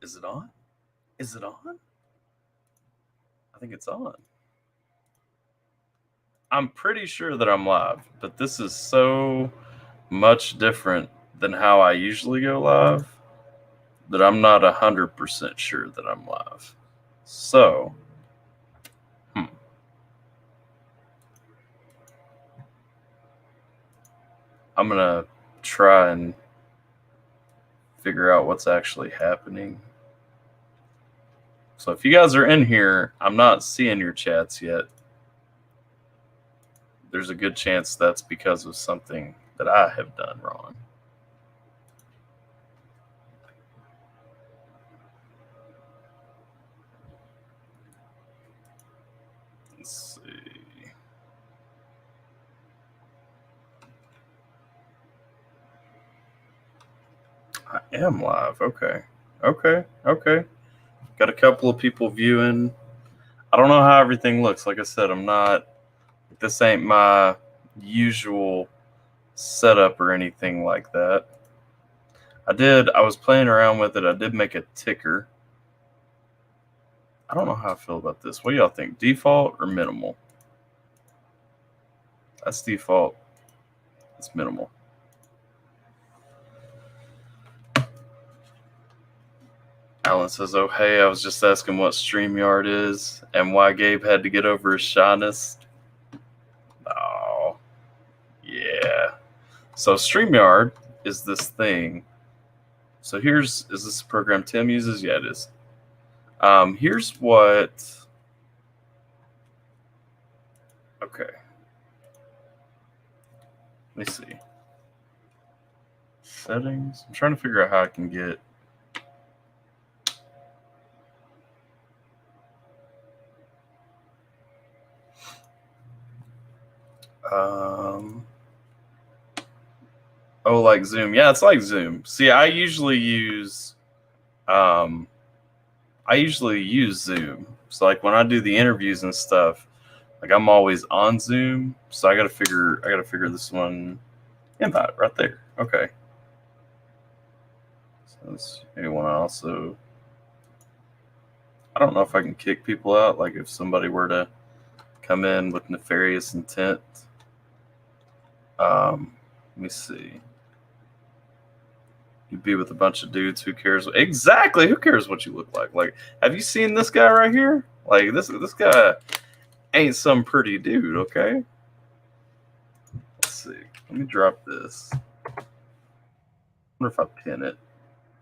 Is it on? Is it on? I think it's on. I'm pretty sure that I'm live, but this is so much different than how I usually go live that I'm not 100% sure that I'm live. So, I'm going to try and figure out what's actually happening. So if you guys are in here, I'm not seeing your chats yet. There's a good chance that's because of something that I have done wrong. Let's see. I am live. Okay. Got a couple of people viewing. I don't know how everything looks. Like I said, this ain't my usual setup or anything like that. I was playing around with it. I did make a ticker. I don't know how I feel about this. What do y'all think? Default or minimal? That's default. It's minimal. Alan says, oh, hey, I was just asking what StreamYard is and why Gabe had to get over his shyness. Oh, yeah. So StreamYard is this thing. So is this a program Tim uses? Yeah, it is. Here's what. Okay. Let me see. Settings. I'm trying to figure out how I can get. Oh, like Zoom. Yeah, it's like Zoom. See, I usually use Zoom. So like when I do the interviews and stuff, like I'm always on Zoom. So I gotta figure this one invite right there. Okay. So anyone also, I don't know if I can kick people out, like if somebody were to come in with nefarious intent. Let me see. You'd be with a bunch of dudes. Who cares? Exactly. Who cares what you look like? Like, have you seen this guy right here? Like, this guy ain't some pretty dude, okay? Let's see. Let me drop this. I wonder if I pin it.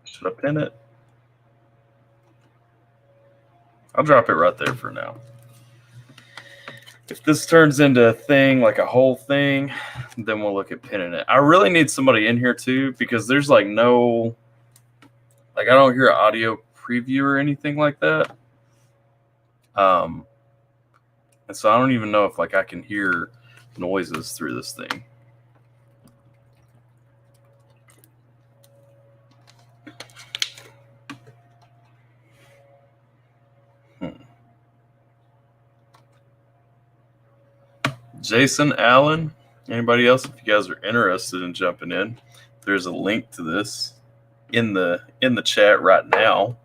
Should I pin it? I'll drop it right there for now. If this turns into a thing, like a whole thing, then we'll look at pinning it. I really need somebody in here too, because there's like no, like I don't hear an audio preview or anything like that. And so I don't even know if like I can hear noises through this thing. Jason, Allen, anybody else? If you guys are interested in jumping in, there's a link to this in the chat right now,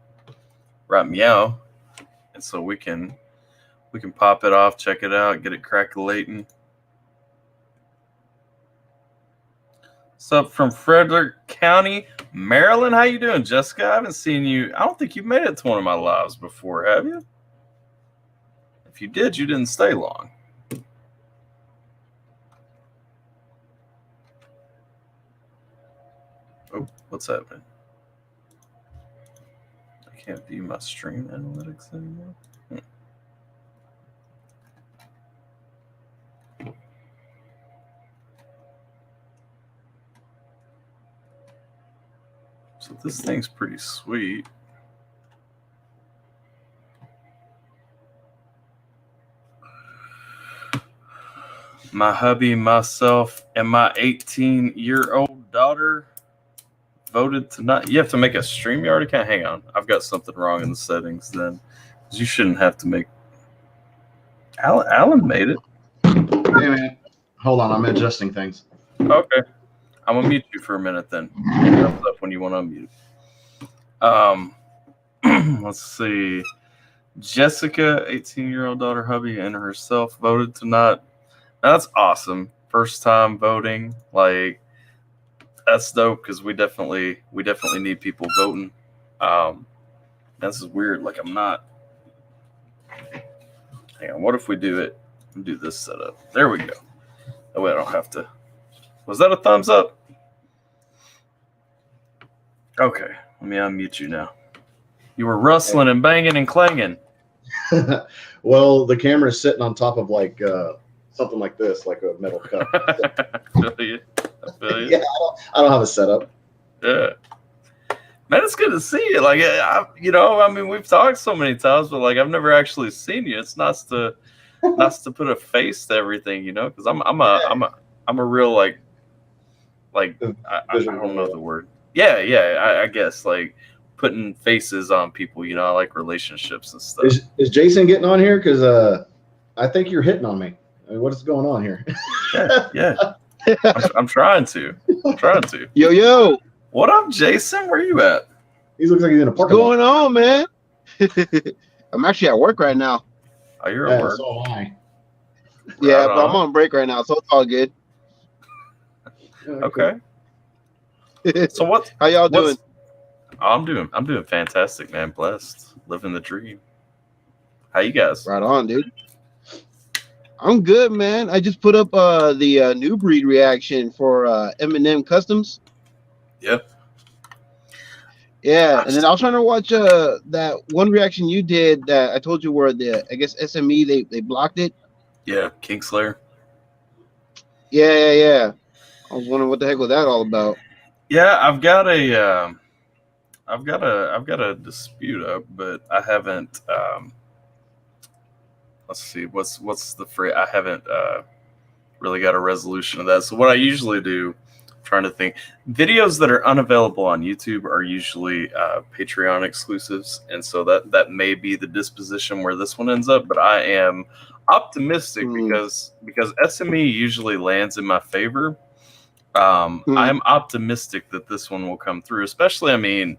right meow, and so we can pop it off, check it out, get it crackulating. What's up from Frederick County, Maryland? How you doing, Jessica? I haven't seen you. I don't think you've made it to one of my lives before, have you? If you did, you didn't stay long. Oh, what's happening? I can't view my stream analytics anymore. So this thing's pretty sweet. My hubby, myself, and my 18-year-old daughter voted to not. You have to make a StreamYard account. Hang on, I've got something wrong in the settings. Then you shouldn't have to make. Alan made it. Hey man, hold on, I'm adjusting things. Okay, I'm gonna mute you for a minute. Then thumbs up when you want to unmute. Let's see. Jessica, 18-year-old daughter, hubby, and herself voted to not. That's awesome. First time voting. Like, that's dope because we definitely need people voting. This is weird. Like, I'm not. Hang on. What if we do it? Do this setup. There we go. That way I don't have to. Was that a thumbs up? Okay. Let me unmute you now. You were rustling and banging and clanging. Well, the camera is sitting on top of like something like this, like a metal cup. I feel you. Yeah, I don't have a setup. Yeah. Man, it's good to see you. Like, I mean, we've talked so many times, but like, I've never actually seen you. It's nice to put a face to everything, because I'm a real like I don't know the word. Yeah, I guess like putting faces on people. I like relationships and stuff. Is Jason getting on here? Because I think you're hitting on me. I mean, what is going on here? Yeah. I'm trying to. Yo. What up, Jason? Where you at? He looks like he's in a parking lot. What's going on, man? I'm actually at work right now. Oh, you're at work? So am I. Yeah, Right but I'm on break right now, so it's all good. Okay. So what? How y'all doing? I'm doing fantastic, man. Blessed, living the dream. How you guys? Right on, dude. I'm good, man. I just put up the new breed reaction for Eminem Customs. Yep. Yeah, and then I was trying to watch that one reaction you did that I told you where I guess SME they blocked it. Yeah, Kingslayer. Yeah. I was wondering what the heck was that all about. Yeah, I've got a dispute up, but I haven't. Let's see, what's the phrase? I haven't really got a resolution of that. So what I usually do, I'm trying to think, videos that are unavailable on YouTube are usually Patreon exclusives, and so that may be the disposition where this one ends up. But I am optimistic because SME usually lands in my favor. I am optimistic that this one will come through, especially, I mean,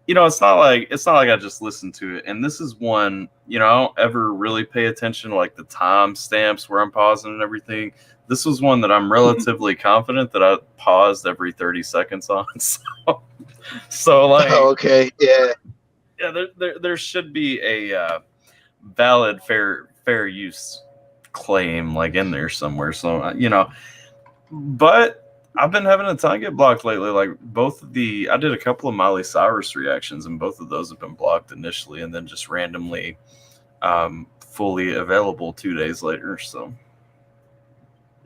it's not like I just listened to it. And this is one, I don't ever really pay attention to like the time stamps where I'm pausing and everything. This was one that I'm relatively confident that I paused every 30 seconds on. So like, okay. Yeah. Yeah, there should be a valid fair use claim like in there somewhere. So, but I've been having a ton get blocked lately. Like I did a couple of Miley Cyrus reactions, and both of those have been blocked initially, and then just randomly fully available 2 days later. So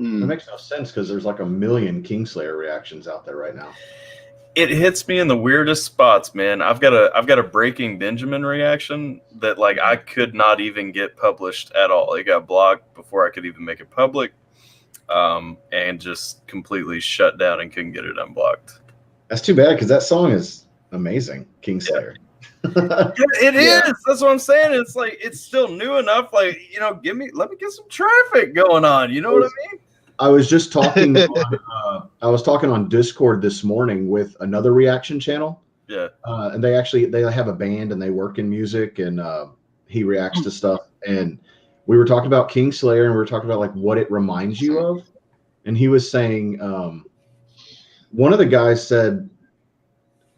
it makes no sense because there's like a million Kingslayer reactions out there right now. It hits me in the weirdest spots, man. I've got a Breaking Benjamin reaction that like I could not even get published at all. It got blocked before I could even make it public. And just completely shut down and couldn't get it unblocked. That's too bad because that song is amazing, Kingslayer. Yeah, it is. That's what I'm saying. It's like it's still new enough. Like let me get some traffic going on. You know what I mean? I was just talking. I was talking on Discord this morning with another reaction channel. Yeah, and they have a band and they work in music and he reacts to stuff and. We were talking about Kingslayer and we were talking about like what it reminds you of. And he was saying, one of the guys said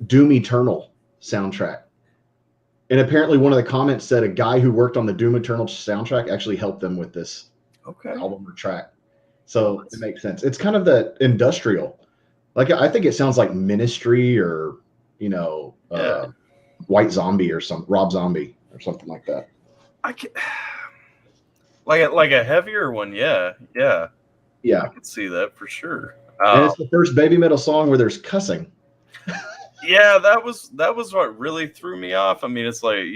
Doom Eternal soundtrack. And apparently one of the comments said a guy who worked on the Doom Eternal soundtrack actually helped them with this album or track. So it makes sense. It's kind of the industrial. Like, I think it sounds like Ministry or, White Zombie or Rob Zombie or something like that. Like a heavier one, yeah. I can see that for sure. And it's the first baby metal song where there's cussing. Yeah, that was what really threw me off. I mean, it's like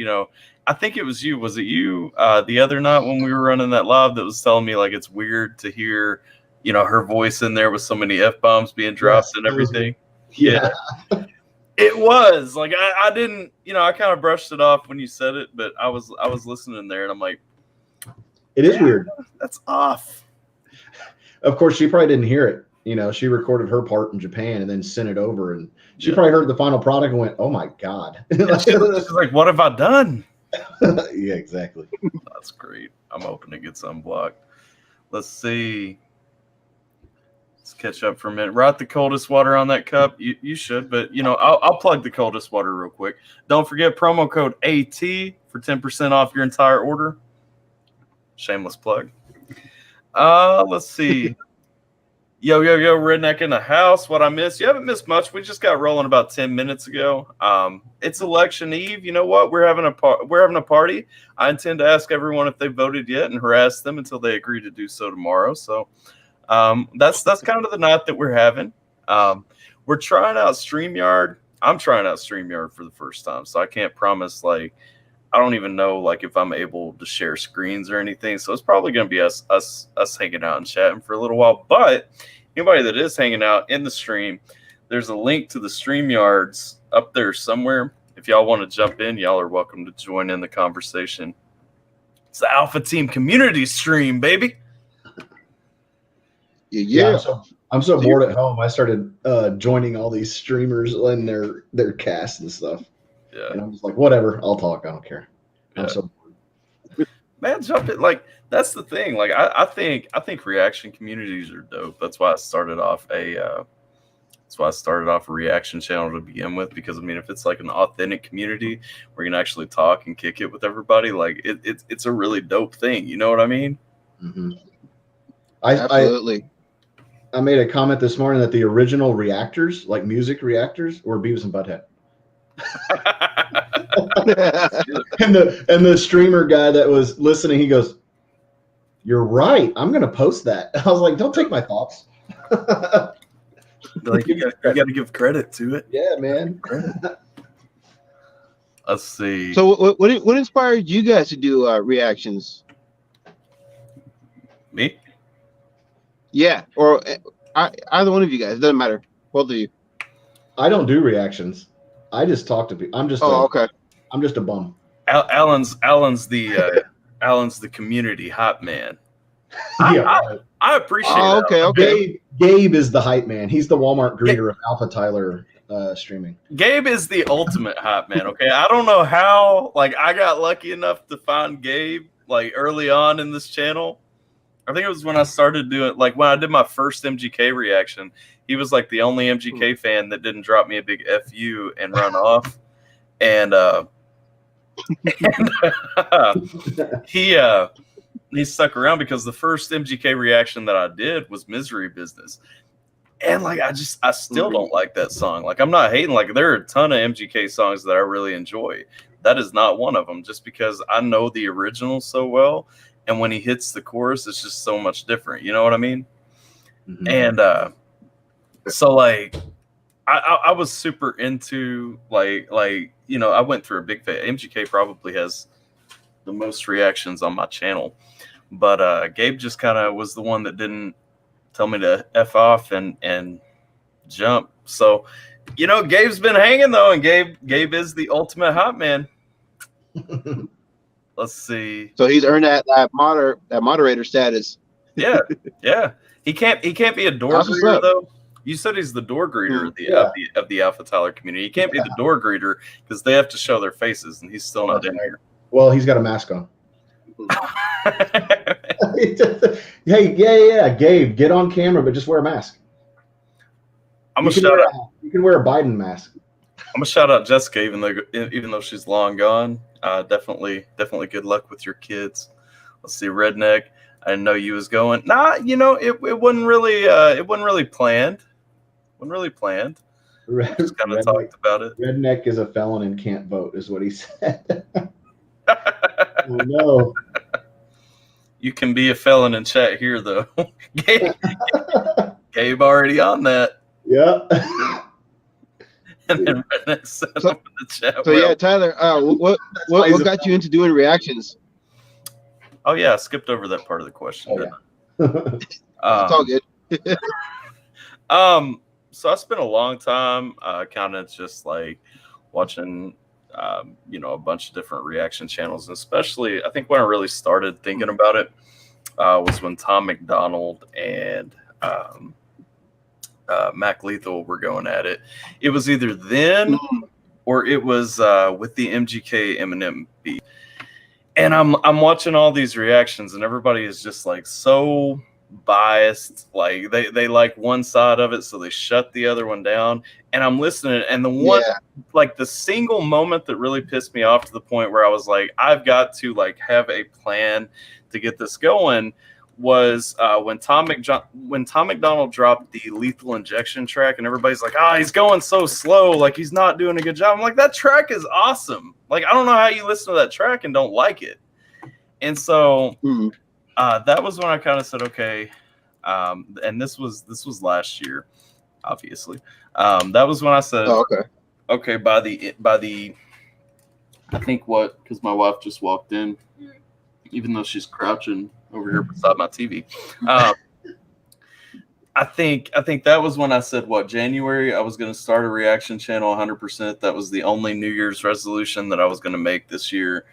I think it was you. Was it you the other night when we were running that live that was telling me like it's weird to hear her voice in there with so many F-bombs being dropped and everything. Yeah. It was like I didn't I kind of brushed it off when you said it, but I was listening there and I'm like. It is weird. That's off. Of course, she probably didn't hear it she recorded her part in Japan and then sent it over, and she Yeah. probably heard the final product and went, "Oh my god!" She's like, "What have I done?" Yeah, exactly. That's great. I'm hoping it gets unblocked. Let's see. Let's catch up for a minute. Right, the coldest water on that cup. You should, but I'll plug the coldest water real quick. Don't forget promo code AT for 10% off your entire order. Shameless plug. Let's see. Yo, redneck in the house. What I missed? You haven't missed much. We just got rolling about 10 minutes ago. It's election eve. You know what? We're having a party. I intend to ask everyone if they voted yet and harass them until they agree to do so tomorrow. So that's kind of the night that we're having. We're trying out StreamYard. I'm trying out StreamYard for the first time, so I can't promise I don't even know if I'm able to share screens or anything. So it's probably going to be us hanging out and chatting for a little while. But anybody that is hanging out in the stream, there's a link to the StreamYards up there somewhere. If y'all want to jump in, y'all are welcome to join in the conversation. It's the AlphaTeam community stream, baby. Yeah. I'm so bored at home. I started joining all these streamers and their casts and stuff. Yeah. And I'm just like, whatever, I'll talk. I don't care. Yeah. I'm so bored. Man, jump it. That's the thing. I think reaction communities are dope. That's why I started off a reaction channel to begin with, because if it's an authentic community where you can actually talk and kick it with everybody, it's a really dope thing. You know what I mean? Mm-hmm. Absolutely. I made a comment this morning that the original reactors, music reactors, were Beavis and Butthead. and the streamer guy that was listening, he goes, "You're right. I'm going to post that." I was like, "Don't take my thoughts." You got to give credit to it. Yeah, man. Let's see. So, what inspired you guys to do reactions? Me? Yeah, or either one of you guys. It doesn't matter. Both of you. I don't do reactions. I just talk to people. Okay. I'm just a bum. Alan's the community hot man. Yeah, I appreciate it. Okay. Gabe is the hype man. He's the Walmart greeter of AlphaTyler streaming. Gabe is the ultimate hype man. Okay, I don't know how. I got lucky enough to find Gabe early on in this channel. I think it was when I started doing when I did my first MGK reaction. He was the only MGK fan that didn't drop me a big FU and run off. And he stuck around because the first MGK reaction that I did was Misery Business. And I still don't like that song. I'm not hating. There are a ton of MGK songs that I really enjoy. That is not one of them, just because I know the original so well. And when he hits the chorus, it's just so much different. You know what I mean? Mm-hmm. And so I was super into I went through a big phase. MGK probably has the most reactions on my channel, but Gabe just kind of was the one that didn't tell me to F off and jump. So Gabe's been hanging though, and Gabe is the ultimate hot man. Let's see. So he's earned that moderator status. Yeah. He can't be a door greeter though. You said he's the door greeter of the AlphaTyler community. He can't be the door greeter because they have to show their faces, and he's still not in here. Well, he's got a mask on. Hey, yeah, Gabe, get on camera, but just wear a mask. You can wear a Biden mask. I'm gonna shout out Jessica, even though she's long gone. Definitely good luck with your kids. Let's see, Redneck. I didn't know you was going. Nah, it wasn't really planned. Just kind of talked about it. Redneck is a felon and can't vote, is what he said. Oh, no. You can be a felon and chat here, though. Gabe already on that. Yeah. And then Redneck said in the chat. So yeah, Tyler, what got you into doing reactions? Oh yeah, I skipped over that part of the question. It's all good. So I spent a long time kind of just watching a bunch of different reaction channels, and especially I think when I really started thinking about it was when Tom McDonald and Mac Lethal were going at it. It was either then or it was with the MGK Eminem beat. And I'm watching all these reactions, and everybody is just like so biased. Like they like one side of it, so they shut the other one down. And I'm listening, and the one like the single moment that really pissed me off to the point where I was like, I've got to like have a plan to get this going was when Tom McDonald dropped the Lethal Injection track, and everybody's like, he's going so slow, like he's not doing a good job. I'm like, that track is awesome. Like, I don't know how you listen to that track and don't like it. And so that was when I kind of said, okay, and this was last year, obviously. That was when I said, okay, by the I think because my wife just walked in, even though she's crouching over here beside my TV. I think that was when I said, January, I was going to start a reaction channel 100%. That was the only New Year's resolution that I was going to make this year.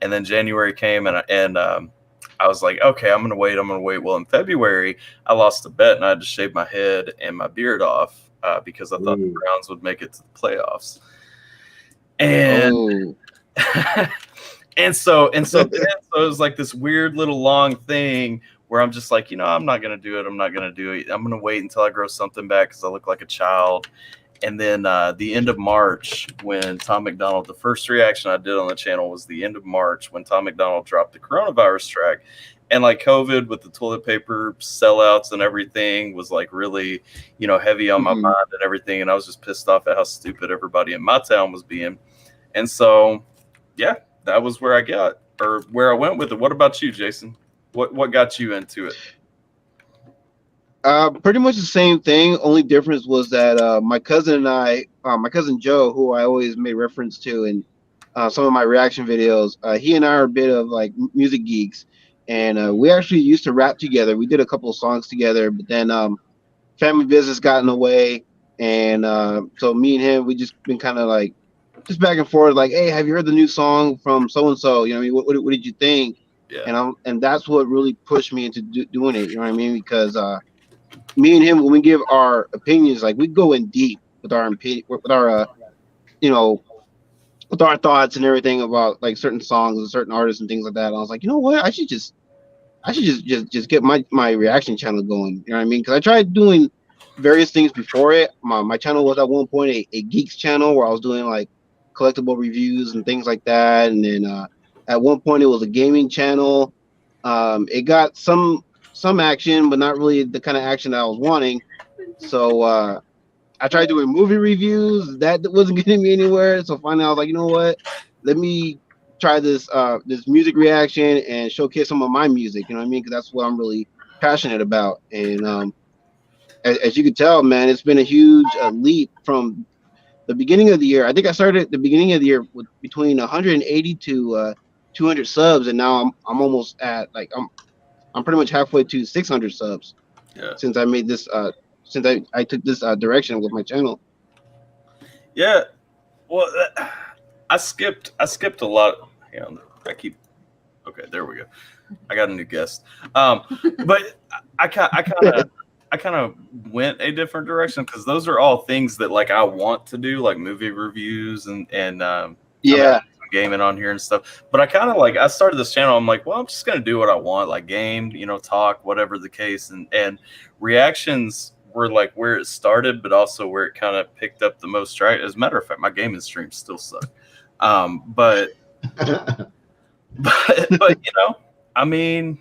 And then January came, and I was like, okay, I'm going to wait. Well, in February, I lost a bet, and I had to shave my head and my beard off because I thought the Browns would make it to the playoffs. And and so it was like this weird little long thing where I'm just like, I'm not going to do it. I'm going to wait until I grow something back because I look like a child. And then the end of March, when Tom McDonald, the first reaction I did on the channel was the end of March when Tom McDonald dropped the coronavirus track. And like COVID with the toilet paper sellouts and everything was like really, heavy on my mind and everything. And I was just pissed off at how stupid everybody in my town was being. And so, yeah, that was where I went with it. What about you, Jason? What got you into it? Pretty much the same thing. Only difference was that my cousin and I, my cousin Joe, who I always made reference to in some of my reaction videos, he and I are a bit of like music geeks, and we actually used to rap together. We did a couple of songs together, but then family business got in the way, and so me and him, we just been kind of like just back and forth, like, hey, have you heard the new song from so and so? What did you think? Yeah. And that's what really pushed me into doing it. You know what I mean? Because me and him, when we give our opinions, like we go in deep with our with our thoughts and everything about like certain songs and certain artists and things like that. And I was like, you know what? I should just get my reaction channel going. You know what I mean? Because I tried doing various things before it. My channel was at one point a geeks channel where I was doing like collectible reviews and things like that. And then at one point it was a gaming channel. It got some action, but not really the kind of action that I was wanting. So I tried doing movie reviews. That wasn't getting me anywhere. So finally I was like, you know what? Let me try this music reaction and showcase some of my music. You know what I mean? Because that's what I'm really passionate about. And as you can tell, man, it's been a huge leap from the beginning of the year. I think I started at the beginning of the year with between 180 to 200 subs, and now I'm almost at like I'm pretty much halfway to 600 subs. Yeah. Since I made this since I took this direction with my channel. Yeah. Well, I skipped a lot. Hang on. Okay, there we go. I got a new guest. But I kind of went a different direction because those are all things that like I want to do, like movie reviews and gaming on here and stuff. But I kind of like I started this channel. I'm like, well, I'm just gonna do what I want, like game, talk, whatever the case, and reactions were like where it started, but also where it kind of picked up the most track. As a matter of fact, my gaming streams still suck. But I mean,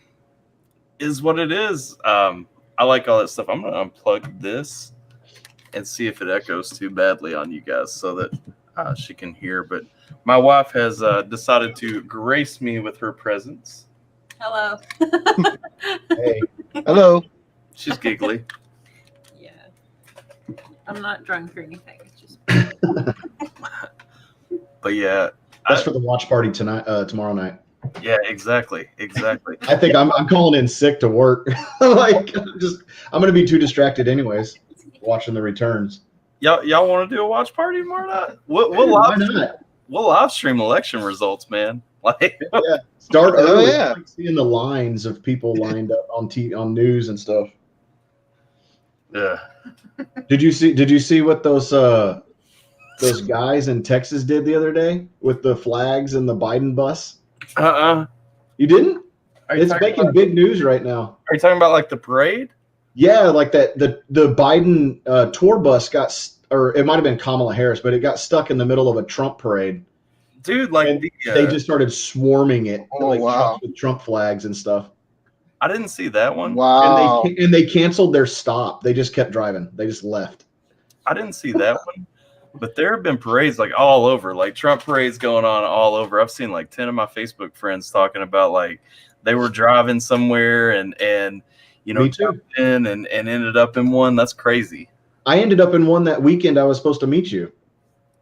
is what it is. I like all that stuff. I'm gonna unplug this and see if it echoes too badly on you guys so that she can hear. But my wife has decided to grace me with her presence. Hello. Hey. Hello. She's giggly. Yeah. I'm not drunk or anything. It's just. But yeah. That's for the watch party tonight, tomorrow night. Yeah, exactly. I think I'm calling in sick to work. Like I'm going to be too distracted anyways, watching the returns. Y'all want to do a watch party tomorrow night? We'll live stream election results, man. Like, yeah, start early. Like seeing the lines of people lined up on news and stuff. Yeah. Did you see what those guys in Texas did the other day with the flags and the Biden bus? You didn't? It's making big news right now. Are you talking about like the parade? Yeah, like that the Biden tour bus or it might have been Kamala Harris, but it got stuck in the middle of a Trump parade. Dude, like they just started swarming it, wow. with Trump flags and stuff. I didn't see that one. Wow. And they canceled their stop. They just kept driving. They just left. I didn't see that one. But there have been parades like all over, like Trump parades going on all over. I've seen like 10 of my Facebook friends talking about like they were driving somewhere and jumped in and ended up in one. That's crazy. I ended up in one that weekend. I was supposed to meet you.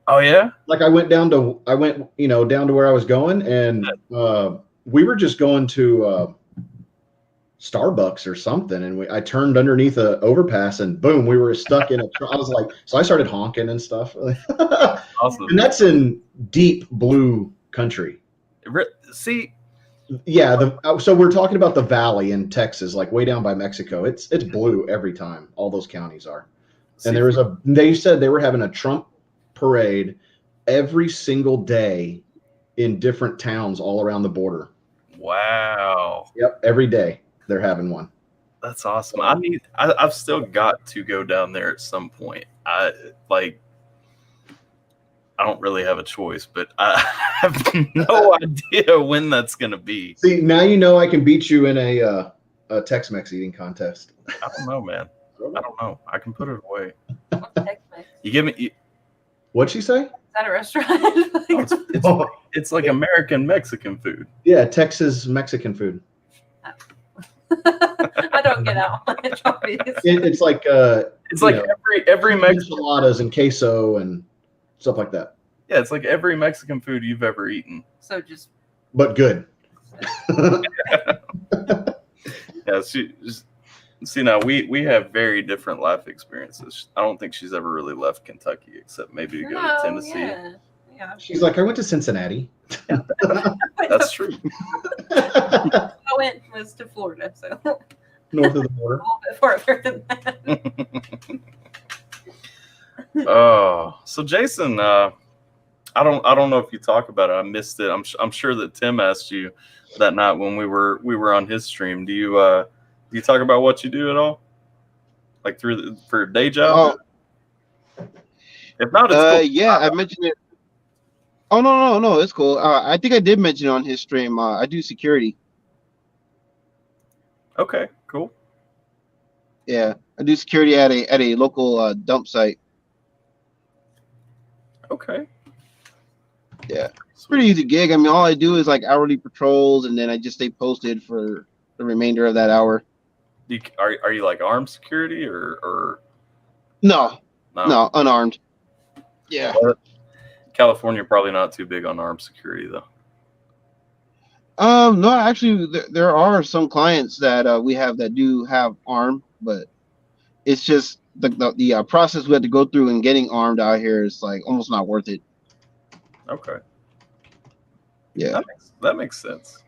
Oh yeah? Like I went down to where I was going, and we were just going to Starbucks or something, and I turned underneath an overpass, and boom, we were stuck in a. I was like, so I started honking and stuff. Awesome. And that's in deep blue country. See, yeah. So we're talking about the valley in Texas, like way down by Mexico. It's blue every time. All those counties are. And they said they were having a Trump parade every single day in different towns all around the border. Wow. Yep, every day they're having one. That's awesome. I've still got to go down there at some point. I don't really have a choice, but I have no idea when that's going to be. See, now you know I can beat you in a Tex-Mex eating contest. I don't know, man. I don't know. I can put it away. What's Tex-Mex? You give me. What'd she say? Is that a restaurant? It's like American Mexican food. Yeah, Texas Mexican food. I don't get out much, obviously. It's like every Mexican enchiladas and queso and stuff like that. Yeah, it's like every Mexican food you've ever eaten. So just. But good. Yeah, see now we have very different life experiences. I don't think she's ever really left Kentucky except maybe to go to Tennessee. Yeah. She's like, I went to Cincinnati. That's true. I was to Florida, so north of the border. A little bit farther than that. Oh, so Jason, I don't know if you talk about it. I missed it. I'm sure that Tim asked you that night when we were on his stream. Do you talk about what you do at all, like for a day job? Oh. If not, it's cool. Yeah, I mentioned it. Oh no, it's cool. I think I did mention it on his stream. I do security. Okay, cool. Yeah, I do security at a local dump site. Okay. Yeah, it's a pretty easy gig. I mean, all I do is like hourly patrols, and then I just stay posted for the remainder of that hour. Are you like armed security or? No, unarmed. Yeah. Well, California probably not too big on armed security though. No, actually, there are some clients that we have that do have armed, but it's just the process we had to go through in getting armed out here is like almost not worth it. Okay. Yeah, that makes sense.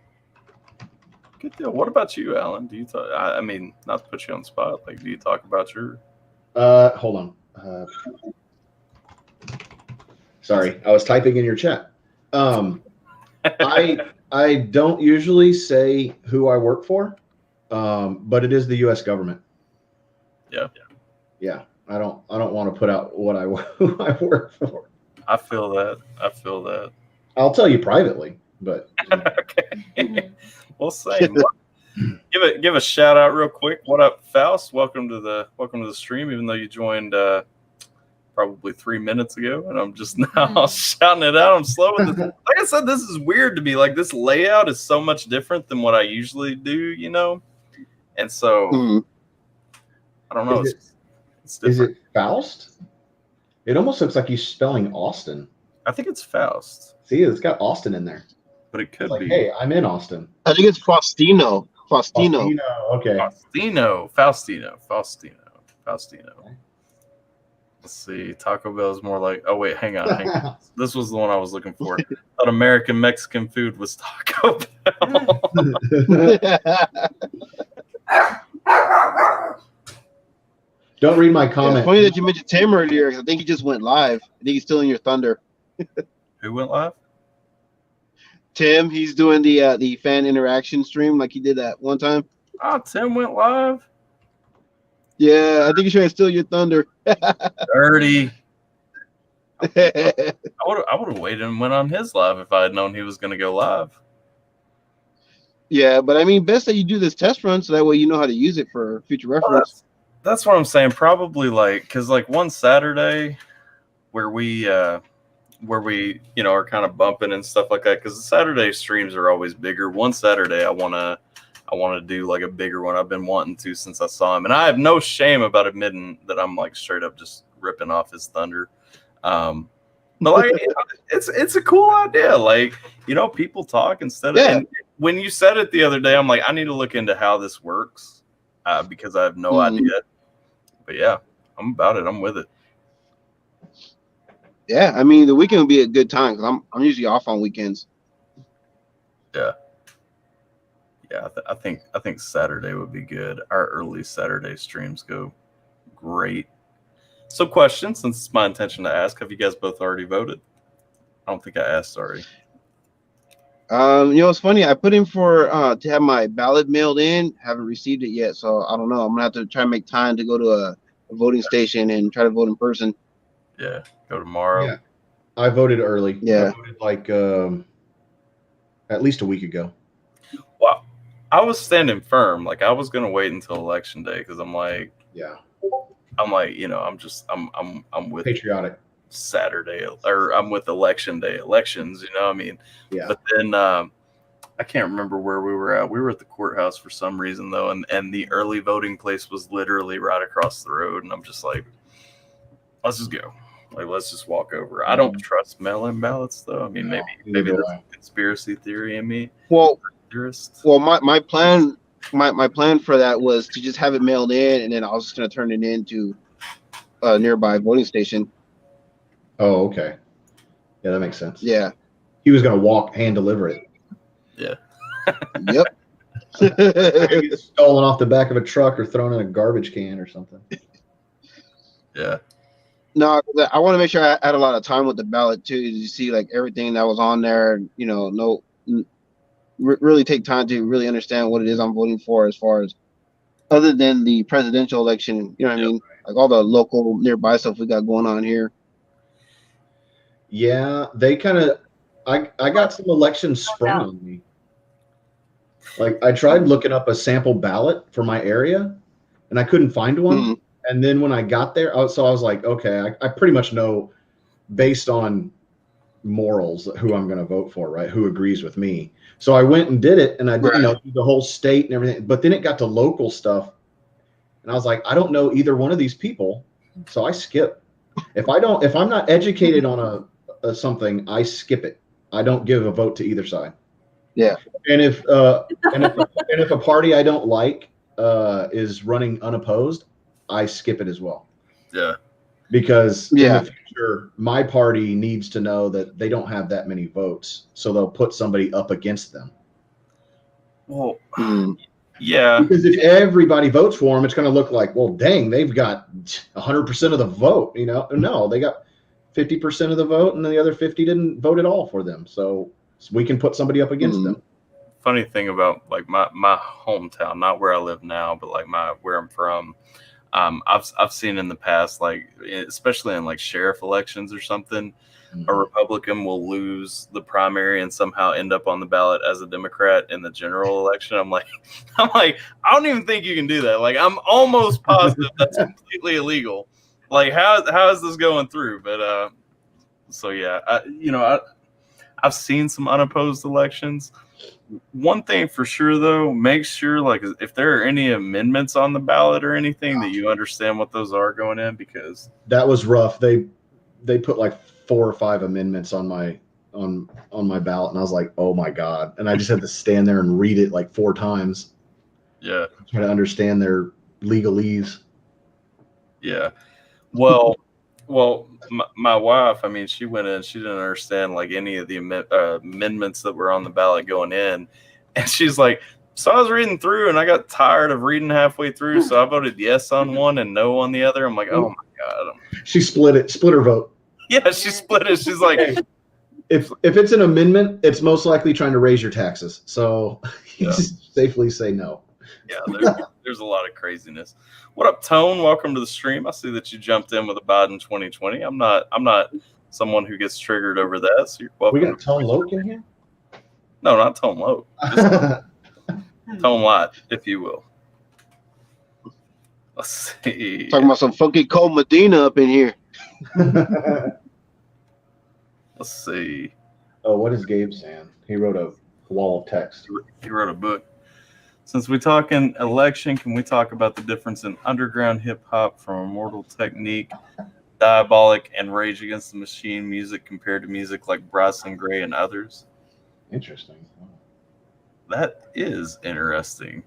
Good deal. What about you, Alan? Do you talk? I mean, not to put you on the spot. Like, do you talk about your? Hold on. Sorry, I was typing in your chat. I don't usually say who I work for, but it is the U.S. government. Yeah. I don't want to put out who I work for. I feel that. I'll tell you privately, but okay. Well, same. Give a shout out real quick. What up, Faust? Welcome to the stream. Even though you joined probably 3 minutes ago, and I'm just now shouting it out. I'm slow with this. Like I said, this is weird to me. Like, this layout is so much different than what I usually do, and so I don't know. It's different. Is it Faust? It almost looks like he's spelling Austin. I think it's Faust. See, it's got Austin in there. But it could be. Hey, I'm in Austin. I think it's Faustino. Okay. Faustino. Let's see. Taco Bell is more like. Oh wait, hang on. This was the one I was looking for. I thought American Mexican food was Taco Bell. Don't read my Yeah, comment. it's funny that you mentioned Tim earlier, because I think he just went live. I think he's still in your thunder. Who went live? Tim, he's doing the fan interaction stream like he did that one time. Oh, Tim went live. Yeah, I think he's trying to steal your thunder. Dirty. I would have waited and went on his live if I had known he was going to go live. Yeah, but I mean, best that you do this test run so that way you know how to use it for future reference. That's what I'm saying. Probably because one Saturday where we are kind of bumping and stuff like that, because the Saturday streams are always bigger. One Saturday I want to do like a bigger one. I've been wanting to since I saw him, and I have no shame about admitting that I'm like straight up just ripping off his thunder. But like it's a cool idea. Like, people talk instead of. Yeah. And when you said it the other day, I'm like, I need to look into how this works because I have no idea. But yeah, I'm about it. I'm with it. Yeah, I mean, the weekend would be a good time because I'm usually off on weekends. Yeah. Yeah, I think Saturday would be good. Our early Saturday streams go great. So, question, since it's my intention to ask, have you guys both already voted? I don't think I asked already. It's funny. I put in for to have my ballot mailed in. Haven't received it yet, so I don't know. I'm gonna have to try and make time to go to a voting station and try to vote in person. Yeah, go tomorrow. Yeah, I voted early. Yeah. I voted like at least a week ago. Well, I was standing firm. Like I was gonna wait until election day because I'm like, I'm with Patriotic. Saturday, or I'm with election day elections. I mean, Yeah. But then I can't remember where we were at. We were at the courthouse for some reason though, and the early voting place was literally right across the road, and I'm just like, let's just go. Like, let's just walk over. I don't trust mail-in ballots, though. I mean, maybe there's a conspiracy theory in me. Well, my plan for that was to just have it mailed in, and then I was just gonna turn it into a nearby voting station. Oh, okay. Yeah, that makes sense. Yeah. He was gonna hand deliver it. Yeah. Yep. Maybe stolen off the back of a truck or thrown in a garbage can or something. Yeah. No, I want to make sure I had a lot of time with the ballot too. You see, like everything that was on there. Really take time to really understand what it is I'm voting for, as far as other than the presidential election. You know what I mean? Like all the local nearby stuff we got going on here. Yeah, they kind of. I got some elections sprung on me. Like I tried looking up a sample ballot for my area, and I couldn't find one. Mm-hmm. And then when I got there, so I was like, okay, I pretty much know based on morals who I'm going to vote for, right? Who agrees with me. So I went and did it, and I didn't know the whole state and everything. But then it got to local stuff, and I was like, I don't know either one of these people, so I skip. If I'm not educated on a something, I skip it. I don't give a vote to either side. Yeah. And if a party I don't like is running unopposed, I skip it as well. Yeah. Because in the future, my party needs to know that they don't have that many votes, so they'll put somebody up against them. Well, yeah. Because if everybody votes for them, it's going to look like, well, dang, they've got 100% of the vote. No, they got 50% of the vote, and the other 50 didn't vote at all for them. So we can put somebody up against them. Funny thing about like my hometown, not where I live now, but like where I'm from. I've seen in the past, like especially in like sheriff elections or something, a Republican will lose the primary and somehow end up on the ballot as a Democrat in the general election. I'm like, I don't even think you can do that. Like, I'm almost positive that's completely illegal. Like, how is this going through? But so yeah, I've seen some unopposed elections. One thing for sure, though, make sure, like, if there are any amendments on the ballot or anything, that you understand what those are going in, because that was rough. They put like 4 or 5 amendments on my ballot, and I was like, oh my God. And I just had to stand there and read it like 4 times. Yeah. Try to understand their legalese. Yeah. Well, my wife, I mean, she went in, she didn't understand like any of the amendments that were on the ballot going in. And she's like, So I was reading through, and I got tired of reading halfway through, so I voted yes on one and no on the other. I'm like, oh my god. She split her vote. Yeah, she split it. She's like, Hey, if it's an amendment, it's most likely trying to raise your taxes. So you just safely say no. yeah, there's a lot of craziness. What up, Tone? Welcome to the stream. I see that you jumped in with a Biden 2020. I'm not someone who gets triggered over that. So you're welcome. We got Tone Loke in here? No, not Tone Loke. Just Tone Light, if you will. Let's see. Talking about some funky Cole Medina up in here. Let's see. Oh, what is Gabe saying? He wrote a wall of text. He wrote a book. Since we talking election, can we talk about the difference in underground hip hop from Immortal Technique, Diabolic, and Rage Against the Machine music compared to music like Bryson Gray and others? Interesting. That is interesting.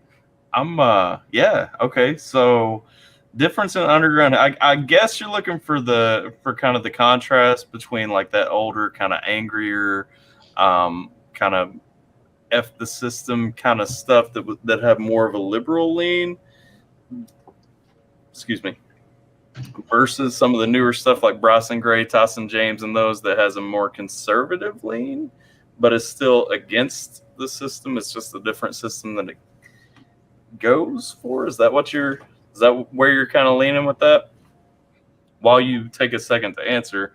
Yeah, okay. So difference in underground. I guess you're looking for kind of the contrast between like that older, kind of angrier, kind of F the system kind of stuff that have more of a liberal lean. Excuse me. Versus some of the newer stuff like Bryson Gray, Tyson James, and those that has a more conservative lean, but is still against the system. It's just a different system that it goes for. Is that where you're kind of leaning with that? While you take a second to answer,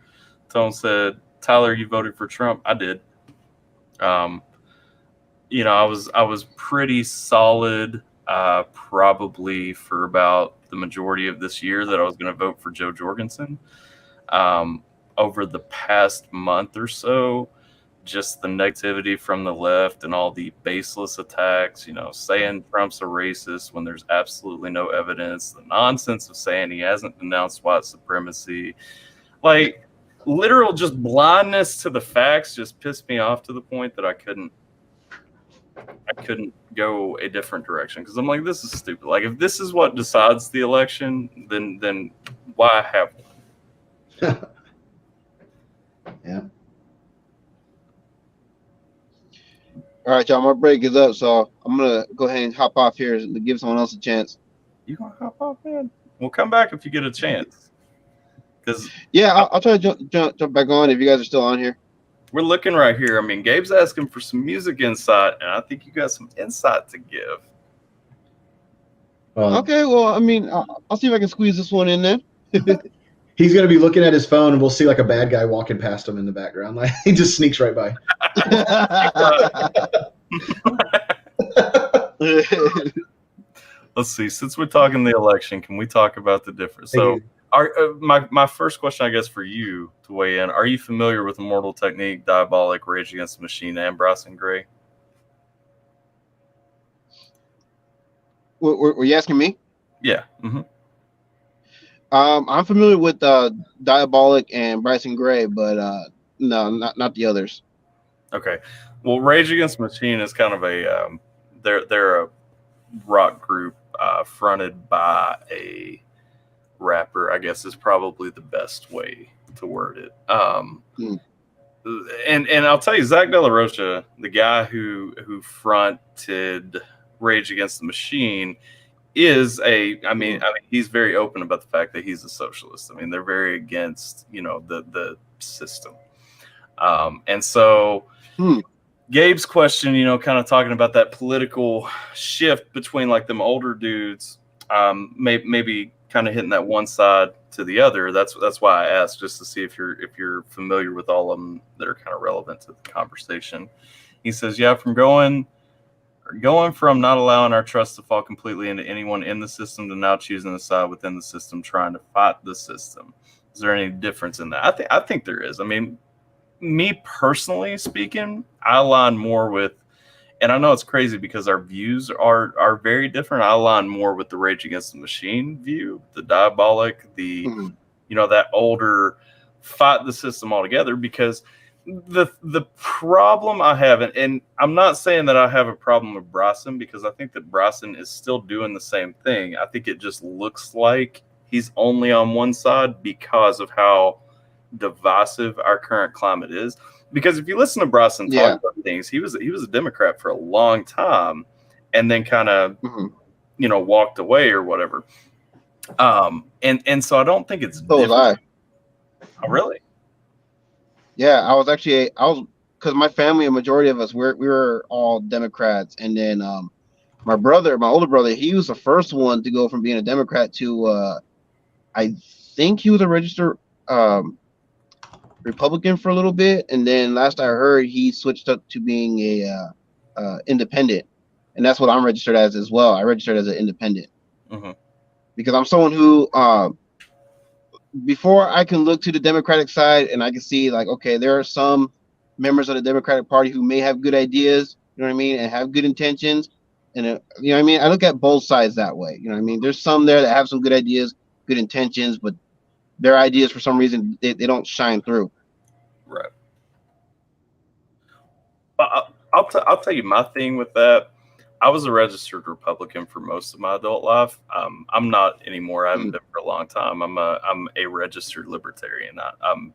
Tone said, Tyler, you voted for Trump. I did. I was pretty solid probably for about the majority of this year that I was going to vote for Joe Jorgensen. Over the past month or so, just the negativity from the left and all the baseless attacks, saying Trump's a racist when there's absolutely no evidence, the nonsense of saying he hasn't denounced white supremacy, like literal just blindness to the facts just pissed me off to the point that I couldn't go a different direction, because I'm like, this is stupid. Like, if this is what decides the election, then why have one? Yeah. All right, y'all. My break is up, so I'm gonna go ahead and hop off here and give someone else a chance. You gonna hop off, man? We'll come back if you get a chance. Because I'll try to jump back on if you guys are still on here. we're looking right here. I mean, Gabe's asking for some music insight, and I think you got some insight to give. Okay, well, I mean, I'll see if I can squeeze this one in there. He's going to be looking at his phone, and we'll see like a bad guy walking past him in the background. Like he just sneaks right by. Let's see. Since we're talking the election, can we talk about the difference? So, my first question, I guess, for you to weigh in: are you familiar with Immortal Technique, Diabolic, Rage Against the Machine, and Bryson Gray? Were you asking me? Yeah. Mm-hmm. I'm familiar with Diabolic and Bryson Gray, but no, not the others. Okay. Well, Rage Against the Machine is kind of a they're a rock group fronted by a rapper, I guess, is probably the best way to word it. And I'll tell you, Zach De La Rocha, the guy who fronted Rage Against the Machine, is he's very open about the fact that he's a socialist. I mean, they're very against, the system. And so Gabe's question, kind of talking about that political shift between like them older dudes, maybe kind of hitting that one side to the other. That's why I asked, just to see if you're familiar with all of them that are kind of relevant to the conversation. He says, yeah, from going from not allowing our trust to fall completely into anyone in the system to now choosing a side within the system, trying to fight the system. Is there any difference in that? I think there is. I mean, me personally speaking, I align more with, and I know it's crazy because our views are very different. I align more with the Rage Against the Machine view, the Diabolic, that older fight the system altogether, because the problem I have, and I'm not saying that I have a problem with Bryson, because I think that Bryson is still doing the same thing. I think it just looks like he's only on one side because of how divisive our current climate is. Because if you listen to Bryson talk about things, he was a Democrat for a long time, and then kind of walked away or whatever. And so I don't think it's So was I. Oh, really? Yeah, I was because my family, a majority of us, we were all Democrats, and then my older brother, he was the first one to go from being a Democrat to I think he was a registered Republican for a little bit, and then last I heard, he switched up to being a independent, and that's what I'm registered as well. I registered as an independent because I'm someone who before I can look to the Democratic side and I can see like, okay, there are some members of the Democratic Party who may have good ideas, you know what I mean, and have good intentions, and you know what I mean. I look at both sides that way, you know what I mean. There's some there that have some good ideas, good intentions, but their ideas for some reason they don't shine through. Right. I'll tell you my thing with that. I was a registered Republican for most of my adult life. I'm not anymore. I haven't been for a long time. I'm a registered libertarian. I'm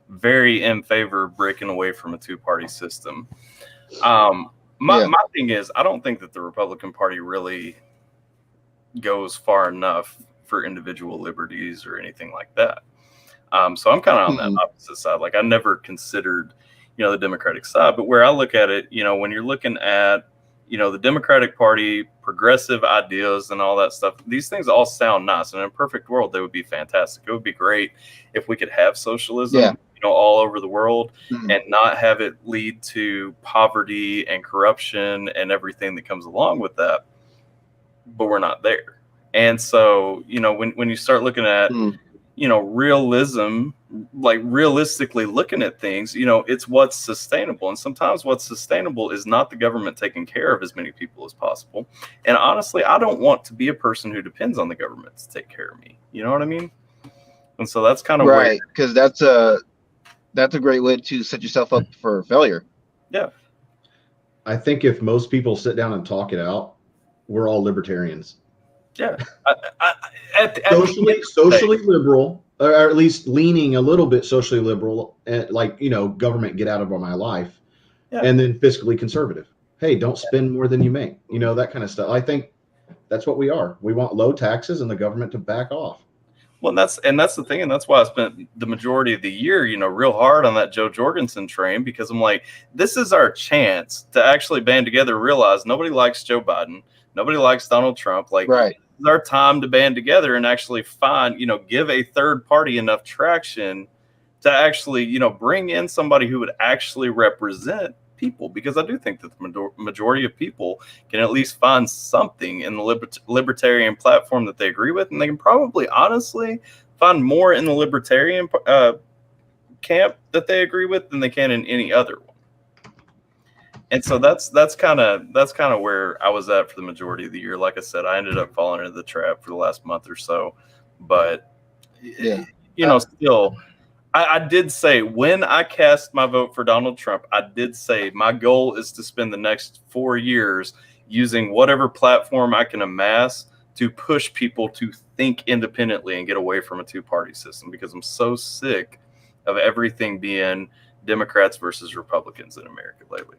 very in favor of breaking away from a two-party system. My thing is, I don't think that the Republican Party really goes far enough for individual liberties or anything like that. So I'm kind of on that opposite side. Like I never considered, the Democratic side, but where I look at it, when you're looking at, the Democratic Party, progressive ideas and all that stuff, these things all sound nice. And in a perfect world, they would be fantastic. It would be great if we could have socialism, all over the world and not have it lead to poverty and corruption and everything that comes along with that. But we're not there. And so, when you start looking at, realism, like realistically looking at things, it's what's sustainable. And sometimes what's sustainable is not the government taking care of as many people as possible. And honestly, I don't want to be a person who depends on the government to take care of me. You know what I mean? And so that's kind of right, because that's a great way to set yourself up for failure. Yeah. I think if most people sit down and talk it out, we're all libertarians. Yeah. Socially liberal, or at least leaning a little bit socially liberal, and like, government, get out of my life. Yeah. And then fiscally conservative. Hey, don't spend more than you make, that kind of stuff. I think that's what we are. We want low taxes and the government to back off. Well, that's the thing, and that's why I spent the majority of the year, real hard on that Joe Jorgensen train, because I'm like, this is our chance to actually band together, realize nobody likes Joe Biden, nobody likes Donald Trump. Like, right. This is our time to band together and actually find, give a third party enough traction to actually, bring in somebody who would actually represent people, because I do think that the majority of people can at least find something in the libertarian platform that they agree with, and they can probably honestly find more in the libertarian camp that they agree with than they can in any other one. And so that's kind of where I was at for the majority of the year. Like I said, I ended up falling into the trap for the last month or so, but still. I did say when I cast my vote for Donald Trump, I did say my goal is to spend the next 4 years using whatever platform I can amass to push people to think independently and get away from a two-party system, because I'm so sick of everything being Democrats versus Republicans in America lately.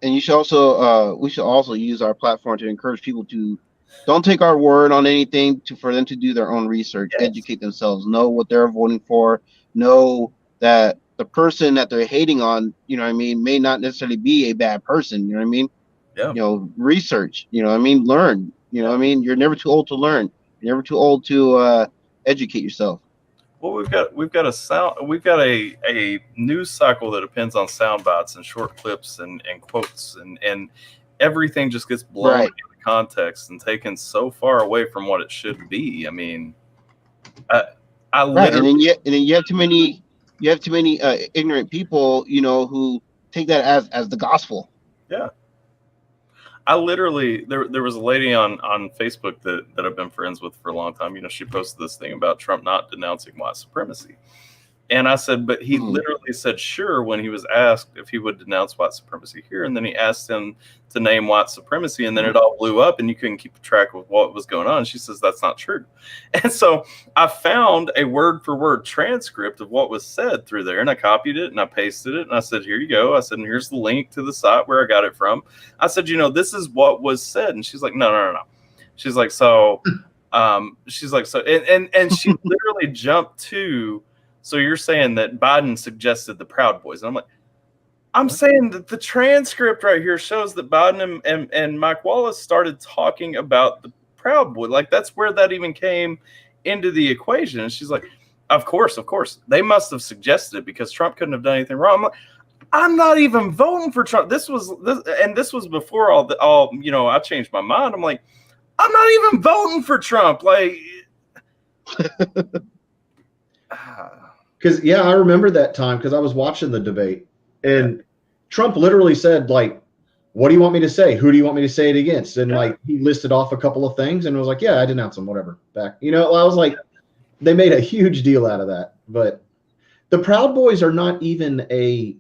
And you should also we should also use our platform to encourage people to don't take our word on anything, for them to do their own research, educate themselves, know what they're voting for, know that the person that they're hating on, may not necessarily be a bad person, Yeah. Research, learn, you're never too old to learn. You're never too old to educate yourself. Well, we've got a news cycle that depends on sound bites and short clips and quotes, and everything just gets blown out of context and taken so far away from what it should be. I mean, I literally, and then you have too many ignorant people, who take that as the gospel. Yeah. I literally, there was a lady on Facebook that I've been friends with for a long time. She posted this thing about Trump not denouncing white supremacy. And I said, but he Mhm. literally said sure when he was asked if he would denounce white supremacy here. And then he asked him to name white supremacy. And then it all blew up and you couldn't keep track of what was going on. And she says, that's not true. And so I found a word for word transcript of what was said through there. And I copied it and I pasted it. And I said, here you go. I said, and here's the link to the site where I got it from. I said, this is what was said. And she's like, no. She's like, so, and she literally jumped to, so you're saying that Biden suggested the Proud Boys. And I'm like, I'm saying that the transcript right here shows that Biden and Mike Wallace started talking about the Proud Boy. Like, that's where that even came into the equation. And she's like, of course. They must have suggested it because Trump couldn't have done anything wrong. I'm like, I'm not even voting for Trump. This was before I changed my mind. I'm like, I'm not even voting for Trump. Like, Because I remember that time because I was watching the debate and Trump literally said, like, what do you want me to say? Who do you want me to say it against? And like he listed off a couple of things and was like, yeah, I denounce them, whatever. Back. I was like, they made a huge deal out of that. But the Proud Boys are not even it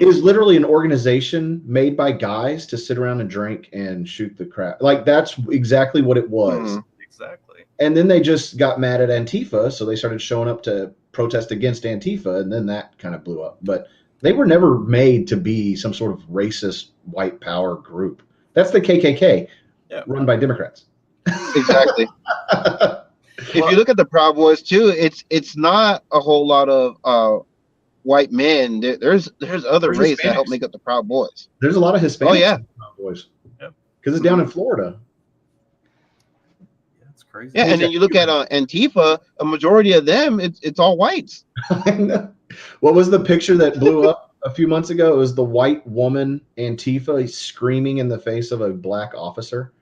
is literally an organization made by guys to sit around and drink and shoot the crap. Like that's exactly what it was. Exactly. And then they just got mad at Antifa, so they started showing up to protest against Antifa, and then that kind of blew up. But they were never made to be some sort of racist white power group. That's the KKK, run by Democrats. Exactly. If you look at the Proud Boys too, it's not a whole lot of white men. There's other race that help make up the Proud Boys. There's a lot of Hispanics. Oh yeah, in the Proud Boys. Because it's down in Florida. Crazy. Yeah, and then you look at Antifa, a majority of them, it's all whites. I know. What was the picture that blew up a few months ago? It was the white woman Antifa screaming in the face of a black officer.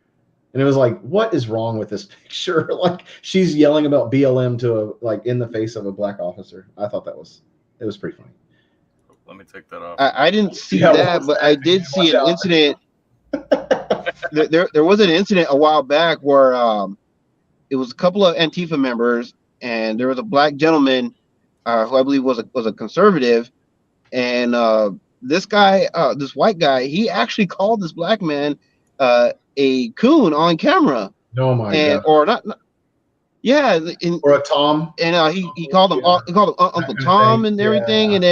And it was like, what is wrong with this picture? Like she's yelling about BLM to in the face of a black officer. I thought it was pretty funny. Let me take that off. I didn't see that, but I did see an incident. There was an incident a while back where it was a couple of Antifa members, and there was a black gentleman who I believe was a conservative, and this white guy, he actually called this black man a coon on camera. Oh my God! Or not yeah, or a Tom. And he called him Uncle Tom and everything, and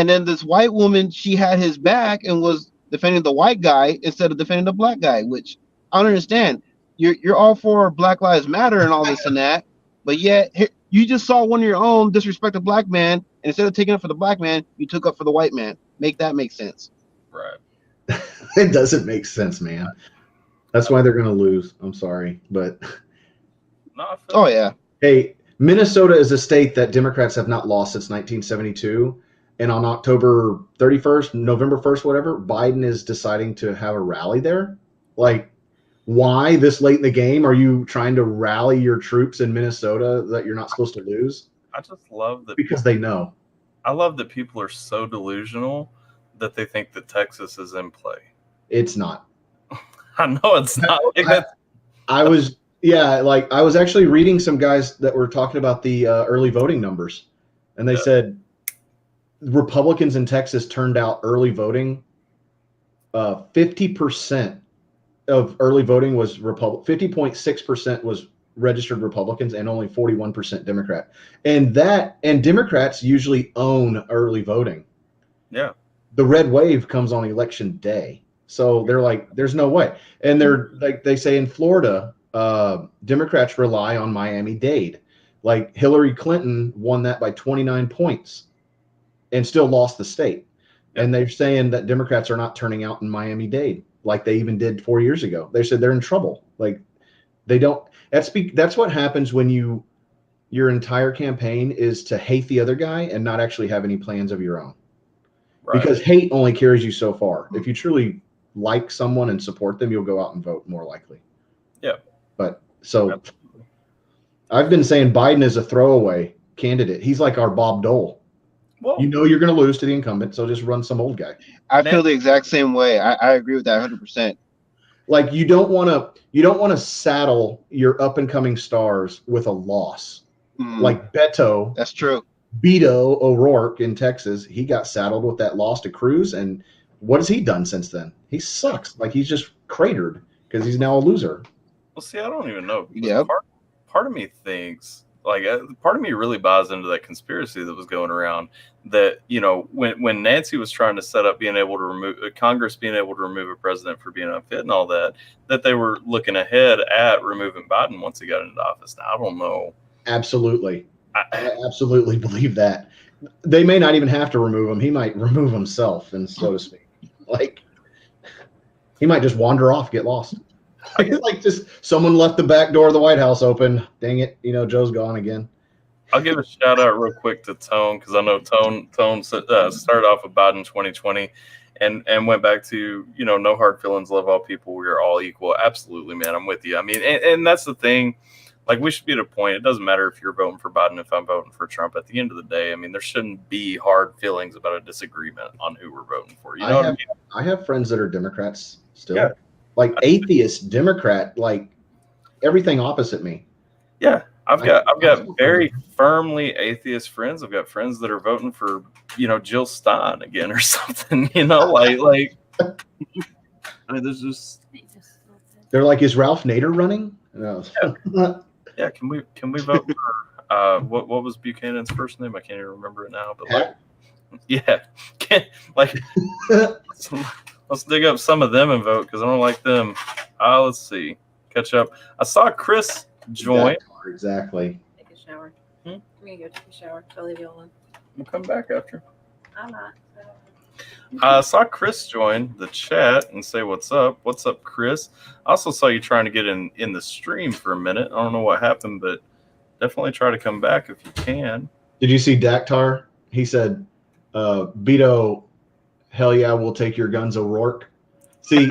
then this white woman, she had his back and was defending the white guy instead of defending the black guy, which I don't understand. You're all for Black Lives Matter and all this and that, but yet you just saw one of your own disrespect a black man, and instead of taking up for the black man, you took up for the white man. Make sense. Right. It doesn't make sense, man. That's why they're going to lose. I'm sorry, but oh yeah. Hey, Minnesota is a state that Democrats have not lost since 1972, and on October 31st, November 1st, whatever, Biden is deciding to have a rally there. Like, why this late in the game? Are you trying to rally your troops in Minnesota that you're not supposed to lose? I just love that because they know. I love that people are so delusional that they think that Texas is in play. It's not. I know it's not. I was actually reading some guys that were talking about the early voting numbers, and they said Republicans in Texas turned out early voting. 50% of early voting was 50.6% was registered Republicans and only 41% Democrat. And Democrats usually own early voting. Yeah. The red wave comes on election day. So they're like, there's no way. And they're like, they say in Florida, Democrats rely on Miami-Dade. Like Hillary Clinton won that by 29 points and still lost the state. And they're saying that Democrats are not turning out in Miami-Dade like they even did 4 years ago. They said they're in trouble. Like they don't. That's what happens when your entire campaign is to hate the other guy and not actually have any plans of your own. Right. Because hate only carries you so far. If you truly like someone and support them, you'll go out and vote more likely. Yeah. But so I've been saying Biden is a throwaway candidate. He's like our Bob Dole. Well, you're going to lose to the incumbent, so just run some old guy. I feel the exact same way. I agree with that 100%. Like you don't want to saddle your up and coming stars with a loss. Like Beto, That's true. Beto O'Rourke in Texas, he got saddled with that loss to Cruz, and what has he done since then? He sucks. Like he's just cratered because he's now a loser. Well, see, I don't even know. Yep. Part of me thinks, like, part of me really buys into that conspiracy that was going around that, you know, when Nancy was trying to set up being able to remove Congress being able to remove a president for being unfit and all that, that they were looking ahead at removing Biden once he got into office. Now, I don't know. Absolutely. I absolutely believe that. They may not even have to remove him. He might remove himself, and so to speak. Like, he might just wander off, get lost. Like, just someone left the back door of the White House open. Dang it. You know, Joe's gone again. I'll give a shout out real quick to Tone, because I know Tone started off with Biden 2020 and went back to, you know, no hard feelings, love all people. We are all equal. Absolutely, man. I'm with you. I mean, and that's the thing. Like, we should be at a point, it doesn't matter if you're voting for Biden, if I'm voting for Trump. At the end of the day, I mean, there shouldn't be hard feelings about a disagreement on who we're voting for. You know what I mean? I have friends that are Democrats still. Yeah. Like atheist Democrat, like everything opposite me. Yeah. I've got very firmly atheist friends. I've got friends that are voting for, you know, Jill Stein again or something, you know, like I mean, there's just, they're like, is Ralph Nader running? No. yeah, can we vote for what was Buchanan's first name? I can't even remember it now, but like, yeah, let's dig up some of them and vote, because I don't like them. Let's see, catch up. I saw Chris join. Exactly. Take a shower. I'm gonna go take a shower. I'll leave you alone. We'll come back after. I'm not. I saw Chris join the chat and say what's up. What's up, Chris? I also saw you trying to get in the stream for a minute. I don't know what happened, but definitely try to come back if you can. Did you see Daktar? He said, Beto, hell yeah, we'll take your guns, O'Rourke. See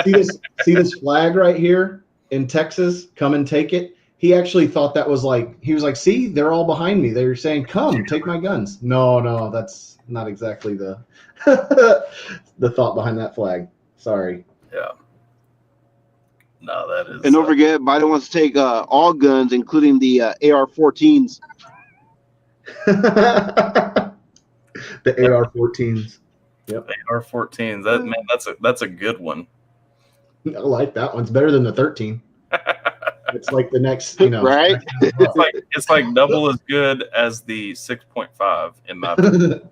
this flag right here in Texas? Come and take it. He actually thought that was like, he was like, see, they're all behind me. They're saying, come, take my guns. No, that's not exactly the the thought behind that flag. Sorry. Yeah. No, that is. And don't forget, Biden wants to take all guns, including the AR-14s. The AR-14s. Yep. AR-14s. That man, that's a good one. I like that one. It's better than the 13. It's like the next, you know, right? It's like double as good as the 6.5 in my opinion.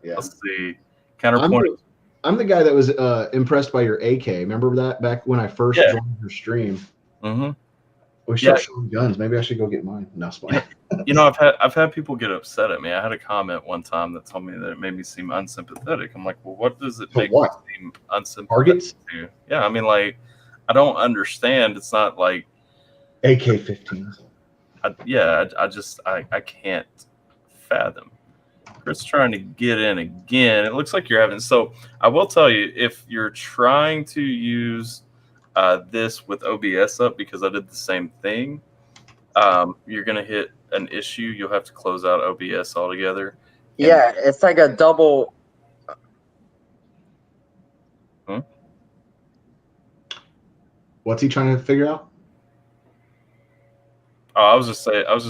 Yeah. Let's see. Counterpoint. I'm the guy that was impressed by your AK. Remember that back when I first joined your stream? Mm-hmm. We should showing guns. Maybe I should go get mine. No, it's fine. You know, I've had people get upset at me. I had a comment one time that told me that it made me seem unsympathetic. I'm like, well, what does it make me seem unsympathetic Targets? to? Yeah, I mean, like, I don't understand. It's not like AK-15s. I can't fathom. Chris trying to get in again. It looks like you're having. So I will tell you, if you're trying to use this with OBS up, because I did the same thing, you're going to hit an issue. You'll have to close out OBS altogether. Yeah, it's like a double. What's he trying to figure out? Oh, I was just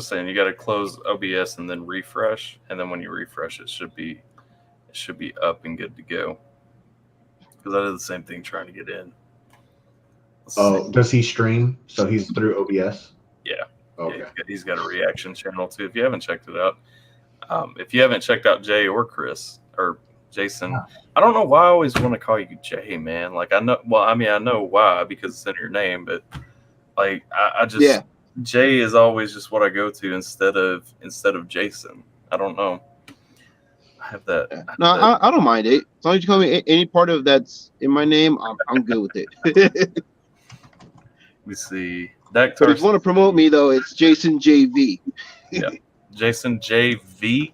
saying you got to close OBS and then refresh, and then when you refresh, it should be up and good to go. Because I did the same thing trying to get in. Does he stream? So he's through OBS? Yeah. Okay. Yeah, he's got a reaction channel too. If you haven't checked it out, if you haven't checked out Jay or Chris or Jason, I don't know why I always want to call you Jay, man. Like I know why, because it's in your name, but like I just Jay is always just what I go to instead of Jason. I don't know. I have that. I don't mind it. As long as you call me any part of that's in my name, I'm good with it. Let me see. But if you want to promote me, though, it's Jason JV. Yeah, Jason JV.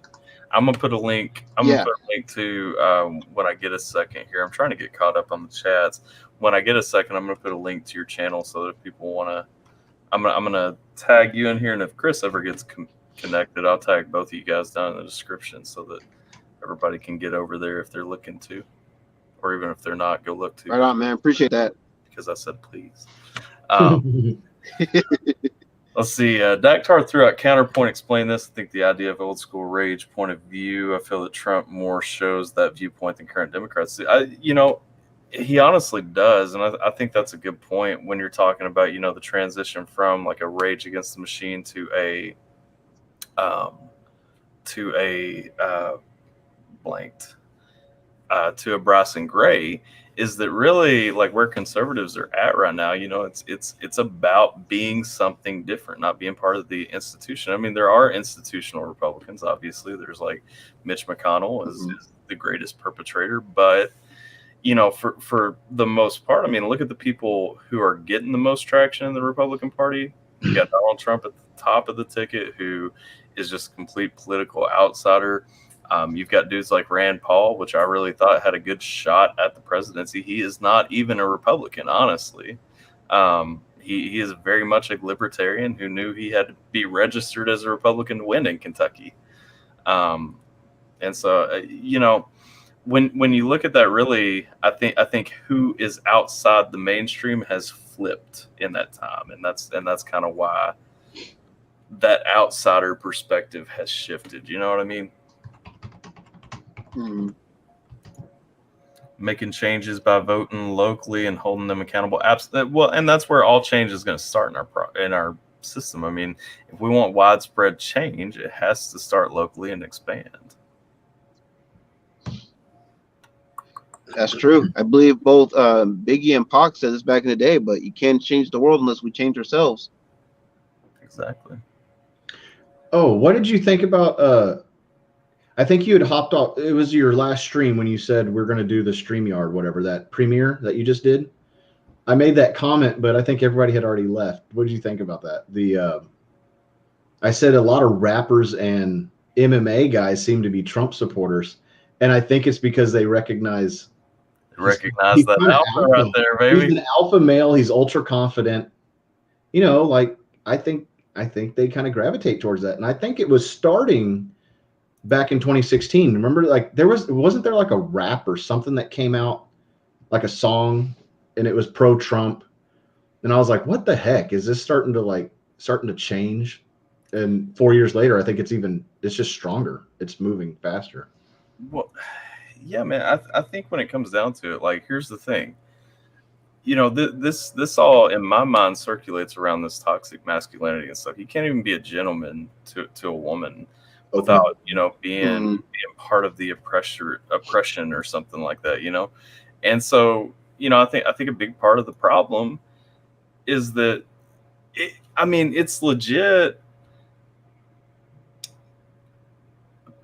I'm gonna put a link. I'm gonna put a link to when I get a second here. I'm trying to get caught up on the chats. When I get a second, I'm gonna put a link to your channel so that if people wanna, I'm gonna tag you in here, and if Chris ever gets connected, I'll tag both of you guys down in the description so that everybody can get over there if they're looking to, or even if they're not, go look to. Right on, man. Appreciate that. Because I said please. Let's see. Dactar threw out counterpoint. Explain this. I think the idea of old school rage point of view. I feel that Trump more shows that viewpoint than current Democrats. He honestly does, and I think that's a good point when you're talking about the transition from like a rage against the machine to a blanked to a brass and gray. Is that really like where conservatives are at right now? It's about being something different, not being part of the institution. I mean, there are institutional Republicans. Obviously, there's like Mitch McConnell is the greatest perpetrator, but for the most part, I mean, look at the people who are getting the most traction in the Republican Party. You got Donald Trump at the top of the ticket, who is just a complete political outsider. You've got dudes like Rand Paul, which I really thought had a good shot at the presidency. He is not even a Republican, honestly. He is very much a libertarian who knew he had to be registered as a Republican to win in Kentucky. And so, when you look at that, really, I think who is outside the mainstream has flipped in that time, and that's kind of why that outsider perspective has shifted. You know what I mean? Making changes by voting locally and holding them accountable. Well, and that's where all change is going to start in our system. I mean, if we want widespread change, it has to start locally and expand. That's true. I believe both Biggie and Pac said this back in the day, but you can't change the world unless we change ourselves. Exactly. Oh, what did you think about I think you had hopped off. It was your last stream when you said we're going to do the StreamYard, whatever, that premiere that you just did. I made that comment, but I think everybody had already left. What did you think about that? I said a lot of rappers and MMA guys seem to be Trump supporters, and I think it's because they recognize that alpha right there, baby. He's an alpha male. He's ultra confident. I think they kind of gravitate towards that, and I think it was starting back in 2016. Remember, like wasn't there like a rap or something that came out, like a song, and it was pro Trump, and I was like, what the heck is this starting to change? And 4 years later, I think it's just stronger. It's moving faster. Well, yeah, man. I think when it comes down to it, like, here's the thing. This all in my mind circulates around this toxic masculinity and stuff. You can't even be a gentleman to a woman without being part of the oppression or something like that. And so I think a big part of the problem is that it's legit.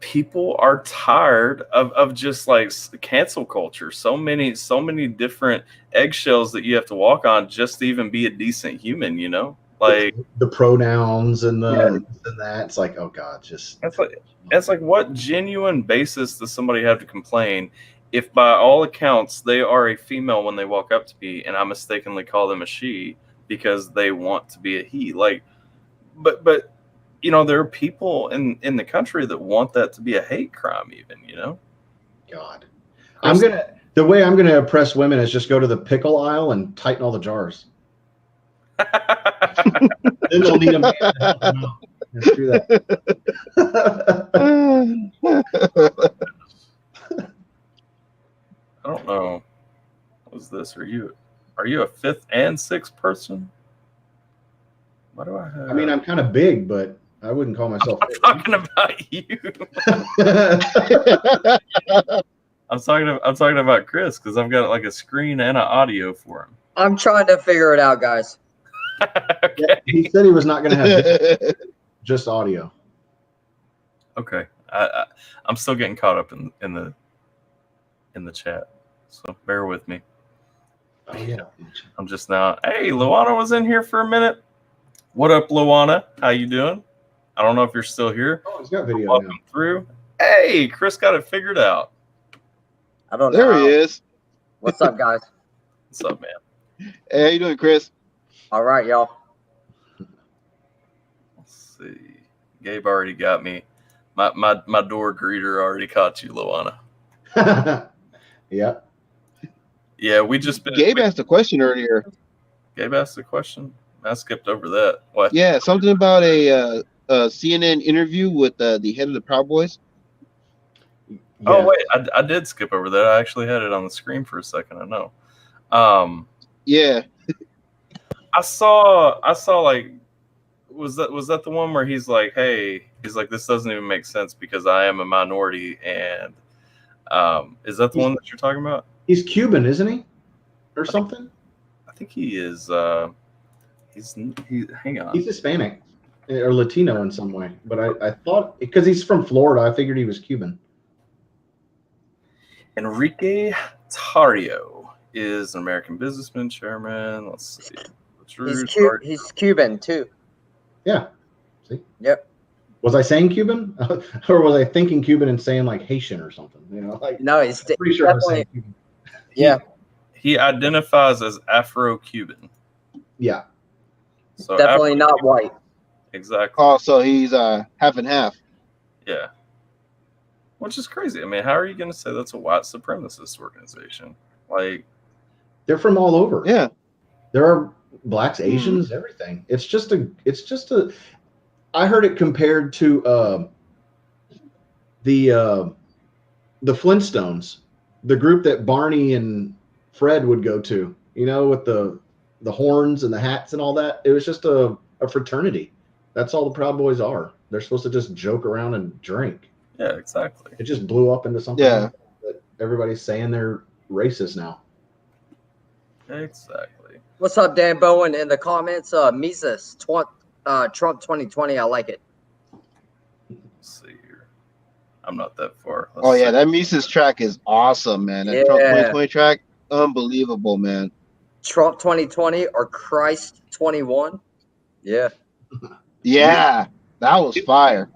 People are tired of just like cancel culture. So many different eggshells that you have to walk on just to even be a decent human, like the pronouns and and that. It's like, oh God, that's like what genuine basis does somebody have to complain if by all accounts they are a female when they walk up to me and I mistakenly call them a she because they want to be a he? Like, but there are people in the country that want that to be a hate crime even, God. The way I'm gonna oppress women is just go to the pickle aisle and tighten all the jars. Then they'll need a man to help them out. Let's do that. I don't know. What was this? Are you a fifth and sixth person? What do I have? I mean, I'm kind of big, but I wouldn't call myself. I'm talking about you. I'm talking about Chris because I've got like a screen and an audio for him. I'm trying to figure it out, guys. Okay. Yeah, he said he was not going to have just audio. Okay. I'm still getting caught up in the chat, so bear with me. Oh yeah. I'm just now. Hey, Luana was in here for a minute. What up, Luana? How you doing? I don't know if you're still here. Oh, he's got video. Welcome through. Hey, Chris got it figured out. I don't know. There he is. What's up, guys? What's up, man? Hey, how you doing, Chris? All right, y'all. Let's see. Gabe already got me. My door greeter already caught you, Luana. Yeah. Yeah, we just been. Gabe asked a question earlier. Gabe asked a question. I skipped over that. What? Yeah, something about a CNN interview with the head of the Proud Boys. Oh Yeah. wait, I did skip over that. I actually had it on the screen for a second. I know. Yeah, I saw like was that the one where he's like, hey, he's like, this doesn't even make sense because I am a minority, and is that the one that you're talking about? He's Cuban, isn't he? Or something? I think he is. He hang on. He's Hispanic or Latino in some way. But I thought, because he's from Florida, I figured he was Cuban. Enrique Tarrio is an American businessman, chairman. Let's see. He's Cuban too. Yeah. See? Yep. Was I saying Cuban? Or was I thinking Cuban and saying like Haitian or something? You know, like No, he's pretty sure I was saying Cuban. Yeah. He identifies as Afro-Cuban. Yeah. So Definitely not white. Exactly. oh, so he's half and half. Yeah. Which is crazy. I mean, how are you going to say that's a white supremacist organization? Like, They're from all over. Yeah, There are blacks, Asians, everything. It's just a I heard it compared to the Flintstones, the group that Barney and Fred would go to, you know, with the horns and the hats and all that. It was just a fraternity. That's all the Proud Boys are. They're supposed to just joke around and drink. yeah, exactly. It just blew up into something Yeah. that everybody's saying they're racist now. Exactly. What's up, Dan Bowen? In the comments, Mises, Trump 2020. I like it. Let's see here. I'm not that far. Oh yeah, that Mises track is awesome, man. That Trump 2020 track, unbelievable, man. Trump 2020 or Christ 21. Yeah. Yeah, that was fire.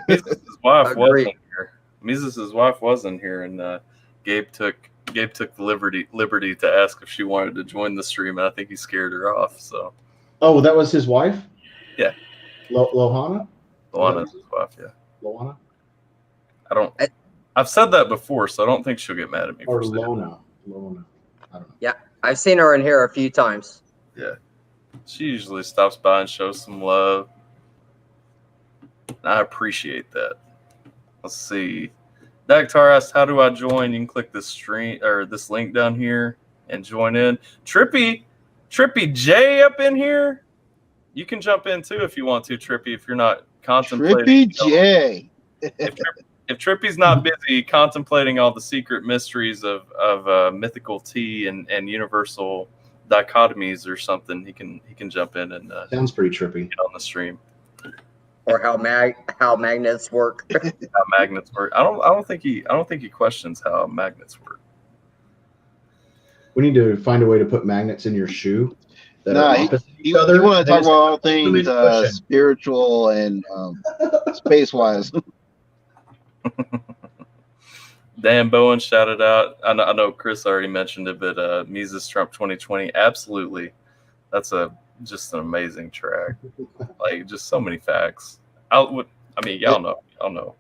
Mises' wife Agreed. wasn't here. Mises' wife wasn't here, and Gabe took the liberty to ask if she wanted to join the stream, and I think he scared her off. So Oh, that was his wife? Yeah. Lohana? Luana's his wife. Yeah. Loana? I've said that before, so I don't think she'll get mad at me Or for saying Lona? Lona. I don't know. I've seen her in here a few times. it. Yeah. She usually stops by and shows some love. I appreciate that. Let's see. Dactar asked, "How do I join?" You can click this stream or this link down here and join in. Trippy J up in here. You can jump in too if you want to, Trippy. If you're not contemplating, Trippy J. if Trippy's not busy contemplating all the secret mysteries of mythical tea and universal dichotomies or something, he can jump in and Sounds pretty trippy. get on the stream. Or how magnets work. How magnets work. I don't think he questions how magnets work. We need to find a way to put magnets in your shoe that Nah, are he- opposite each You other. want to talk about all things Exclamation question. spiritual and space wise. Dan Bowen shouted out. I know Chris already mentioned it, but Mises Trump 2020, absolutely. That's just an amazing track. Like, just so many facts. Y'all know.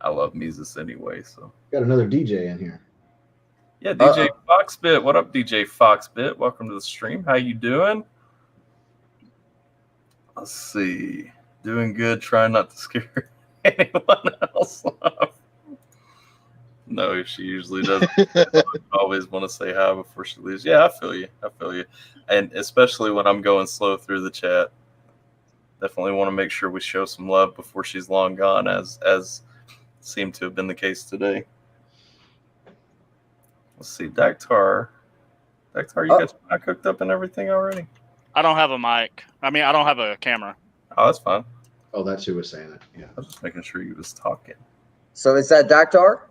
I love Mises anyway. So Got another DJ in here. yeah, DJ Foxbit. What up, DJ Foxbit? Welcome to the stream. How you doing? Let's see. Doing good. Trying not to scare anyone else off. No, she usually doesn't. Always want to say hi before she leaves. Yeah, I feel you. And especially when I'm going slow through the chat. Definitely want to make sure we show some love before she's long gone, as seemed to have been the case today. Let's see, Dactar, you got your mic hooked up and everything already? I don't have a mic. I mean, I don't have a camera. Oh, that's fine. Oh, that's who was saying it. Yeah. I was just making sure you was talking. So is that Dactar?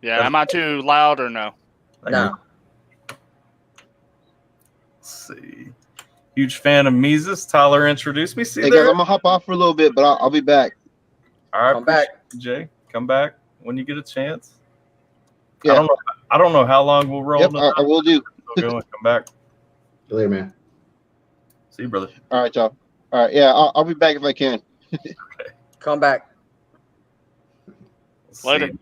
Yeah, am I too loud or no? No. Let's see. Huge fan of Mises. Tyler introduced me. See Hey there? guys, I'm gonna hop off for a little bit, but I'll be back. All right, Come back. Jay. Come back when you get a chance. Yeah. I don't know how long we'll roll. Yep, I will do. We'll go and come back. See you later, man. See you, brother. All right, y'all. All right, yeah, I'll be back if I can. Come back. Let's Later. see.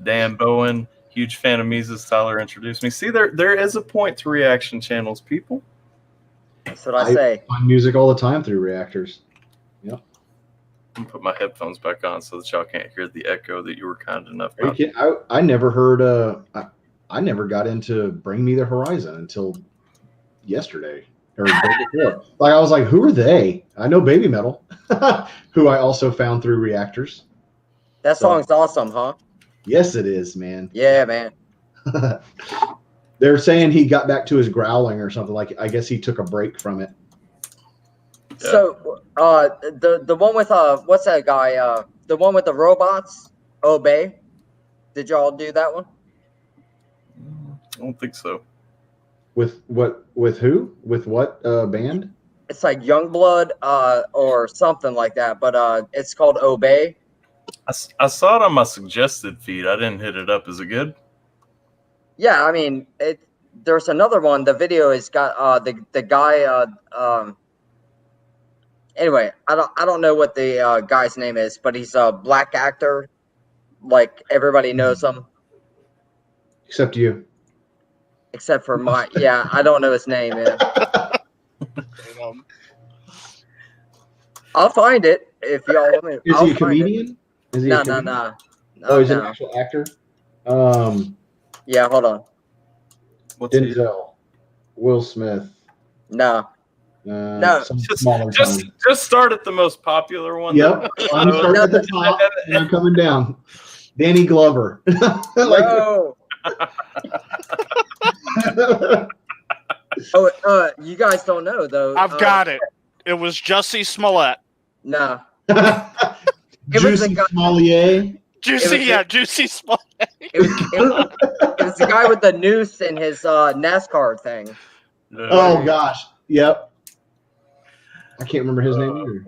Dan Bowen, huge fan of Mises. Tyler introduced me. See, there is a point to reaction channels, people. That's what I say. find music all the time through reactors. I'm gonna put my headphones back on so that y'all can't hear the echo that you were kind enough. Are you kidding? I never heard. I never got into Bring Me the Horizon until yesterday or the day before. Like I was like, who are they? I know Baby Metal, who I also found through reactors. That song's awesome, huh? Yes, it is, man. Yeah, man. They're saying he got back to his growling or something. Like I guess he took a break from it. Yeah. So, the one with what's that guy? The one with the robots, Obey. Did y'all do that one? I don't think so. With what? With who? With what band? It's like Youngblood, or something like that. But it's called Obey. I saw it on my suggested feed. I didn't hit it up. Is it good? Yeah, I mean, there's another one. The video has got the guy. Anyway, I don't know what the guy's name is, but he's a black actor. Like everybody knows him, Except you. except for my. Yeah, I don't know his name. Man. I'll find it if y'all want me. Is I'll he a find it. comedian? Is he No, a no, comedian? no. Oh, he's an No. actual actor. Yeah, hold on. What's he? Denzel, Will Smith. No. No. Some smaller Just town. start at the most popular one. Yep, I'm starting at the top and I'm coming down. Danny Glover. No. Oh, you guys don't know though. I've got it. It was Jussie Smollett. No. was Juicy a guy- Smollier. Juicy Smollett. It was the guy with the noose in his NASCAR thing. Oh gosh. Yep. I can't remember his name either.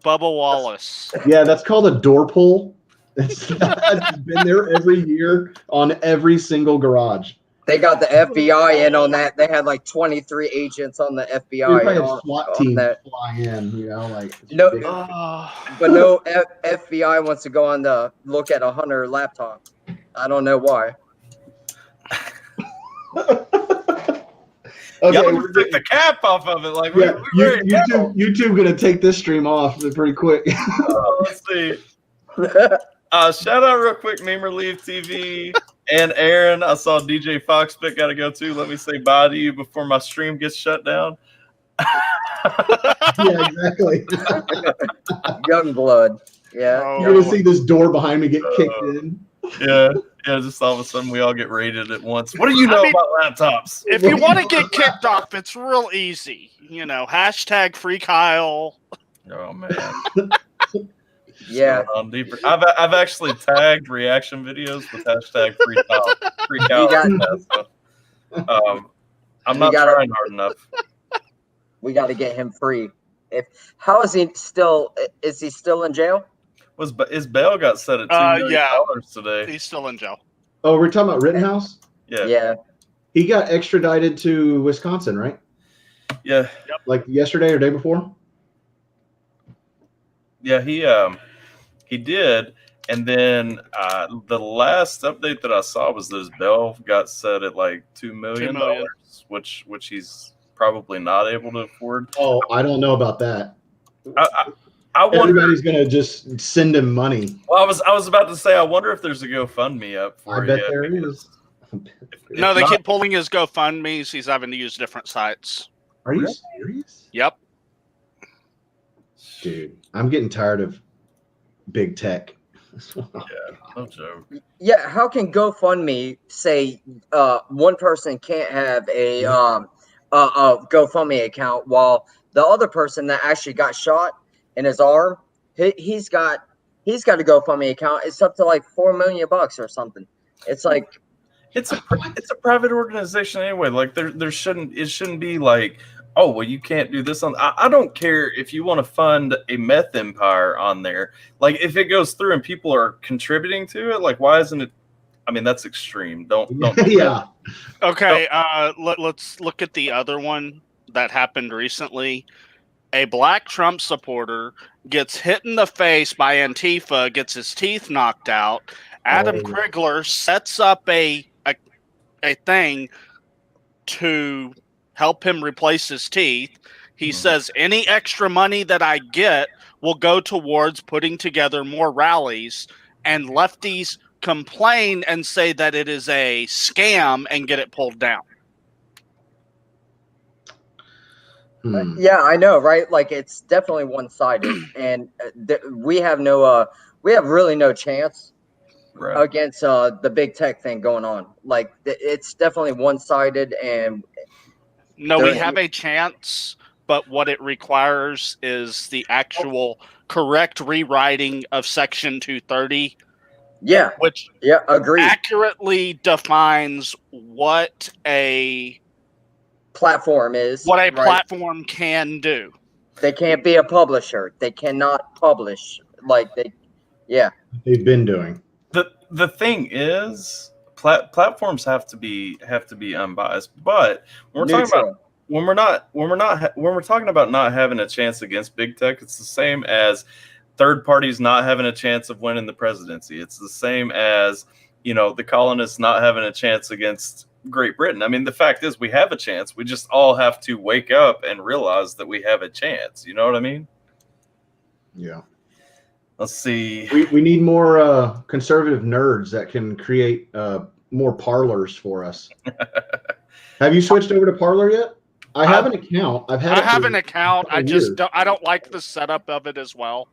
Bubba Wallace. Yeah, that's called a door pull. It's been there every year on every single garage. They got the FBI in on that. They had like 23 agents on the They FBI. probably on- have SWAT on team that. fly in, you know, like it's No. ridiculous. But no FBI wants to go on to look at a Hunter laptop. I don't know why. Okay, Y'all we're just took the cap off of it. Like, yeah, we're ready to go. YouTube gonna take this stream off pretty quick. Let's see. Shout out real quick, Meme Relief TV and Aaron. I saw DJ Foxbit got to go too. Let me say bye to you before my stream gets shut down. Yeah, exactly. Young blood. Yeah. Oh, You're gonna see this door behind me get kicked in. Yeah, just all of a sudden we all get raided at once. What do you know about laptops? If you want to get kicked off, it's real easy. You know, hashtag free Kyle. Oh man. Yeah. On deeper. I've actually tagged reaction videos with hashtag free Kyle. I'm not trying hard enough. We got to get him free. How is he still? Is he still in jail? His bail got set at $2 million Yeah. today? He's still in jail. Oh, we're talking about Rittenhouse? Yeah. Yeah. He got extradited to Wisconsin, right? Yeah. Like yesterday or day before? Yeah, he did. And then the last update that I saw was that his bail got set at like $2 million, which he's probably not able to afford. Oh, I don't know about that. I wonder. Everybody's gonna just send him money. Well, I was about to say, I wonder if there's a GoFundMe up for I bet there is. No, they keep pulling his GoFundMe's. He's having to use different sites. Are you serious? Yep. Dude, I'm getting tired of big tech. No joke. Yeah. How can GoFundMe say one person can't have a GoFundMe account while the other person that actually got shot in his arm, he's got a GoFundMe account. It's up to like $4 million or something. It's like It's a private organization anyway. Like it shouldn't be like, oh well, you can't do this on. I don't care if you want to fund a meth empire on there. Like if it goes through and people are contributing to it, like why isn't it? I mean that's extreme. Don't Yeah. Okay, let's look at the other one that happened recently. A black Trump supporter gets hit in the face by Antifa, gets his teeth knocked out. Adam Krigler sets up a thing to help him replace his teeth. He says any extra money that I get will go towards putting together more rallies, and lefties complain and say that it is a scam and get it pulled down. Yeah, I know, right? Like, it's definitely one-sided, and we have really no chance against the big tech thing going on. Like, it's definitely one-sided, and no, we have a chance, but what it requires is the actual correct rewriting of Section 230. Yeah, which agreed. Accurately defines what a platform is, what a platform can do. They can't be a publisher. They cannot publish like they've been doing. The thing is, platforms have to be unbiased. But when we're talking about when we're talking about not having a chance against big tech, it's the same as third parties not having a chance of winning the presidency. It's the same as, the colonists not having a chance against Great Britain. I mean, the fact is we have a chance. We just all have to wake up and realize that we have a chance. You know what I mean? Yeah. Let's see. We need more conservative nerds that can create more parlors for us. Have you switched over to Parler yet? I have an account. I have an account. I don't like the setup of it as well.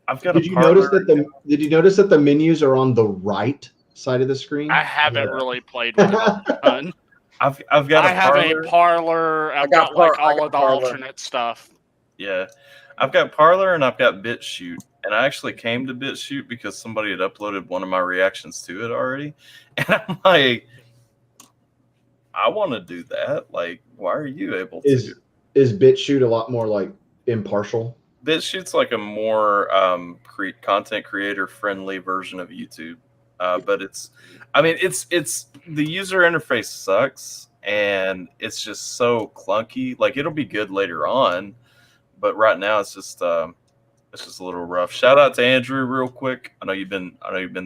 I've got. Did you notice that the menus are on the right side of the screen? I haven't really played with it a ton. I have a Parler. I've got all of the alternate stuff. Yeah, I've got Parler and I've got BitChute, and I actually came to BitChute because somebody had uploaded one of my reactions to it already, and I'm like, I want to do that. Like, why are you able to? Is BitChute a lot more like impartial? BitChute's like a more content creator friendly version of YouTube, but it's the user interface sucks and it's just so clunky. Like, it'll be good later on, but right now it's just a little rough. Shout out to Andrew real quick. I know you've been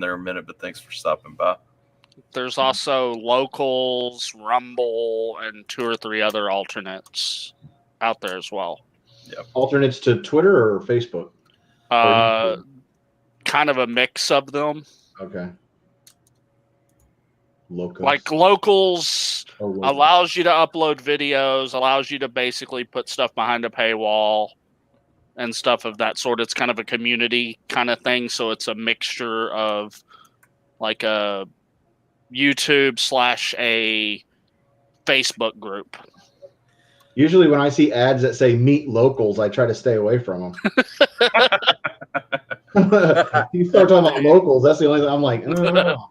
there a minute, but thanks for stopping by. There's also Locals, Rumble, and 2 or 3 other alternates out there as well. Yeah. Alternates to Twitter or Facebook? Kind of a mix of them. Okay. Like Locals allows you to upload videos, allows you to basically put stuff behind a paywall and stuff of that sort. It's kind of a community kind of thing, so it's a mixture of like a YouTube / a Facebook group. Usually when I see ads that say meet locals, I try to stay away from them. You start talking about locals, that's the only thing I'm like, oh.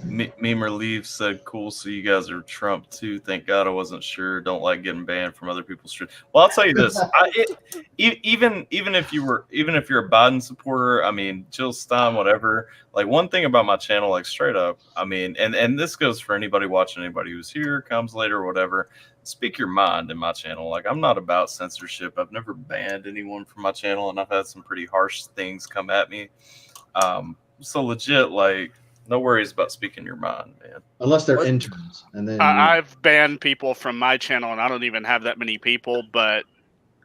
Memer Leave said, "Cool, so you guys are Trump too. Thank God I wasn't sure. Don't like getting banned from other people's streams." Well, I'll tell you this: even if you're a Biden supporter, I mean, Jill Stein, whatever. Like, one thing about my channel, like straight up, I mean, and this goes for anybody watching, anybody who's here, comes later, or whatever. Speak your mind in my channel. Like, I'm not about censorship. I've never banned anyone from my channel, and I've had some pretty harsh things come at me. So legit, like, no worries about speaking your mind, man. Unless they're interns, and then I've banned people from my channel, and I don't even have that many people. But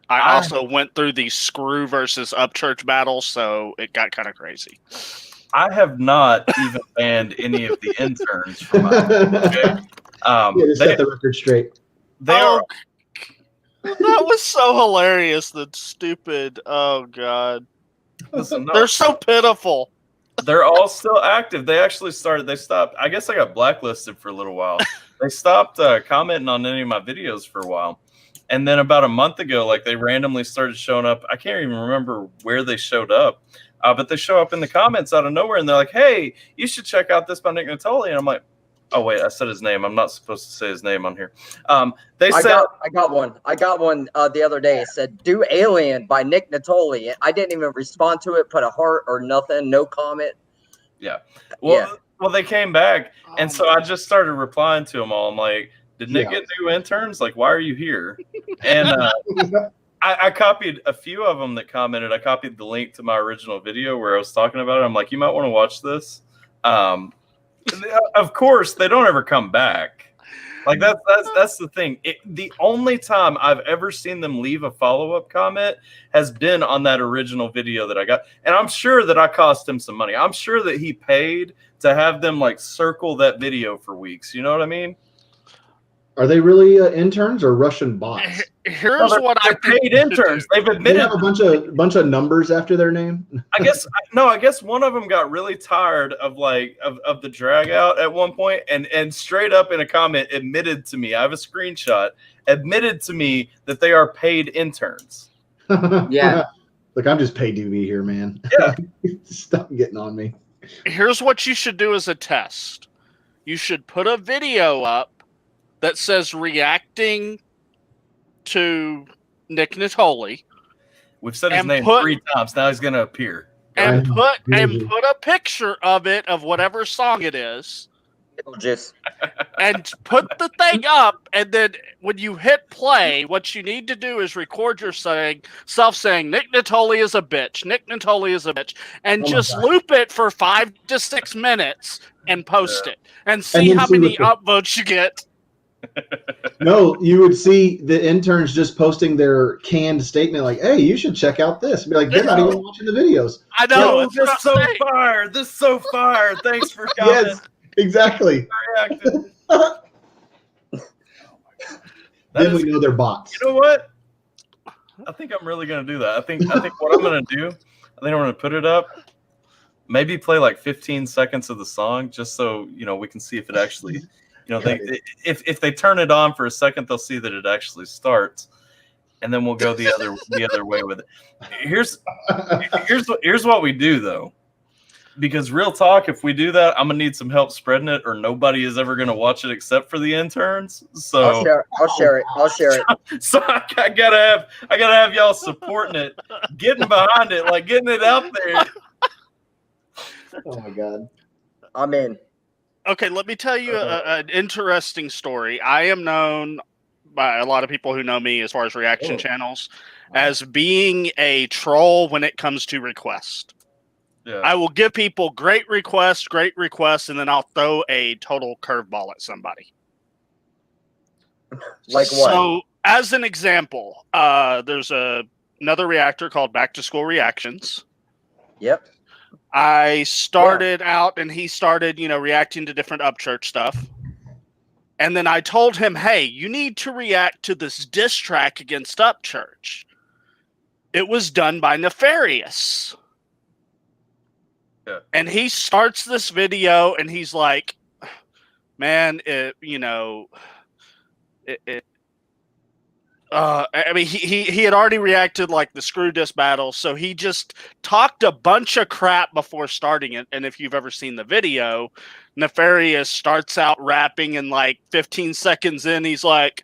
I also went through the Screw versus Upchurch battle, so it got kind of crazy. I have not even banned any of the interns from my channel. Okay? To set the record straight. That was so hilarious. That stupid. Oh God. Listen, they're so pitiful. They're all still active. They stopped. I guess I got blacklisted for a little while. They stopped commenting on any of my videos for a while. And then about a month ago, like, they randomly started showing up. I can't even remember where they showed up. But they show up in the comments out of nowhere, and they're like, "Hey, you should check out this by Nick Natoli." And I'm like, oh wait, I said his name. I'm not supposed to say his name on here. I got one the other day. It said "Do Alien" by Nick Natoli. I didn't even respond to it, put a heart or nothing, no comment. Yeah. Well, they came back, and so I just started replying to them all. I'm like, did Nick get new interns? Like, why are you here? And I copied a few of them that commented. I copied the link to my original video where I was talking about it. I'm like, you might want to watch this. Of course, they don't ever come back. Like that's the thing. The only time I've ever seen them leave a follow-up comment has been on that original video that I got. And I'm sure that I cost him some money. I'm sure that he paid to have them like circle that video for weeks. You know what I mean? Are they really interns or Russian bots? Here's what I they're paid interns. They've They admitted. have a bunch of numbers after their name. I guess one of them got really tired of of the drag out at one point and straight up in a comment admitted to me. I have a screenshot. Admitted to me that they are paid interns. Yeah. Look, I'm just paid to be here, man. Yeah. Stop getting on me. Here's what you should do as a test. You should put a video up that says reacting to Nick Natoli. We've said his And name 3 times. Now he's going to appear. And Right. put a picture of it, of whatever song it is, Just and put the thing up. And then when you hit play, what you need to do is record yourself saying Nick Natoli is a bitch. Nick Natoli is a bitch, and Oh my just God. loop it for 5 to 6 minutes and post it, and see then how see many what upvotes you get. No, you would see the interns just posting their canned statement like, hey, you should check out this. Be like, they're not even watching the videos. I know. Oh, that's this what so I'm saying. fire. This so fire. Thanks for coming. Yes, exactly. Reacting. Then we know they're bots. You know what? I think I'm really gonna do that. I think what I'm gonna do, I think I'm gonna put it up. Maybe play like 15 seconds of the song, just so we can see if it actually, if they turn it on for a second, they'll see that it actually starts, and then we'll go the other way with it. Here's what we do though, because real talk, if we do that, I'm gonna need some help spreading it, or nobody is ever gonna watch it except for the interns. So I'll share it. So I gotta have y'all supporting it, getting behind it, like getting it out there. Oh my God. I'm in. Okay, let me tell you an interesting story. I am known by a lot of people who know me as far as reaction channels as being a troll when it comes to request. Yeah. I will give people great requests, and then I'll throw a total curveball at somebody. Like what? So, as an example, there's another reactor called Back to School Reactions. Yep. I started out, and he started, reacting to different Upchurch stuff. And then I told him, hey, you need to react to this diss track against Upchurch. It was done by Nefarious. Yeah. And he starts this video, and he's like, man, I mean, he had already reacted like the Screw Diss battle, so he just talked a bunch of crap before starting it. And if you've ever seen the video, Nefarious starts out rapping, and like 15 seconds in, he's like,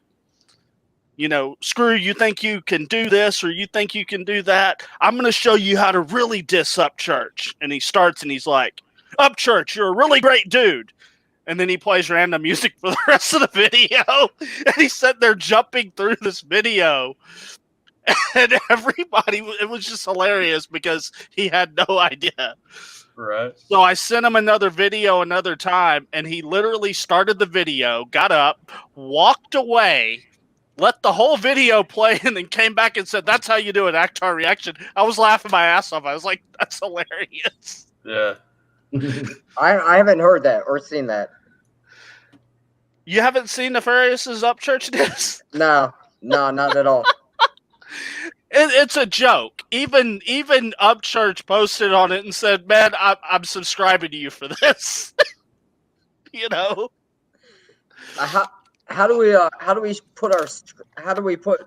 screw, you think you can do this, or you think you can do that? I'm going to show you how to really diss Upchurch. And he starts, and he's like, Upchurch, you're a really great dude. And then he plays random music for the rest of the video. And he's sitting there jumping through this video. And everybody, it was just hilarious because he had no idea. Right. So I sent him another video another time, and he literally started the video, got up, walked away, let the whole video play, and then came back and said, that's how you do an Actar reaction. I was laughing my ass off. I was like, that's hilarious. Yeah. I haven't heard that or seen that. You haven't seen Nefarious's Upchurch diss? No, not at all. It's a joke. Even Upchurch posted on it and said, man, I'm subscribing to you for this. How do we put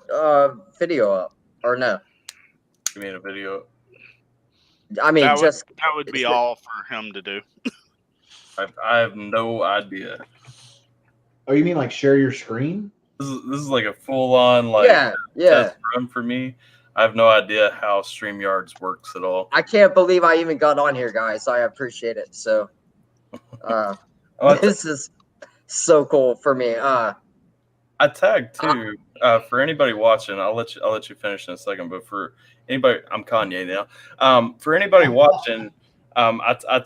video up or no? You mean a video? I mean, that just would be all for him to do. I have no idea. Oh, you mean like share your screen? This is like a full on test run for me. I have no idea how StreamYards works at all. I can't believe I even got on here, guys. I appreciate it. So this is so cool for me. I tagged too. For anybody watching, I'll let you finish in a second. But for anybody, I'm Kanye now. For anybody watching, I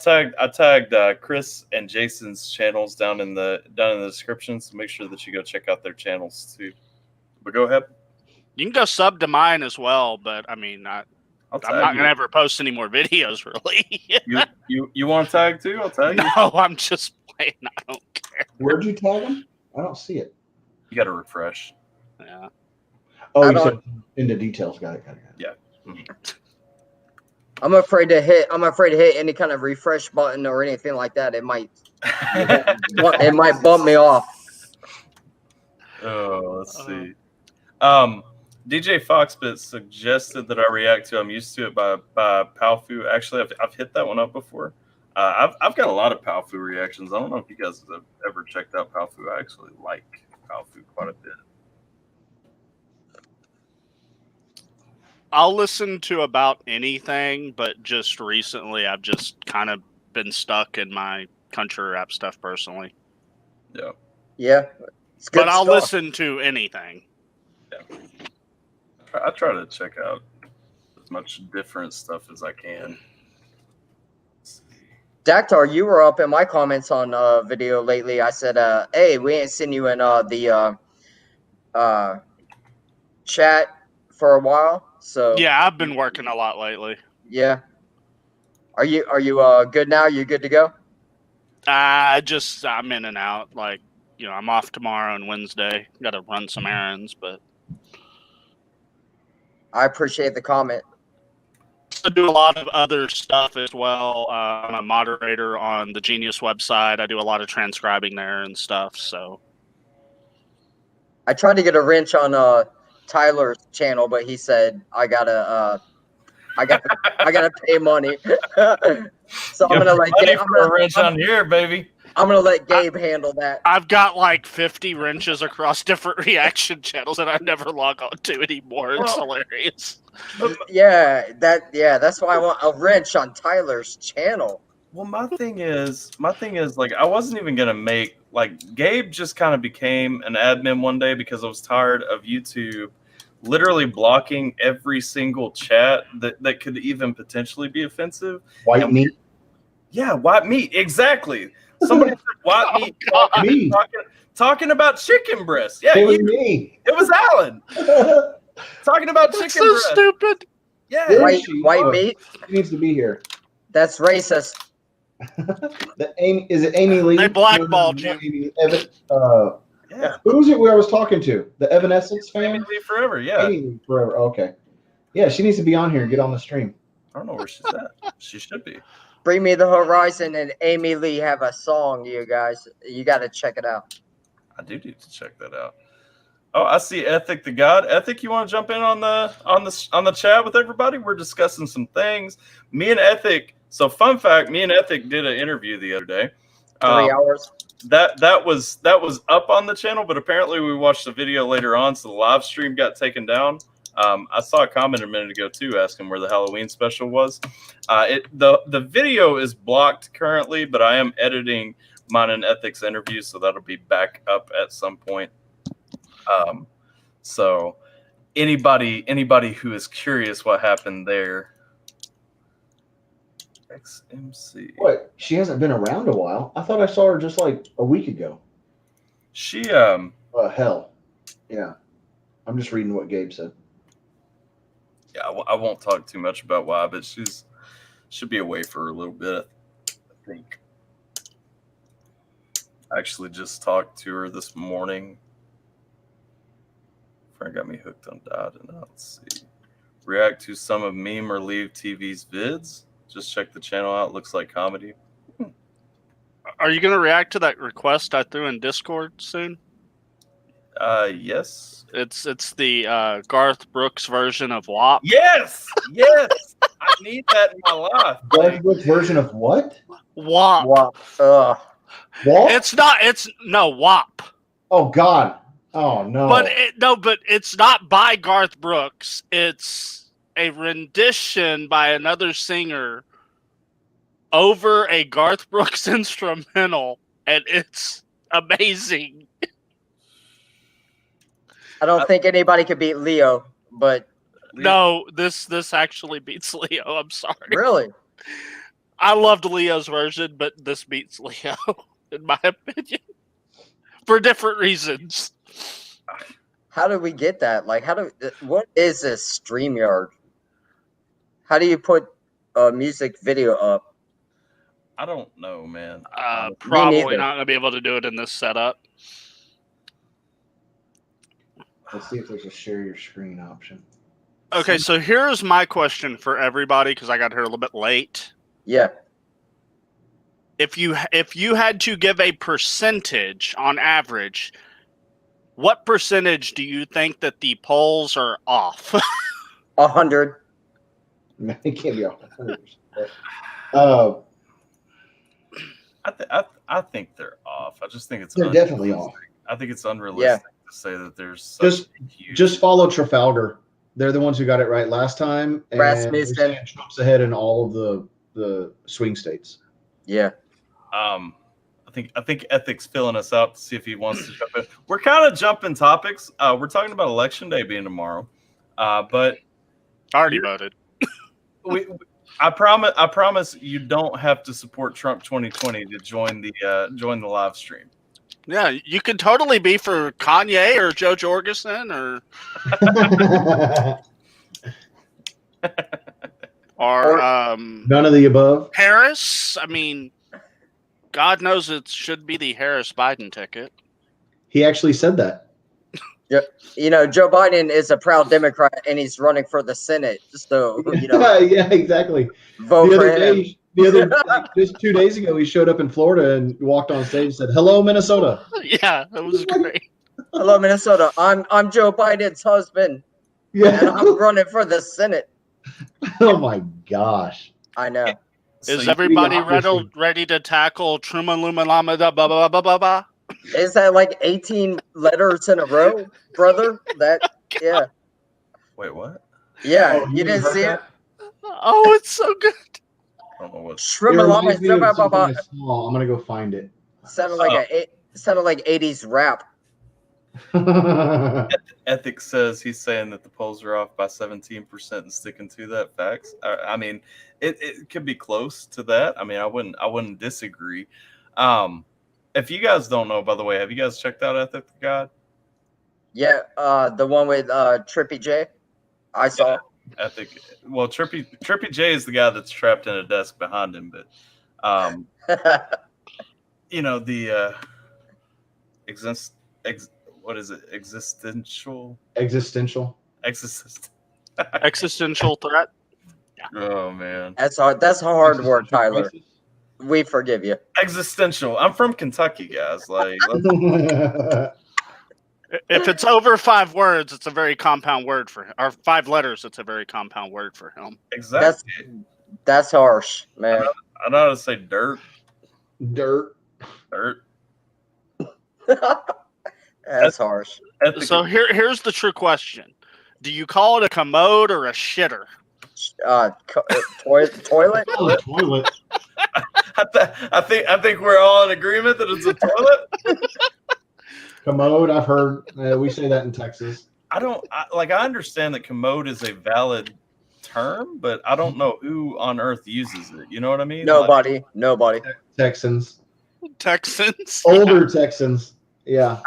tagged Chris and Jason's channels down in the description, so make sure that you go check out their channels too. But go ahead. You can go sub to mine as well, but I mean, I'm not gonna ever post any more videos, really. you want to tag too? I'll tag you. No, I'm just playing. I don't care. Where'd you tag them? I don't see it. You got to refresh. Yeah. Oh, you said into details. Got it. Yeah. Mm-hmm. I'm afraid to hit any kind of refresh button or anything like that. It might bump me off. Oh, let's see. DJ Foxbit suggested that I react to "I'm Used to It" by Palfu. Actually, I've hit that one up before. I've got a lot of Palfu reactions. I don't know if you guys have ever checked out Palfu. I actually like Palfu quite a bit. I'll listen to about anything, but just recently I've just kind of been stuck in my country rap stuff personally. Yeah. Yeah. But I'll listen to anything. Yeah. I try to check out as much different stuff as I can. Dactar, you were up in my comments on video lately. I said, hey, we ain't seen you in the chat for a while. So yeah, I've been working a lot lately. Yeah. Are you good now? You good to go? I'm in and out. Like, I'm off tomorrow and Wednesday. Got to run some errands, but I appreciate the comment. I do a lot of other stuff as well. I'm a moderator on the Genius website. I do a lot of transcribing there and stuff. So I tried to get a wrench on Tyler's channel, but he said I gotta pay money. So I'm gonna let Gabe a wrench on here, baby. I'm gonna let Gabe handle that. I've got like 50 wrenches across different reaction channels that I never log on to anymore. It's hilarious. That's why I want a wrench on Tyler's channel. Well, my thing is like I wasn't even gonna make like Gabe just kind of became an admin one day because I was tired of YouTube literally blocking every single chat that could even potentially be offensive. White meat. Yeah, white meat. Exactly. Somebody said white meat talking about chicken breast. Yeah, me. It was Alan talking about chicken so breast. Stupid. Yeah, white meat. She needs to be here. That's racist. Is it Amy Lee? They blackballed you. Yeah. Who was it? Where I was talking to the Evanescence fan. Amy Lee Forever. Yeah, Amy Lee Forever. Okay. Yeah, she needs to be on here and get on the stream. I don't know where she's at. She should be. Bring Me the Horizon and Amy Lee have a song, you guys. You got to check it out. I do need to check that out. Oh, I see Ethic the God. Ethic, you want to jump in on the chat with everybody? We're discussing some things. Me and Ethic. So, fun fact: me and Ethic did an interview the other day. 3 hours. That was up on the channel, but apparently we watched the video later on, so the live stream got taken down. I saw a comment a minute ago too, asking where the Halloween special was. The video is blocked currently, but I am editing mine and Ethics interview, so that'll be back up at some point. So anybody who is curious what happened there. XMC. What? She hasn't been around a while. I thought I saw her just like a week ago. She hell. Yeah. I'm just reading what Gabe said. Yeah, I won't talk too much about why, but should be away for a little bit, I think. I actually just talked to her this morning. Friend got me hooked on Dot, and let's see. React to some of Meme or Leave TV's vids. Just check the channel out. Looks like comedy. Are you going to react to that request I threw in Discord soon? Yes. It's the Garth Brooks version of WAP. Yes. I need that in my life. Garth Brooks version of what? WAP. Wow. What? It's WAP. Oh God. Oh no. But it's not by Garth Brooks. It's a rendition by another singer over a Garth Brooks instrumental, and it's amazing. I don't think anybody could beat Leo, but no, this actually beats Leo. I'm sorry. Really? I loved Leo's version, but this beats Leo, in my opinion, for different reasons. How do we get that? Like, what is this StreamYard? How do you put a music video up? I don't know, man. Probably neither. not going to be able to do it in this setup. Let's see if there's a share your screen option. Okay, so here's my question for everybody, because I got here a little bit late. Yeah. If you had to give a percentage on average, what percentage do you think that the polls are off? 100. It can't be 100%. I think they're off. I just think it's They're definitely off. I think it's unrealistic to say that there's such Just a huge... just follow Trafalgar. They're the ones who got it right last time, and Rasmussen. they're saying Trump's ahead in all of the swing states. Yeah. I think Ethic's filling us out to see if he wants to jump in. We're kind of jumping topics. We're talking about Election Day being tomorrow, but I already voted. I promise you don't have to support Trump 2020 to join the live stream. Yeah, you could totally be for Kanye or Joe Jorgensen or None of the above. Harris. I mean, God knows it should be the Harris Biden ticket. He actually said that. You know, Joe Biden is a proud Democrat, and he's running for the Senate. So, you know, Yeah, exactly. vote for him. Just 2 days ago, he showed up in Florida and walked on stage and said, "Hello, Minnesota." Yeah, that was great. Hello, Minnesota. I'm Joe Biden's husband, and Yeah. I'm running for the Senate. Oh my gosh. I know. Is So everybody obviously- ready to tackle Truma Luma Lama da ba ba ba ba ba? Is that like 18 letters in a row, brother? Yeah. Wait, what? Yeah, Oh, you didn't heard see that? it? Oh, it's so good. I don't know what. It Shrimalama reminds me of something I saw. I'm gonna go find it. sounded like 80s rap. Ethics says he's saying that the polls are off by 17% and sticking to that. Facts. I mean, it could be close to that. I mean, I wouldn't disagree. If you guys don't know, by the way, have you guys checked out Ethic the God? Yeah, the one with Trippy J. I saw. Ethic. Well, Trippy J is the guy that's trapped in a desk behind him, but you know the what is it? Existential. Existential threat. Oh man, That's a hard word, Tyler. We forgive you. existential. I'm from Kentucky, guys. Like, If it's over 5 words, it's a very compound word for him. Or 5 letters, it's a very compound word for him. exactly. That's harsh, man. I know how to say dirt. Dirt. That's harsh. Ethic. So here's the true question: do you call it a commode or a shitter? Toilet. Oh, toilet. I think we're all in agreement that it's a toilet. Commode. I've heard. We say that in Texas. I understand that commode is a valid term, but I don't know who on earth uses it. You know what I mean? Nobody. Texans. Texans. Older Texans. Yeah.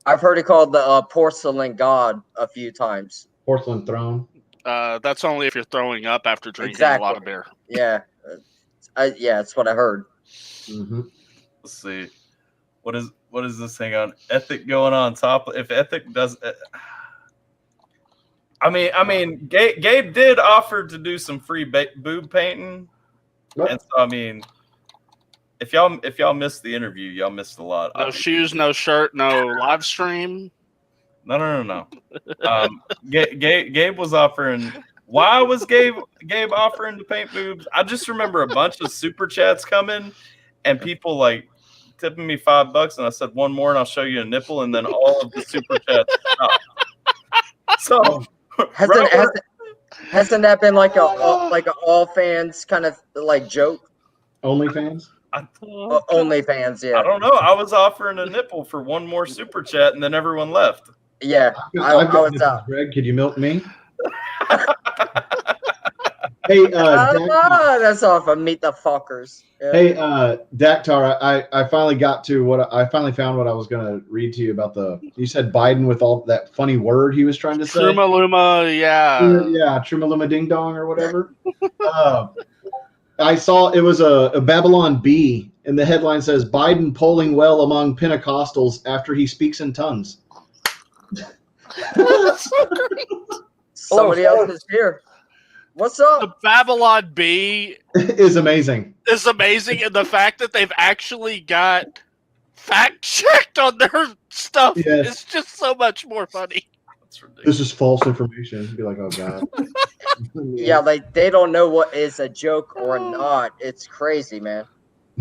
I've heard it called the porcelain god a few times. Porcelain throne. That's only if you're throwing up after drinking Exactly. a lot of beer. Yeah. Yeah, that's what I heard. Mm-hmm. Let's see. What is this thing on Ethic going on top? If Ethic does, I mean, Gabe did offer to do some free boob painting, and so I mean, if y'all missed the interview, y'all missed a lot. No shoes, no shirt, no live stream. No. Gabe was offering. Why was Gabe offering to paint boobs? I just remember a bunch of super chats coming, and people like tipping me $5, and I said one more, and I'll show you a nipple, and then all of the super chats stopped. So hasn't that been like a all fans kind of like joke? OnlyFans. OnlyFans, yeah. I don't know. I was offering a nipple for one more super chat, and then everyone left. Yeah, I've got I was nipples, Greg, could you milk me? Hey, That's off of Meet the Fuckers. Yeah. Hey, Daktar, I finally got to what I finally found what I was going to read to you about you said Biden with all that funny word he was trying to say. Truma Luma, yeah. Yeah, Trumaluma Ding Dong or whatever. I saw it was a Babylon Bee, and the headline says Biden polling well among Pentecostals after he speaks in tongues. That's so great. Somebody else is here. What's The up? Babylon Bee is amazing. is amazing, and the fact that they've actually got fact checked on their stuff is just so much more funny. That's ridiculous. This is false information. Be like, oh god. Yeah, like they don't know what is a joke or not. It's crazy, man.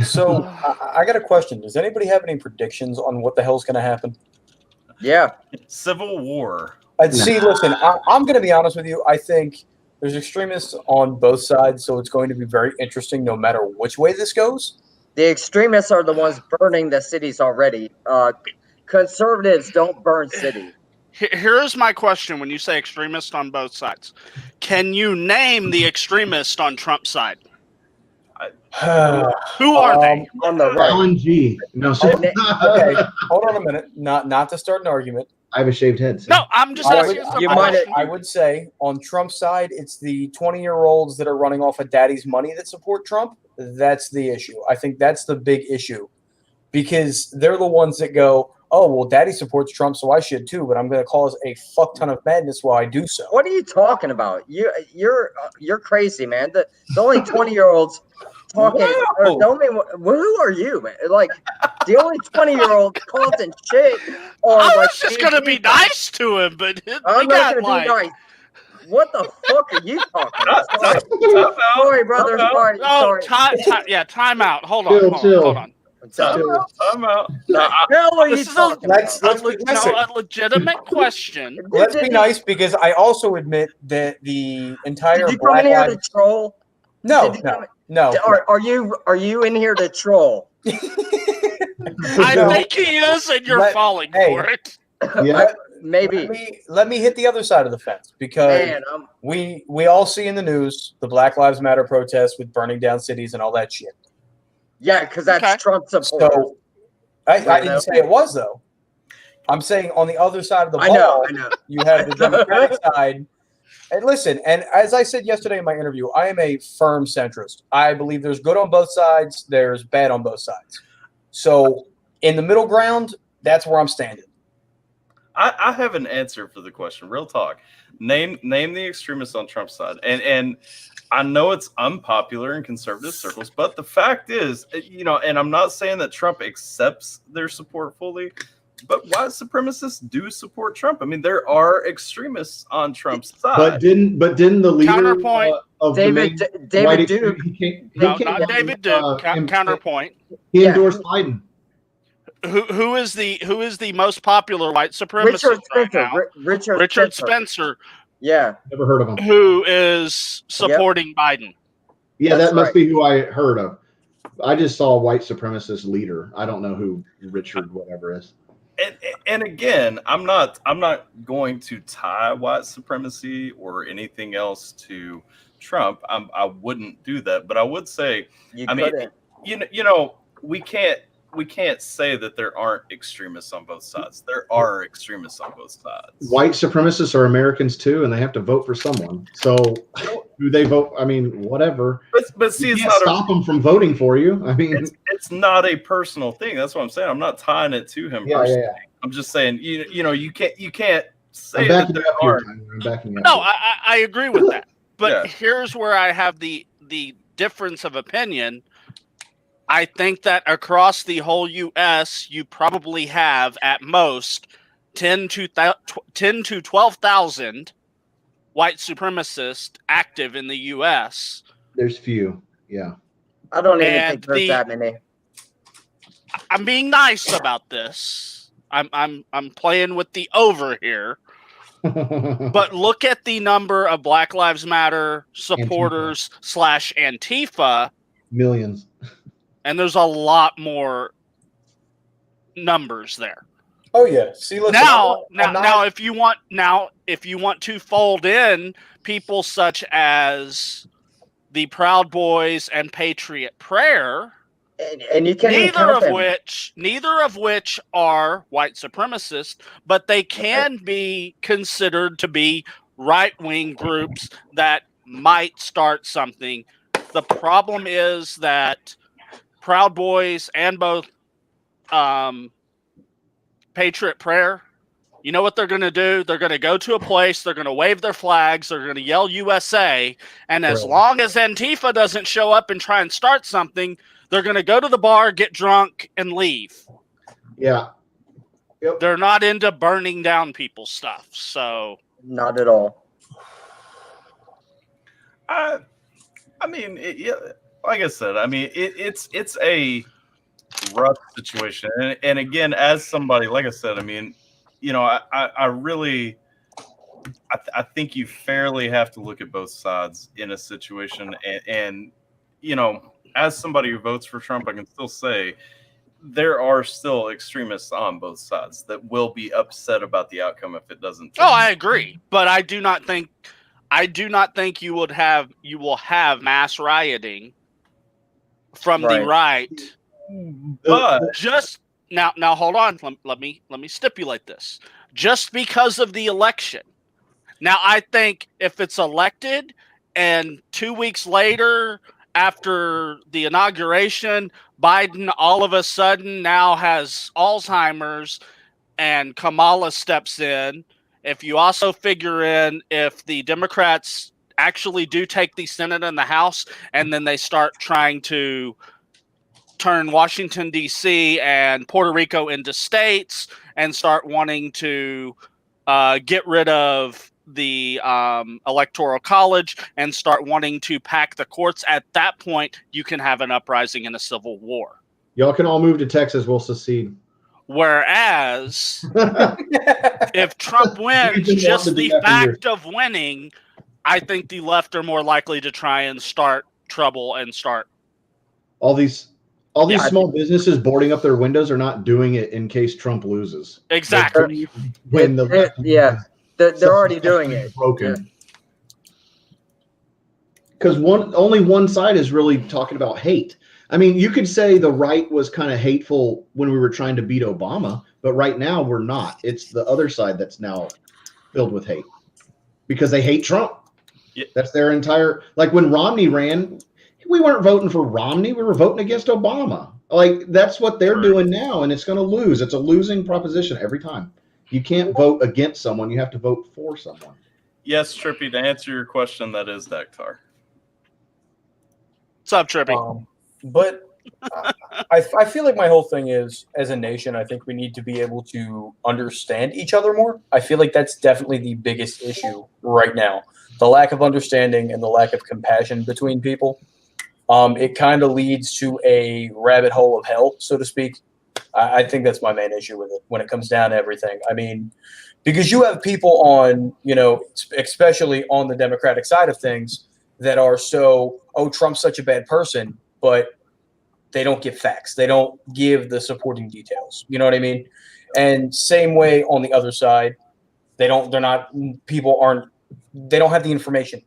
So I got a question. Does anybody have any predictions on what the hell's going to happen? Yeah. Civil War. See, listen, I'm going to be honest with you. I think there's extremists on both sides, so it's going to be very interesting no matter which way this goes. The extremists are the ones burning the cities already. Conservatives don't burn cities. Here's my question when you say extremist on both sides. Can you name the extremist on Trump's side? Who are they? On the right. LNG. No, Okay, hold on a minute. Not to start an argument. I have a shaved head. So. No, I'm just asking. I would say on Trump's side, it's the 20-year-olds that are running off of daddy's money that support Trump. That's the issue. I think that's the big issue because they're the ones that go, oh, well, daddy supports Trump, so I should too, but I'm going to cause a fuck ton of madness while I do so. What are you talking about? You're crazy, man. The only 20-year-olds talking. Who are you, man? Like the only 20-year-old causing shit. I was just going to be nice to him, but I'm not going to be nice. What the fuck are you talking about? Sorry, brother. Sorry. Time out. Hold on. I'm out. Let's a legitimate question. Let's be nice because I also admit that the entire Did you come in here to troll? No. Are you in here to troll? I think he is, and you're falling for it. Yeah. Maybe. Let me hit the other side of the fence because we all see in the news the Black Lives Matter protests with burning down cities and all that shit. Yeah, because that's Trump support. So I didn't say it was though. I'm saying on the other side of the ball, I know. you have the Democratic side. And listen, and as I said yesterday in my interview, I am a firm centrist. I believe there's good on both sides, there's bad on both sides. So in the middle ground, that's where I'm standing. I have an answer for the question. Real talk. Name the extremists on Trump's side. And I know it's unpopular in conservative circles, but the fact is, and I'm not saying that Trump accepts their support fully, but white supremacists do support Trump. I mean, there are extremists on Trump's side. But didn't the leader counterpoint of David Duke? Not David Duke. Counterpoint. He endorsed Biden. Who is the most popular white supremacist right now? Richard Spencer. Yeah. Never heard of him. Who is supporting Biden? Yeah, that must be who I heard of. I just saw a white supremacist leader. I don't know who Richard whatever is. And again, I'm not going to tie white supremacy or anything else to Trump. I wouldn't do that, but I would say, we can't say that there aren't extremists on both sides. There are extremists on both sides. White supremacists are Americans too, and they have to vote for someone. So who they vote? I mean, whatever. But see, it's not stop them from voting for you. I mean, it's not a personal thing. That's what I'm saying. I'm not tying it to him. Yeah. I'm just saying, you can't say that there aren't. I'm backing up. No, I agree with that. But here's where I have the difference of opinion. I think that across the whole U.S., you probably have at most 10 to 12,000 white supremacists active in the U.S. There's few, yeah. I don't even think there's that many. I'm being nice about this. I'm playing with the over here. But look at the number of Black Lives Matter supporters / Antifa. Millions. And there's a lot more numbers there. Oh yeah. See, listen, now, if you want to fold in people such as the Proud Boys and Patriot Prayer, and you can't even neither count of them. which are white supremacists, but they can be considered to be right-wing groups that might start something. The problem is that Proud Boys and both Patriot Prayer, you know what they're going to do? They're going to go to a place, they're going to wave their flags, they're going to yell USA, and as Right. long as Antifa doesn't show up and try and start something, they're going to go to the bar, get drunk, and leave. Yeah. Yep. They're not into burning down people's stuff. So Not at all. I mean, like I said, I mean, it's a rough situation, and again, as somebody, like I said, I mean, you know, I really, I think you fairly have to look at both sides in a situation, and you know, as somebody who votes for Trump, I can still say there are still extremists on both sides that will be upset about the outcome if it doesn't. Oh, I agree, but I do not think you will have mass rioting from the right. But Just now hold on. Let me stipulate this. Just because of the election. Now, I think if it's elected and 2 weeks later, after the inauguration, Biden all of a sudden now has Alzheimer's and Kamala steps in, if you also figure in if the Democrats actually do take the Senate and the House and then they start trying to turn Washington, D.C. and Puerto Rico into states and start wanting to get rid of the Electoral College and start wanting to pack the courts, at that point, you can have an uprising and a civil war. Y'all can all move to Texas. We'll secede. Whereas if Trump wins, just the fact of winning, I think the left are more likely to try and start trouble and start. All these small businesses boarding up their windows are not doing it in case Trump loses. Exactly. When they're already doing it. Broken. Because only one side is really talking about hate. I mean, you could say the right was kind of hateful when we were trying to beat Obama, but right now we're not. It's the other side that's now filled with hate because they hate Trump. Yeah. That's their entire, like when Romney ran, we weren't voting for Romney. We were voting against Obama. Like that's what they're doing now, and it's going to lose. It's a losing proposition every time. You can't vote against someone. You have to vote for someone. Yes, Trippy, to answer your question, that is Daktar. What's up, Trippy? But I feel like my whole thing is, as a nation, I think we need to be able to understand each other more. I feel like that's definitely the biggest issue right now. The lack of understanding and the lack of compassion between people. It kind of leads to a rabbit hole of hell, so to speak. I think that's my main issue with it when it comes down to everything. I mean, because you have people on, especially on the Democratic side of things that are so, Trump's such a bad person, but they don't give facts. They don't give the supporting details. You know what I mean? And same way on the other side, they don't have the information.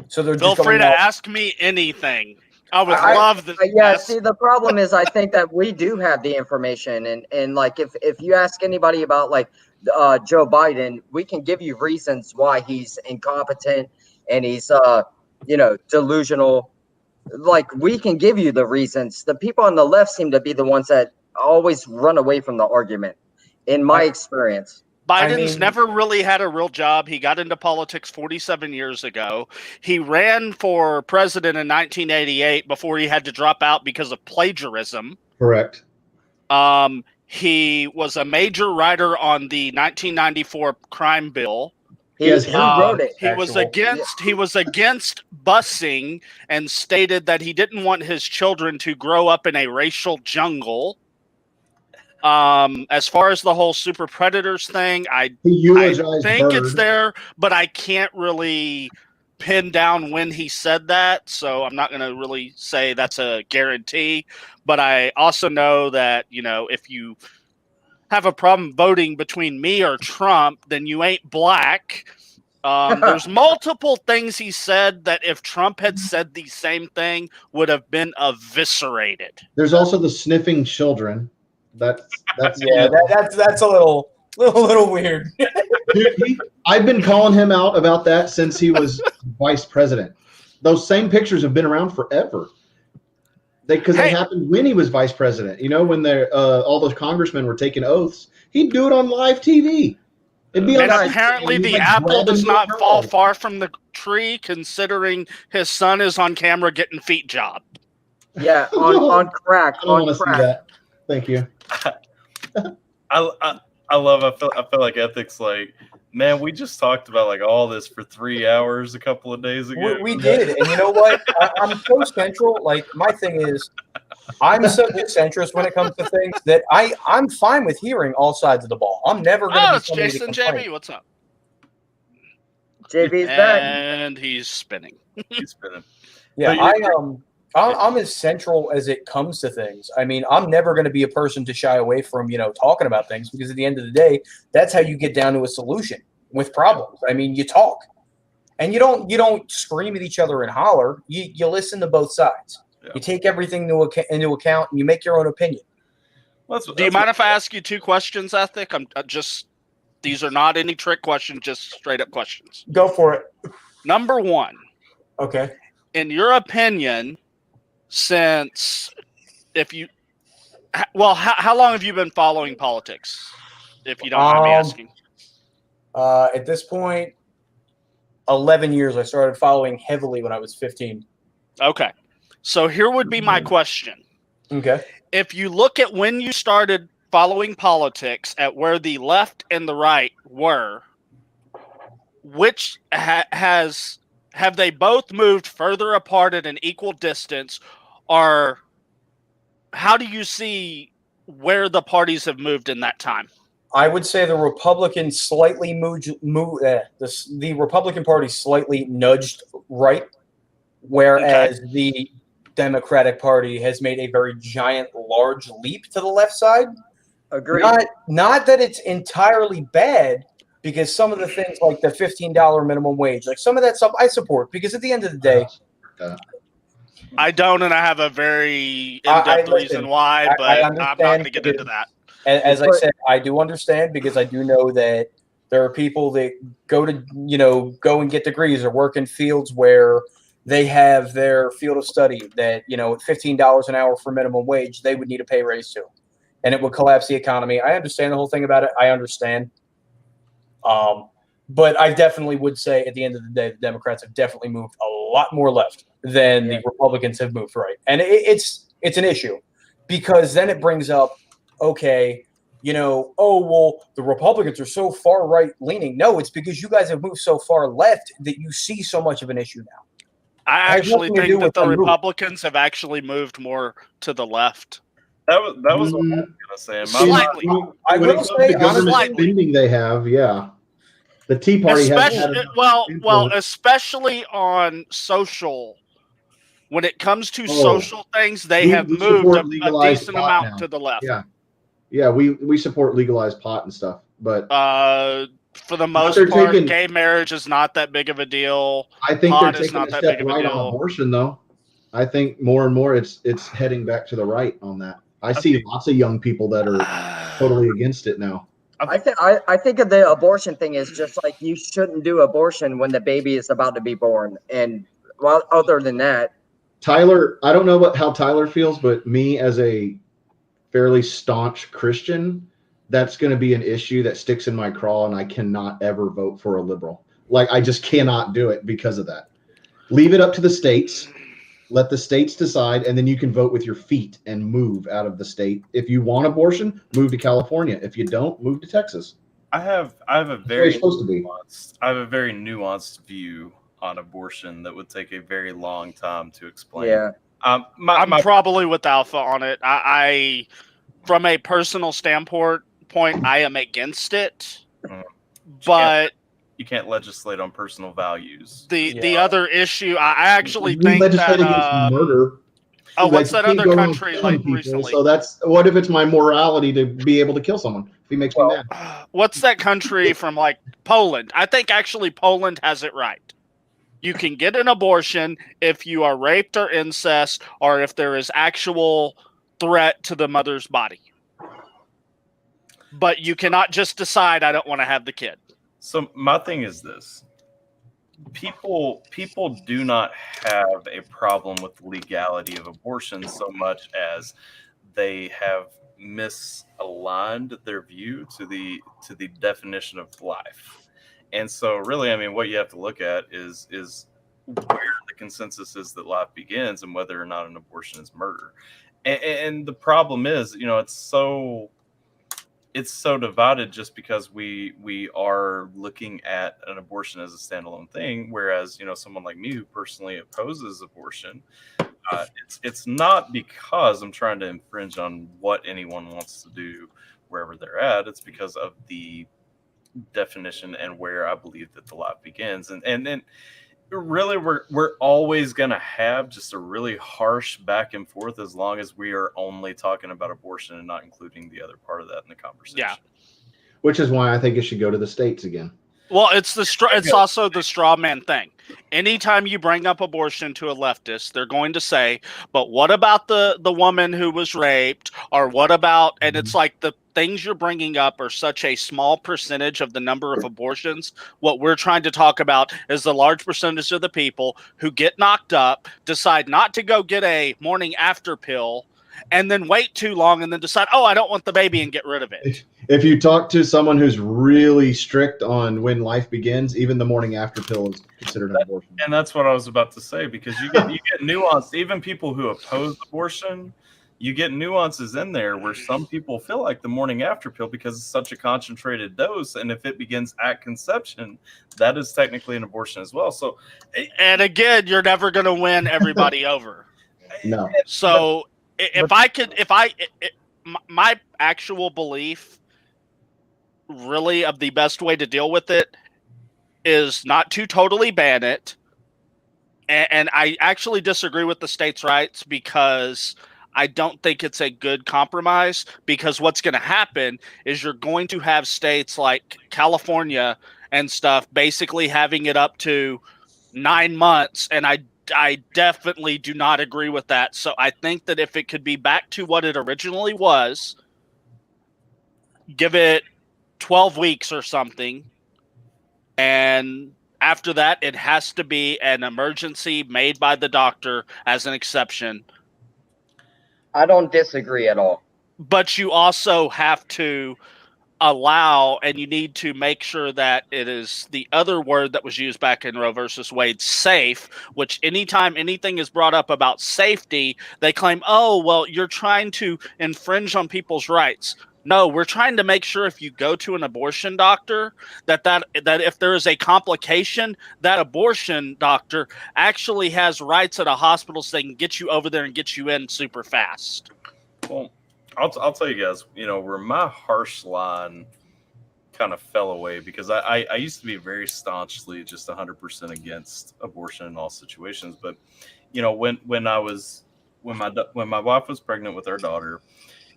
So they're Feel just free going to out. ask me anything. I would love this. Yeah, see, the problem is I think that we do have the information. And like, if you ask anybody about, like, Joe Biden, we can give you reasons why he's incompetent and he's, delusional. Like, we can give you the reasons. The people on the left seem to be the ones that always run away from the argument, in my experience. Biden's never really had a real job. He got into politics 47 years ago. He ran for president in 1988 before he had to drop out because of plagiarism. Correct. He was a major writer on the 1994 crime bill. He wrote it. He was against busing and stated that he didn't want his children to grow up in a racial jungle. As far as the whole super predators thing, I think it's there, but I can't really pin down when he said that, so I'm not going to really say that's a guarantee. But I also know that, if you have a problem voting between me or Trump, then you ain't black. There's multiple things he said that if Trump had said the same thing would have been eviscerated. There's also the sniffing children. That's Yeah, that's a little weird. Dude, I've been calling him out about that since he was vice president. Those same pictures have been around forever. Because they happened when he was vice president. You know, when all those congressmen were taking oaths, he'd do it on live TV. It'd be And on apparently the like apple does grabbing not the fall girl. far from the tree, considering his son is on camera getting feet jobbed. Yeah, on crack. I don't want On to see crack. that. Thank you. I love. I feel like ethics. Like, man, we just talked about like all this for 3 hours a couple of days ago. We did, and you know what? I'm so central. Like my thing is, I'm so centrist when it comes to things that I'm fine with hearing all sides of the ball. I'm never going to. Oh, it's Jason JB. What's up? JB's back. And he's spinning. He's spinning. Yeah, But I'm as central as it comes to things. I mean, I'm never going to be a person to shy away from, talking about things, because at the end of the day, that's how you get down to a solution with problems. I mean, you talk, and you don't scream at each other and holler. You listen to both sides. Yeah. You take everything into account, and you make your own opinion. Do you mind if I ask you 2 questions, Ethic? These are not any trick questions, just straight up questions. Go for it. Number 1, Okay. in your opinion, how long have you been following politics, if you don't mind me asking? At this point, 11 years. I started following heavily when I was 15. Okay. So here would be my question. Okay. If you look at when you started following politics, at where the left and the right were, which have they both moved further apart at an equal distance, or how do you see where the parties have moved in that time? I would say the Republicans slightly the Republican Party slightly nudged right, whereas the Democratic Party has made a very large leap to the left side. Agreed. Not that it's entirely bad, because some of the things like the $15 minimum wage, like some of that stuff I support, because at the end of the day, I don't, and I have a very in-depth reason why, but I'm not going to get into that. As I said, I do understand, because I do know that there are people that go and get degrees or work in fields where they have their field of study that, at $15 an hour for minimum wage, they would need a pay raise too. And it would collapse the economy. I understand the whole thing about it. I understand. But I definitely would say at the end of the day, the Democrats have definitely moved a lot more left than the Republicans have moved right. And it's an issue, because then it brings up, the Republicans are so far right leaning. No, it's because you guys have moved so far left that you see so much of an issue now. I actually think that the Republicans have actually moved more to the left. That was what I was going to say. Slightly. I will say, government spending they have, yeah. The Tea Party especially on social. When it comes to social things, they have moved a decent amount now to the left. Yeah, we support legalized pot and stuff, but for the most part, gay marriage is not that big of a deal. I think pot they're taking not a that step big of a right deal. on abortion, though. I think more and more it's heading back to the right on that. I see lots of young people that are totally against it now. I think of the abortion thing is just like, you shouldn't do abortion when the baby is about to be born. And other than that, Tyler, I don't know how Tyler feels, but me as a fairly staunch Christian, that's going to be an issue that sticks in my craw, and I cannot ever vote for a liberal. Like, I just cannot do it because of that. Leave it up to the states. Let the states decide, and then you can vote with your feet and move out of the state. If you want abortion, move to California. If you don't, move to Texas. I have a very nuanced view on abortion that would take a very long time to explain. Yeah. I'm probably with Alpha on it. I from a personal standpoint, I am against it. But you can't legislate on personal values. The other issue, I actually We think legislate that against murder. Oh, what's Like, that you can't other go around country killing like people, recently? So that's what if it's my morality to be able to kill someone if he makes me mad? What's that country from like Poland? I think actually Poland has it right. You can get an abortion if you are raped or incest, or if there is actual threat to the mother's body. But you cannot just decide I don't want to have the kid. So my thing is this: people do not have a problem with the legality of abortion so much as they have misaligned their view to the definition of life. And so really, I mean, what you have to look at is where the consensus is that life begins and whether or not an abortion is murder. And the problem is, it's so divided just because we are looking at an abortion as a standalone thing, whereas someone like me who personally opposes abortion, it's not because I'm trying to infringe on what anyone wants to do wherever they're at. It's because of the definition and where I believe that the life begins, and then really we're always going to have just a really harsh back and forth as long as we are only talking about abortion and not including the other part of that in the conversation. Yeah. Which is why I think it should go to the states again. Well, it's also the straw man thing. Anytime you bring up abortion to a leftist, they're going to say, but what about the woman who was raped? Or what about, and it's like the things you're bringing up are such a small percentage of the number of abortions. What we're trying to talk about is the large percentage of the people who get knocked up, decide not to go get a morning after pill, and then wait too long and then decide, oh, I don't want the baby, and get rid of it. If you talk to someone who's really strict on when life begins, even the morning after pill is considered an abortion. And that's what I was about to say, because you get nuance. Even people who oppose abortion, you get nuances in there where some people feel like the morning after pill, because it's such a concentrated dose, and if it begins at conception, that is technically an abortion as well. So, and again, you're never going to win everybody over. No. So my actual belief really of the best way to deal with it is not to totally ban it. And I actually disagree with the states' rights, because I don't think it's a good compromise, because what's going to happen is you're going to have states like California and stuff basically having it up to 9 months. And I definitely do not agree with that. So I think that if it could be back to what it originally was, give it 12 weeks or something, and after that, it has to be an emergency made by the doctor as an exception. I don't disagree at all. But you also have to allow, and you need to make sure that it is the other word that was used back in Roe versus Wade, safe, which anytime anything is brought up about safety, they claim, oh, well, you're trying to infringe on people's rights. No, we're trying to make sure if you go to an abortion doctor that if there is a complication, that abortion doctor actually has rights at a hospital so they can get you over there and get you in super fast. Well, I'll tell you guys, where my harsh line kind of fell away, because I used to be very staunchly just 100% against abortion in all situations. But, when my wife was pregnant with our daughter,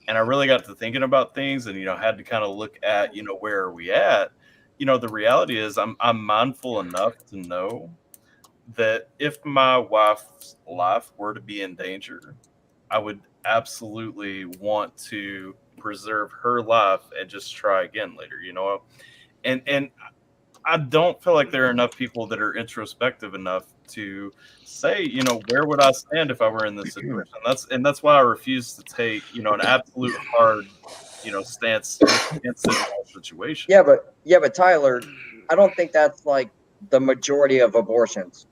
and I really got to thinking about things and, had to kind of look at, where are we at? The reality is I'm mindful enough to know that if my wife's life were to be in danger, I would absolutely want to preserve her life and just try again later, and I don't feel like there are enough people that are introspective enough to say, where would I stand if I were in this situation? That's why I refuse to take, an absolute hard, stance against this whole situation. Yeah, but Tyler, I don't think that's like the majority of abortions.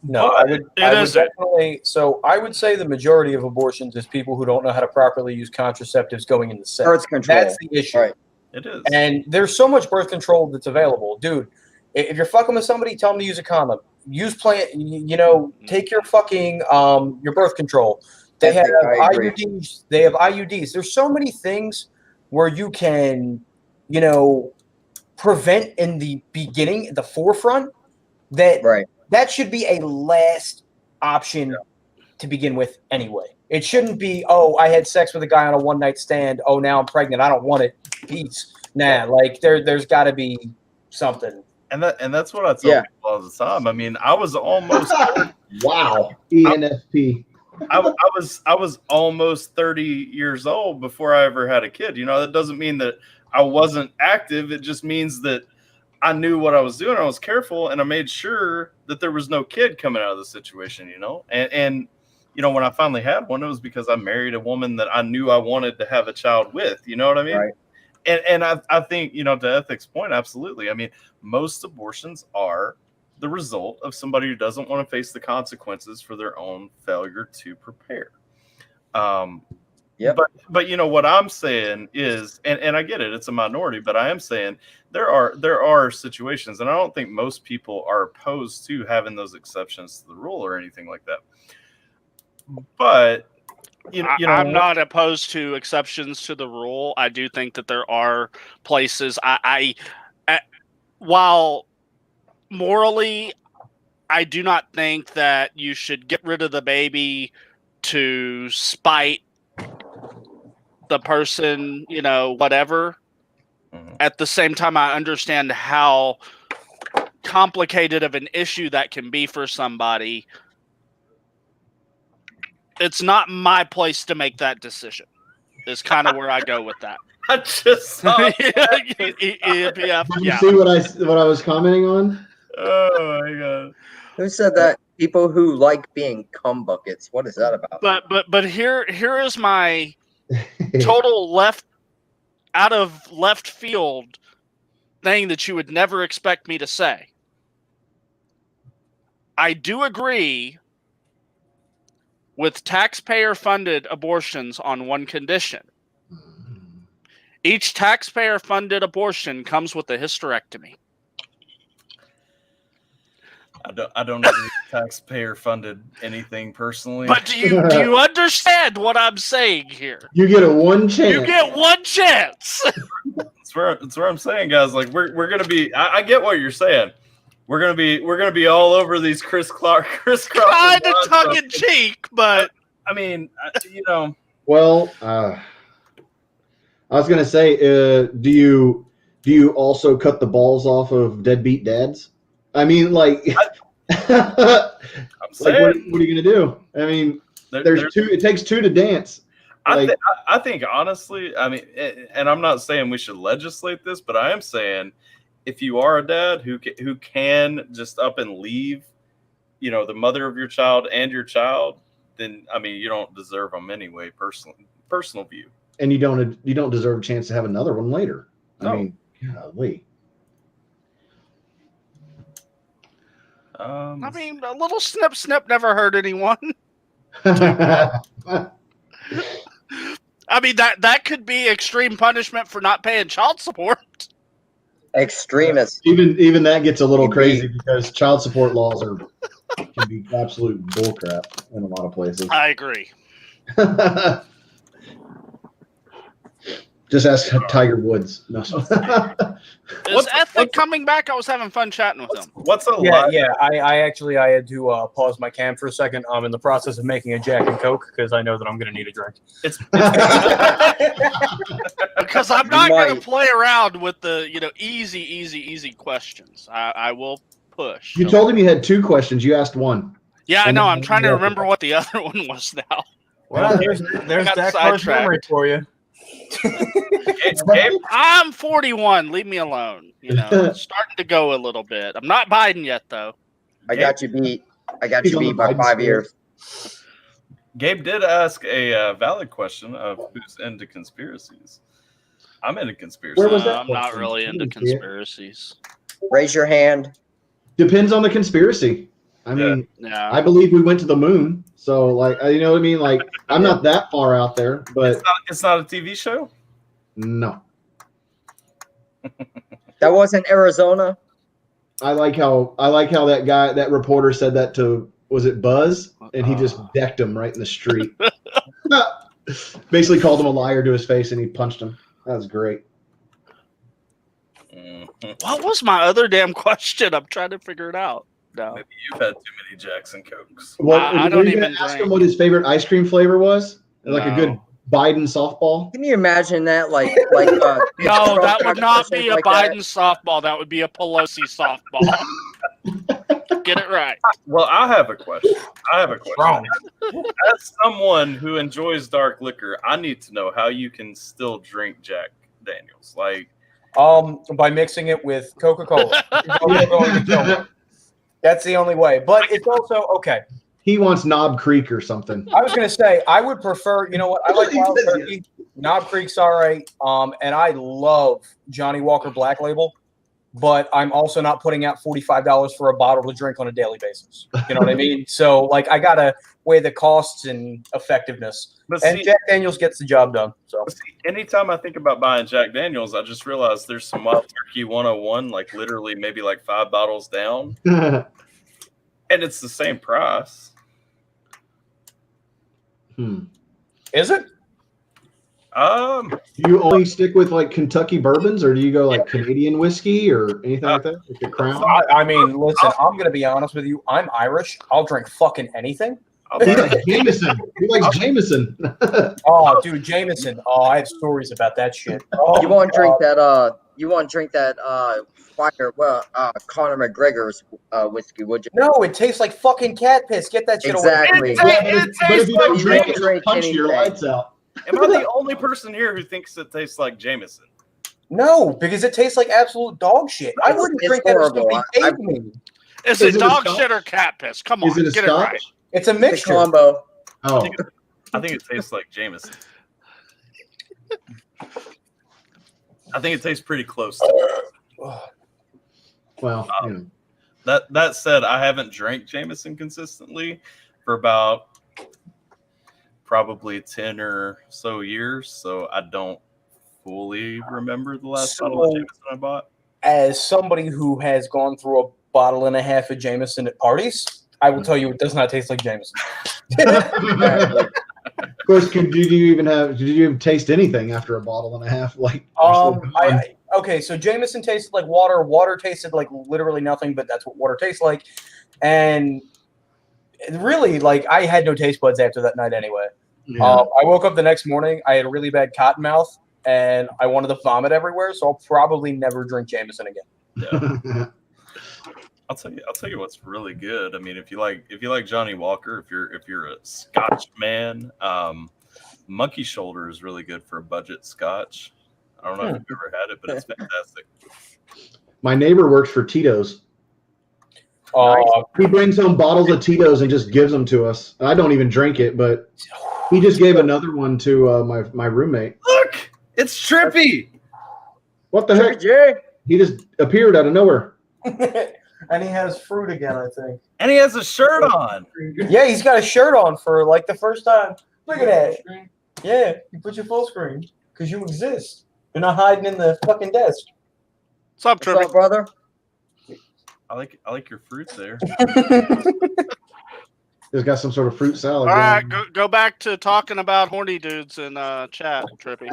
No, I would definitely. So I would say the majority of abortions is people who don't know how to properly use contraceptives going into sex. Birth control. That's the issue. Right. It is. And there's so much birth control that's available, dude. If you're fucking with somebody, tell them to use a condom. Use take your fucking your birth control. They have IUDs. They have IUDs. There's so many things where you can, prevent in the beginning, the forefront. That should be a last option to begin with anyway. It shouldn't be, oh, I had sex with a guy on a one-night stand. Oh, now I'm pregnant. I don't want it. Peace. Nah, like there's got to be something. And that's what I tell people all the time. I mean, I was almost wow, ENFP. I was almost 30 years old before I ever had a kid. You know, that doesn't mean that I wasn't active. It just means that I knew what I was doing. I was careful, and I made sure that there was no kid coming out of the situation. You know, and you know, when I finally had one, it was because I married a woman that I knew I wanted to have a child with. You know what I mean? Right. And I think, you know, to Ethic's point, absolutely. I mean, most abortions are the result of somebody who doesn't want to face the consequences for their own failure to prepare. But you know what I'm saying is, and I get it, it's a minority, but I am saying there are situations, and I don't think most people are opposed to having those exceptions to the rule or anything like that. But you know, I'm not opposed to exceptions to the rule. I do think that there are places. While morally, I do not think that you should get rid of the baby to spite the person, you know, whatever. Mhm. At the same time, I understand how complicated of an issue that can be for somebody. It's not my place to make that decision. Is kind of where I go with that. I just saw Did you see what I was commenting on? Oh my god! Who said that? People who like being cum buckets. What is that about? But here is my total out of left field thing that you would never expect me to say. I do agree with taxpayer-funded abortions on one condition. Each taxpayer-funded abortion comes with a hysterectomy. I don't agree with taxpayer-funded anything personally. But do you understand what I'm saying here? You get a one chance. You get one chance. That's where I'm saying, guys. Like we're gonna be. I get what you're saying. We're gonna be all over these crisscross. Kind of tongue in cheek, but I mean, you know. Well, I was gonna say, do you also cut the balls off of deadbeat dads? I mean, like, I'm saying, what are you gonna do? I mean, there's two. It takes two to dance. I think honestly, I mean, and I'm not saying we should legislate this, but I am saying, if you are a dad who can just up and leave, you know, the mother of your child and your child, then I mean, you don't deserve them anyway. Personal view. And you don't deserve a chance to have another one later. No. I mean, golly. I mean, a little snip never hurt anyone. I I mean, that could be extreme punishment for not paying child support. Extremist. Even that gets a little crazy because child support laws can be absolute bullcrap in a lot of places. I agree. Just ask Tiger Woods. No. Is Ethic coming back? I was having fun chatting with him. What's a Yeah, yeah. I actually had to pause my cam for a second. I'm in the process of making a Jack and Coke because I know that I'm going to need a drink. It's because I'm not going to play around with the easy questions. I will push. You told him you had two questions. You asked one. Yeah, I know. I'm trying to remember what the other one was now. Well, there's that close memory for you. I'm 41. Leave me alone. You know, it's starting to go a little bit. I'm not Biden yet, though. I got you beat. By 5 years. Gabe did ask a valid question of who's into conspiracies. I'm into conspiracies. Where was that I'm not question? really into conspiracies. Raise your hand. Depends on the conspiracy. I mean, Yeah. I believe we went to the moon. So, like, you know what I mean? Like, I'm not that far out there, but It's not a TV show? no. That wasn't Arizona. I like how that reporter said that to, was it Buzz? And he just decked him right in the street. Basically called him a liar to his face and he punched him. That was great. What was my other damn question? I'm trying to figure it out. No. Maybe you've had too many Jacks and Cokes. What, I were don't you gonna even ask drink. him what his favorite ice cream flavor was? Like a No. good Biden softball? Can you imagine that? No, that would not be a like Biden softball. That would be a Pelosi softball. Get it right. Well, I have a question. As someone who enjoys dark liquor, I need to know how you can still drink Jack Daniels. Like, By mixing it with Coca-Cola. That's the only way. But it's also okay. He wants Knob Creek or something. I was gonna say I would prefer. You know what? I like Wild Turkey. Knob Creek's all right. And I love Johnny Walker Black Label, but I'm also not putting out $45 for a bottle to drink on a daily basis. You know what I mean? So like I gotta weigh the costs and effectiveness. And Jack Daniels gets the job done. So anytime I think about buying Jack Daniels, I just realized there's some Wild Turkey 101, like literally maybe like 5 bottles down, and it's the same price. Is it? Do you only stick with like Kentucky bourbons, or do you go like Canadian whiskey or anything like that? Like the Crown? I mean, listen, I'm going to be honest with you. I'm Irish. I'll drink fucking anything. He likes Jameson. He likes Jameson. Oh, dude, Jameson. Oh, I have stories about that shit. Oh, you want to drink that? You want to drink that? Conor McGregor's whiskey, would you? No, it tastes like fucking cat piss. Get that shit Exactly. away. But if you don't drink it, it'll punch your lights out. Am I the only person here who thinks it tastes like Jameson? No, because it tastes like absolute dog shit. I wouldn't drink that if somebody paid me. Is it dog shit or cat piss? Come on, Is it a get scotch? it right. It's a mixture. Combo. Oh, I think it tastes like Jameson. I think it tastes pretty close to it. well, you know. That said, I haven't drank Jameson consistently for about probably 10 or so years, so I don't fully remember the last bottle of Jameson I bought. As somebody who has gone through a bottle and a half of Jameson at parties, I will tell you it does not taste like Jameson. Of course, did you even taste anything after a bottle and a half? Like, okay, so Jameson tasted like water. Water tasted like literally nothing, but that's what water tastes like. And really, like, I had no taste buds after that night anyway. Yeah. I woke up the next morning. I had a really bad cotton mouth, and I wanted to vomit everywhere. So I'll probably never drink Jameson again. Yeah. I'll tell you what's really good. I mean, if you like Johnny Walker, if you're a Scotch man, Monkey Shoulder is really good for a budget Scotch. I don't know if you've ever had it, but it's fantastic. My neighbor works for Tito's. He brings home bottles of Tito's and just gives them to us. I don't even drink it, but he just gave another one to my roommate. Look, it's Trippy. What the heck? Jay. He just appeared out of nowhere. And he has fruit again, I think. And he has a shirt on. Yeah, he's got a shirt on for like the first time. Look at that. Yeah, you put your full screen because you exist. You're not hiding in the fucking desk. What's up, What's Trevor? up, brother? I like your fruit there. He's got some sort of fruit salad. All right, go back to talking about horny dudes in chat, Trippy.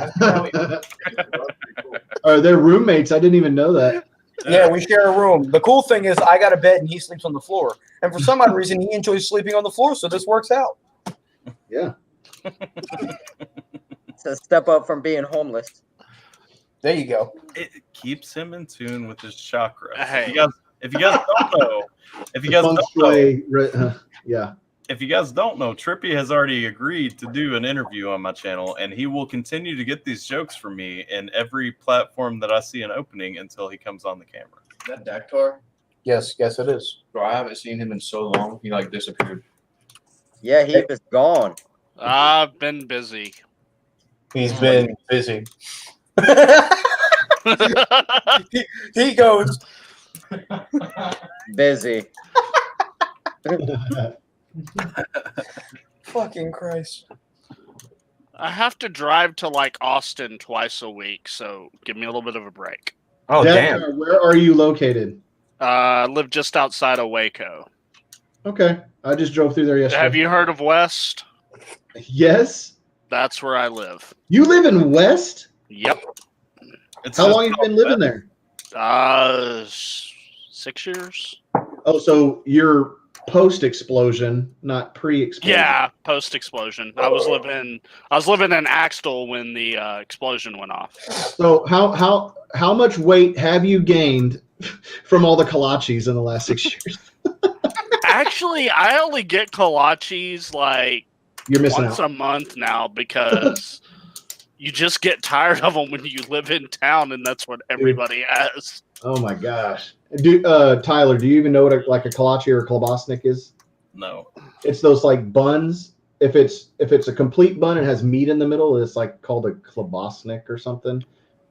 They're roommates. I didn't even know that. Yeah, we share a room. The cool thing is I got a bed and he sleeps on the floor. And for some odd reason, he enjoys sleeping on the floor, so this works out. Yeah. It's a step up from being homeless. There you go. It keeps him in tune with his chakra. Hey. If you guys don't know, if you guys don't know, Trippy has already agreed to do an interview on my channel, and he will continue to get these jokes from me in every platform that I see an opening until he comes on the camera. That Daktar? Yes, it is. Bro, I haven't seen him in so long. He like disappeared. Yeah, he was gone. I've been busy. He's been busy. he goes Busy. fucking Christ. I have to drive to like Austin twice a week, so give me a little bit of a break. Oh, Daktar, where are you located? I live just outside of Waco. Okay. I just drove through there yesterday. Have you heard of West? Yes. That's where I live. You live in West? Yep. How long have you been living there? 6 years. Oh, so you're post explosion, not pre explosion. Yeah, post explosion. I was living in Axtell when the explosion went off. So how much weight have you gained from all the kolaches in the last 6 years? Actually, I only get kolaches like You're missing once out. a month now because you just get tired of them when you live in town, and that's what everybody has. Oh my gosh. Tyler, do you even know what a kolache or a klobasnik is? No. It's those like buns. If it's a complete bun and has meat in the middle, it's like called a klobasnik or something.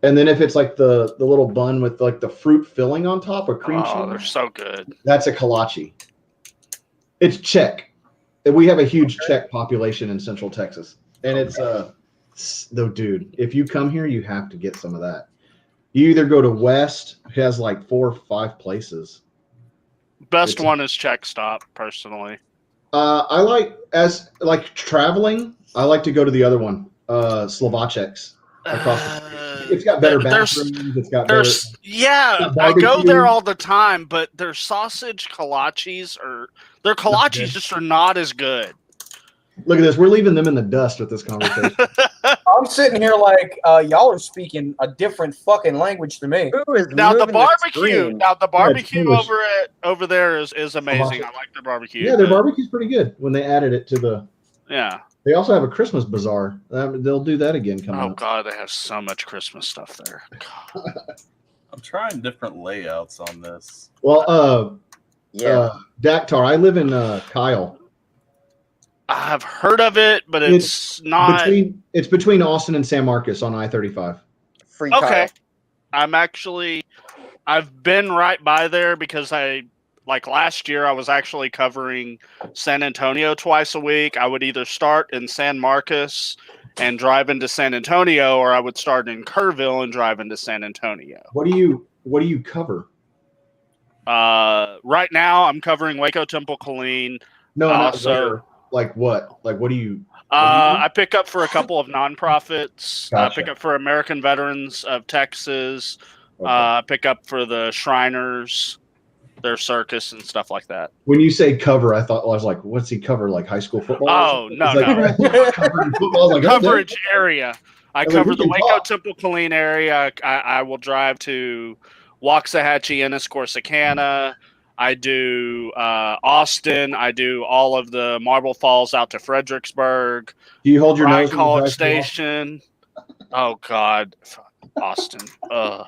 And then if it's like the little bun with like the fruit filling on top or cream cheese, They're so good. that's a kolache. It's Czech. We have a huge Czech population in Central Texas, and it's though, dude, if you come here, you have to get some of that. You either go to West, it has like 4 or 5 places. Best one is Czech Stop, personally. I like traveling. I like to go to the other one, Slovacek's. It's got better bathrooms. It's got better. Yeah, I go there all the time, but their sausage kolaches their kolaches just are not as good. Look at this. We're leaving them in the dust with this conversation. I'm sitting here like y'all are speaking a different fucking language to me. Now the barbecue over there is amazing. I like their barbecue. Yeah, their barbecue's pretty good when they added it to the. Yeah. They also have a Christmas bazaar. They'll do that again coming up. Oh God, they have so much Christmas stuff there. I'm trying different layouts on this. Well, Dactar, I live in Kyle. I've heard of it, but it's not. It's between Austin and San Marcos on I-35. Free Okay. Kyle. I've been right by there because last year I was actually covering San Antonio twice a week. I would either start in San Marcos and drive into San Antonio, or I would start in Kerrville and drive into San Antonio. What do you cover? Right now I'm covering Waco Temple Killeen. No, not where. Like what? Like what do you? I pick up for a couple of nonprofits. Gotcha. I pick up for American Veterans of Texas. Okay. Pick up for the Shriners, their circus and stuff like that. When you say cover, I was like, what's he cover? Like high school football? Oh, no. Covering football. Like, Coverage area. I cover the Waco talk. Temple Killeen area. I will drive to Waxahachie, Ennis, Corsicana. I do Austin. I do all of the Marble Falls out to Fredericksburg. Do you hold your nose? College Station. Oh God, Austin. I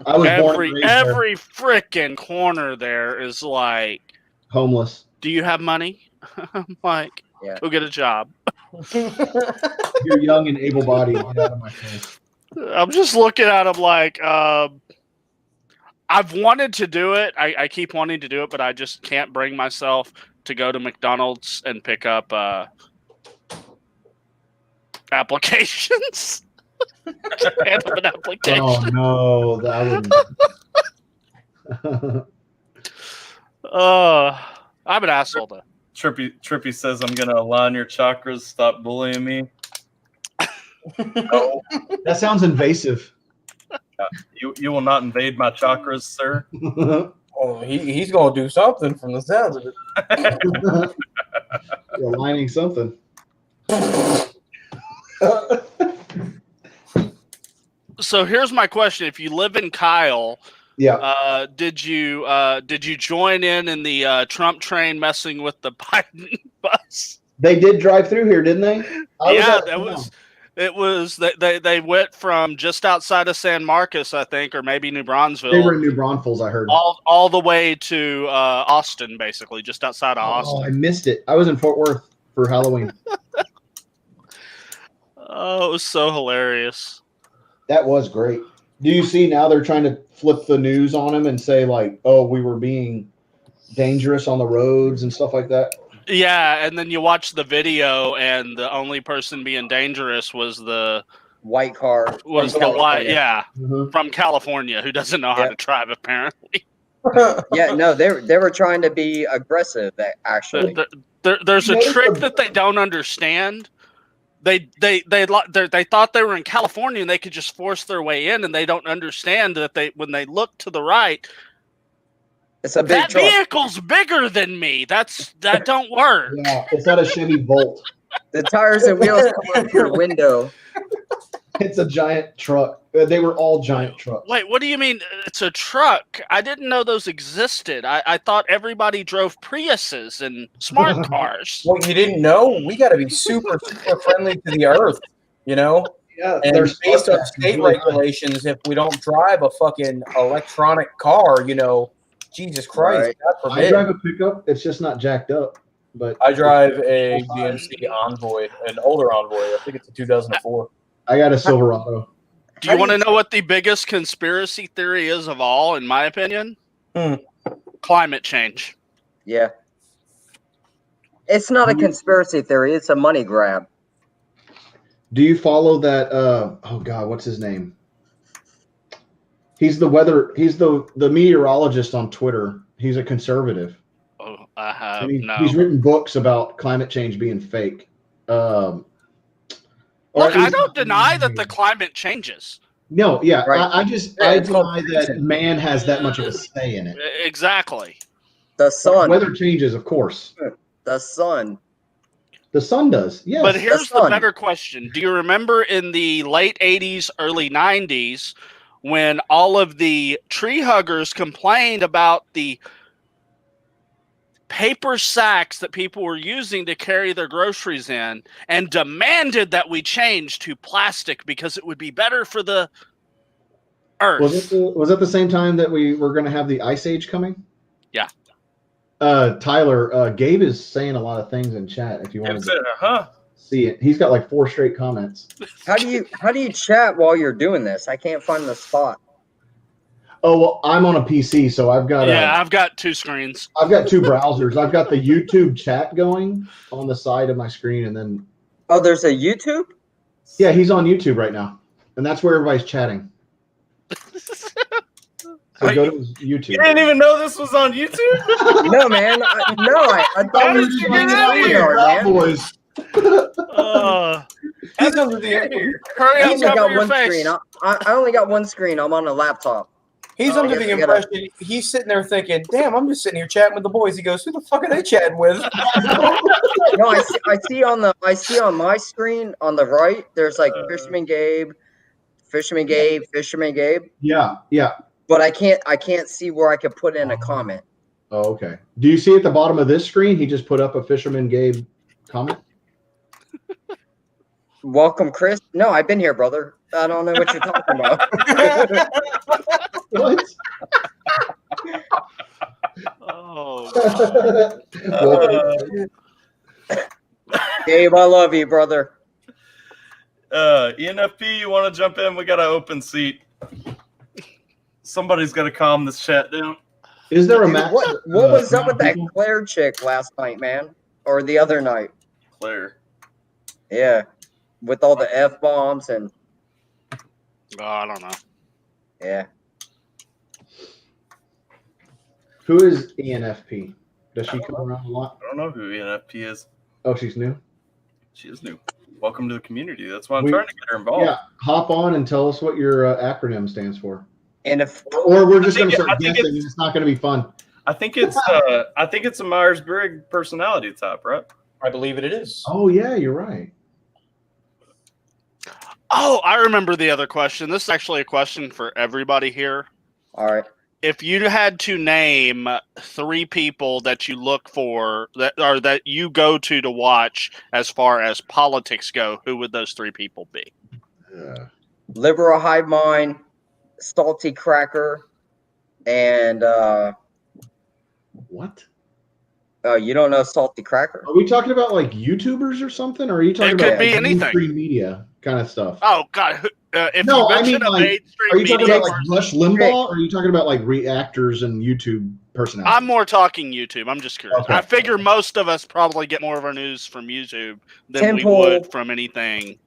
was every freaking corner there is like homeless. Do you have money? I'm like, go get a job. You're young and able-bodied. Get out of my face. I'm just looking at him like, I've wanted to do it. I keep wanting to do it, but I just can't bring myself to go to McDonald's and pick up applications. Hand up an application. Oh no, that would. I'm an asshole though. Trippy says I'm gonna align your chakras. Stop bullying me. Oh, that sounds invasive. You will not invade my chakras, sir. Oh, he's gonna do something from the sounds of it. You're aligning something. So here's my question: if you live in Kyle, did you join in the Trump train messing with the Biden bus? They did drive through here, didn't they? It was they went from just outside of San Marcos, I think, or maybe New Braunfels. They were in New Braunfels, I heard. All the way to Austin, basically, just outside of Austin. I missed it. I was in Fort Worth for Halloween. Oh, it was so hilarious. That was great. Do you see now they're trying to flip the news on him and say like, oh, we were being dangerous on the roads and stuff like that? Yeah, and then you watch the video, and the only person being dangerous was the white car. Was the white, from California, who doesn't know how to drive apparently. Yeah, no, they were trying to be aggressive. Actually, there's a trick that they don't understand. They thought they were in California and they could just force their way in, and they don't understand that when they look to the right, It's a big That truck. vehicle's bigger than me. That don't work. Yeah, it's not a Chevy Bolt. The tires and wheels come up your window. It's a giant truck. They were all giant trucks. Wait, what do you mean it's a truck? I didn't know those existed. I thought everybody drove Priuses and smart cars. Well, you didn't know? We got to be super, super friendly to the earth, you know? Yeah, And there's based on state regulations, if we don't drive a fucking electronic car, you know, Jesus Christ, Right. God I forbid. drive a pickup. It's just not jacked up. But I drive a GMC Envoy, an older Envoy. I think it's a 2004. I got a Silverado. Do you want to know what the biggest conspiracy theory is of all, in my opinion? Climate change. Yeah. It's not a conspiracy theory. It's a money grab. Do you follow that? Oh God, what's his name? He's the weather. He's the meteorologist on Twitter. He's a conservative. Oh, I have And no. He's written books about climate change being fake. Look, I don't deny that the climate changes. No, yeah, Right. I it's called deny that man has that much of a say in it. Exactly. The sun. Weather changes, of course. The sun. The sun does. Yes. But here's the sun. better question. Do you remember in the late 80s, early 90s, when all of the tree huggers complained about the paper sacks that people were using to carry their groceries in and demanded that we change to plastic because it would be better for the earth? Was it the same time that we were going to have the ice age coming? Yeah. Tyler, Gabe is saying a lot of things in chat. If you want to see it, he's got like 4 straight comments. How do you chat while you're doing this? I can't find the spot. Oh well, I'm on a PC, so I've got I've got 2 screens. I've got 2 browsers. I've got the YouTube chat going on the side of my screen, and then Oh, there's a YouTube? yeah, he's on YouTube right now, and that's where everybody's chatting. So go to his YouTube. You didn't even know this was on YouTube? No, man. I thought we were just get on out of Seminar, man. Boys. He's under the Hurry I up, only cover got your one face. screen. I only got one screen. I'm on a laptop. He's Oh, under yeah, the I gotta- impression he's sitting there thinking, "Damn, I'm just sitting here chatting with the boys." He goes, "Who the fuck are they chatting with?" No, I see on my screen on the right. There's like Fisherman Gabe. Yeah, yeah. But I can't see where I could put in a comment. Oh, okay. Do you see at the bottom of this screen? He just put up a Fisherman Gabe comment. Welcome, Chris. No, I've been here, brother. I don't know what you're talking about. What? Oh, Welcome. Gabe, I love you, brother. ENFP, you want to jump in? We got an open seat. Somebody's got to calm this chat down. Is there a Dude, max? what was up with that people? Claire chick last night, man? Or the other night? Claire. Yeah. With all the F-bombs and I don't know. yeah. Who is ENFP? Does she come around a lot? I don't know who ENFP is. Oh, she's new. She is new. Welcome to the community. That's why I'm We- trying to get her involved. Yeah, hop on and tell us what your acronym stands for. And if Or we're just going to think- start I think guessing. And it's not going to be fun. I think it's a Myers-Briggs personality type, right? I believe it is. Oh yeah, you're right. Oh, I remember the other question. This is actually a question for everybody here. all right. If you had to name 3 people that you look for that you go to watch as far as politics go, who would those 3 people be? Liberal hive mind, salty cracker, and What? you don't know salty cracker? Are we talking about like YouTubers or something? Or are you talking It could about be like, anything. mainstream media kind of stuff? Oh God! If No, you I mention mean, a like, mainstream Are you talking media about like person- Rush Limbaugh? Or are you talking about like reactors and YouTube personalities? I'm more talking YouTube. I'm just curious. Okay. I figure most of us probably get more of our news from YouTube than Temple. we would from anything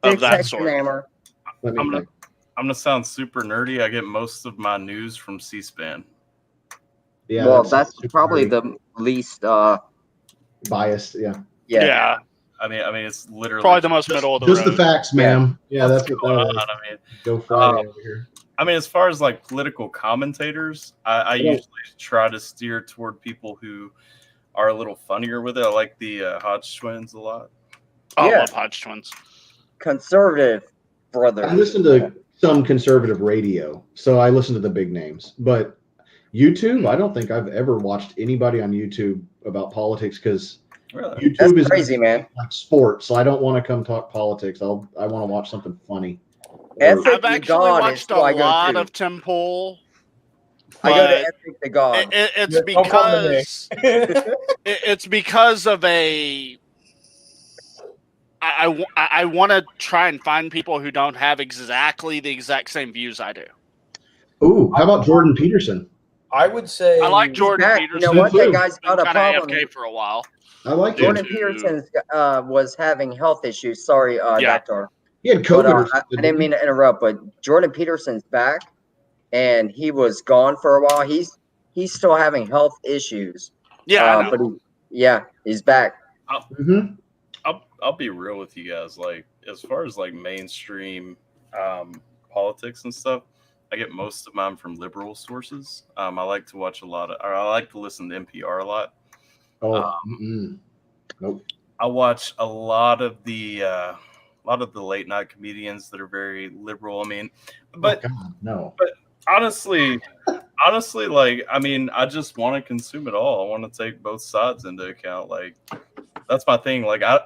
of that Six-section sort. hammer. Let me I'm think. gonna sound super nerdy. I get most of my news from C-SPAN. Yeah, Well, that's super probably nerdy. the least. biased. Yeah, Yeah. I mean, it's literally Probably the most middle of the just road. the facts, ma'am. Yeah, that's what going that on. is. I mean, Go Friday over here. I mean, as far as like political commentators, I usually try to steer toward people who are a little funnier with it. I like the Hodge twins a lot. I Yeah. love Hodge twins. Conservative brothers. I listen to some conservative radio, so I listen to the big names. But YouTube, I don't think I've ever watched anybody on YouTube about politics because Really? YouTube That's is crazy, man. like sports. So I don't want to come talk politics. I want to watch something funny. Epic I've to actually God watched is who a I go lot to. of Tim Pool. I go to but Epic to God. It's Yeah, don't come to me. because it's because of a. I want to try and find people who don't have exactly the exact same views I do. Ooh, how about Jordan Peterson? I would say I like Jordan Back, Peterson. you know what? Me That too. guy's Been got a kind of problem. AFK for a while. I like him. Jordan Peterson was having health issues. Sorry, Yeah. Doctor. He had But, COVID. or I something, didn't mean to interrupt, but Jordan Peterson's back, and he was gone for a while. He's still having health issues. Yeah, I know. But he's back. Mhm. I'll be real with you guys. Like, as far as like mainstream politics and stuff, I get most of mine from liberal sources. I like to watch I like to listen to NPR a lot. Oh, nope. I watch a lot of the late night comedians that are very liberal. I mean, but Oh, God, no. honestly, like, I mean, I just want to consume it all. I want to take both sides into account. Like, that's my thing. Like, I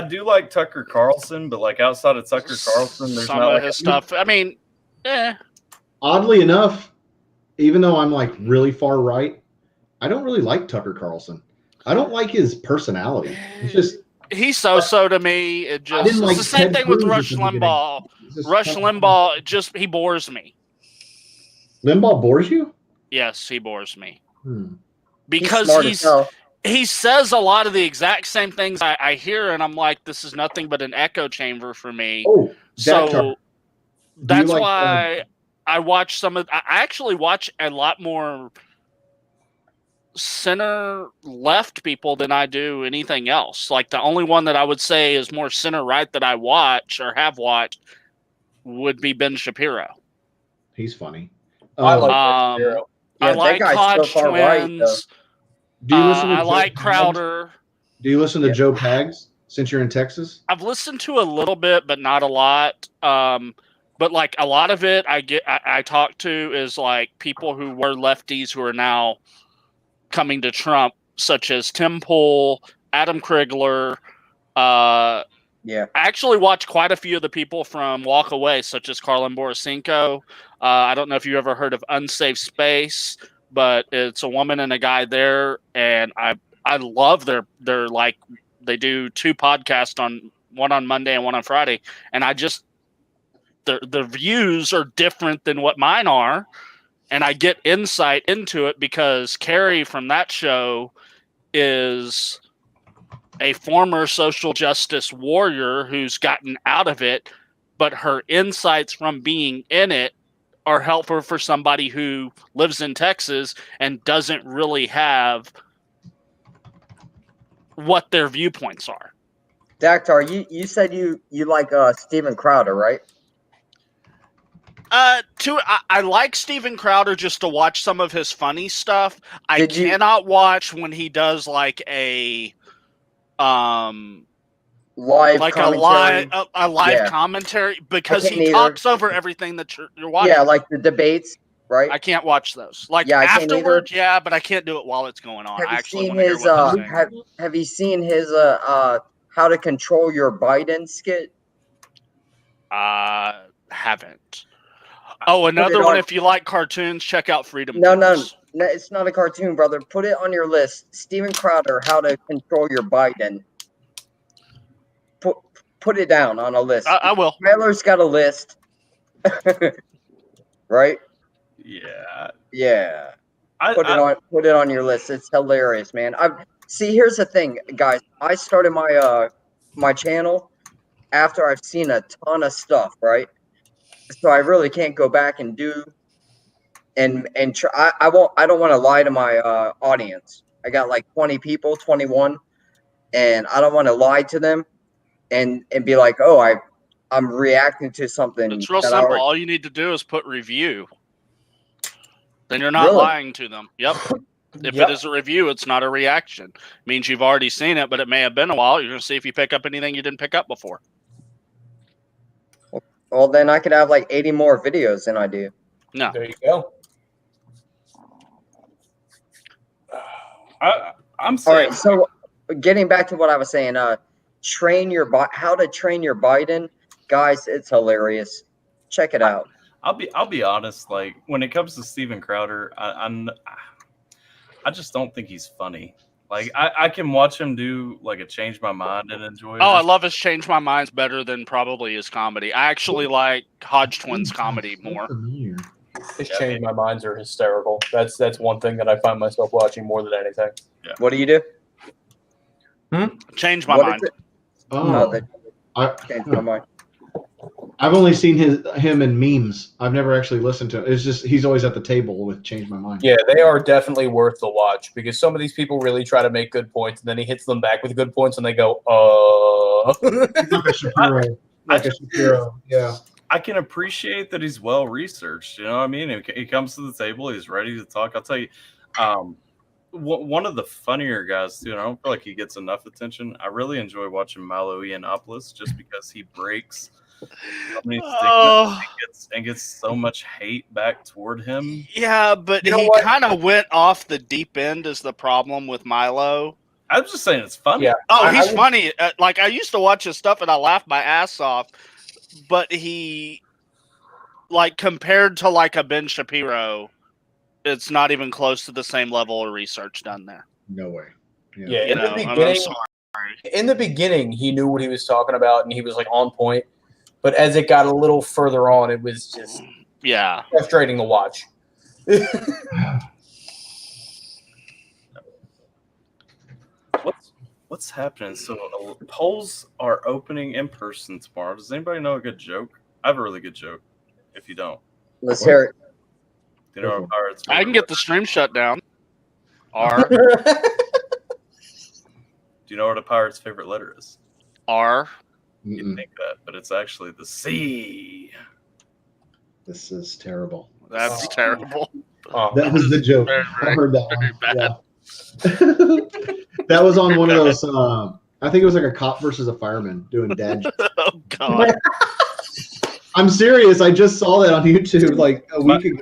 do like Tucker Carlson, but like outside of Tucker Carlson, there's some not of like his stuff. I mean, Oddly enough, even though I'm like really far right, I don't really like Tucker Carlson. I don't like his personality. It's just he's so to me. It I just didn't like it's the same Ted thing with Cruz at Rush the beginning. Limbaugh. It's just Rush kind of- Limbaugh he bores me. Limbaugh bores you? Yes, he bores me Hmm. because smart as hell. he says a lot of the exact same things I hear, and I'm like, this is nothing but an echo chamber for me. Oh, So do you that's like, why I watch some of. I actually watch a lot more center left people than I do anything else. Like the only one that I would say is more center right that I watch or have watched would be Ben Shapiro. he's funny. I like Ben Um, Shapiro. I that like guy's so Hodge far right, twins. Do you listen to I Joe like Pags? Crowder. Do you listen to Yeah. Joe Pags since you're in Texas? I've listened to a little bit, but not a lot. But like a lot of it, I talk to is like people who were lefties who are now coming to Trump, such as Tim Pool, Adam Krigler. I actually watched quite a few of the people from Walk Away, such as Carlin Borisenko. I don't know if you ever heard of Unsafe Space, but it's a woman and a guy there, and I love their like they do 2 podcasts one on Monday and one on Friday, and their views are different than what mine are, and I get insight into it because Carrie from that show is a former social justice warrior who's gotten out of it, but her insights from being in it are helpful for somebody who lives in Texas and doesn't really have what their viewpoints are. Dactar, you said you like Steven Crowder, right? I like Steven Crowder just to watch some of his funny stuff. I cannot watch when he does like a live like commentary. a live Yeah. commentary because I can't he either. talks over everything that you're watching. Yeah, like the debates, right? I can't watch those. Like Yeah, I can't either. afterwards, yeah, but I can't do it while it's going on. Have I you actually seen want to hear his what they're saying. have you seen his how to control your Biden skit? Haven't. Oh, another one. If you like cartoons, check out Freedom. No, Toons. no, it's not a cartoon, brother. Put it on your list. Steven Crowder, how to control your Biden. Put it down on a list. I will. Tyler's got a list. Right? Yeah. Yeah. Put it on your list. It's hilarious, man. See, here's the thing, guys. I started my channel after I've seen a ton of stuff, right? So I really can't go back and do and try. I don't want to lie to my audience. I got like 20 people, 21, and I don't want to lie to them and be like, oh, I'm reacting to something. It's real that I simple. already- All you need to do is put review. Then you're not Really? lying to them. Yep. If Yep. it is a review, it's not a reaction. Means you've already seen it, but it may have been a while. You're going to see if you pick up anything you didn't pick up before. Well, then I could have like 80 more videos than I do. No. There you go. I'm All saying right, so getting back to what I was saying, how to train your Biden, guys, it's hilarious. Check it out. I'll be honest. Like when it comes to Steven Crowder, I just don't think he's funny. Like I can watch him do like a Change My Mind and enjoy it. Oh, I love his Change My Mind's better than probably his comedy. I actually like Hodge Twins comedy more. His Change My Minds are hysterical. That's one thing that I find myself watching more than anything. What do you do? Change My What Mind. is it? Oh, Change my mind. I've only seen him in memes. I've never actually listened to it. It's just he's always at the table with Change My Mind. Yeah, they are definitely worth the watch because some of these people really try to make good points, and then he hits them back with good points, and they go, Like a Shapiro. Yeah. I can appreciate that he's well researched. You know what I mean? He comes to the table, he's ready to talk. I'll tell you, one of the funnier guys too, and I don't feel like he gets enough attention. I really enjoy watching Milo Yiannopoulos just because he breaks so many stigmas and gets so much hate back toward him. Yeah, but You know he what? kind of went off the deep end is the problem with Milo. I'm just saying it's funny. Yeah. Oh, he's I- funny. Like I used to watch his stuff and I laughed my ass off, but he, like compared to like a Ben Shapiro, it's not even close to the same level of research done there. No way. Yeah, You in know, the I'm beginning, sorry. in the beginning, he knew what he was talking about, and he was like on point. But as it got a little further on, it was just Yeah. frustrating to watch. What's happening? So polls are opening in person tomorrow. Does anybody know a good joke? I have a really good joke. If you don't, Let's hear it. do you know what Pirates? I can get the stream shut down. R Do you know what a pirate's favorite letter is? R. You Mm-mm. think that, but it's actually the C. This is terrible. That's Oh. terrible. Oh, That was the joke. Very, I heard that very one. bad. Yeah. That was on one of those. I think it was like a cop versus a fireman doing dad jokes. Oh God. I'm serious. I just saw that on YouTube like a week ago.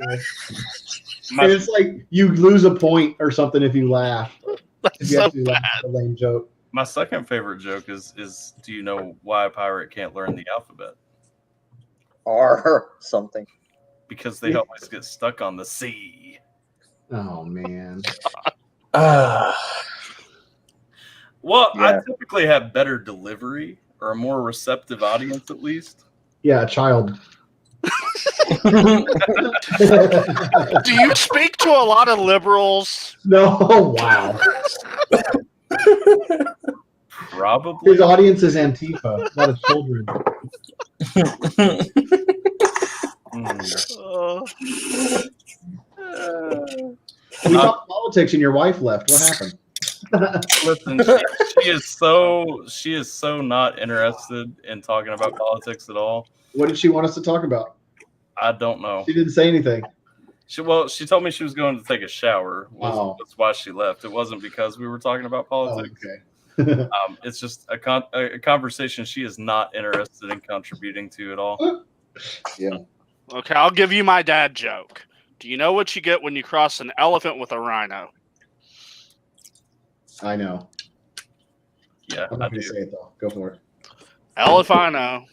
My, And it's like you lose a point or something if you laugh. If That's you so actually laugh bad. at a lame joke. my second favorite joke is do you know why a pirate can't learn the alphabet? Or something. Because they always get stuck on the C. Oh man. Well, I Yeah. typically have better delivery or a more receptive audience at least. Yeah, a child. Do you speak to a lot of liberals? No, wow. Probably. His audience is Antifa, not a children. We talked politics and your wife left. What happened? Listen, she is so not interested in talking about politics at all. What did she want us to talk about? I don't know. She didn't say anything. She told me she was going to take a shower. That's why she left. It wasn't because we were talking about Oh, politics. okay. It's just a conversation she is not interested in contributing to at all. Yeah. Okay, I'll give you my dad joke. Do you know what you get when you cross an elephant with a rhino? I know. Yeah, I'm I not do. going to say it though. Go for it. Hell if I know.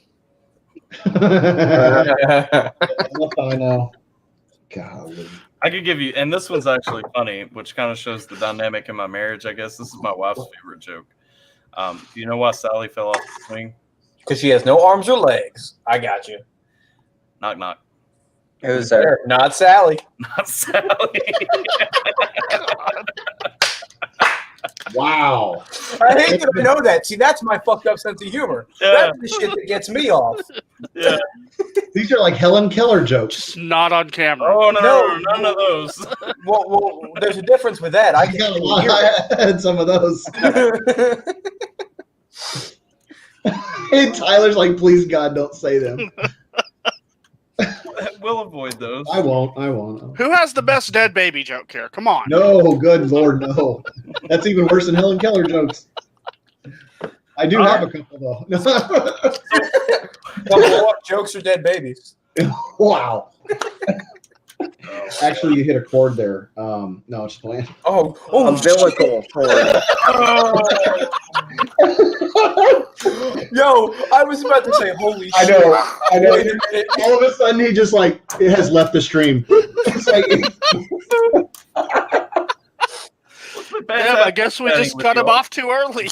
I know. Golly. I could give you, and this one's actually funny, which kind of shows the dynamic in my marriage. I guess this is my wife's favorite joke. Do you know why Sally fell off the swing? Because she has no arms or legs. I got you. Knock knock. Who's there? Not Sally. Not Sally. Wow. I hate that I know that. See, that's my fucked up sense of humor. Yeah. That's the shit that gets me off. Yeah. These are like Helen Keller jokes. Just not on camera. Oh no, No. none of those. Well, there's a difference with that. I I can got a hear lot. it. I had some of those. And Tyler's like, please God, don't say them. We'll avoid those. I won't. Who has the best dead baby joke here? Come on. No, good Lord, no. That's even worse than Helen Keller jokes. I do have a couple though. What jokes are dead babies? Wow. Actually, you hit a chord there. No, it's playing. Oh, Umbilical cord. Yo, I was about to say, holy I shit. know. Wait a minute. All of a sudden, he just like it has left the stream. It's like, Damn, I guess we just cut him off too early.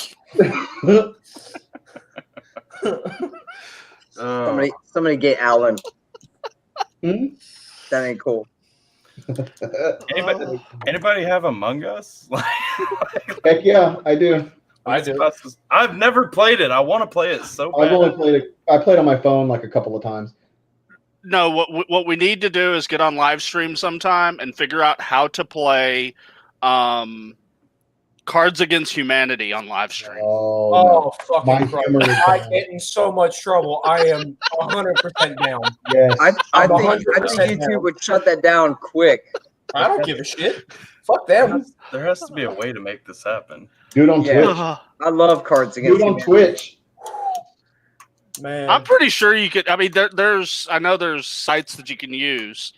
Somebody get Alan. Hmm? That ain't cool. Anybody have Among Us? Heck yeah, I do. I do. I've never played it. I want to play it so bad. I've only played it. I played on my phone like a couple of times. No, what we need to do is get on live stream sometime and figure out how to play Cards Against Humanity on live stream. Oh, Oh, My fucking humor is Christ. I down. get in so much trouble. I am 100% down. yes. I I'm think 100% YouTube down. would shut that down quick. I don't give a shit. Fuck them. There has to be a way to make this happen. Do it on Yeah. Twitch. I love Cards Do Against it on Humanity. Twitch. Man. I'm pretty sure you could. I mean, I know there's sites that you can use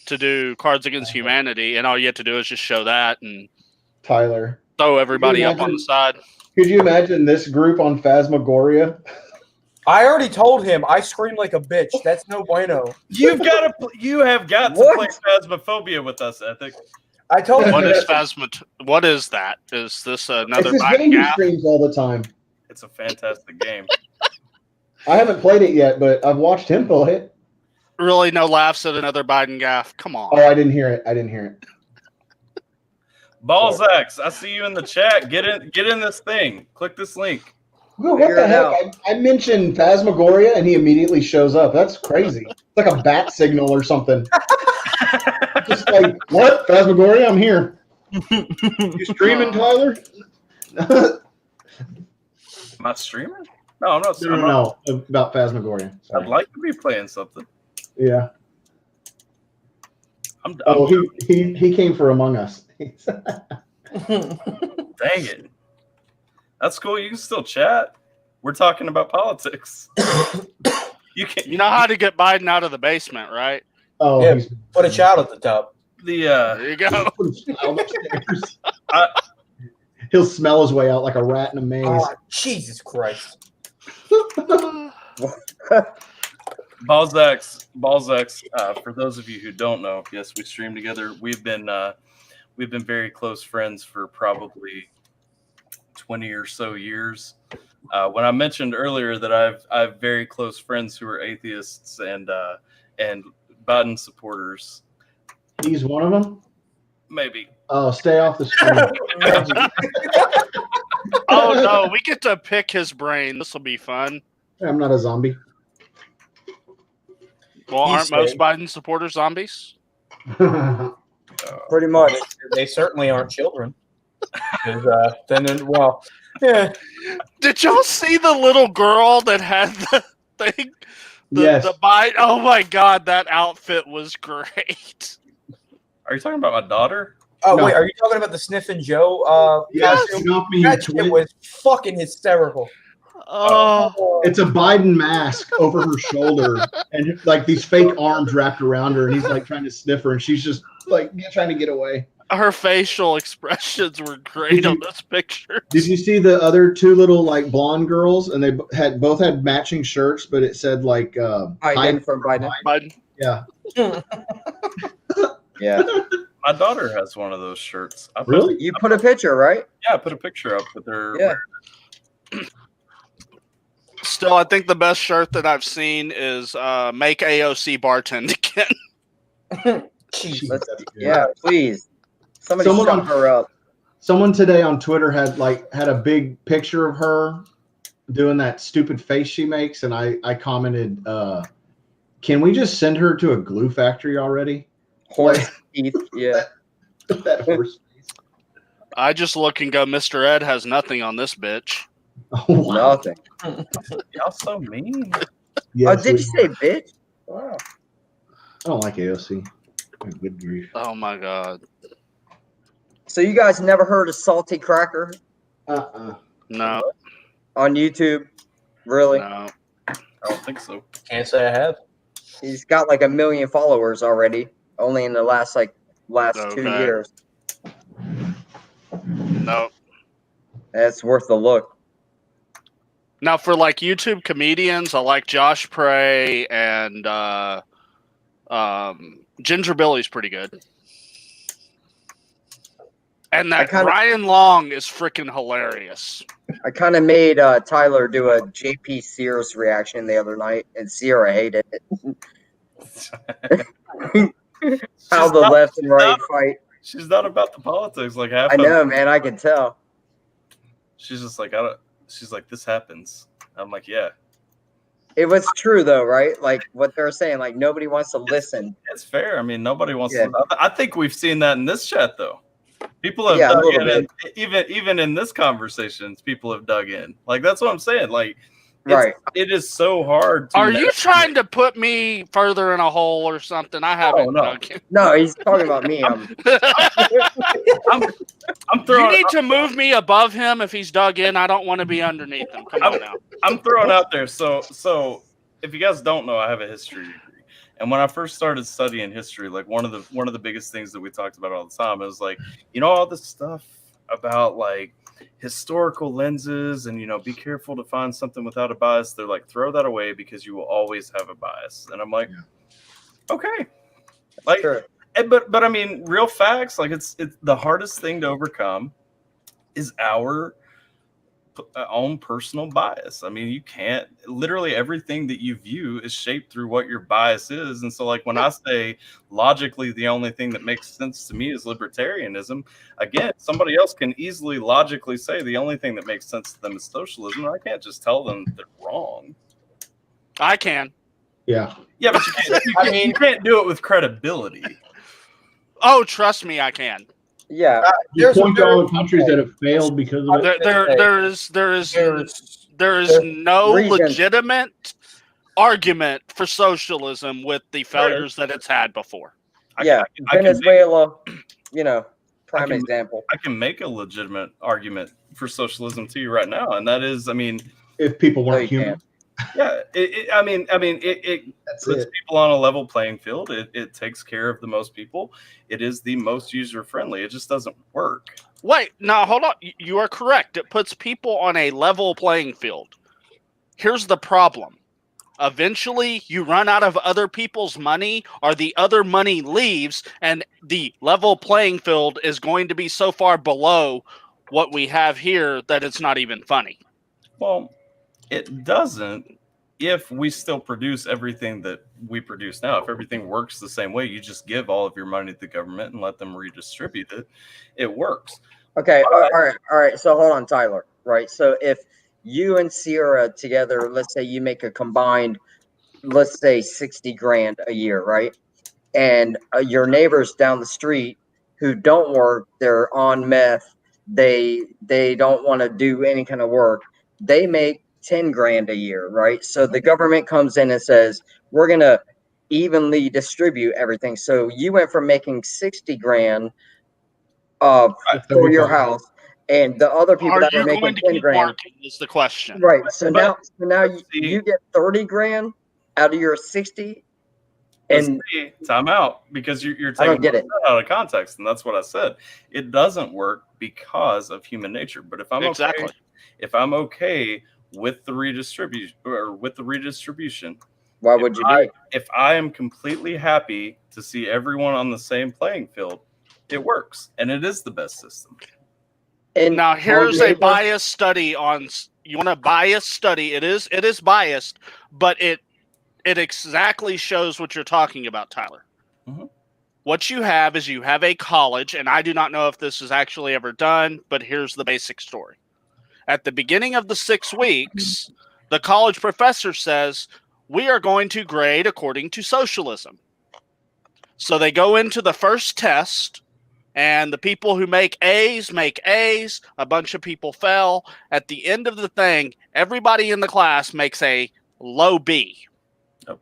to do Cards Against Humanity, and all you have to do is just show that and Tyler. throw everybody up on imagine- the side. Could you imagine this group on Phasmagoria? I already told him I scream like a bitch. That's no bueno. You have got to What? play Phasmophobia with us, Ethic. I told him. What is What is that? Is this It's another this Biden game he gap? streams all the time. It's a fantastic game. I haven't played it yet, but I've watched him play it. Really, no laughs at another Biden gaff? Come on. Oh, I didn't hear it. Balzacs, I see you in the chat. Get in this thing. Click this link. Well, what Figure the it heck? out. I mentioned Phasmagoria and he immediately shows up. That's crazy. It's like a bat signal or something. Just like, what? Phasmagoria? I'm here. You streaming, Tyler? Am I streaming? No, I'm not. No, about Phasmagoria. I'd Sorry. like to be playing something. Yeah. I'm Oh, he came for Among Us. dang it. That's cool. You can still chat. We're talking about politics. You can. You know how to get Biden out of the basement, right? Oh, Yeah. he's Put a child at the top. There you go. upstairs. He'll smell his way out like a rat in a maze. Oh, Jesus Christ. Balzacs. For those of you who don't know, yes, we stream together. We've been very close friends for probably 20 or so years. When I mentioned earlier that I've very close friends who are atheists and Biden supporters, He's one of them. maybe. Oh, stay off the screen. Oh no, we get to pick his brain. This will be fun. I'm not a zombie. Well, He's aren't most safe. Biden supporters zombies? Pretty much. They certainly aren't children. 'Cause, well, yeah. Did y'all see the little girl that had the thing? Yes. The Biden. Oh my god, that outfit was great. Are you talking about my daughter? Oh, No. wait, are you talking about the Sniffin' Joe Yes, costume? get off me, you That shit twit. was fucking hysterical. Oh, It's a Biden mask over her shoulder, and like these fake arms wrapped around her, and he's like trying to sniff her, and she's just like trying to get away. her facial expressions were great on this picture. Did you see the other two little like blonde girls, and they both had matching shirts, but it said like Biden from Biden. Biden. Yeah. Yeah. My daughter has one of those shirts. Really? You put a picture, right? Yeah, I put a picture up with her. Yeah. Still, I think the best shirt that I've seen is "Make AOC bartend again." Jesus. Let's, That's good. yeah, please. Somebody Someone shut on- her up. Someone today on Twitter had a big picture of her doing that stupid face she makes, and I commented, "Can we just send her to a glue factory already?" Horse teeth. Yeah. That horse face. I just look and go, Mr. Ed has nothing on this bitch. Oh, wow. Nothing. Y'all so mean. Yes, Oh, did we you say are. bitch? Wow. I don't like AOC. Good grief. Oh my god. So you guys never heard of Salty Cracker No, on YouTube? Really? no. I don't think so. Can't say I have. He's got like 1 million followers already, only in the last 2 Okay. years. No. That's worth a look. Now for like YouTube comedians, I like Josh Prey and Ginger Billy's pretty good. And that Ryan Long is freaking hilarious. I kind of made Tyler do a JP Sears reaction the other night, and Sierra hated it. How the left and right fight. She's not about the politics like half. I know, man. I can tell. She's just like, I don't. She's like, this happens. I'm like, yeah. It was true though, right? Like what they're saying. Like nobody wants to listen. It's fair. I mean, nobody wants to. I think we've seen that in this chat though. People have Yeah, a dug little in, bit. even in this conversations, people have dug in. Like that's what I'm saying. Like, Right. It is so hard. Are you trying to put me further in a hole or something? I haven't. no. No, he's talking about me. I'm throwing. You need to move me above him if he's dug in. I don't want to be underneath him. Come on now. I'm throwing out there. So if you guys don't know, I have a history degree. And when I first started studying history, like one of the biggest things that we talked about all the time, it was like, all this stuff about like historical lenses and, be careful to find something without a bias. They're like, throw that away because you will always have a bias. And I'm like, okay. Like, sure. But I mean, real facts, like it's the hardest thing to overcome is our own personal bias. I mean, you can't, literally everything that you view is shaped through what your bias is. And so like when I say logically the only thing that makes sense to me is libertarianism, again, somebody else can easily logically say the only thing that makes sense to them is socialism. I can't just tell them they're wrong. I can. Yeah, but you can't do it with credibility. Oh, trust me, I can. Yeah, you point to all the countries that have failed because of it. There is no legitimate argument for socialism with the failures that it's had before. Venezuela, prime example. I can make a legitimate argument for socialism to you right now, and that is, I mean, if people weren't human. Yeah, it puts people on a level playing field. It takes care of the most people. It is the most user friendly. It just doesn't work. Wait, now hold on. You are correct. It puts people on a level playing field. Here's the problem. Eventually, you run out of other people's money, or the other money leaves, and the level playing field is going to be so far below what we have here that it's not even funny. Well, it doesn't if we still produce everything that we produce now. If everything works the same way, you just give all of your money to the government and let them redistribute it. It works. Okay. All right. So hold on, Tyler. Right. So if you and Sierra together, let's say you make a combined, let's say 60 grand a year, right? And your neighbors down the street who don't work, they're on meth, they don't want to do any kind of work, they make 10 grand a year, right? So the government comes in and says, we're going to evenly distribute everything. So you went from making 60 grand for your house, and the other people that are making 10 grand is the question. Right. So now you get 30 grand out of your 60. And time out, because you're taking it out of context, and that's what I said. It doesn't work because of human nature. But if I'm okay with the redistribution, why would you be? If I am completely happy to see everyone on the same playing field, it works, and it is the best system. And now here's a bias study on. You want a bias study? It is biased, but it exactly shows what you're talking about, Tyler. Mm-hmm. What you have is you have a college, and I do not know if this is actually ever done, but here's the basic story. At the beginning of the 6 weeks, the college professor says, we are going to grade according to socialism. So they go into the first test, And the people who make A's make A's. A bunch of people fail. At the end of the thing, everybody in the class makes a low B. Yep.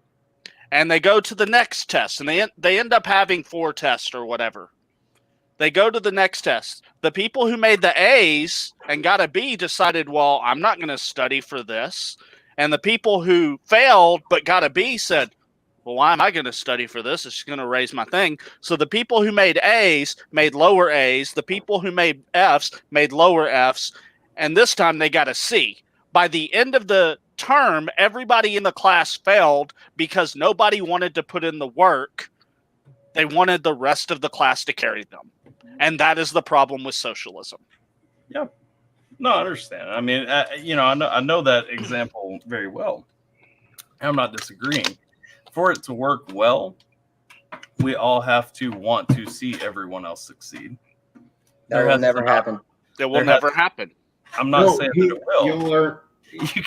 And they go to the next test, and they end up having 4 tests or whatever. They go to the next test. The people who made the A's and got a B decided, well, I'm not going to study for this. And the people who failed but got a B said, well, why am I going to study for this? It's going to raise my thing. So the people who made A's made lower A's. The people who made F's made lower F's. And this time they got a C. By the end of the term, everybody in the class failed because nobody wanted to put in the work. They wanted the rest of the class to carry them. And that is the problem with socialism. Yeah. No, I understand. I mean, I know that example very well. I'm not disagreeing. For it to work well, we all have to want to see everyone else succeed. That will never happen. It will never happen. I'm not saying that it will.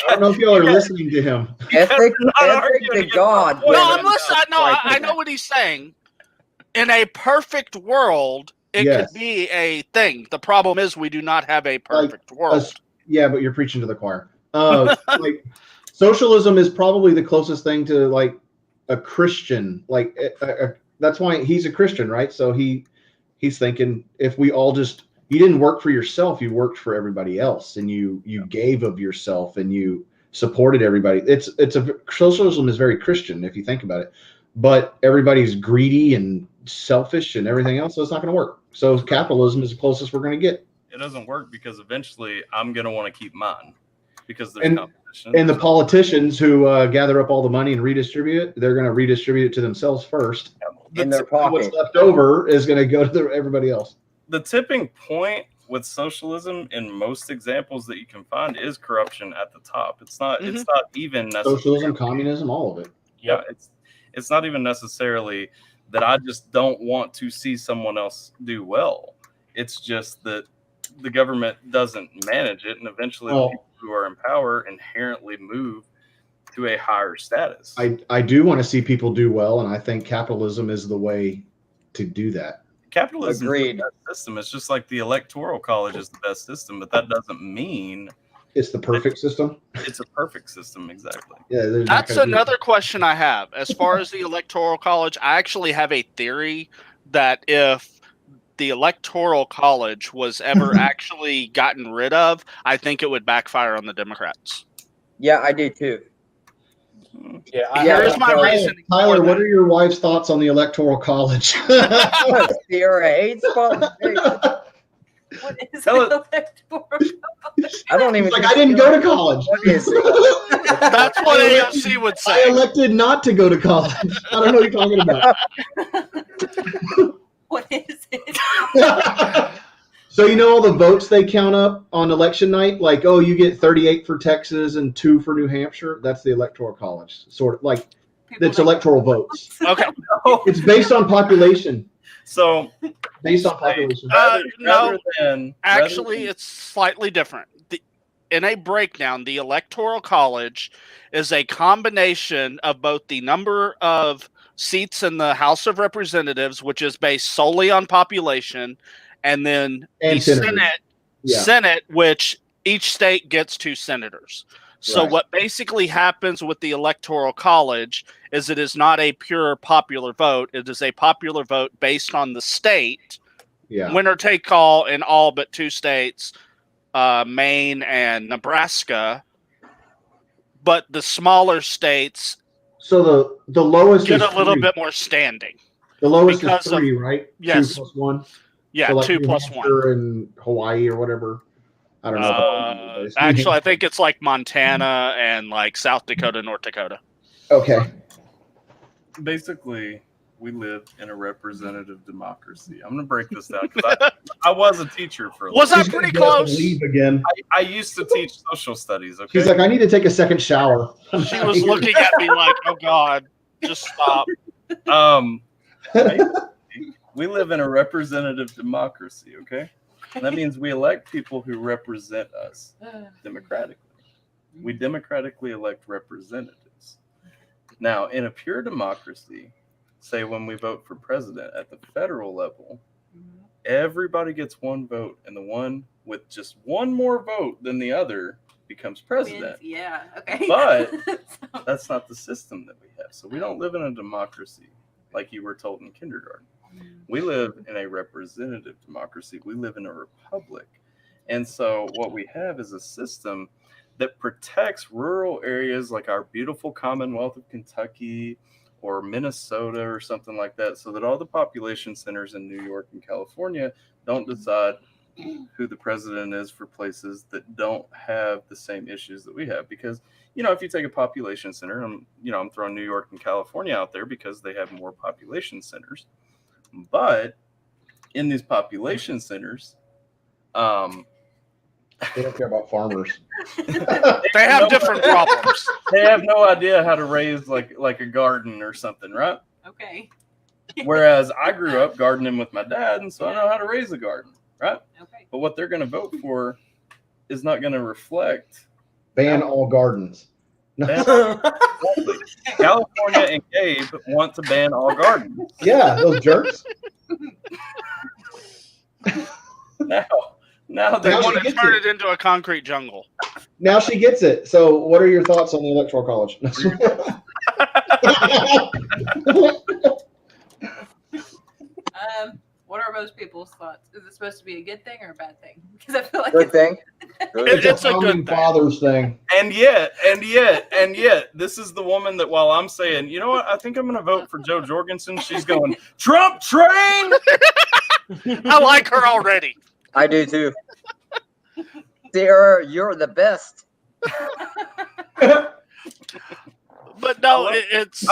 I don't know if y'all are listening to him. Ethic to God. No, I'm listening. I know what he's saying. In a perfect world, it could be a thing. The problem is we do not have a perfect world. Yeah, but you're preaching to the choir. Like socialism is probably the closest thing to like a Christian. Like that's why he's a Christian, right? So he's thinking if we all just you didn't work for yourself, you worked for everybody else, and you gave of yourself and you supported everybody. Socialism is very Christian if you think about it, but everybody's greedy and selfish and everything else, so it's not going to work. So capitalism is the closest we're going to get. It doesn't work because eventually I'm going to want to keep mine because there's competition. And the politicians who gather up all the money and redistribute it, they're going to redistribute it to themselves first. In their pocket. What's left over is going to go to everybody else. The tipping point with socialism in most examples that you can find is corruption at the top. It's not even necessarily Socialism, communism, all of it. Yeah, it's not even necessarily that I just don't want to see someone else do well. It's just that the government doesn't manage it, and eventually the people who are in power inherently move to a higher status. I do want to see people do well, and I think capitalism is the way to do that. Capitalism is the best system. It's just like the electoral college is the best system, but that doesn't mean it's the perfect system. It's a perfect system, exactly. Yeah, that's another question I have. As far as the electoral college, I actually have a theory that if the electoral college was ever actually gotten rid of, I think it would backfire on the Democrats. Yeah, I do too. Here's my reason. Tyler, what are your wife's thoughts on the electoral college? You're a hate spot. What is the electoral college? I don't even. I didn't go to college. What is it? That's what AFC would say. I elected not to go to college. I don't know what you're talking about. What is it? So you know all the votes they count up on election night? Like, oh, you get 38 for Texas and 2 for New Hampshire. That's the electoral college. Sort of like it's electoral votes. Okay. It's based on population. So based on population. Actually, it's slightly different. In a breakdown, the electoral college is a combination of both the number of seats in the House of Representatives, which is based solely on population, and then the Senate, which each state gets 2 senators. So what basically happens with the electoral college is it is not a pure popular vote. It is a popular vote based on the state. Yeah. Winner take all in all but 2 states, Maine and Nebraska. But the smaller states so the lowest get is a little 3. bit more standing. The lowest is 3, right? Yes. 2 plus 1. Yeah, so like 2 New plus Hampshire 1. And Hawaii or whatever. I don't know. Actually, I think it's like Montana and like South Dakota, North Dakota. Okay. Basically, we live in a representative democracy. I'm going to break this down because I was a teacher for a Was I pretty close? Leave again. I used to teach social studies. Okay. She's like, I need to take a second shower. She was looking at me like, oh God, just stop. We live in a representative democracy, okay? And that means we elect people who represent us democratically. We democratically elect representatives. Now, in a pure democracy, say when we vote for president at the federal level, everybody gets one vote, and the one with just one more vote than the other becomes president. Wins. Yeah. Okay. But that's not the system that we have. So we don't live in a democracy like you were told in kindergarten. We live in a representative democracy. We live in a republic. And so what we have is a system that protects rural areas like our beautiful Commonwealth of Kentucky or Minnesota or something like that, so that all the population centers in New York and California don't decide who the president is for places that don't have the same issues that we have. Because, if you take a population center, I'm throwing New York and California out there because they have more population centers. But in these population centers, They don't care about farmers. They have different problems. They have no idea how to raise like a garden or something, right? Okay. Whereas I grew up gardening with my dad, and so I know how to raise a garden, right? Okay. But what they're going to vote for is not going to reflect. Ban all gardens. California and Gabe want to ban all gardens. Yeah, those jerks. Now they They Now want she to gets turn it. it into a concrete jungle. Now she gets it. So, what are your thoughts on the electoral college? What are most people's thoughts? Is it supposed to be a good thing or a bad thing? Because I feel like Good thing. It's It's a a good founding thing. fathers thing. And yet, this is the woman that while I'm saying, you know what, I think I'm going to vote for Joe Jorgensen, she's going, Trump train! I like her already. I do too. Sarah, you're the best. But no, it's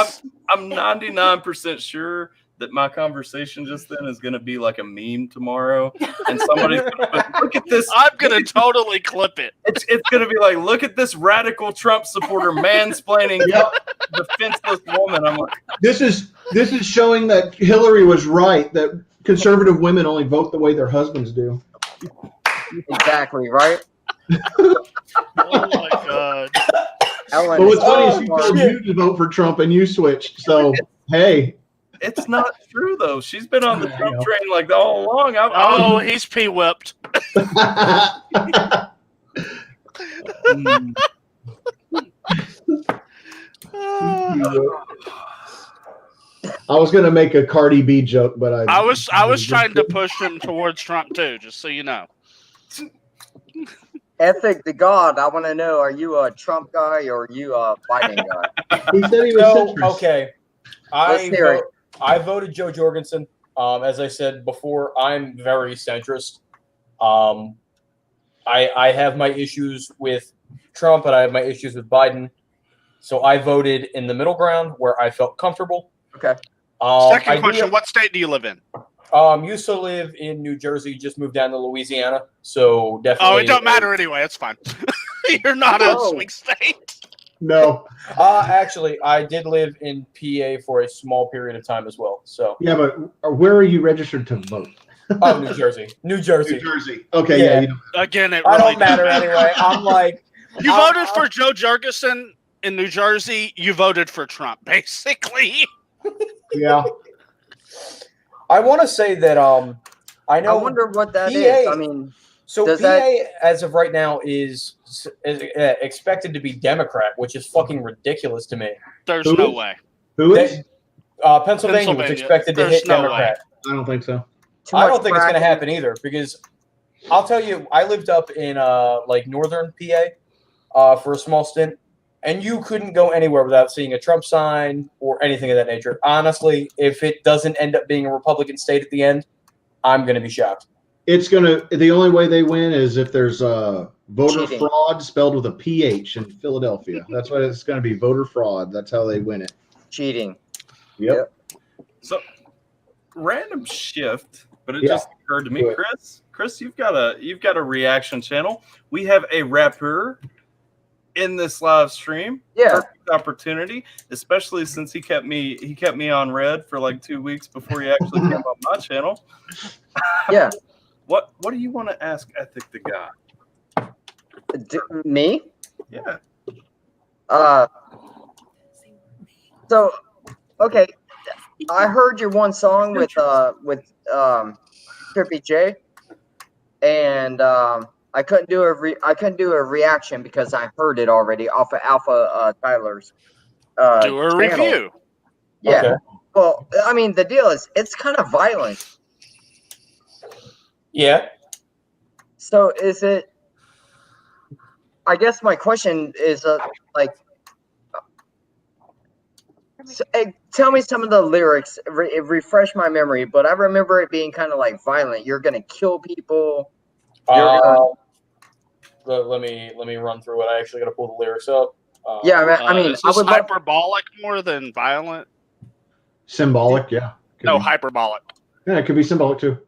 I'm 99% sure that my conversation just then is going to be like a meme tomorrow, and somebody's going to put, look at this. I'm gonna totally clip it. It's going to be like, look at this radical Trump supporter mansplaining Yep. defenseless woman. I'm like, This is showing that Hillary was right, that conservative women only vote the way their husbands do. Exactly, right? Oh my god. Ellen But what's is funny is so she smart. told you to vote for Trump and you switched. So, hey. it's not true though. She's been on the Trump train like all along. Oh, he's pee whipped. I was gonna make a Cardi B joke, but I was trying to push him towards Trump too, just so you know. Ethic to God, I want to know, are you a Trump guy or are you a Biden guy? He said he was So, centrist. okay. Let's hear it. I voted Joe Jorgensen. As I said before, I'm very centrist. I have my issues with Trump, and I have my issues with Biden. So I voted in the middle ground where I felt comfortable. Okay. Second question: what state do you live in? Used to live in New Jersey, just moved down to Louisiana. So definitely. Oh, it don't matter anyway. It's fine. You're not a Oh. swing state. No. Actually, I did live in PA for a small period of time as well. So, Yeah, but where are you registered to vote? oh, New Jersey. New Jersey. New Jersey. Okay, yeah. Yeah. You know. Again, it I really don't matter anyway. I'm like, You I'll- voted for Joe Jorgensen in New Jersey. You voted for Trump, basically. Yeah. I want to say that I know. I wonder what that PA is. I mean, So does PA, as of right now, is expected to be Democrat, which is fucking ridiculous to me. There's Who no is? way. Who is? Pennsylvania was expected to There's hit no Democrat. I don't think so. too I much don't think it's going to fracking. happen either because I'll tell you, I lived up in like northern PA for a small stint, and you couldn't go anywhere without seeing a Trump sign or anything of that nature. Honestly, if it doesn't end up being a Republican state at the end, I'm going to be shocked. It's gonna. The only way they win is if there's voter Cheating. fraud spelled with a PH in Philadelphia. That's what it's gonna be. Voter fraud. That's how they win it. Cheating. Yep. so random shift, but it Yeah. just occurred to me, Do it. Chris, you've got a reaction channel. We have a rapper in this live stream. Yeah. Perfect opportunity, especially since he kept me on red for like 2 weeks before he actually came on my channel. Yeah. What do you want to ask Ethic the guy? Me? Yeah. So, okay. I heard your one song with Trippy J, and I couldn't do a reaction because I heard it already off of Tyler's Do a channel. review. Yeah. Okay. Well, I mean, the deal is it's kind of violent. Yeah. So is it? I guess my question is like, tell me some of the lyrics. Refresh my memory, but I remember it being kind of like violent. You're gonna kill people. Let me run through it. I actually got to pull the lyrics up. Yeah, I mean, is I this would love. hyperbolic more than violent? Symbolic, yeah. Could No, be. hyperbolic. Yeah, it could be symbolic too.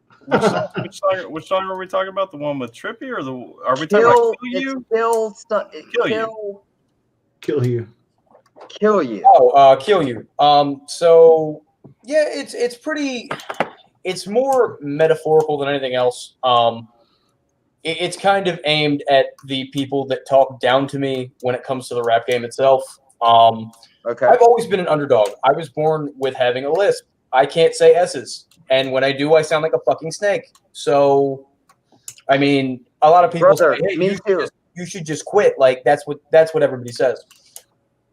Which song are we talking about? The one with Trippy, or are we talking about Kill You? Kill You. Kill you. Kill you. Oh, kill you. So yeah, it's pretty. It's more metaphorical than anything else. It's kind of aimed at the people that talk down to me when it comes to the rap game itself. Okay. I've always been an underdog. I was born with having a lisp. I can't say S's, and when I do, I sound like a fucking snake. So, I mean, a lot of people Brother, say, "Hey, me too. you should just quit." Like that's what everybody says.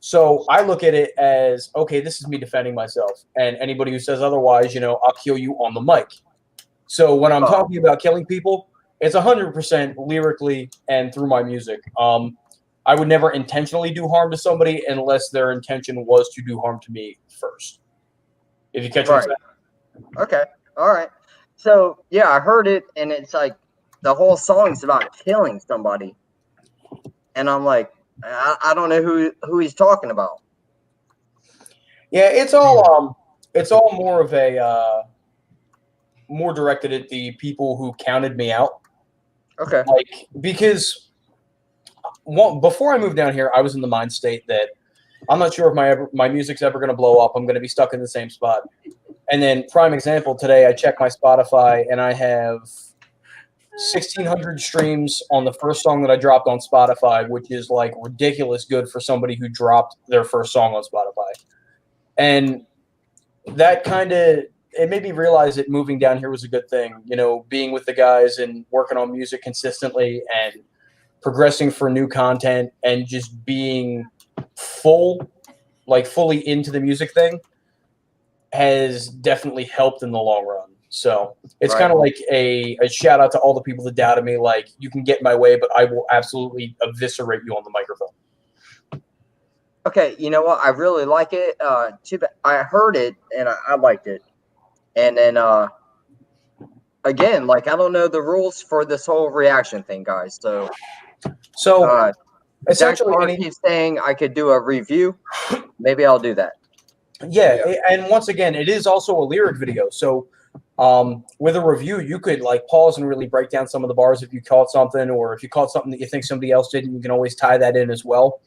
So I look at it as, okay, this is me defending myself, and anybody who says otherwise, I'll kill you on the mic. So when I'm talking about killing people, it's 100% lyrically and through my music. I would never intentionally do harm to somebody unless their intention was to do harm to me first. If you catch what I'm saying. Okay. All right. So yeah, I heard it, and it's like the whole song's about killing somebody, and I'm like, I don't know who he's talking about. Yeah, it's all more of a more directed at the people who counted me out. Okay. Like, because before I moved down here, I was in the mind state that I'm not sure if my music's ever going to blow up. I'm going to be stuck in the same spot. And then, prime example, today I checked my Spotify and I have 1,600 streams on the first song that I dropped on Spotify, which is like ridiculous good for somebody who dropped their first song on Spotify. And that kind of, it made me realize that moving down here was a good thing. Being with the guys and working on music consistently and progressing for new content and just being fully into the music thing has definitely helped in the long run. So it's kind of like a shout out to all the people that doubted me. Like, you can get in my way, but I will absolutely eviscerate you on the microphone. Okay, you know what? I really like it. Too bad I heard it and I liked it, and then again, like, I don't know the rules for this whole reaction thing, guys. So essentially, keeps saying I could do a review. Maybe I'll do that. Yeah, and once again, it is also a lyric video. So with a review, you could like pause and really break down some of the bars if you caught something, or if you caught something that you think somebody else did, you can always tie that in as well.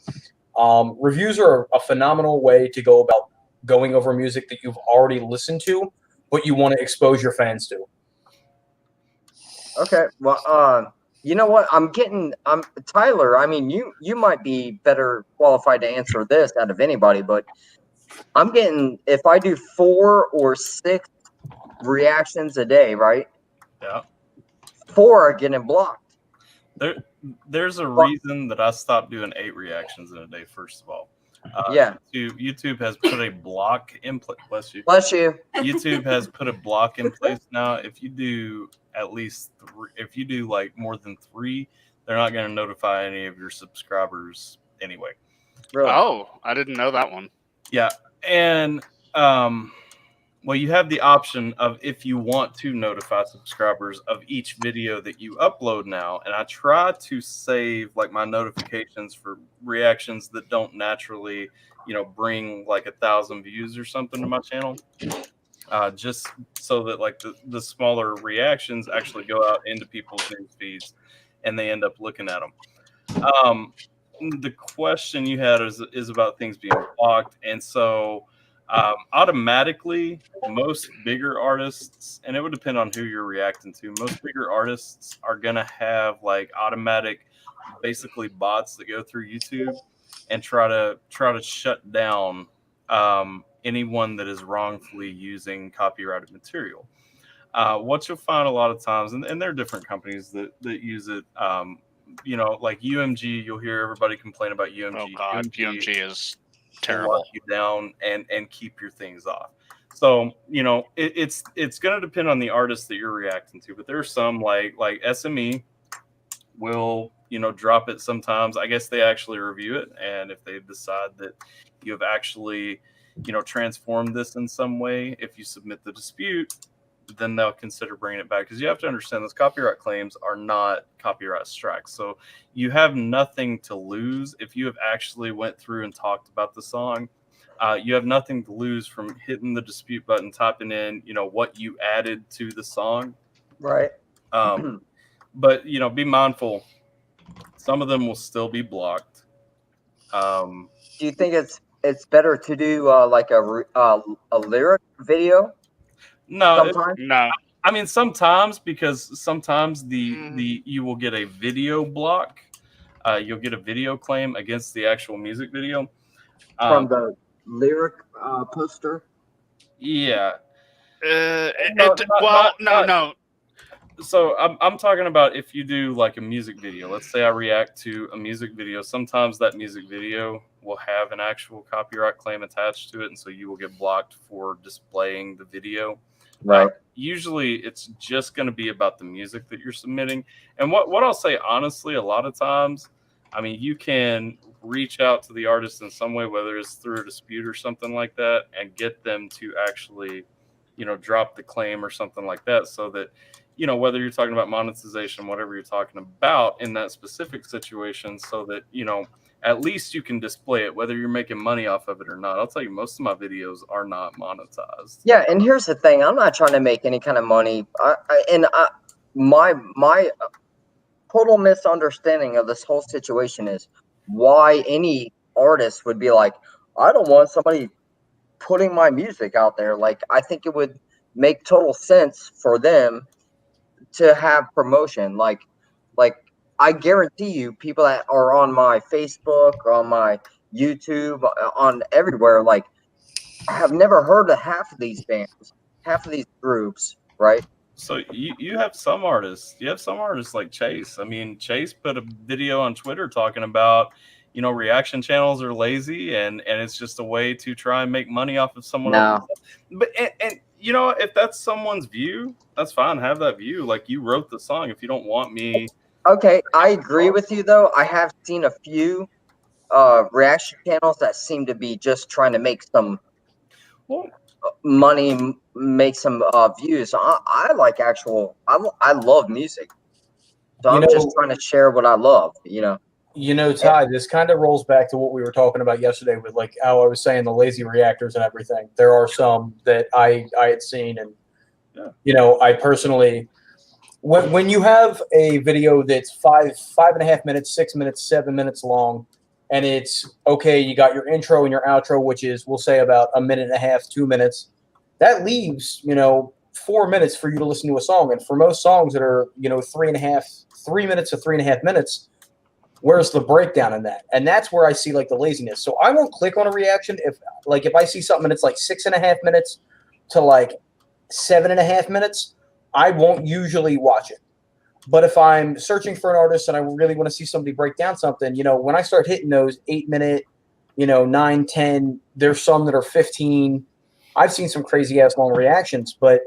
Reviews are a phenomenal way to go about going over music that you've already listened to, but you want to expose your fans to. Okay, well, you know what? I'm Tyler. I mean, you might be better qualified to answer this out of anybody, but I'm getting, if I do 4 or 6 reactions a day, right? Yeah. 4 are getting blocked. There's a reason that I stopped doing 8 reactions in a day. First of all, YouTube has put a block in place. Bless you. Bless you. YouTube has put a block in place now. If you do at least 3, if you do like more than 3, they're not going to notify any of your subscribers anyway. Really? Oh, I didn't know that one. Yeah, and well, you have the option of, if you want to notify subscribers of each video that you upload now. And I try to save like my notifications for reactions that don't naturally, bring like 1,000 views or something to my channel. Just so that like the smaller reactions actually go out into people's news feeds and they end up looking at them. The question you had is about things being blocked. And so automatically, most bigger artists, and it would depend on who you're reacting to, most bigger artists are going to have like automatic, basically bots that go through YouTube and try to shut down anyone that is wrongfully using copyrighted material. what you'll find a lot of times, and there are different companies that use it. Like UMG, you'll hear everybody complain about UMG. Oh God, UMG is will terrible. lock you down and keep your things off. So it's going to depend on the artist that you're reacting to. But there are some like SME will drop it sometimes. I guess they actually review it, and if they decide that you have actually transformed this in some way, if you submit the dispute, then they'll consider bringing it back, because you have to understand those copyright claims are not copyright strikes. So you have nothing to lose if you have actually went through and talked about the song. You have nothing to lose from hitting the dispute button, typing in what you added to the song. Right. But be mindful. Some of them will still be blocked. Do you think it's better to do like a lyric video? No, No. I mean sometimes, because sometimes you will get a video block. You'll get a video claim against the actual music video From the lyric poster. Yeah. No. So I'm talking about if you do like a music video. Let's say I react to a music video. Sometimes that music video will have an actual copyright claim attached to it, and so you will get blocked for displaying the video. Right. Usually it's just going to be about the music that you're submitting. And what I'll say, honestly, a lot of times, I mean, you can reach out to the artist in some way, whether it's through a dispute or something like that, and get them to actually, drop the claim or something like that, so that, whether you're talking about monetization, whatever you're talking about in that specific situation, so that, at least you can display it, whether you're making money off of it or not. I'll tell you, most of my videos are not monetized. Yeah, and here's the thing: I'm not trying to make any kind of money. My total misunderstanding of this whole situation is why any artist would be like, I don't want somebody putting my music out there. Like, I think it would make total sense for them to have promotion. Like I guarantee you, people that are on my Facebook, on my YouTube, on everywhere, like, have never heard of half of these bands, half of these groups, right? So you have some artists. You have some artists like Chase. I mean, Chase put a video on Twitter talking about, reaction channels are lazy, and it's just a way to try and make money off of someone else. But and if that's someone's view, that's fine. Have that view. Like, you wrote the song. If you don't want me. Okay, I agree with you, though. I have seen a few reaction channels that seem to be just trying to make some money, make some views. I like I love music. So I'm just trying to share what I love, Ty, this kind of rolls back to what we were talking about yesterday with, like, how I was saying the lazy reactors and everything. There are some that I had seen, and, I personally... When you have a video that's 5.5 minutes, 6 minutes, 7 minutes long, and it's okay, you got your intro and your outro, which is, we'll say, about 1.5 minutes, 2 minutes, that leaves 4 minutes for you to listen to a song. And for most songs that are 3 minutes to 3.5 minutes, where's the breakdown in that? And that's where I see, like, the laziness. So I won't click on a reaction if I see something that's like 6.5 minutes to like 7.5 minutes. I won't usually watch it. But if I'm searching for an artist and I really want to see somebody break down something, when I start hitting those 8 minute, 9, 10, there's some that are 15. I've seen some crazy ass long reactions, but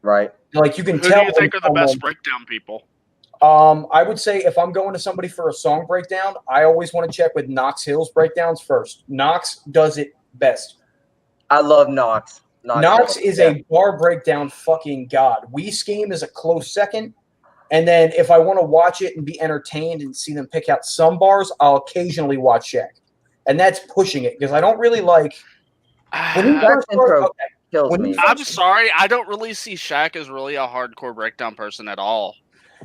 right. Like, you can Who tell. Who do you think are the best breakdown people? I would say if I'm going to somebody for a song breakdown, I always want to check with Knox Hill's breakdowns first. Knox does it best. I love Knox. Knox is a bar breakdown fucking god. We Scheme is a close second. And then if I want to watch it and be entertained and see them pick out some bars, I'll occasionally watch Shaq. And that's pushing it, because I don't really like... I'm sorry, I don't really see Shaq as really a hardcore breakdown person at all.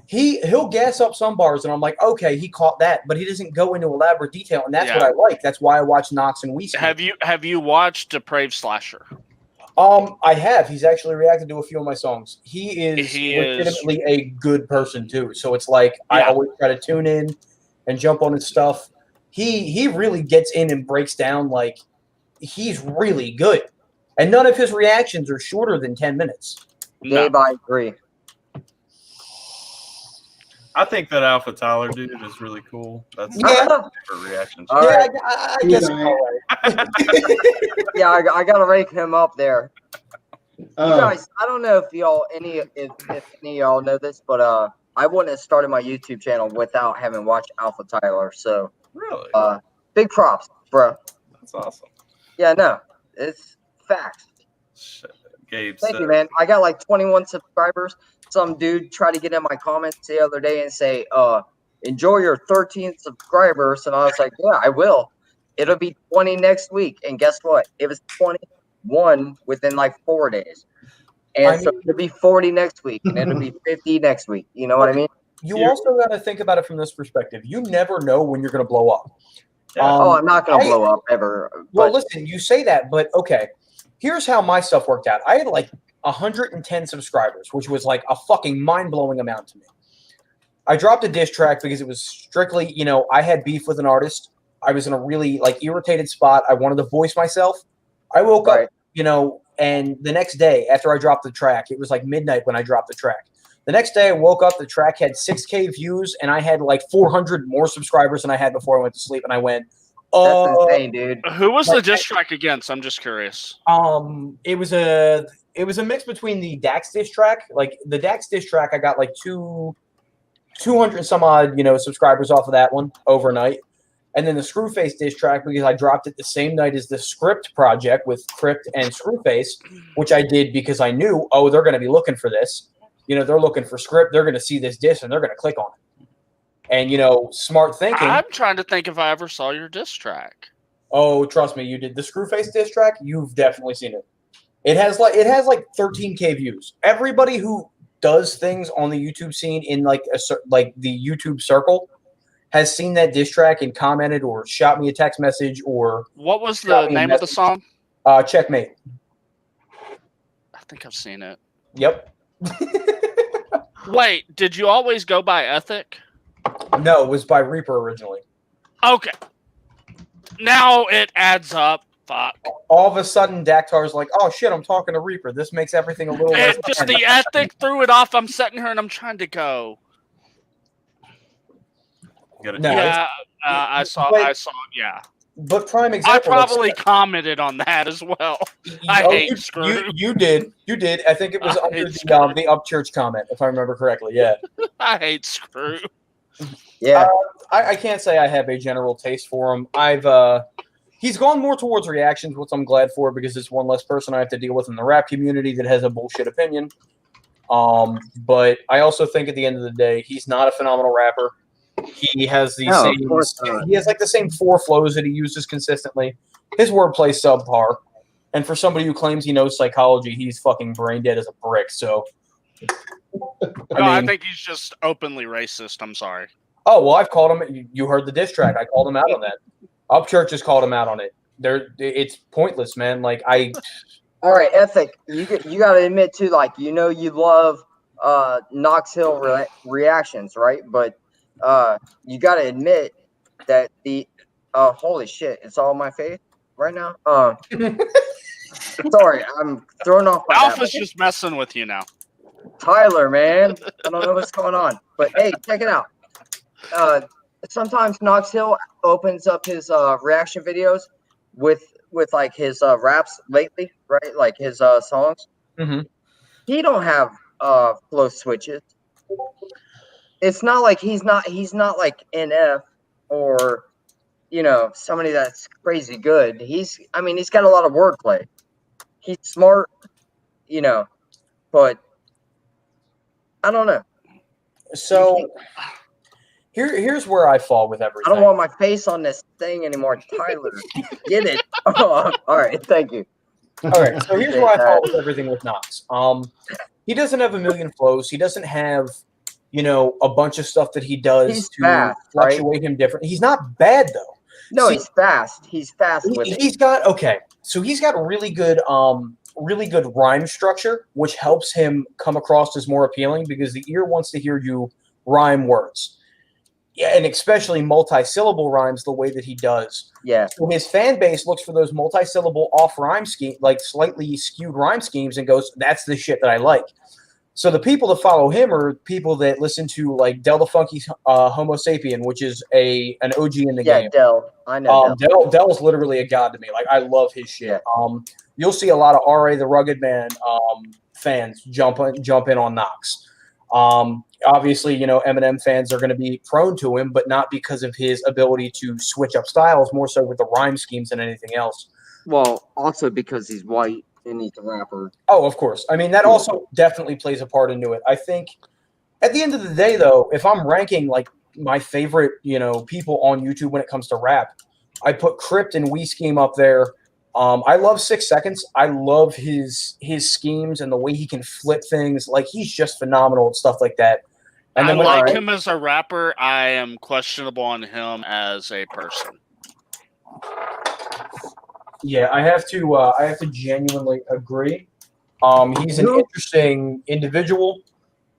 He'll gas up some bars, and I'm like, okay, he caught that, but he doesn't go into elaborate detail, and that's what I like. That's why I watch Knox and We Scheme. Have you watched Depraved Slasher? I have. He's actually reacted to a few of my songs. He is legitimately a good person too. So it's like I always try to tune in and jump on his stuff. He really gets in and breaks down, like, he's really good. And none of his reactions are shorter than 10 minutes. No. Gabe, I agree. I think that AlphaTyler dude is really cool. That's Yeah. my favorite reaction. All Yeah, right. I guess Good it's all right. Yeah, I gotta rank him up there. You Uh, guys, I don't know if any of y'all know this, but I wouldn't have started my YouTube channel without having watched AlphaTyler. So Really? big props, bro. That's awesome. Yeah, no, it's facts. Shit. Gabe Thank said, you, man. I got like 21 subscribers. Some dude tried to get in my comments the other day and say, enjoy your 13th subscribers. And I was like, yeah, I will. It'll be 20 next week. And guess what? It was 21 within like 4 days. And so it'll be 40 next week, and it'll be 50 next week. You know what I mean? You also got to think about it from this perspective. You never know when you're going to blow up. Yeah. Oh, I'm not going to blow up ever. Well, But listen, you say that, but okay. Here's how my stuff worked out. I had like 110 subscribers, which was like a fucking mind-blowing amount to me. I dropped a diss track because it was strictly, I had beef with an artist. I was in a really like irritated spot. I wanted to voice myself. I woke up, and the next day after I dropped the track, it was like midnight when I dropped the track. The next day I woke up, the track had 6K views, and I had like 400 more subscribers than I had before I went to sleep. And I went, that's insane, dude. Who was the diss track against? I'm just curious. It was a mix between the Dax diss track. Like the Dax diss track, I got like 200 some odd, subscribers off of that one overnight. And then the Screwface diss track, because I dropped it the same night as the Script project with Crypt and Screwface, which I did because I knew, they're going to be looking for this. They're looking for Script. They're going to see this diss and they're going to click on it. And, smart thinking. I'm trying to think if I ever saw your diss track. Oh, trust me, you did. The Screwface diss track, you've definitely seen it. It has like 13K views. Everybody who does things on the YouTube scene in like the YouTube circle has seen that diss track and commented or shot me a text message or what was the name of the song? Checkmate. I think I've seen it. Yep. Wait, did you always go by Ethic? No, it was by Reaper originally. Okay. Now it adds up. Fuck. All of a sudden, Dactar's like, oh shit, I'm talking to Reaper. This makes everything a little less. Just the Ethic threw it off. I'm sitting here and I'm trying to go. I saw. Yeah. But prime example. I probably commented on that as well. I hate Screw. You did. I think it was under the Upchurch comment, if I remember correctly. Yeah. I hate Screw. Yeah. I can't say I have a general taste for him. He's gone more towards reactions, which I'm glad for because it's one less person I have to deal with in the rap community that has a bullshit opinion. But I also think at the end of the day, he's not a phenomenal rapper. He has the same 4 flows that he uses consistently. His wordplay subpar. And for somebody who claims he knows psychology, he's fucking brain dead as a brick. So I think he's just openly racist. I'm sorry. Oh, well, I've called him. You heard the diss track. I called him out on that. Upchurch has called him out on it. It's pointless, man. All right, Ethic. You got to admit too, you love Knox Hill reactions, right? But you got to admit that the holy shit, it's all in my face right now. Sorry, I'm thrown off. Alpha's just messing with you now. Tyler, man, I don't know what's going on, but hey, check it out. Sometimes Knox Hill opens up his reaction videos with like his raps lately, right? Like his songs. Mm-hmm. He don't have flow switches. It's not like he's not like NF or somebody that's crazy good. He's got a lot of wordplay. He's smart, but I don't know. So here's where I fall with everything. I don't want my face on this thing anymore, Tyler. Get it? Oh, all right, thank you. All right, so here's where I fall with everything with Knox. He doesn't have a million flows. He doesn't have, a bunch of stuff that he does fluctuate him different. He's not bad though. No, he's fast. He's fast with it. He's got really good rhyme structure, which helps him come across as more appealing because the ear wants to hear you rhyme words. Yeah, and especially multi-syllable rhymes the way that he does. Yeah. So his fan base looks for those multi-syllable off rhyme scheme, like slightly skewed rhyme schemes, and goes, "That's the shit that I like." So the people that follow him are people that listen to like Del the Funky Homo Sapien, which is an OG in the Yeah, game. Del. I know Del. Del's literally a god to me. Like I love his shit. Yeah. You'll see a lot of R.A. the Rugged Man fans jump in on Knox. Obviously, Eminem fans are going to be prone to him, but not because of his ability to switch up styles, more so with the rhyme schemes than anything else. Well, also because he's white and he's a rapper. Oh, of course. I mean, that also definitely plays a part into it. I think at the end of the day, though, if I'm ranking like my favorite, people on YouTube when it comes to rap, I put Crypt and We Scheme up there. I love 6 Seconds. I love his schemes and the way he can flip things. Like he's just phenomenal and stuff like that. And I then like him as a rapper. I am questionable on him as a person. Yeah, I have to genuinely agree. He's an interesting individual.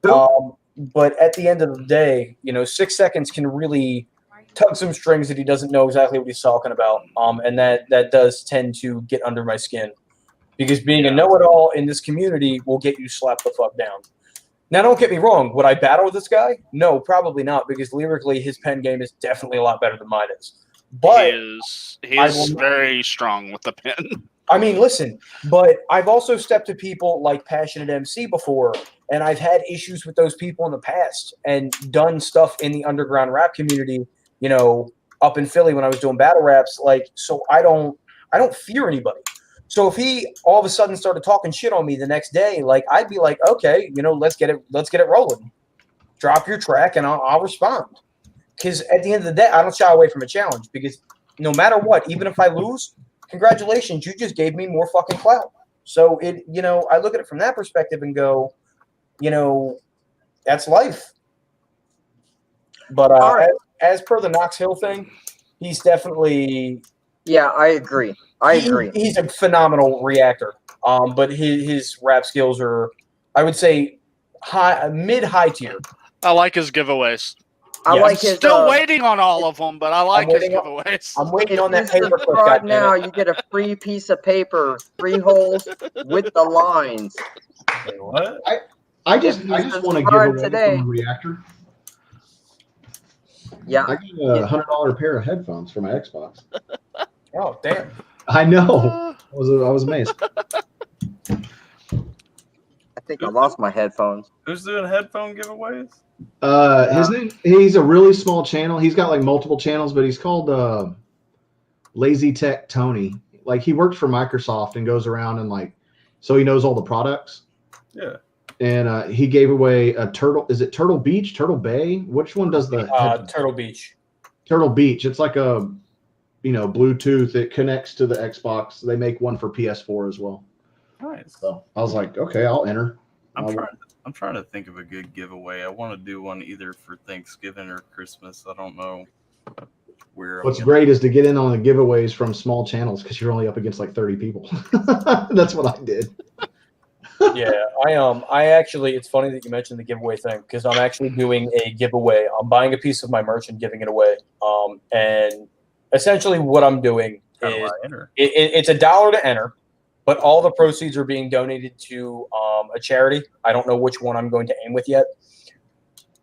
But at the end of the day, 6 Seconds can really tug some strings that he doesn't know exactly what he's talking about. And that does tend to get under my skin. Because being a know-it-all in this community will get you slapped the fuck down. Now, don't get me wrong. Would I battle this guy? No, probably not, because lyrically his pen game is definitely a lot better than mine is. But he is very strong with the pen. I mean, listen, but I've also stepped to people like Passionate MC before, and I've had issues with those people in the past and done stuff in the underground rap community, up in Philly when I was doing battle raps. Like, so I don't fear anybody. So if he all of a sudden started talking shit on me the next day, like I'd be like, okay, let's get it rolling. Drop your track and I'll respond. Because at the end of the day, I don't shy away from a challenge because no matter what, even if I lose, congratulations, you just gave me more fucking clout. So I look at it from that perspective and go, that's life. But as per the Knox Hill thing, he's definitely. Yeah, I agree. He's a phenomenal reactor. But his rap skills are, I would say, mid-high tier. I like his giveaways. I like his. Still waiting on all of them, but I like his giveaways. I'm waiting on that paper. Right now, you get a free piece of paper, 3 holes with the lines. Wait, what? I just want to give away today. from a reactor. Yeah, I got a $100 pair of headphones for my Xbox. Oh damn! I know. I was amazed. I think I lost my headphones. Who's doing headphone giveaways? His name. He's a really small channel. He's got like multiple channels, but he's called Lazy Tech Tony. Like he works for Microsoft and goes around and so he knows all the products. Yeah. And he gave away a Turtle. Is it Turtle Beach? Turtle Bay? Which one does the Turtle Beach? Turtle Beach. It's like a Bluetooth. It connects to the Xbox. They make one for PS4 as well. Nice. So I was like, okay, I'll enter. I'm trying to think of a good giveaway. I want to do one either for Thanksgiving or Christmas. I don't know where. What's great is to get in on the giveaways from small channels because you're only up against like 30 people. That's what I did. Yeah, I actually, it's funny that you mentioned the giveaway thing because I'm actually doing a giveaway. I'm buying a piece of my merch and giving it away. And essentially what I'm doing is it's $1 to enter, but all the proceeds are being donated to a charity. I don't know which one I'm going to aim with yet.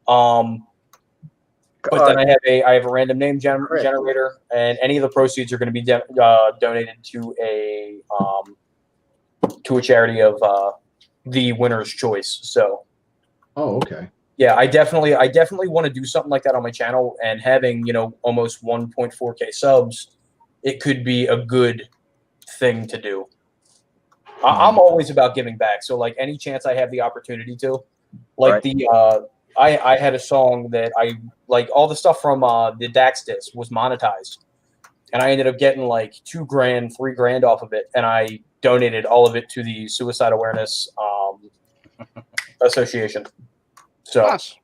But then I have a random name generator, and any of the proceeds are going to be donated to a charity of the winner's choice. So, okay. Yeah, I definitely want to do something like that on my channel, and having almost 1.4K subs, it could be a good thing to do. I'm always about giving back, so like any chance I have the opportunity to, like I had a song that I like, all the stuff from the Dax disc was monetized, and I ended up getting like $2,000, $3,000 off of it, and I donated all of it to the Suicide Awareness Association. So, nice.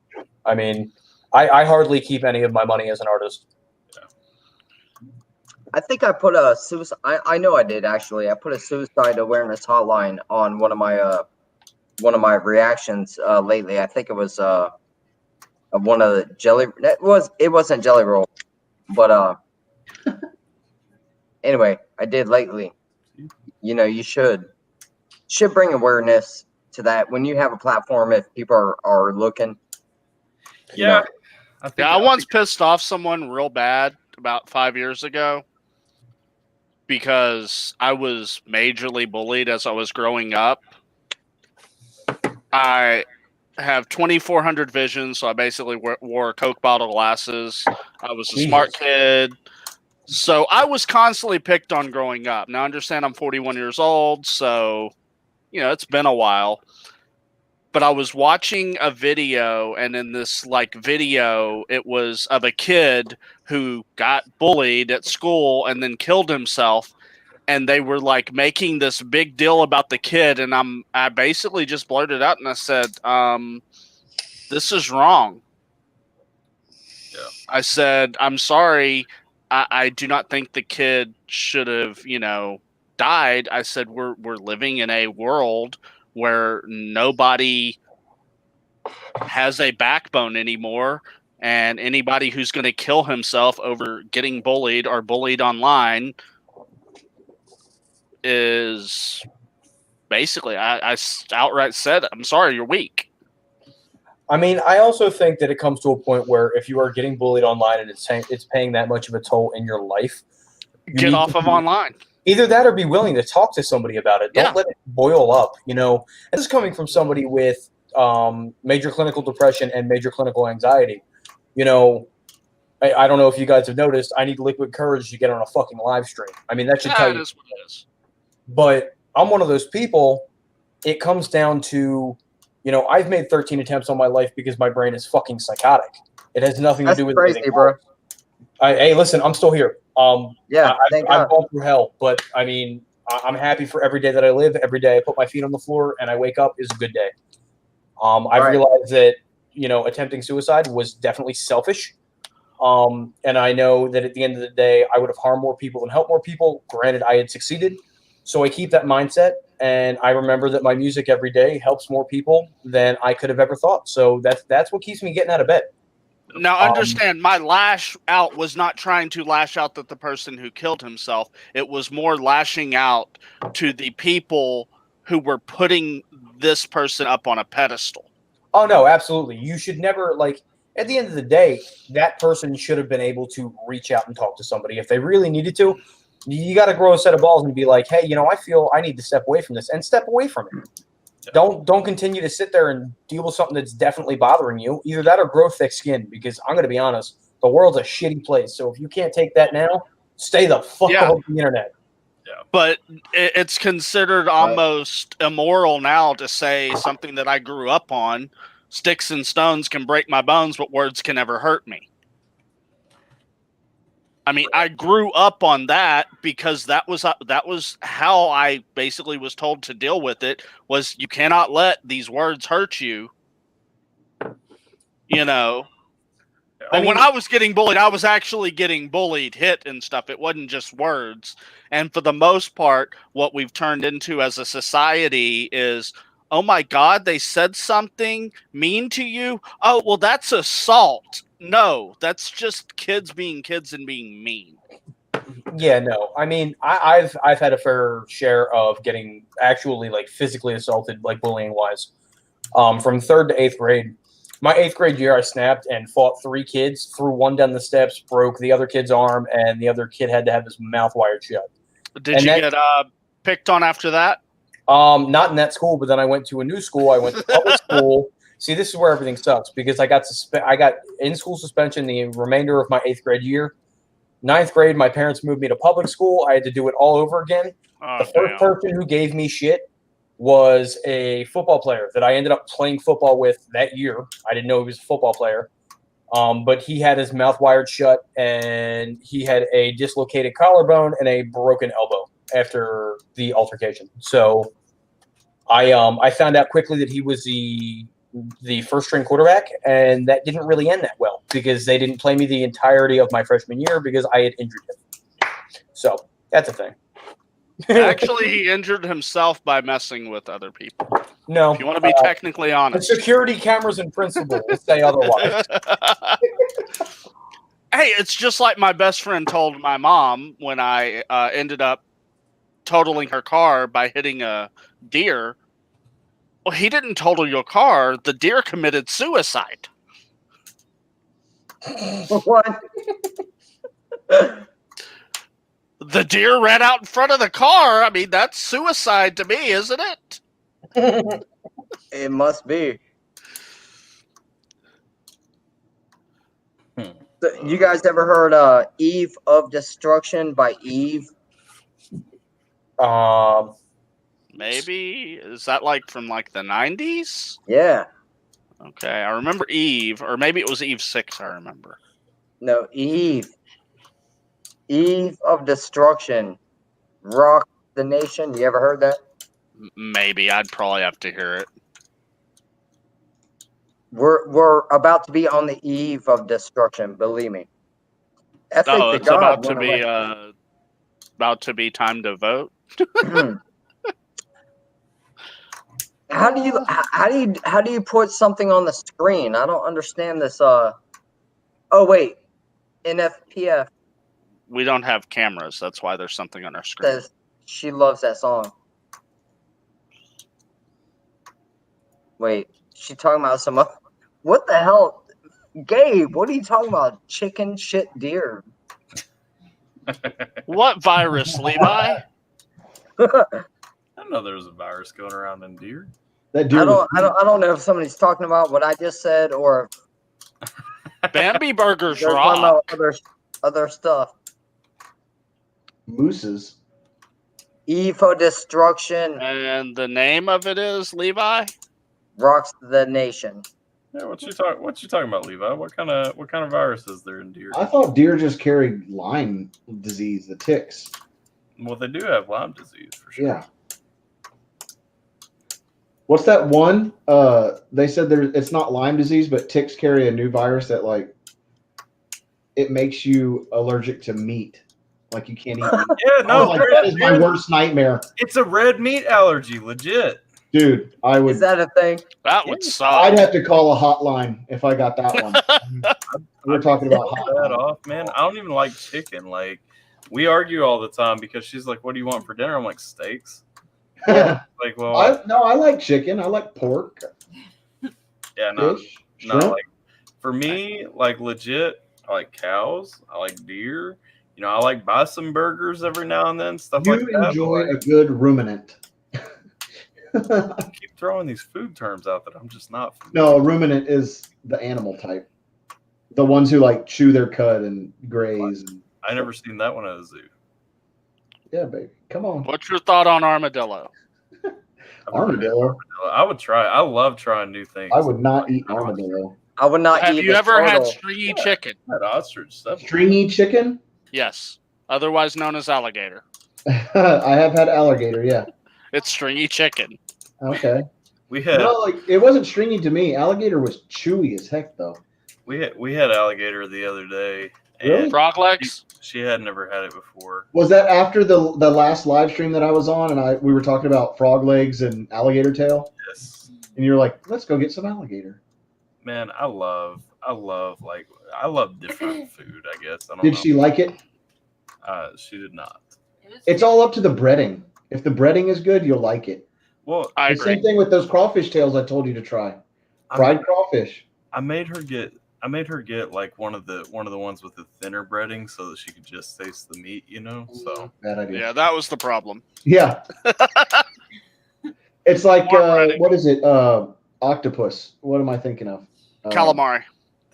I mean, I hardly keep any of my money as an artist. I think I put a suicide. I know I did actually. I put a suicide awareness hotline on one of my reactions lately. I think it was of one of the jelly. It wasn't Jelly Roll, but anyway, I did lately. You know, you should bring awareness to that when you have a platform. If people are looking, you Yeah. know. I once pissed off someone real bad about 5 years ago because I was majorly bullied as I was growing up. I have 2400 vision, so I basically wore Coke bottle glasses. I was a smart kid. So I was constantly picked on growing up. Now, understand I'm 41 years old, so, you know, it's been a while. But I was watching a video, and in this video, it was of a kid who got bullied at school and then killed himself. And they were like making this big deal about the kid, and I basically just blurted out and I said, "This is wrong." Yeah. I said, "I'm sorry. I do not think the kid should have, you know, died." I said, "We're living in a world where nobody has a backbone anymore, and anybody who's going to kill himself over getting bullied or bullied online is basically," I outright said, "I'm sorry, you're weak." I mean, I also think that it comes to a point where if you are getting bullied online and it's paying that much of a toll in your life, Get off of online. Either that or be willing to talk to somebody about it. Don't let it boil up. You know, this is coming from somebody with major clinical depression and major clinical anxiety. You know, I don't know if you guys have noticed, I need liquid courage to get on a fucking live stream. I mean, that should tell you. That is what it is. But I'm one of those people. It comes down to, you know, I've made 13 attempts on my life because my brain is fucking psychotic. It has nothing to do with crazy, bro. Hey, listen, I'm still here. Yeah, I've gone through hell, but I mean, I'm happy for every day that I live. Every day I put my feet on the floor and I wake up is a good day. I've realized that, you know, attempting suicide was definitely selfish. And I know that at the end of the day, I would have harmed more people and helped more people. Granted, I had succeeded. So I keep that mindset, and I remember that my music every day helps more people than I could have ever thought. So that's what keeps me getting out of bed. Now, understand, my lash out was not trying to lash out at the person who killed himself. It was more lashing out to the people who were putting this person up on a pedestal. Oh, no, absolutely. You should never, like, at the end of the day, that person should have been able to reach out and talk to somebody. If they really needed to, you got to grow a set of balls and be like, hey, you know, I feel I need to step away from this, and step away from it. Don't continue to sit there and deal with something that's definitely bothering you. Either that or grow thick skin, because I'm going to be honest, the world's a shitty place. So if you can't take that now, stay the fuck off the internet. Yeah. But it's considered almost immoral now to say something that I grew up on. Sticks and stones can break my bones, but words can never hurt me. I mean, I grew up on that because that was how I basically was told to deal with it, was you cannot let these words hurt you. You know. But when I was getting bullied, I was actually getting bullied, hit and stuff. It wasn't just words. And for the most part, what we've turned into as a society is, oh my God, they said something mean to you? Oh, well, that's assault. No, that's just kids being kids and being mean. Yeah, no. I mean, I've had a fair share of getting actually like physically assaulted, like bullying wise, from 3rd to 8th grade. My 8th grade year, I snapped and fought 3 kids, threw one down the steps, broke the other kid's arm, and the other kid had to have his mouth wired shut. Did you get picked on after that? Not in that school, but then I went to a new school. I went to public school. See, this is where everything sucks, because I got in-school suspension the remainder of my 8th grade year. 9th grade, my parents moved me to public school. I had to do it all over again. The first person who gave me shit was a football player that I ended up playing football with that year. I didn't know he was a football player. But he had his mouth wired shut, and he had a dislocated collarbone and a broken elbow after the altercation. So I found out quickly that he was the first string quarterback, and that didn't really end that well, because they didn't play me the entirety of my freshman year because I had injured him. So that's a thing. Actually, he injured himself by messing with other people. No. If you want to be technically The honest. security cameras in principle will say otherwise. Hey, it's just like my best friend told my mom when I ended up totaling her car by hitting a deer. Well, he didn't total your car. The deer committed suicide. What? The deer ran out in front of the car. I mean, that's suicide to me, isn't it? It must be. So, you guys ever heard Eve of Destruction by Eve? Maybe. Is that like from like the 90s? Yeah. Okay, I remember Eve, or maybe it was Eve 6, I remember. No, Eve. Eve of Destruction. Rock the Nation. You ever heard that? Maybe. I'd probably have to hear it. We're about to be on the eve of destruction, believe me. It's about to be time to vote. How do you put something on the screen? I don't understand this. Oh wait, NFPF We don't have cameras. That's why there's something on our screen. says she loves that song. Wait, she talking about some? What the hell, Gabe? What are you talking about? Chicken shit deer. What virus, Levi? I didn't know there was a virus going around in deer. That deer. I don't know if somebody's talking about what I just said or if Bambi burgers they're talking rock. about other stuff. Mooses. Evo Destruction And the name of it is Levi? rocks the nation. Yeah, what you talking about, Levi? What kind of virus is there in deer? I thought deer just carried Lyme disease, the ticks. Well, they do have Lyme disease for sure. Yeah. What's that one? They said it's not Lyme disease, but ticks carry a new virus that it makes you allergic to meat. Like you can't eat meat. Yeah, no, that is my worst nightmare. It's a red meat allergy, legit. Dude, I would. Is that a thing? That would suck. I'd have to call a hotline if I got that one. We're talking about that off, man. I don't even like chicken. Like, we argue all the time because she's like, "What do you want for dinner?" I'm like, "Steaks." Like, well, I like chicken. I like pork. Yeah, no, Fish, no. shrimp. Like, for me, like legit, I like cows. I like deer. You know, I like buy some burgers every now and then, stuff like that. You enjoy a good ruminant. I keep throwing these food terms out that I'm just not familiar. No, a ruminant is the animal type. The ones who like chew their cud and graze. I never seen that one at a zoo. Yeah, baby. Come on. What's your thought on armadillo? Armadillo. I would try. I love trying new things. I would not eat armadillo. I would not Have eat you a ever had turtle. stringy chicken? I had ostrich stuff. Stringy chicken? Yes. Otherwise known as alligator. I have had alligator, yeah. It's stringy chicken. Okay. We had it wasn't stringy to me. Alligator was chewy as heck, though. we had alligator the other day. Really? And Frog legs? she had never had it before. Was that after the last live stream that I was on, and we were talking about frog legs and alligator tail? Yes. And you're like, let's go get some alligator. Man, I love different food, I guess. I don't Did know. she like it? She did not. It's all up to the breading. If the breading is good, you'll like it. Well, I The agree. same thing with those crawfish tails I told you to try. Fried crawfish. I made her get like one of the ones with the thinner breading so that she could just taste the meat, you know. So Bad idea. Yeah, that was the problem. Yeah. It's like More breading. what is it? Octopus. What am I thinking of? Calamari.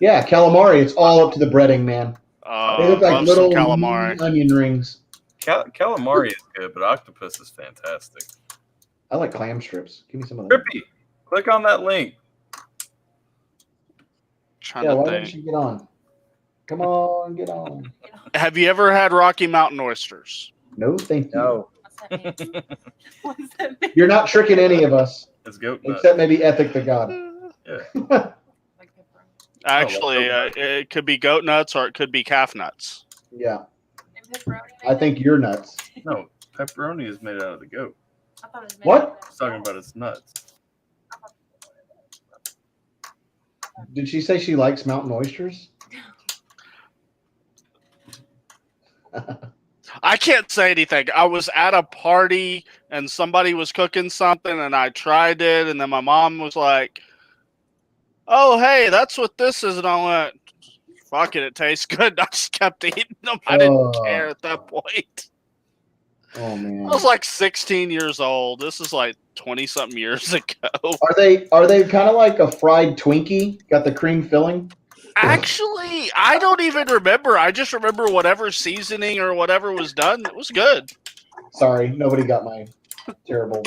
Yeah, calamari. It's all up to the breading, man. They look like Love little some calamari. onion rings. calamari is good, but octopus is fantastic. I like clam strips. Give me some of that. Trippy, click on that link. Trying Yeah, to why think. don't you get on? Come on, get on. Have you ever had Rocky Mountain oysters? No, thank you. No. What's that mean? What's that mean? You're not tricking any of us, It's goat nut. except maybe Ethic the God. Like pepperoni. Actually, it could be goat nuts or it could be calf nuts. Yeah, And pepperoni, I think you're nuts. No, Pepperoni is made out of the goat. I thought it was What? He's talking about its nuts. Did she say she likes mountain oysters? I can't say anything. I was at a party and somebody was cooking something and I tried it, and then my mom was like, "Oh, hey, that's what this is," and I went, "Fuck it, it tastes good." I just kept eating them. I didn't care at that point. Oh man. I was like 16 years old. This is like 20-something years ago. Are they kind of like a fried Twinkie? Got the cream filling? Actually, I don't even remember. I just remember whatever seasoning or whatever was done. It was good. Sorry, nobody got my terrible.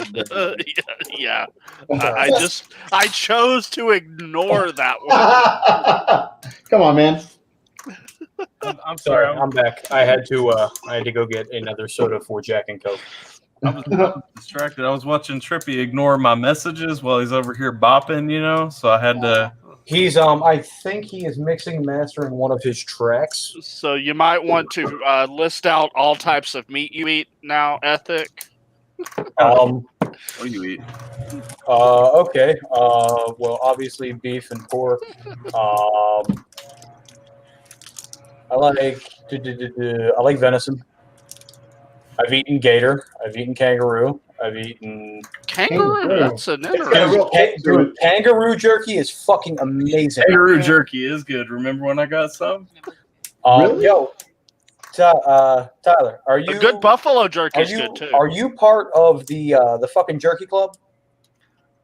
Yeah. I chose to ignore that one. Come on, man. I'm Sorry, sorry. I'm back. I had to go get another soda for Jack and Coke. I was distracted. I was watching Trippy ignore my messages while he's over here bopping, so I had to. He's I think he is mixing and mastering one of his tracks. So you might want to list out all types of meat you eat now, Ethic. What do you eat? Okay. Well, obviously beef and pork. I like venison. I've eaten gator. I've eaten kangaroo. I've eaten Kangaroo. That's an interesting. Dude, kangaroo jerky is fucking amazing. Kangaroo jerky is good. Remember when I got some? Really? Yo, Tyler, are you A good buffalo jerky is you good too. are you part of the fucking jerky club?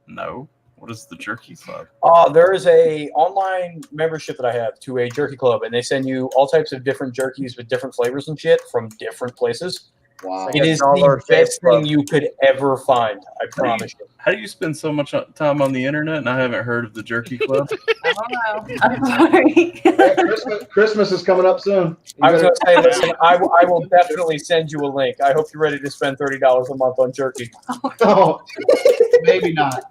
No. What is the jerky club? There is a online membership that I have to a jerky club, and they send you all types of different jerkies with different flavors and shit from different places. Wow. It is the best thing you could ever find. I promise you. How do you spend so much time on the internet and I haven't heard of the jerky club? I don't know. I'm sorry. Christmas is coming up soon. I was going to say, listen, I will definitely send you a link. I hope you're ready to spend $30 a month on jerky. Oh, maybe not.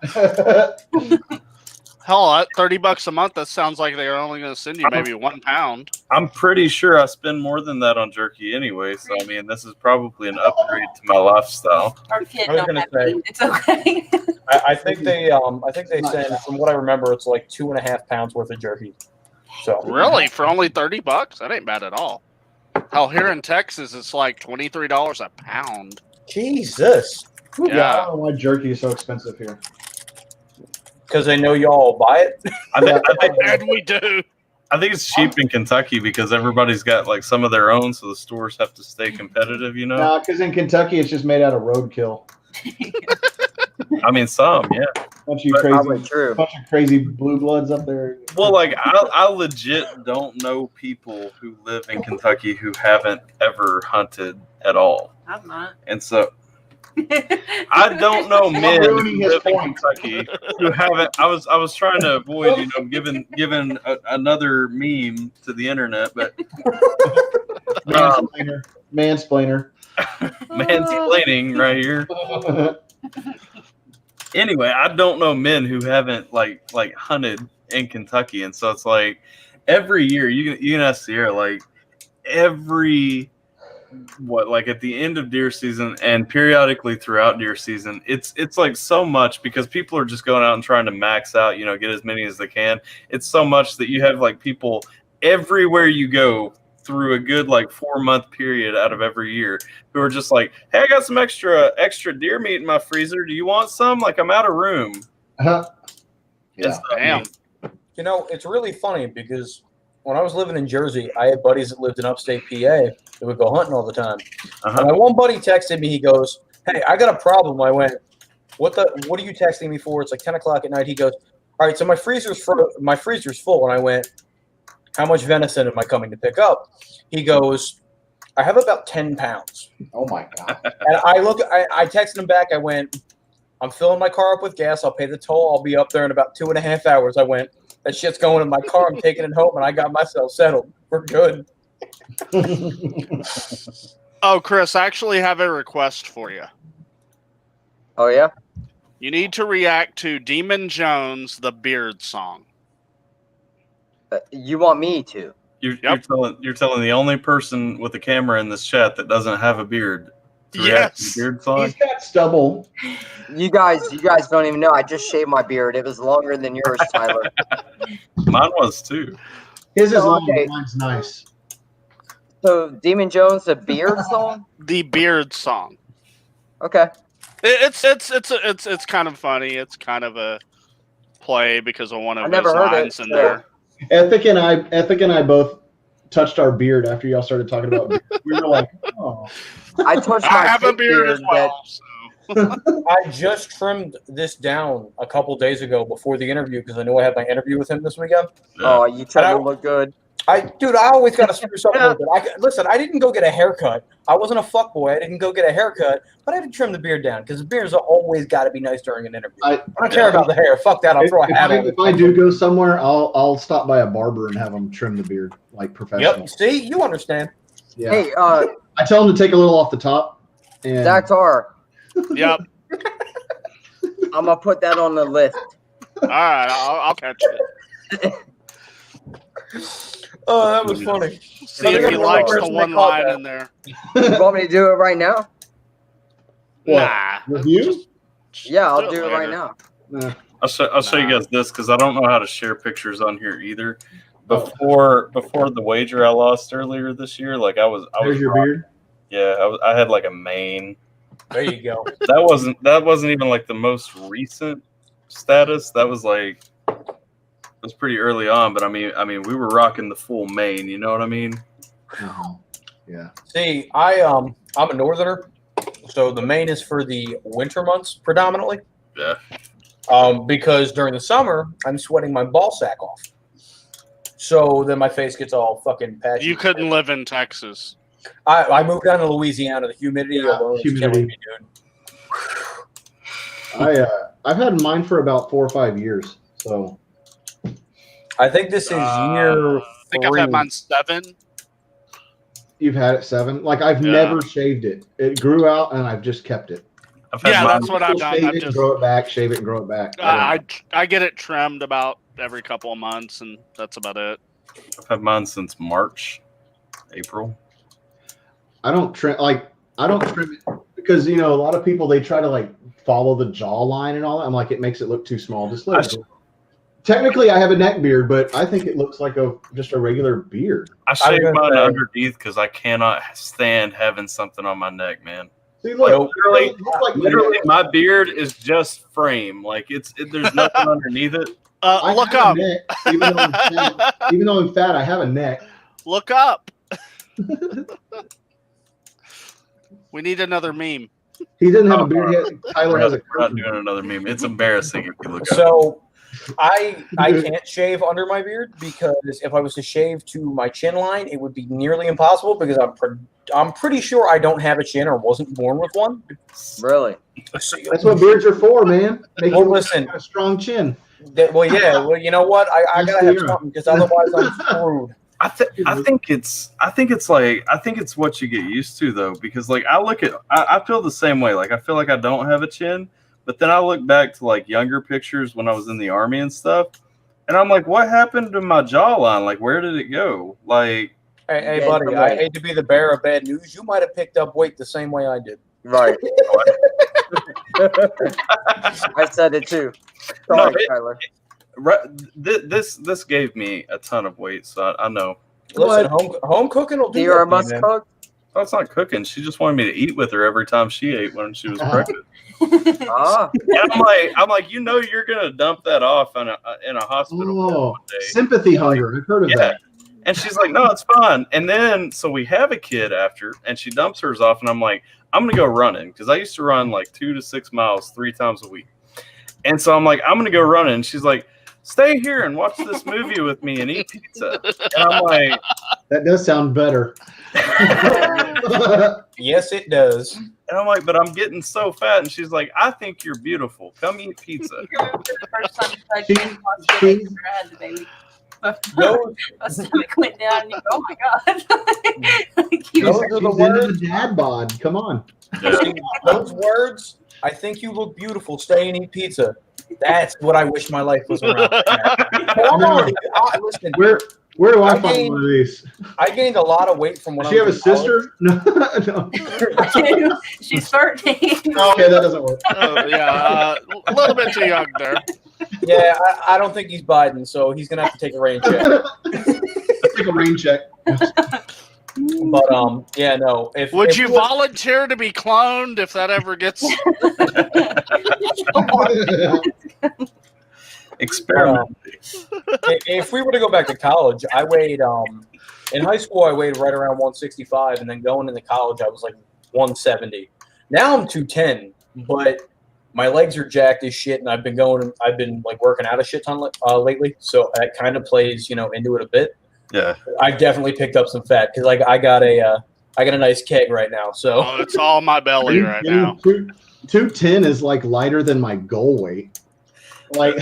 Hell, at $30 a month, that sounds like they're only going to send you maybe 1 pound. I'm pretty sure I spend more than that on jerky anyway. So I mean, this is probably an upgrade to my lifestyle. Our kid I was don't gonna have say- meat. It's okay. I think they send, from what I remember, it's like 2.5 pounds worth of jerky. So Really, for only $30? That ain't bad at all. Hell, here in Texas, it's like $23 a pound. Jesus, Yeah, I Yeah. don't know why jerky is so expensive here. because they know y'all buy it. And we do. I think it's cheap in Kentucky because everybody's got like some of their own, so the stores have to stay competitive. No, because in Kentucky it's just made out of roadkill. I mean, some, yeah. Bunch of Probably true. bunch of crazy blue bloods up there. Well, like I legit don't know people who live in Kentucky who haven't ever hunted at all, I'm not. and so I don't know men who ruining his live in point. Kentucky who haven't. I was trying to avoid, giving another meme to the internet, but Mansplainer. mansplaining right here. Anyway, I don't know men who haven't like hunted in Kentucky, and so it's like every year you can ask Sierra like every at the end of deer season and periodically throughout deer season, it's like so much because people are just going out and trying to max out, get as many as they can. It's so much that you have like people everywhere you go through a good 4-month period out of every year who are just like, hey, I got some extra deer meat in my freezer. Do you want some? Like, I'm out of room. Yeah. Damn. It's really funny because when I was living in Jersey, I had buddies that lived in upstate PA that would go hunting all the time. Uh-huh. And my one buddy texted me. He goes, "Hey, I got a problem." I went, "What are you texting me for?" It's like 10 o'clock at night. He goes, "All right, so my freezer's full." And I went, "How much venison am I coming to pick up?" He goes, "I have about 10 pounds." Oh my god. And I texted him back. I went, "I'm filling my car up with gas. I'll pay the toll. I'll be up there in about 2.5 hours." I went, "That shit's going in my car. I'm taking it home, and I got myself settled. We're good." Oh, Chris, I actually have a request for you. Oh yeah. You need to react to Demon Jones, the Beard song. You want me to? You're telling the only person with a camera in this chat that doesn't have a beard To react to Yes. the beard song? He's got stubble. You guys don't even know. I just shaved my beard. It was longer than yours, Tyler. Mine was too. His is Oh, long, okay. mine's nice. So Demon Jones, a beard song? The Beard song. Okay. It's kind of funny. It's kind of a play because of one I of never his heard lines it, in so- there. Ethic and I both touched our beard after y'all started talking about beard. We were like, oh. I touched I my have a fake beard as well. So. I just trimmed this down a couple days ago before the interview because I knew I had my interview with him this weekend. Oh, you tried And to look good. Dude, I always got to screw something with it. Listen, I didn't go get a haircut. I wasn't a fuckboy. I didn't go get a haircut, but I had to trim the beard down because the beard's always got to be nice during an interview. I don't care about the hair. Fuck that. I'll throw a hat on. If I do go somewhere, I'll stop by a barber and have them trim the beard like professional. Yep. See, you understand. Yeah. Hey, I tell them to take a little off the top. And Zach Tar, Yep. I'm gonna put that on the list. All right, I'll catch it. Oh, that was funny. See if he likes the one line in there. You want me to do it right now? Nah. Review? Yeah, I'll Do do it it right later. now. I'll show you guys this because I don't know how to share pictures on here either. Before the wager I lost earlier this year, like I was There's your beard. Yeah, I had like a mane. There you go. That wasn't even like the most recent status. That was like it was pretty early on, but I mean we were rocking the full mane, you know what I mean? Yeah. See, I'm a northerner, so the main is for the winter months predominantly. Yeah. Because during the summer, I'm sweating my ball sack off. So then my face gets all fucking patchy. You couldn't live in Texas. I moved down to Louisiana. The humidity alone is killing me, dude. I've had mine for about 4 or 5 years. So I think this is year I think I've 3. had mine 7. you've had it 7. Like I've never shaved it. It grew out and I've just kept it. Yeah, that's what I've done. Shave I've it, just grow it back, shave it and grow it back. I get it trimmed about every couple of months, and that's about it. I've had mine since March, April. I don't trim it because a lot of people they try to like follow the jawline and all that. I'm like, it makes it look too small. Just let it. Technically, I have a neck beard, but I think it looks like just a regular beard. I shave mine underneath because I cannot stand having something on my neck, man. See, look, literally, my beard is just frame. Like there's nothing underneath it. Look up. Neck, even though I'm fat, I have a neck. Look up. We need another meme. He doesn't have a beard yet. Tyler has a. We're not doing another meme. It's embarrassing if you look up. So I can't shave under my beard because if I was to shave to my chin line, it would be nearly impossible because I'm pretty sure I don't have a chin or wasn't born with one. Really? That's what beards are for, man. Make you listen, a strong chin. Well, you know what? I gotta have something because otherwise I'm screwed. I think it's what you get used to though, because like I feel the same way. Like I feel like I don't have a chin, but then I look back to like younger pictures when I was in the army and stuff, and I'm like, what happened to my jawline? Like where did it go? Like, hey buddy, I hate to be the bearer of bad news. You might have picked up weight the same way I did. Right. I said it too. Sorry, Tyler. This gave me a ton of weight, so I know. Listen, home cooking will do. You're a must cook. That's not cooking. She just wanted me to eat with her every time she ate when she was pregnant. And I'm like, you're gonna dump that off in a hospital one day. Sympathy hunger. I've heard of that. And she's like, no, it's fine. And then so we have a kid after, and she dumps hers off, and I'm like, I'm gonna go running because I used to run like 2 to 6 miles 3 times a week. And so I'm like, I'm gonna go running. And she's like, stay here and watch this movie with me and eat pizza. And I'm like, that does sound better. Yes, it does. And I'm like, but I'm getting so fat. And she's like, I think you're beautiful. Come eat pizza. The first time I tried to watch it after I had the baby. My stomach went down and oh my god. She's into the dad bod. Come on. See, those words, I think you look beautiful. Stay and eat pizza. That's what I wish my life was around. Listen, Where do I I find gained- one of these? I gained a lot of weight from when Does I she have a was in college. sister? No. She's 13. Okay, that doesn't work. Yeah, a little bit too young there. Yeah, I don't think he's Biden, so he's gonna have to take a rain check. Let's take a rain check. But yeah, no. Would if you we were- volunteer to be cloned if that ever gets? Experiment. if we were to go back to college, I weighed in high school I weighed right around 165, and then going into college I was like 170. Now I'm 210, but my legs are jacked as shit, and I've been like working out a shit ton lately, so that kind of plays into it a bit. Yeah. I've definitely picked up some fat because like I got a nice keg right now. So Oh, it's all my belly right now. 210 is like lighter than my goal weight. Like,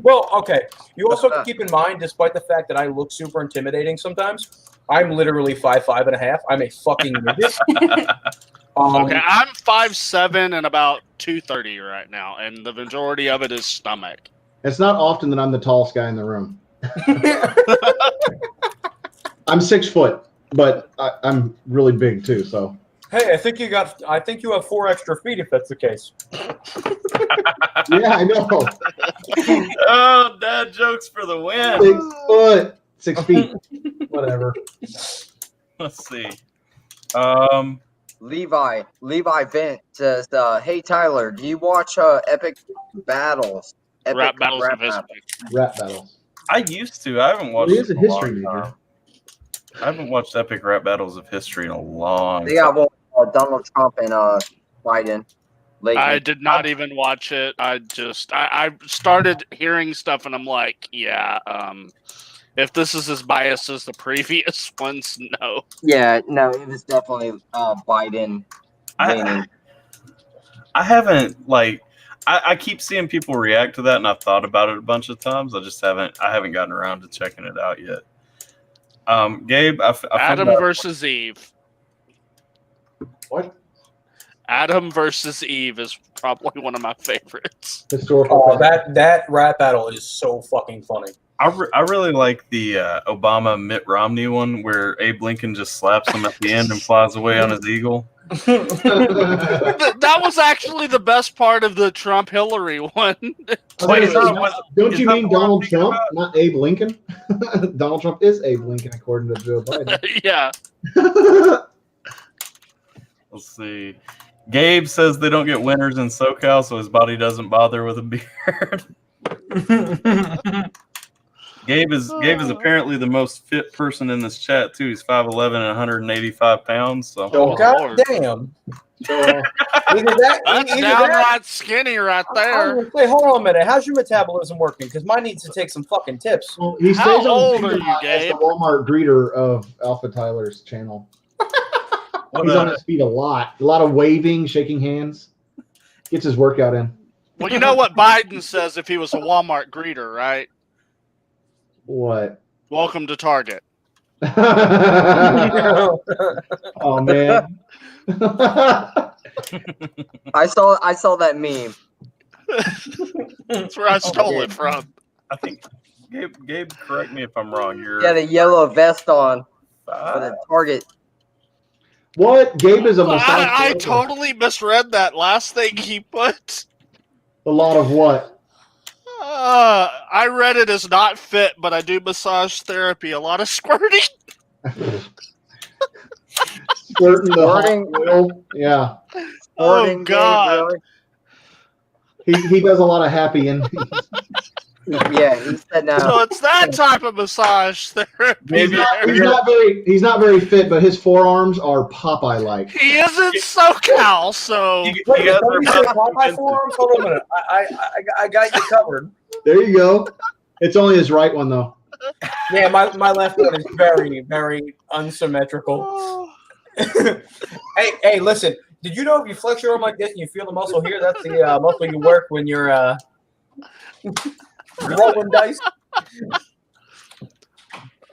well, okay. You also have to keep in mind, despite the fact that I look super intimidating sometimes, I'm literally 5'5.5". I'm a fucking midget. Okay, I'm 5'7" and about 230 right now, and the majority of it is stomach. it's not often that I'm the tallest guy in the room. I'm 6 foot, but I'm really big too. So Hey, I think you have 4 extra feet if that's the case. yeah, I know. Oh, dad jokes for the win. 6 foot, 6 feet, whatever. Let's see. Levi Vent says, "Hey Tyler, do you watch Epic Battles? Rap battles Rap of history. Rap battles. I used to. I haven't watched. He is a it in history long major. time. I haven't watched epic rap battles of history in a long. They got time. one, Donald Trump and Biden. Lately. I did not even watch it. I started hearing stuff, and I'm like, yeah. If this is as biased as the previous ones, no. Yeah, no, it was definitely Biden. leaning. I haven't I keep seeing people react to that, and I've thought about it a bunch of times. I haven't gotten around to checking it out yet. Gabe, I Adam found out- versus Eve. What? Adam versus Eve is probably one of my favorites. Historical. Oh, that rap battle is so fucking funny. I really like the Obama Mitt Romney one where Abe Lincoln just slaps him at the end and flies away on his eagle. That was actually the best part of the Trump Hillary one. Wait, Don't is you that mean the one I'm Donald thinking Trump, about? not Abe Lincoln? Donald Trump is Abe Lincoln, according to Joe Biden. Yeah. Let's see. Gabe says they don't get winners in SoCal, so his body doesn't bother with a beard. Gabe is apparently the most fit person in this chat too. He's 5'11" and 185 pounds. So Oh, God Lord. damn. Either that, That's either that, downright skinny right I was there. gonna say, hold on a minute. How's your metabolism working? Because mine needs to take some fucking tips. Well, he How stays on old the are you, as the Gabe? Walmart greeter of AlphaTyler's channel. what, He's on his feet a lot of waving, shaking hands. Gets his workout in. Well, you know what Biden says if he was a Walmart greeter, right? What? Welcome to Target. Oh man. I saw that meme. That's where I stole it from. I think Gabe, correct me if I'm wrong. You're He had a yellow vest on with five. a Target. What? Gabe is a massage I therapist. totally misread that last thing he put. A lot of what? I read it as not fit, but I do massage therapy. A lot of squirting. Squirting the hot Squirting. oil. Yeah. Oh, Sporting Gabe, God. He does a lot of happy endings. really? Yeah, he said no. So it's that type of massage therapy. Maybe- He's not very fit, but his forearms are Popeye like. He is in SoCal, so You Wait, guys somebody are said about to Popeye convince- forearms? Hold on a minute. I got you covered. There you go. It's only his right one though. Yeah, my left one is very, very unsymmetrical. Hey, listen. Did you know if you flex your arm like this and you feel the muscle here, that's the muscle you work when you're rolling dice?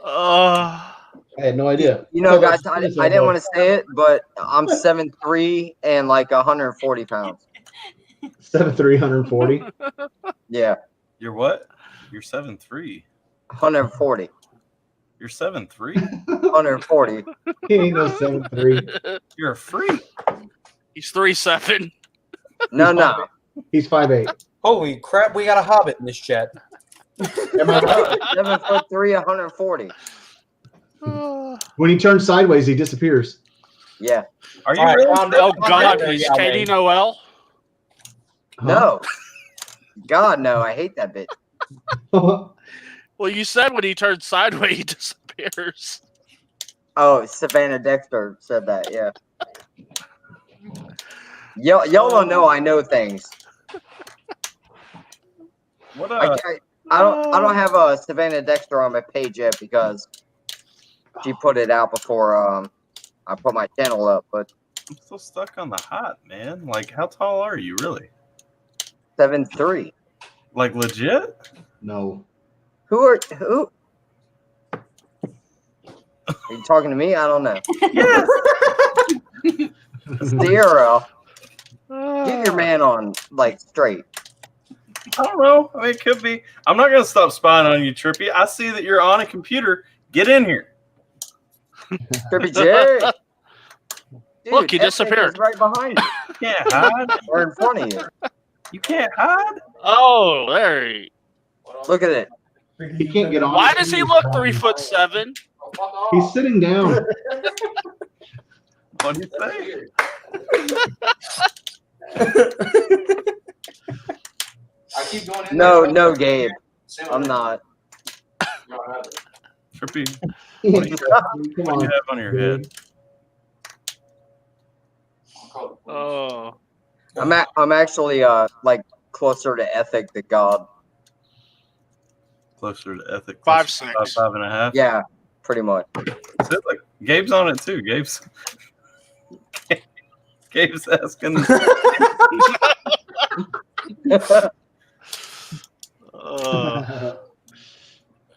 I had no idea. You know, guys, I didn't want to say it, but I'm 7'3" and like 140 pounds. 7'3", 140. Yeah, You're what? You're 7'3". 140. You're 7'3"? 140. He ain't no 7'3". You're a freak. He's 3'7". No. He's 5'8". Holy crap, we got a hobbit in this chat. Am I right? 7'3", 140. When he turns sideways, he disappears. Yeah. Are you All right, really? calm Oh down. God, Yeah, he's yeah, Katie man. Noel. No. God, no. I hate that bitch. Well, you said when he turns sideways, he disappears. Oh, Savannah Dexter said that. Yeah. Y'all don't know I know things. What I don't have a Savannah Dexter on my page yet because she put it out before I put my channel up. But I'm still stuck on the hot, man. Like, how tall are you, really? 7'3". Like, legit? No. Who? Are you talking to me? I don't know. Yes. Sierra, get your man on like straight. I don't know. I mean, it could be. I'm not going to stop spying on you, Trippy. I see that you're on a computer. Get in here. Trippy J. Dude, Look, he that thing disappeared. is right behind you You can't hide. or in front of you. You can't hide. Oh, there he. Look at it. He can't get on. Why does he look 3'7"? He's sitting down. What do you say? I keep going in No, Gabe. I'm not. Trippy, Come what do you on. have on your head? Oh. I'm actually like closer to ethic than God. Closer to ethic. 5'6". 5.5. Yeah, pretty much. Is it like Gabe's on it too? Gabe's asking.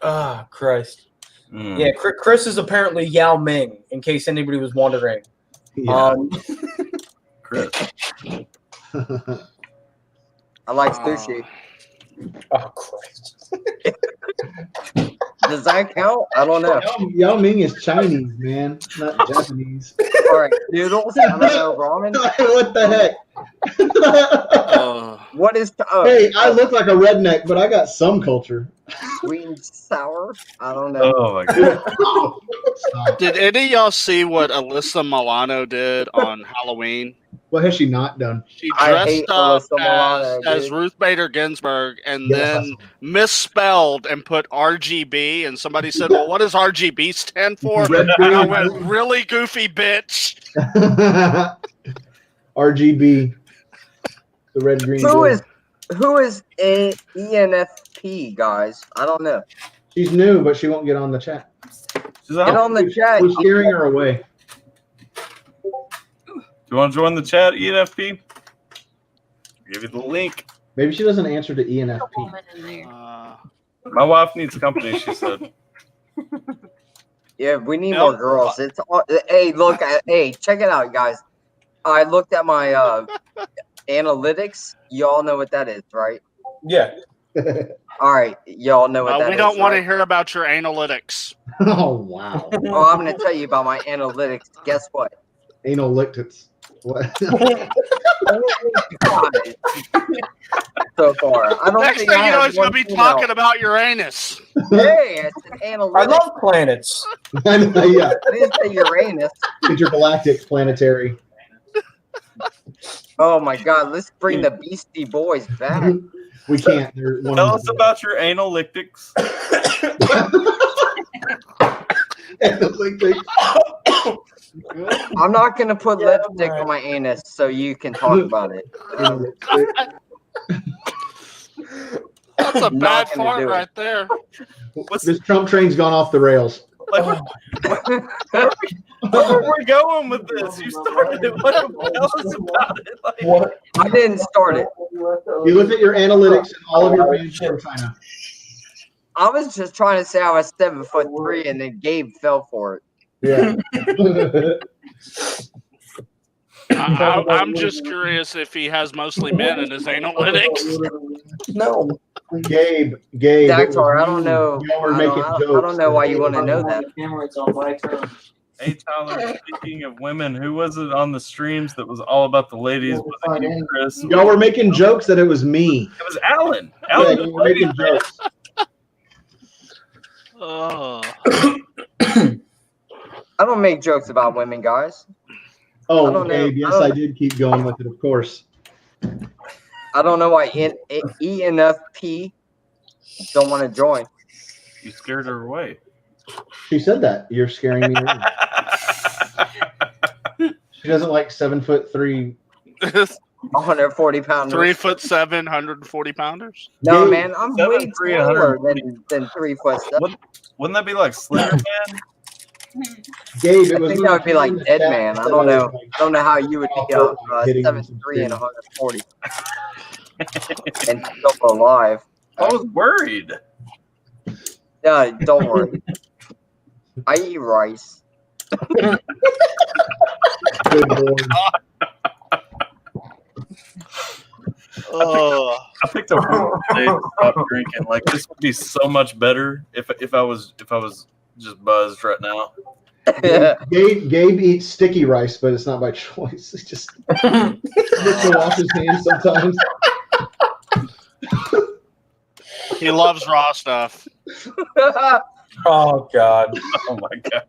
Oh, Christ. Mm. Yeah, Chris is apparently Yao Ming, in case anybody was wondering. Yeah. Chris. I like sushi. Oh, Christ. Does that count? I don't know. Yao Ming is Chinese, man, not Japanese. All right, noodles. I don't know ramen. What the heck? What is? Hey, I look like a redneck, but I got some culture. Sweet and sour. I don't know. Oh my god. Oh, stop. Did any of y'all see what Alyssa Milano did on Halloween? What has she not done? She I hate dressed up Alyssa Milano, as dude. Ruth Bader Ginsburg and Yes, I then saw misspelled and put RGB. And somebody said, well, what does RGB stand for? Red, And green, I went, blue. really goofy bitch. RGB. The red, green, blue. Who is a ENFP, guys? I don't know. She's new, but she won't get on the chat. She's Get out. on the chat. We're steering her away. Do you want to join the chat, ENFP? Give you the link. Maybe she doesn't answer to ENFP. Woman in there. My wife needs company, she said. Yeah, we need Nope. more girls. It's hey, look, hey, check it out, guys. I looked at my analytics. Y'all know what that is, right? Yeah. All right, y'all know what that is. We don't want to right? hear about your analytics. Oh, wow. Oh, I'm going to tell you about my analytics. Guess what? Anal lictits. What? So far, I don't Next think thing I you know, have he's going one to be female. talking about Uranus. Hey, it's an I analytics. love planets. Yeah, I didn't say Uranus. intergalactic planetary. Oh my God, let's bring the Beastie Boys back. We can't. They're one Tell of us about your analytics. I'm not gonna put lipstick on my anus so you can talk about it. That's a Not bad gonna fart do it. right there. This Trump train's gone off the rails. Like, where are we going with this? You started it. What? Tell us about it. Like, What? I didn't start it. You looked at your analytics and all of your fans from China. I was just trying to say I was 7'3", and then Gabe fell for it. Yeah. I'm just curious if he has mostly men in his analytics. No. Gabe. Dactar, I don't know. Y'all were I making don't jokes. know why you want to know On that. the camera, it's on my turn. Hey Tyler, speaking of women, who was it on the streams that was all about the ladies? Was it you, Chris? Y'all were making jokes that it was me. It was Alan. Yeah, Alan you were making jokes. Oh. I don't make jokes about women, guys. I Oh, don't know. Gabe, yes, I did keep going with it, of course. I don't know why ENFP don't want to join. You scared her away. She said that. You're scaring me away. She doesn't like 7'3". 140 pounders. 3'7", 140 pounders. No, Gabe, man, I'm way 7'3", taller 140. than 3'7". Wouldn't that be like Slender Man? Gabe, it I was think that would be like Dead Man. I don't know. I don't know how you would be 7'3" and 140 and still alive. I was worried. Yeah, don't worry. I eat rice. Good Lord. Oh. I picked up today to stop drinking. Like this would be so much better if I was just buzzed right now. Gabe eats sticky rice, but it's not by choice. He just gets to wash his hands sometimes. He loves raw stuff. Oh God. Oh my god.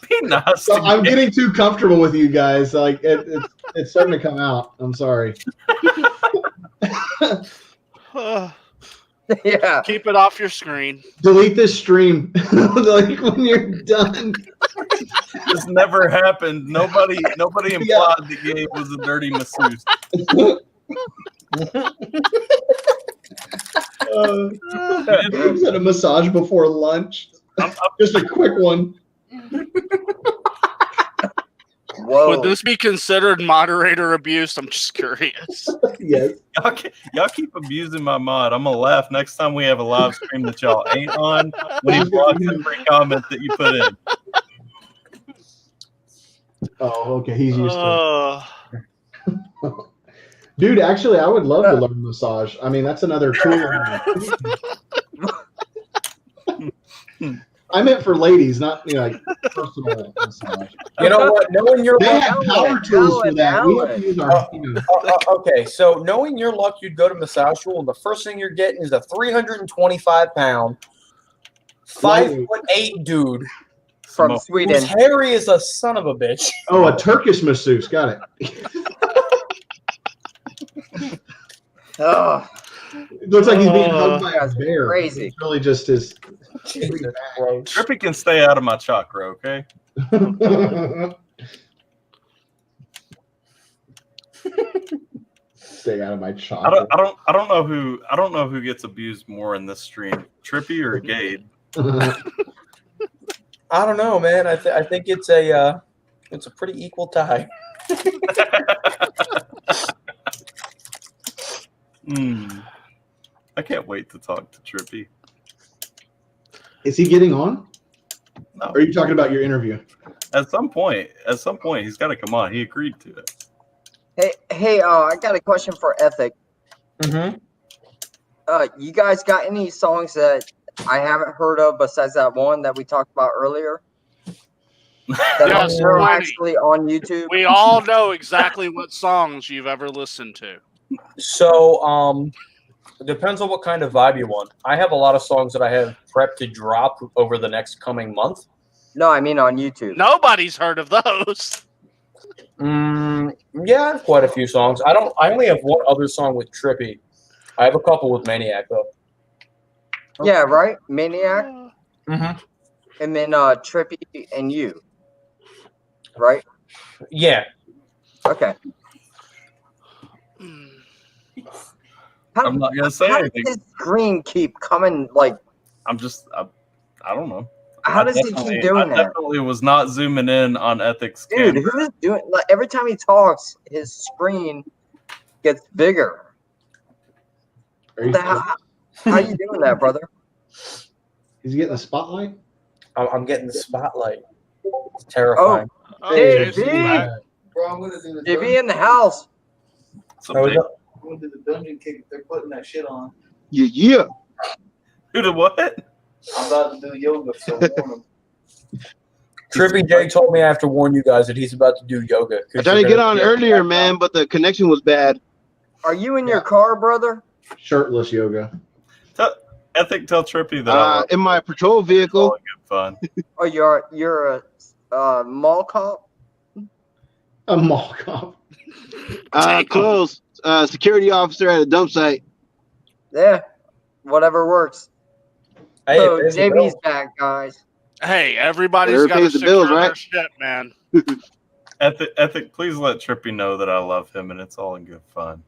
Be nice. So I'm getting too comfortable with you guys. Like it's starting to come out. I'm sorry. Yeah. Keep it off your screen. Delete this stream. Like when you're done. This never happened. Nobody implied the Gabe was a dirty masseuse. Gabe's had a massage before lunch. Just a quick one. Whoa. Would this be considered moderator abuse? I'm just curious. Yes. Y'all keep abusing my mod. I'm gonna laugh next time we have a live stream that y'all ain't on when he blocks every comment that you put in. Oh, okay. He's used to it. Dude, actually, I would love to learn massage. I mean, that's another tool. I meant for ladies, not like personal massage. You know what? Knowing your They luck, have power tools for that. We have to use our. okay, so knowing your luck, you'd go to massage school, and the first thing you're getting is a 325-pound, 5'8" dude From Sweden. who's hairy as a son of a bitch. Oh, a Turkish masseuse. Got it. Oh, It looks like he's being hugged by a that's bear. crazy. It's really just his. Jesus Christ. Trippy can stay out of my chakra, okay? Stay out of my chakra. I don't know who gets abused more in this stream, Trippy or Gabe. I don't know, man. I think it's a pretty equal tie. I can't wait to talk to Trippy. Is he getting on? No. Or are you talking about your interview? At some point, he's got to come on. He agreed to it. Hey, I got a question for Ethic. Mm-hmm. You guys got any songs that I haven't heard of besides that one that we talked about earlier? That Yes, are plenty. actually on YouTube. We all know exactly what songs you've ever listened to. So, it depends on what kind of vibe you want. I have a lot of songs that I have prepped to drop over the next coming month. No, I mean on YouTube. Nobody's heard of those. Yeah, I have quite a few songs. I only have one other song with Trippy. I have a couple with Maniac though. Yeah, right? Maniac. Mm-hmm. And then Trippy and you. Right? Yeah. Okay. I'm not gonna say how does anything. this screen keep coming? Like, I don't know. how does he keep doing I that? definitely was not zooming in on Ethics. Dude, camera. who's doing? Like, every time he talks, his screen gets bigger. How are you doing that, brother? He's getting the spotlight. I'm getting the spotlight. It's terrifying. Oh, Hey, Jason, B. back. JB in the house. So How is big. it? Going to the dungeon kick. They're putting that shit on. Yeah. Who did what? I'm about to do yoga, so warn them. Trippy J told me I have to warn you guys that he's about to do yoga. I tried to get on earlier, man, but the connection was bad. Are you in your car, brother? Shirtless yoga. I think tell Trippy that In my patrol vehicle. good fun. Oh, you're a mall cop? A mall cop. Close. Security officer at a dump site. Yeah, whatever works. Hey, So there's the JB's bill. back, guys. Hey, everybody's Whatever got to pays the secure bills, their right? shit, man. Ethic, please let Trippy know that I love him and it's all in good fun.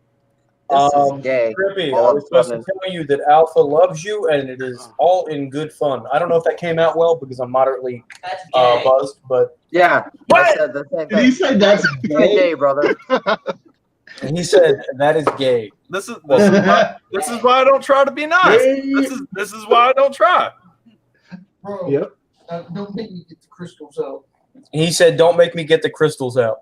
This is gay. Trippy, I All was of a supposed to sudden. tell you that Alpha loves you, and it is all in good fun. I don't know if that came out well because I'm moderately That's gay. buzzed, but Yeah, I said the same Did he thing. say that's You're gay? gay, brother. and he said that is gay. This is why I don't try to be nice. This is why I don't try. Bro, Yep. don't make me get the crystals out. He said, "Don't make me get the crystals out."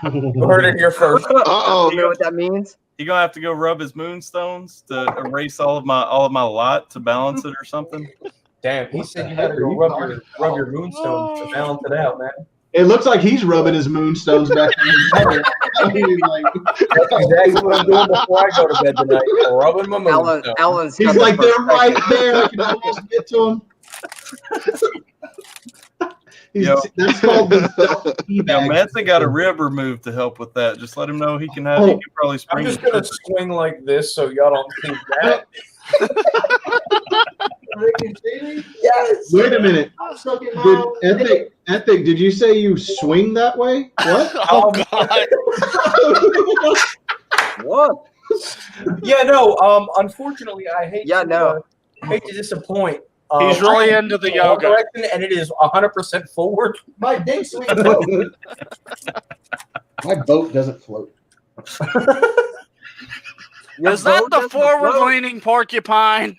You heard it here first. Uh-oh. You know what that means? You gonna have to go rub his moonstones to erase all of my lot to balance it or something. Damn, he said you gotta go rub your moonstone to balance it out, man. It looks like he's rubbing his moonstones back in his head. I mean, like, That's exactly what I'm doing before I go to bed tonight. Rubbing my moonstone. Alan's he's got the like, they're right perspective. there. I can almost get to him. Yo. That's called the Yeah, teabag. Manson got a rib removed to help with that. Just let him know he can have. Oh. He can probably I'm spring. just gonna swing like this so y'all don't think that. Yes. Wait a minute. I'm sucking my Ethic, did you say you swing that way? What? Oh, God. What? Yeah, no. Unfortunately, I hate. Yeah, to, no. hate to disappoint. He's really into the yoga. direction, and it is 100% forward. My dick swing. My boat doesn't float. Your Is that boat the doesn't float? forward-leaning porcupine?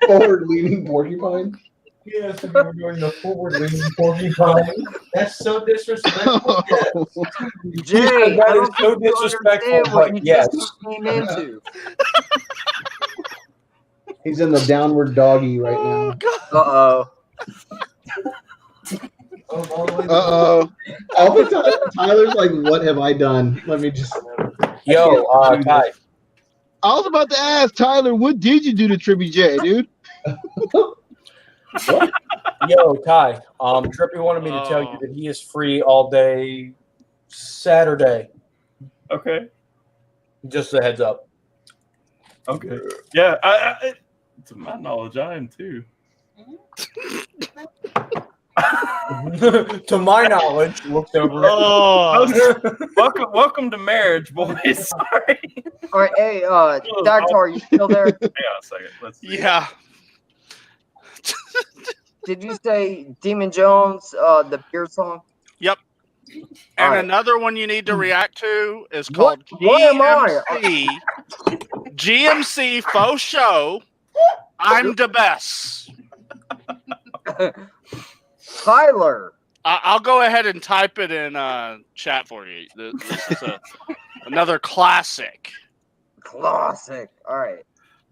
Forward leaning porcupine. Yes, if you're doing the forward-leaning porcupine. That's so disrespectful. Jay, That I don't is so think you disrespectful, understand what but you yes. just came into. He's in the downward doggy right Oh, now. God. Uh-oh. Uh-oh. Tyler's like, what have I done? Let me just. Yo, Ty. I was about to ask Tyler, what did you do to Trippy J, dude? Yo, Ty. Trippy wanted me to tell you that he is free all day Saturday. Okay. Just a heads up. Okay. Yeah. I to my knowledge, I am too. To my knowledge, looked over. Welcome to marriage, boys. Sorry. All right, hey, Dagtar, are you still there? Hang on a second. Let's see. Yeah. Did you say Demon Jones, the beer song? Yep. All And right. another one you need to react to is called What am I? GMC Faux Show. I'm the best. Tyler. I'll go ahead and type it in chat for you. This is another classic. Classic. All right.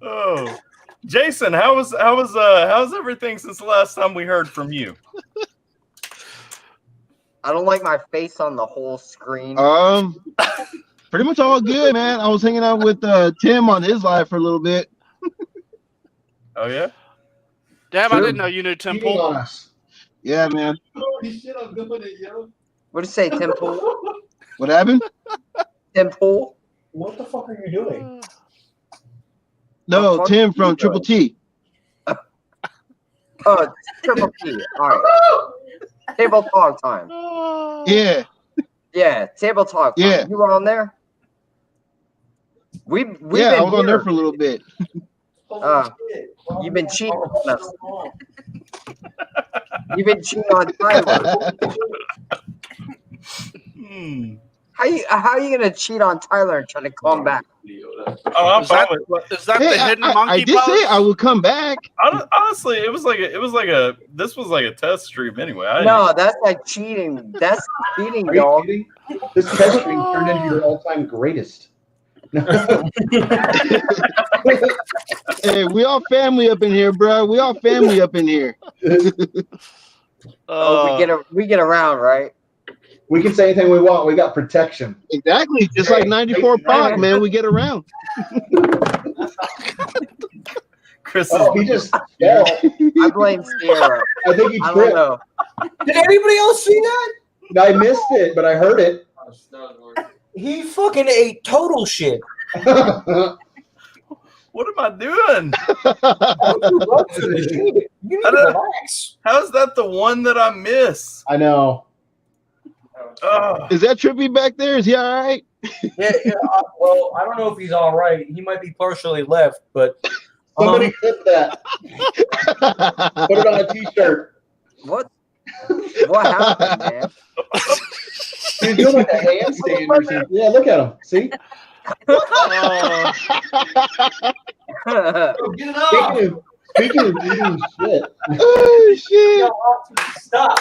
Oh, Jason, how's everything since the last time we heard from you? I don't like my face on the whole screen. Pretty much all good, man. I was hanging out with Tim on his live for a little bit. Oh yeah. Damn, I didn't know you knew Tim Cheating Pool. on us. Yeah, man. Holy shit, I'm doing it, yo. What did you say, Tim Pool? What happened? Tim Pool? What the fuck are you doing? No, fuck Tim you from doing? Triple T. Triple P. All right. Table talk time. Yeah. Yeah, table talk time. Yeah. You were on there? We've Yeah, been I was on there here. for a little bit. You've been cheating on us. You've been cheating on Tyler. How are you gonna cheat on Tyler and try to come back? Oh, I'm Is that, fine with is that Hey, the hidden I monkey did pose? say I would come back. honestly, it was like this was like a test stream anyway. I didn't No, that's like cheating. That's cheating, Are you dog. kidding? This test stream turned into your all-time greatest. Hey, we all family up in here, bro. We all family up in here. We get around, right? We can say anything we want. We got protection. Exactly, just like 94 Park, man. We get around. Chris is Oh, he just fell. I blame Sierra. I think he I don't tripped. know. Did anybody else see that? I missed it, but I heard it. He fucking ate total shit. what am I doing? You need to relax. How is that the one that I miss? I know. Is that Trippy back there? Is he all right? Yeah. Well, I don't know if he's all right. He might be partially left, but Somebody clip that. Put it on a t-shirt. What happened, man? He's doing like a handstand or something. Yeah, look at him. See? Get it off. Speaking of eating shit. Oh, shit. Stop.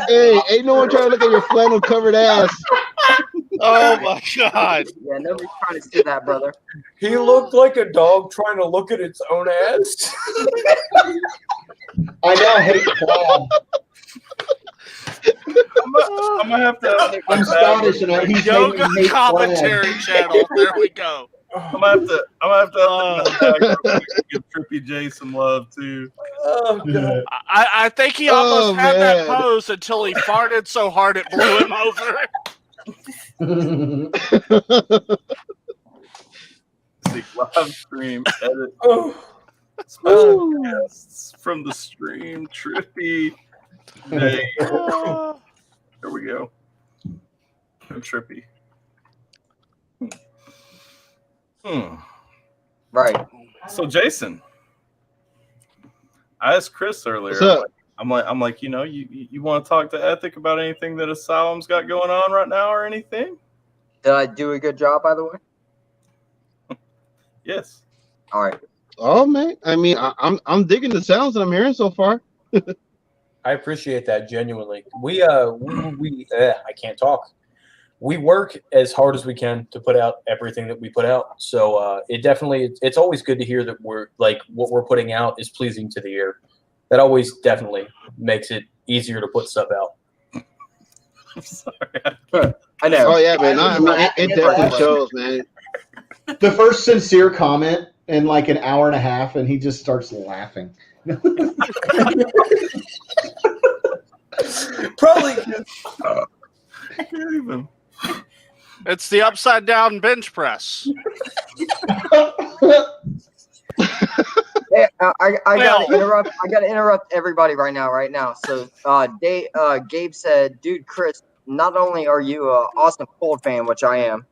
Hey, ain't no one trying to look at your flannel covered ass. Oh my god. Yeah, nobody's trying to see that, brother. he looked like a dog trying to look at its own ass. I now hate Bob. I'm gonna have to. I'm Scottish and he's Yoga making me hate commentary channel. There we go. I'm gonna have to give Trippy J some love too. Oh god. I think he almost had that man. pose until he farted so hard it blew him over. See, live stream edit Oh. special guests from the stream. Trippy J. There we go. Trippy. Right. So Jason, I asked Chris earlier. What's up? I'm like, you want to talk to Ethic about anything that Asylum's got going on right now or anything? Did I do a good job, by the way? Yes. All right. Oh man, I mean, I'm digging the sounds that I'm hearing so far. I appreciate that genuinely. We I can't talk. We work as hard as we can to put out everything that we put out. So it's always good to hear that we're like what we're putting out is pleasing to the ear. That always definitely makes it easier to put stuff out. I'm sorry. I know. Oh yeah, man. I mean, it definitely shows, man. The first sincere comment in like an hour and a half, and he just starts laughing. Probably. I can't even. It's the upside down bench press. Hey, I gotta interrupt. I gotta interrupt everybody right now. So, Gabe said, "Dude, Chris, not only are you an awesome Cold fan, which I am,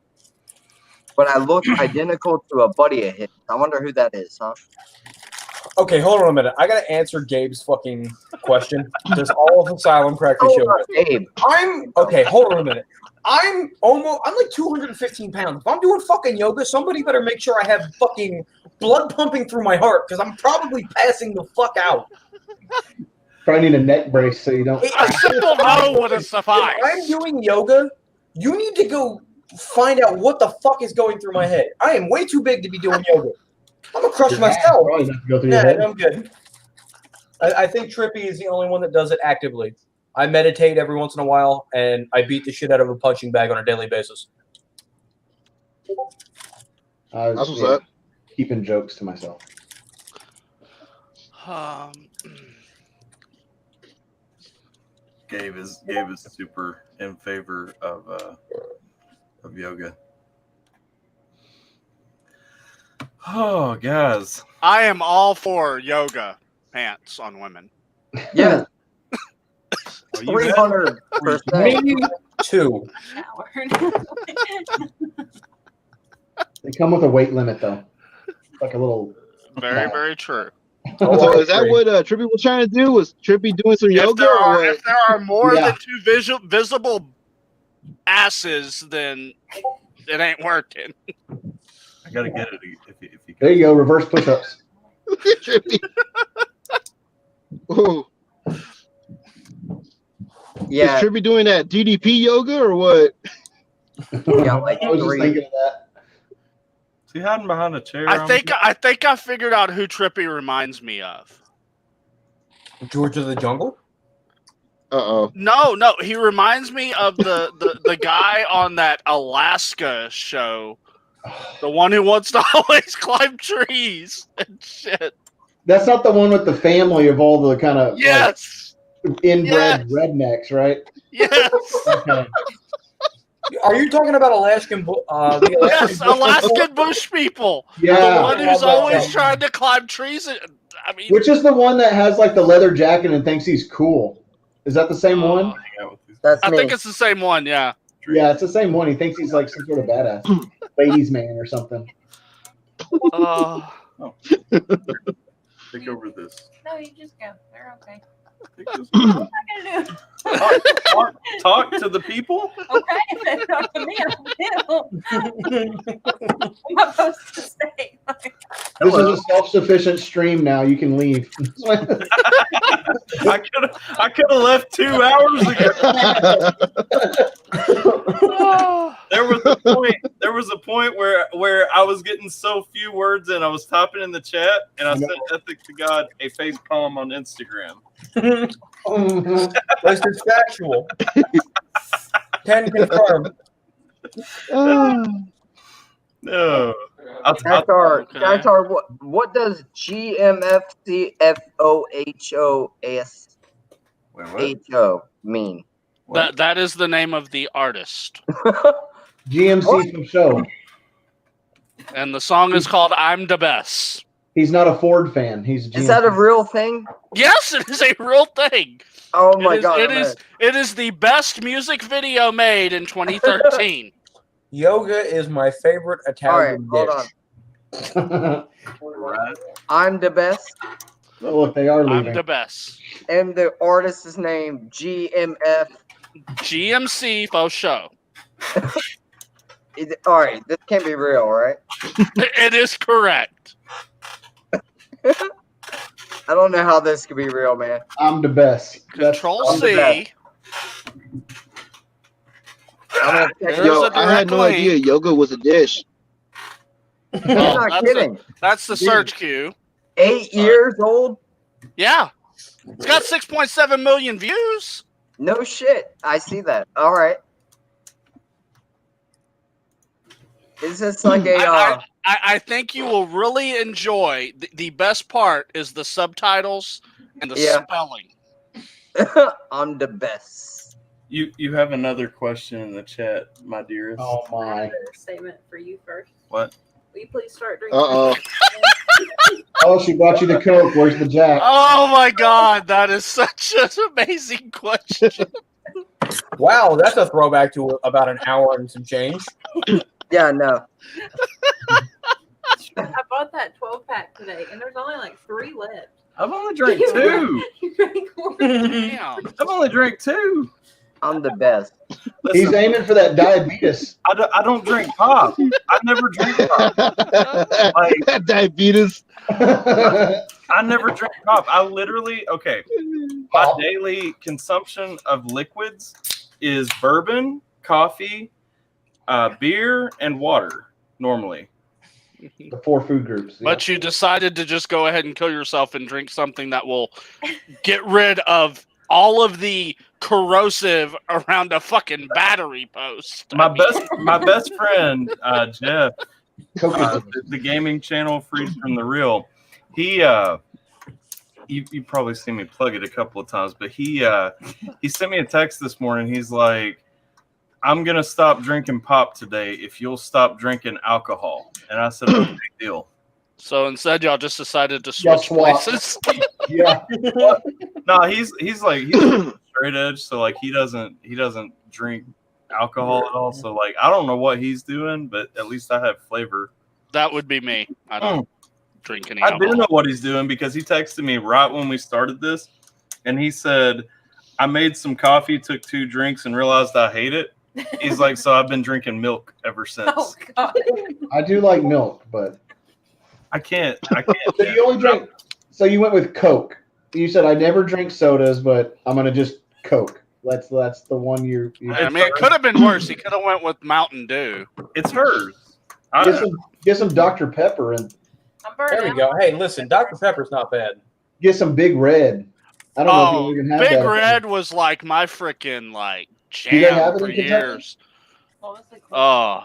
but I look identical to a buddy of his. I wonder who that is, huh?" Okay, hold on a minute. I gotta answer Gabe's fucking question. Does all of Asylum practice yoga? Gabe. Okay, hold on a minute. I'm like 215 pounds. If I'm doing fucking yoga, somebody better make sure I have fucking blood pumping through my heart because I'm probably passing the fuck out. Probably need a neck brace so you don't. A simple no would have sufficed. If I'm doing yoga, you need to go find out what the fuck is going through my head. I am way too big to be doing yoga. I'm gonna crush myself. Probably not to go through your Yeah, head. I'm good. I think Trippy is the only one that does it actively. I meditate every once in a while, and I beat the shit out of a punching bag on a daily basis. I That's was what's up. keeping jokes to myself. Gabe is super in favor of yoga. Oh, guys. I am all for yoga pants on women. Yeah, Well, you 300%. Me too. They come with a weight limit though, like a little. Very, very true. So is that what Trippy was trying to do? Was Trippy doing some yoga? Or what? If there are more Yeah. than two visible asses, then it ain't working. I gotta get it if you There you go. Reverse push-ups. Trippy. Oh, Yeah, is Trippy doing that DDP yoga or what? yeah, like I was just 3. thinking of that. Is he hiding behind a chair? I think I figured out who Trippy reminds me of. George of the Jungle. Uh-oh. No, he reminds me of the guy on that Alaska show, the one who wants to always climb trees and shit. That's not the one with the family of all the kind of Yes, like, inbred rednecks, right? yes, Okay. Are you talking about Alaskan? The yes. Alaskan bush people. The Yeah. one who's always trying to climb trees. I mean, Which is the one that has like the leather jacket and thinks he's cool? Is that the same one? That's I me. think it's the same one. Yeah. Yeah, it's the same one. He thinks he's like some sort of badass, ladies' man or something. Take over this. No, you just go. They're okay. Take this. What am I gonna do? Talk to the people. Okay, then talk to me. What am I supposed to say? This is a self-sufficient stream now. You can leave. I could have left 2 hours ago. There was a point where I was getting so few words and I was typing in the chat and I sent Ethic to God a face palm on Instagram. This is factual. Can confirm. No. That's our what does GMFCFOHOSHO mean? That is the name of the artist, GMC from show. and the song is called "I'm the Best." He's not a Ford fan. He's a GMC. Is that a real thing? Yes, it is a real thing. Oh my god! It is the best music video made in 2013. Yoga is my favorite Italian All right, dish. hold on. Right. I'm the best, Oh, look, they are I'm leaving. the best. and the artist's name GMF. GMC for show. All right, this can't be real, right? It is correct. I don't know how this could be real, man. I'm the best. Control I'm the C. best. I'm gonna check There's Yo, a I had direct no link. idea yoga was a dish. I'm not that's kidding. That's the search queue. 8 years old? Yeah. It's got 6.7 million views. No shit. I see that. All right. Is this like a? I think you will really enjoy. The best part is the subtitles and the spelling. I'm the best. You have another question in the chat, my dearest. Oh I my. have a statement for you first. What? Will you please start drinking? Uh-oh. Oh, she brought you the Coke. Where's the Jack? Oh my God, that is such an amazing question. Wow, that's a throwback to about an hour and some change. Yeah, no. I bought that 12-pack today, and there's only like 3 left. I've only drank 2. You drank one. Damn. I've only drank 2. I'm the best. He's Listen, aiming for that diabetes. I don't drink pop. I never drink pop. Like, Diabetes. I never drink pop. I literally, my daily consumption of liquids is bourbon, coffee, beer, and water normally. The 4 food groups. Yeah. But you decided to just go ahead and kill yourself and drink something that will get rid of all of the corrosive around a fucking battery post. My best friend, Jeff, Coke the gaming channel Freeze from the Real, he you probably seen me plug it a couple of times, but he sent me a text this morning. He's like, I'm gonna stop drinking pop today if you'll stop drinking alcohol. And I said, "Okay, big deal." So instead, y'all just decided to Y'all switch swap. places. Yeah. No, he's straight edge, so like he doesn't drink alcohol at all. So like I don't know what he's doing, but at least I have flavor. That would be me. I don't drink any I alcohol. do know what he's doing because he texted me right when we started this, and he said, "I made some coffee, took 2 drinks, and realized I hate it." He's like, so I've been drinking milk ever since. Oh God. I do like milk, but I can't. so you only drink. So you went with Coke. You said I never drink sodas, but I'm gonna just Coke. That's the one you. I mean, it could have been worse. He could have went with Mountain Dew. It's hers. Get some Dr. Pepper and I'm burnt There we out. go. Hey, listen, Dr. Pepper's not bad. get some Big Red. I don't know if you even have Big that. Red was like my freaking like Do they have jam it for in Kentucky? years. What was it Oh,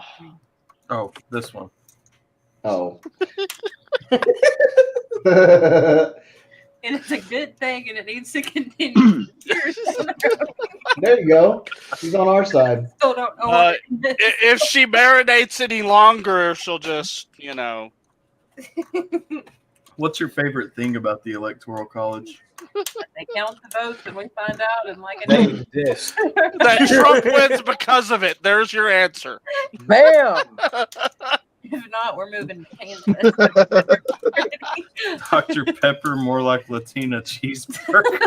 Oh, this one. Oh. And it's a good thing, and it needs to continue. Years. There you go. She's on our side. Still don't know what it is. if she marinates any longer, she'll just What's your favorite thing about the Electoral College? They count the votes, and we find out in like They an exist. that Trump wins because of it. There's your answer. Bam! If not, we're moving to Kansas. Dr. Pepper, more like Latina cheeseburger.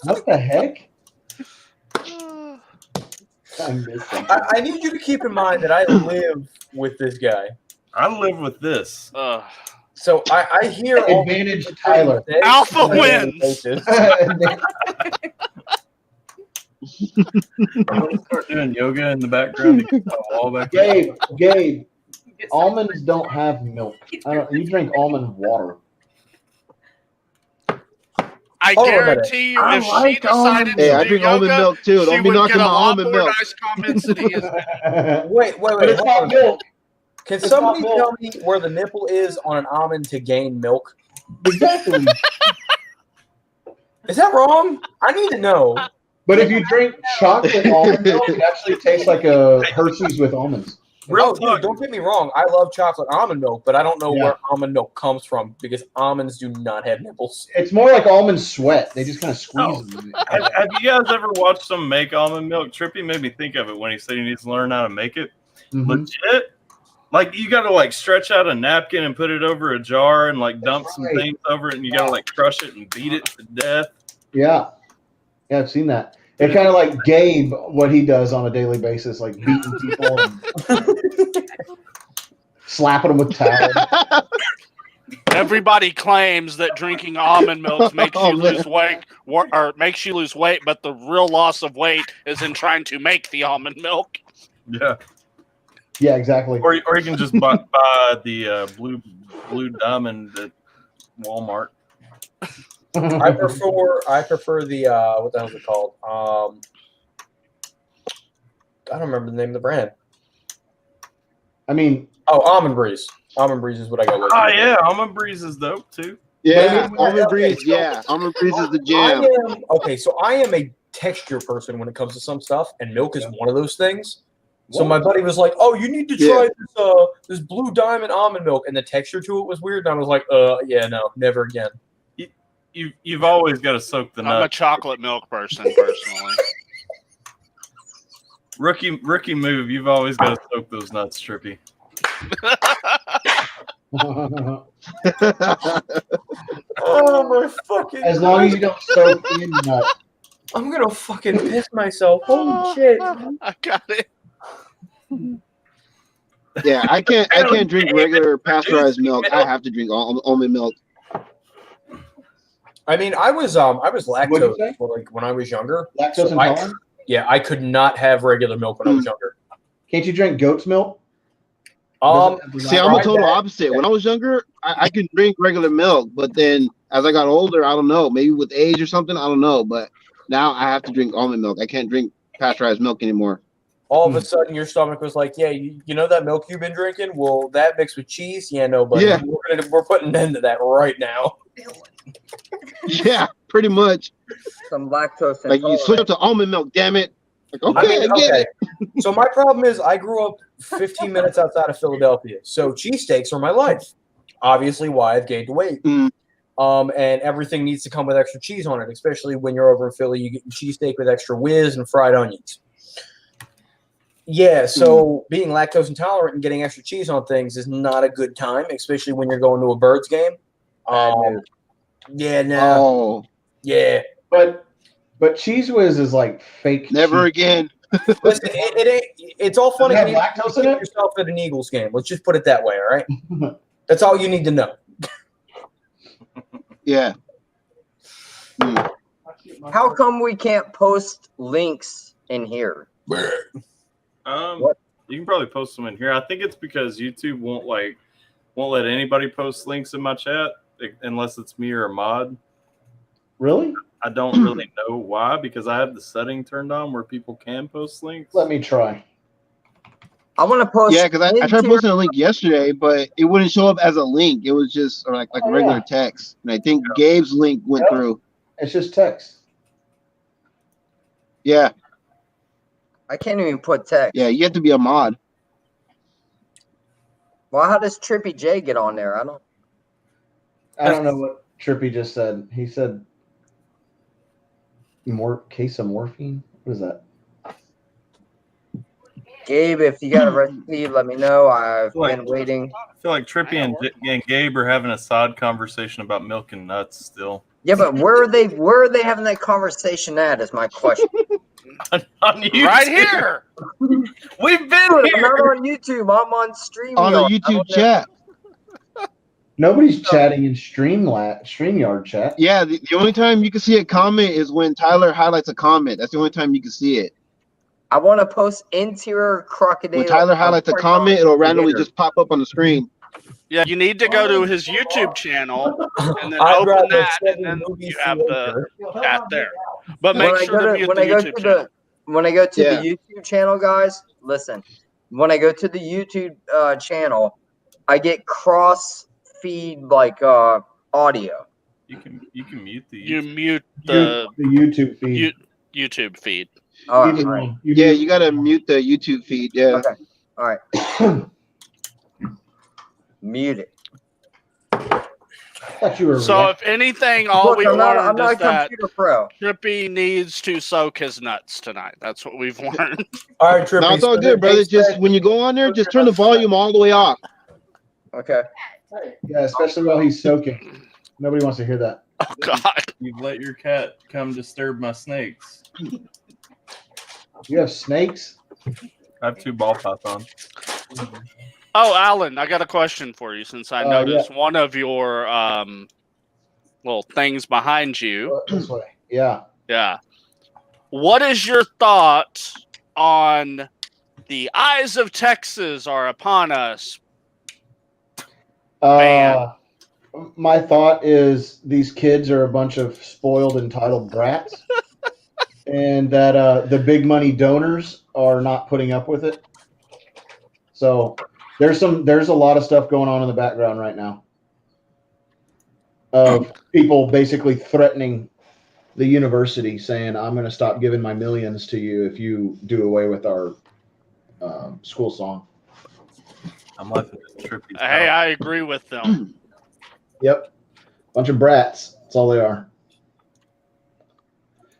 What the heck? I missed something. I need you to keep in mind that I live with this guy. I live with this. So I hear all Advantage Tyler. Alpha wins. Start doing yoga in the background. To keep the wall back there. Gabe, almonds don't have milk. You drink almond water. I Hold on a minute. guarantee you, I if she like decided Hey, to I do drink yoga, almond milk too. she Don't be would knocking get a my lot almond more milk. nice comments than he is. Wait. But it's hold not on. milk. Can It's somebody not tell milk. me where the nipple is on an almond to gain milk? Exactly. Is that wrong? I need to know. But if you drink chocolate almond milk, it actually tastes like a Hershey's with almonds. Real Dude, talk. don't get me wrong. I love chocolate almond milk, but I don't know Yeah. where almond milk comes from because almonds do not have nipples. It's more like almond sweat. They just kind of squeeze Oh. them. Have you guys ever watched them make almond milk? Trippy made me think of it when he said he needs to learn how to make it. Mhm. Legit. Like you got to like stretch out a napkin and put it over a jar and like dump some Right. things over it, and you got to like crush it and beat it to death. Yeah, I've seen that. It's kind of like Gabe, what he does on a daily basis, like beating people and slapping them with towels. Everybody claims that drinking almond milk makes Oh, you lose weight, or makes you lose weight, but the real loss of weight is in trying to make the almond milk. Yeah. Yeah, exactly. Or you can just buy the blue diamond at Walmart. I prefer the what the hell is it called? I don't remember the name of the brand. I mean, Almond Breeze. Almond Breeze is what I go with. Oh yeah, almond breeze is dope too. Yeah, But- almond okay, breeze. so- Yeah, almond breeze is the I jam. am a texture person when it comes to some stuff, and milk is one of those things. So my buddy was like, "Oh, you need to try this Blue Diamond almond milk," and the texture to it was weird. And I was like, yeah, no, never again." You've always got to soak the I'm a nut. chocolate milk person, personally. Rookie move. You've always got to soak those nuts, Trippy. Oh my fucking! as long as you don't soak in nut. I'm gonna fucking piss myself. Holy shit! I got it. Yeah, I can't drink regular pasteurized milk. I have to drink almond milk. I mean, I was What'd you lactose say? like when I was younger. Lactose So intolerant? I could not have regular milk when I was younger. Can't you drink goat's milk? See, I'm a Tried total that. opposite. When I was younger, I could drink regular milk, but then as I got older, I don't know, maybe with age or something, I don't know. But now I have to drink almond milk. I can't drink pasteurized milk anymore. All of a sudden, your stomach was like, "Yeah, you know that milk you've been drinking? Well, that mixed with cheese, yeah, no, buddy, Yeah. we're putting an end to that right now." Yeah, pretty much. Some lactose Like you switch up to almond milk, damn it. Like, I okay, mean, I get it. So my problem is I grew up 15 minutes outside of Philadelphia, so cheesesteaks are my life. Obviously, why I've gained weight. Mm. And everything needs to come with extra cheese on it, especially when you're over in Philly. You get your cheesesteak with extra whiz and fried onions. Yeah, so being lactose intolerant and getting extra cheese on things is not a good time, especially when you're going to a Birds game. Yeah, no, Oh, yeah. But Cheese Whiz is like fake. never cheese. again. Listen, it ain't. It's all fun Does and it games. have lactose You in get it? yourself at an Eagles game. Let's just put it that way. All right. That's all you need to know. Yeah. How come we can't post links in here? What? You can probably post them in here. I think it's because YouTube won't let anybody post links in my chat unless it's me or a mod. Really? I don't really know why, because I have the setting turned on where people can post links. Let me try. I want to post. Yeah, because I tried posting a link yesterday, but it wouldn't show up as a link. It was just like a regular text. And I think Gabe's link went through. It's just text. Yeah. I can't even put text. Yeah, you have to be a mod. Well, how does Trippy J get on there? I don't know what Trippy just said. He said case of morphine. What is that? Gabe, if you got a recipe, let me know. I've been waiting. I feel like Trippy and Gabe are having a side conversation about milk and nuts still. Yeah, but where are they having that conversation at is my question. on YouTube. Right here. We've been I'm here. not on YouTube. I'm on StreamYard. On the YouTube chat. Nobody's chatting in StreamYard chat. Yeah, the only time you can see a comment is when Tyler highlights a comment. That's the only time you can see it. I want to post interior crocodile. When Tyler highlights a comment, it'll randomly just pop up on the screen. Yeah, you need to go to his YouTube channel and then I'd open rather that, send and then movies you have the later. chat there. But make sure to mute the YouTube channel. When I go to Yeah. the YouTube channel, guys, listen. When I go to the YouTube channel, I get cross feed audio. You can mute the You mute the YouTube feed. YouTube feed. All right. Yeah, you gotta mute the YouTube feed. Yeah. Okay. All right. Mute it. Thought you were So if anything, all Look, we've I'm not learned a is that computer pro. Trippy needs to soak his nuts tonight. That's what we've learned. All right, Trippy. No, it's all so good, brother. Dave Just said- when you go on there, just turn the volume all the way off. Okay. Yeah, especially while he's soaking. Nobody wants to hear that. Oh God! You've let your cat come disturb my snakes. You have snakes? I have 2 ball pythons. Oh, Alan, I got a question for you. Since I noticed one of your little things behind you. This way. Yeah. Yeah. What is your thought on the eyes of Texas are upon us? My thought is these kids are a bunch of spoiled, entitled brats, and that the big money donors are not putting up with it. So there's a lot of stuff going on in the background right now of people basically threatening the university, saying, "I'm going to stop giving my millions to you if you do away with our school song." I'm laughing at Trippy. Hey, I agree with them. Yep. Bunch of brats. That's all they are.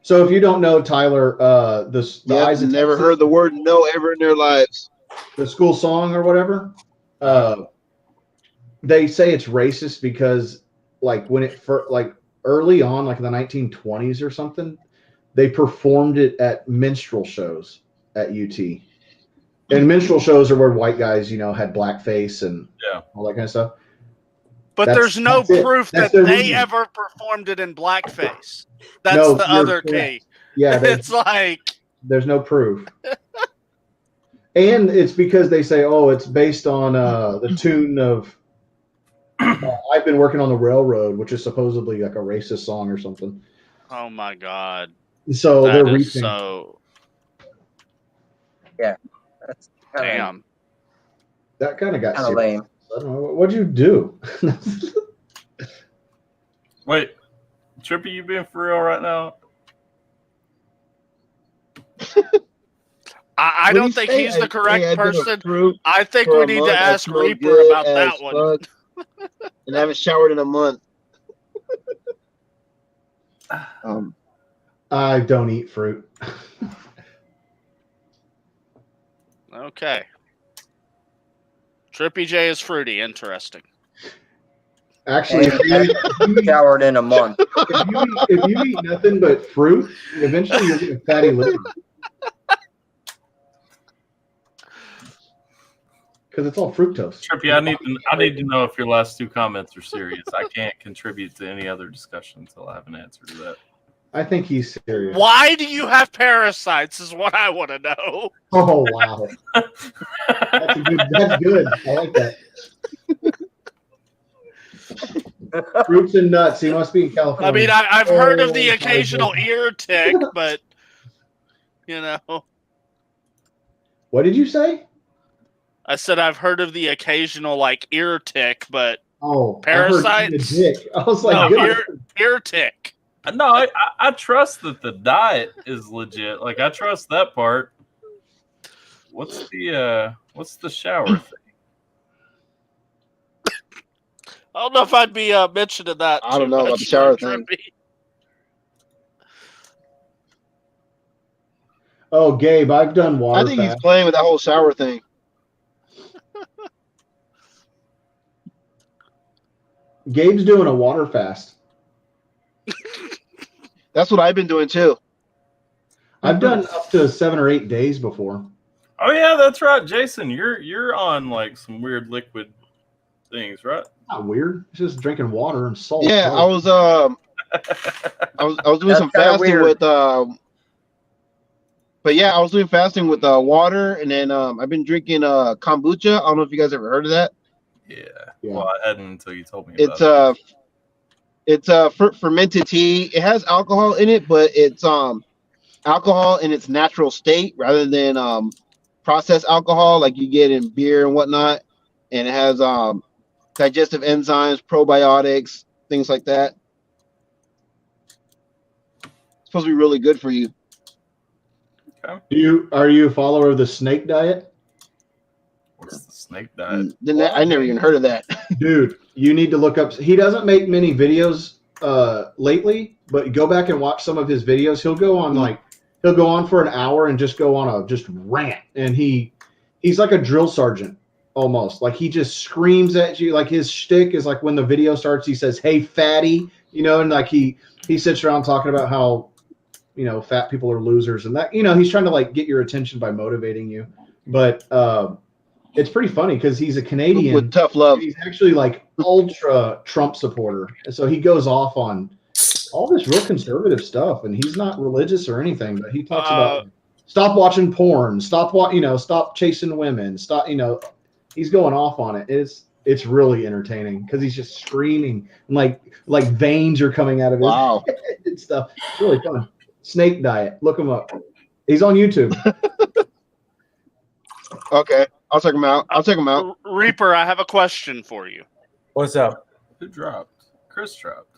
So if you don't know, Tyler, the eyes of never Texas, heard the word no ever in their lives. the school song or whatever, they say it's racist because when it early on, like in the 1920s or something, they performed it at minstrel shows at UT. And minstrel shows are where white guys, had blackface and all that kind of stuff. But there's no proof that they ever performed it in blackface. That's the other key. Yeah, it's like there's no proof. And it's because they say, oh, it's based on the tune of I've Been Working on the Railroad, which is supposedly like a racist song or something. Oh my God. So that they're is reaching. so yeah. That's damn. That kind of got kind of lame. I don't know. What'd you do? Wait, Trippy, you being for real right now? I don't think he's the correct person. I think we need to ask Reaper about that one. And I haven't showered in a month. I don't eat fruit. Okay. Trippy J is fruity. Interesting. Actually, if you showered in a month. If you eat nothing but fruit, eventually you'll get a fatty liver. because it's all fructose. Trippy, I need to know if your last two comments are serious. I can't contribute to any other discussion until I have an answer to that. I think he's serious. Why do you have parasites? Is what I want to know. Oh wow, that's good. I like that. Fruits and nuts. He must be in California. I mean, I've heard of the occasional ear tick, but you know. What did you say? I said I've heard of the occasional like ear tick, but parasites. I was like, no, ear tick. No, I trust that the diet is legit. Like I trust that part. What's the shower thing? I don't know if I'd be mentioning that. I don't know about the shower thing. Oh, Gabe, I've done water. I think he's playing with that whole shower thing. Gabe's doing a water fast. That's what I've been doing too. I've done up to 7 or 8 days before. Oh yeah, that's right, Jason. You're on like some weird liquid things, right? Not weird. It's just drinking water and salt. Yeah, I was doing some fasting with but yeah, I was doing fasting with water, and then I've been drinking kombucha. I don't know if you guys ever heard of that. Yeah. Well, I hadn't until you told me about it. It's fermented tea. It has alcohol in it, but it's alcohol in its natural state rather than processed alcohol like you get in beer and whatnot. And it has digestive enzymes, probiotics, things like that. It's supposed to be really good for you. Okay. Are you a follower of the snake diet? What's the snake diet? I never even heard of that. Dude, you need to look up. He doesn't make many videos lately, but go back and watch some of his videos. He'll go on for an hour and just go on a rant, and he's like a drill sergeant almost. Like he just screams at you. Like his shtick is like when the video starts, he says, "Hey, fatty," and like he sits around talking about how fat people are losers, and that he's trying to like get your attention by motivating you. But it's pretty funny because he's a Canadian with tough love. He's actually like ultra Trump supporter, and so he goes off on all this real conservative stuff. And he's not religious or anything, but he talks about stop watching porn, stop chasing women, stop. He's going off on it. It's really entertaining because he's just screaming and like veins are coming out of his head and stuff. It's really fun. Snake diet. Look him up. He's on YouTube. Okay. I'll check him out. Reaper, I have a question for you. What's up? Who dropped? Chris dropped.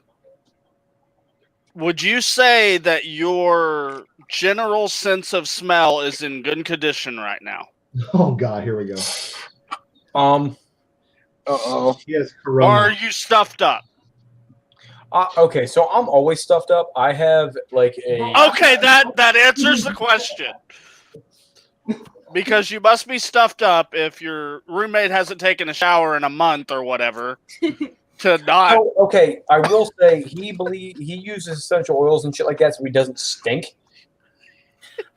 Would you say that your general sense of smell is in good condition right now? Oh God, here we go. He has corona. Or are you stuffed up? Okay, so I'm always stuffed up. I have like a. Okay, that answers the question. Because you must be stuffed up if your roommate hasn't taken a shower in a month or whatever. To not. So, okay, I will say he uses essential oils and shit like that, so he doesn't stink.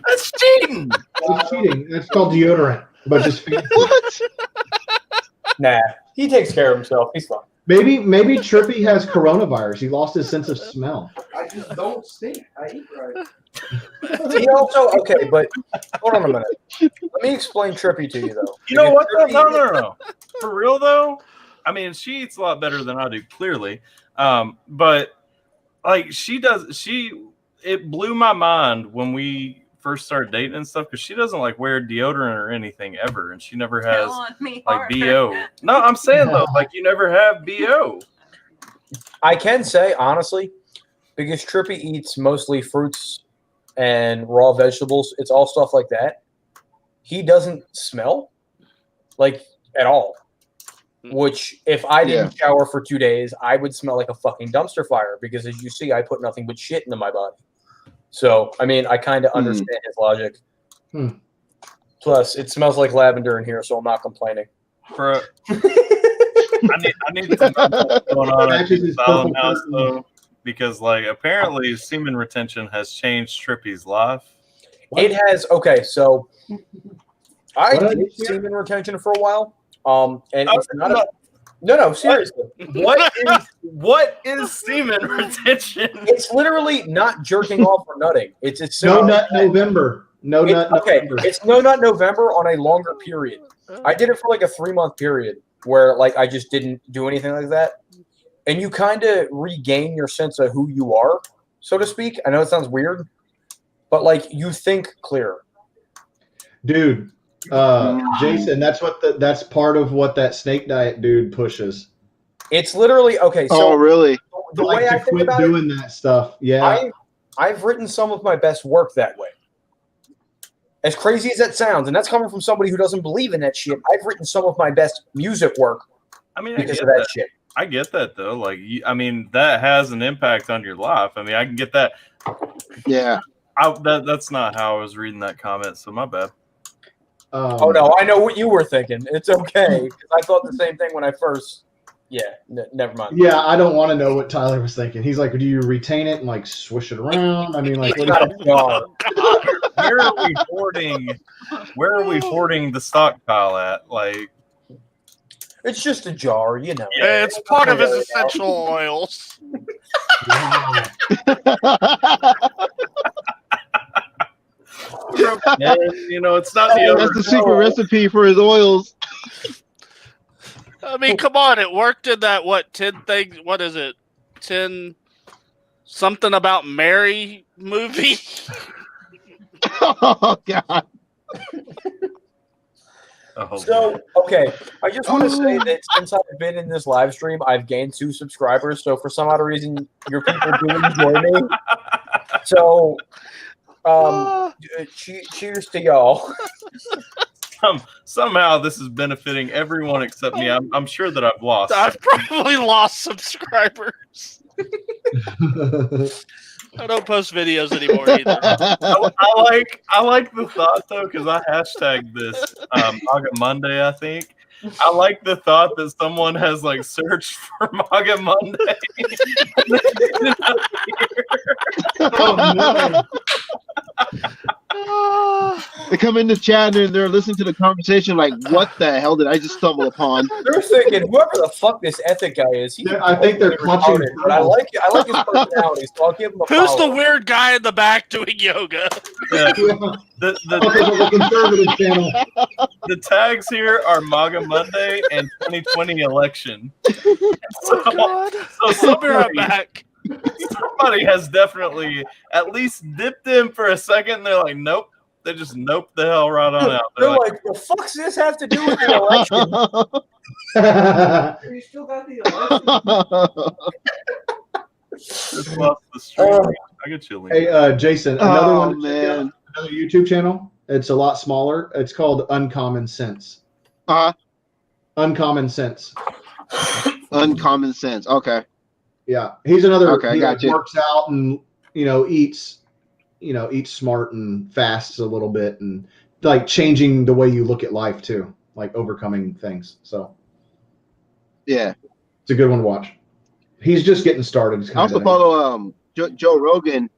That's cheating. It's cheating. That's called deodorant, but just fancy. What? Nah, he takes care of himself. He's fine. Maybe Trippy has coronavirus. He lost his sense of smell. I just don't stink. I eat right. He also but hold on a minute. Let me explain Trippy to you though. You know what? No. For real though, I mean, she eats a lot better than I do, clearly. But like it blew my mind when we first started dating and stuff because she doesn't like wear deodorant or anything ever, and she never has like BO. No, I'm saying though, like you never have BO. I can say honestly, because Trippy eats mostly fruits and raw vegetables, it's all stuff like that. He doesn't smell like at all. Which, if I didn't shower for 2 days, I would smell like a fucking dumpster fire because, as you see, I put nothing but shit into my body. So, I mean, I kind of understand his logic. Plus, it smells like lavender in here, so I'm not complaining. I need to know what's going on at the asylum house, though, because, like, apparently semen retention has changed Trippy's life. It has. Okay, so I did semen retention for a while. And it's not a, no, seriously. What is semen retention? It's literally not jerking off or nutting. It's No Nut November. No Nut November. It's No Nut November on a longer period. I did it for like a 3-month period where like I just didn't do anything like that. And you kind of regain your sense of who you are, so to speak. I know it sounds weird, but like you think clearer. Dude, Jason, that's part of what that snake diet dude pushes. It's literally okay. So oh, really? The way I think about doing that stuff. Yeah. I've written some of my best work that way. As crazy as that sounds, and that's coming from somebody who doesn't believe in that shit, I've written some of my best music work because of that shit. I get that though. Like, that has an impact on your life. I mean, I can get that. Yeah. That's not how I was reading that comment. So my bad. Oh no, I know what you were thinking. It's okay because I thought the same thing when I first. Yeah, never mind. Yeah, I don't want to know what Tyler was thinking. He's like, do you retain it and like swish it around? I mean, like, It's not a jar. Where are we hoarding? Where are we hoarding the stockpile at? Like, it's just a jar, you know. Yeah, it's part of his essential oils. and, it's not the. That's the secret recipe for his oils. I mean, come on! It worked in that 10 things? What is it? 10 something about Mary movie. Oh God. So, okay, I just want to say that since I've been in this live stream, I've gained 2 subscribers. So, for some odd reason, your people do enjoy me. So, cheers to y'all. Somehow this is benefiting everyone except me. I'm sure that I've lost. I've probably lost subscribers. I don't post videos anymore either. I like the thought though, because I hashtagged this MAGA Monday. I think I like the thought that someone has like searched for MAGA Monday. Oh, no. They come in the chat and they're listening to the conversation like, what the hell did I just stumble upon? They're thinking, whoever the fuck this ethic guy is, I think they're clutching. But I like his personality, so I'll give him a Who's follow. the weird guy in the back doing yoga? Yeah. The conservative channel. The tags here are MAGA Monday and 2020 election. So I'll be right back. Somebody has definitely at least dipped in for a second. And they're like, nope. They just nope the hell right on out. They're like, the fuck's this have to do with the election? You still got the election. Just lost the stream. I get you. Hey, Jason, another one. Man. Another YouTube channel. It's a lot smaller. It's called Uncommon Sense. Uncommon Sense. Uncommon Sense. Okay. Yeah, he's another. Okay, he got you. Works out and eats smart and fasts a little bit and like changing the way you look at life too, like overcoming things. So yeah, it's a good one to watch. He's just getting started. I also follow Joe Rogan.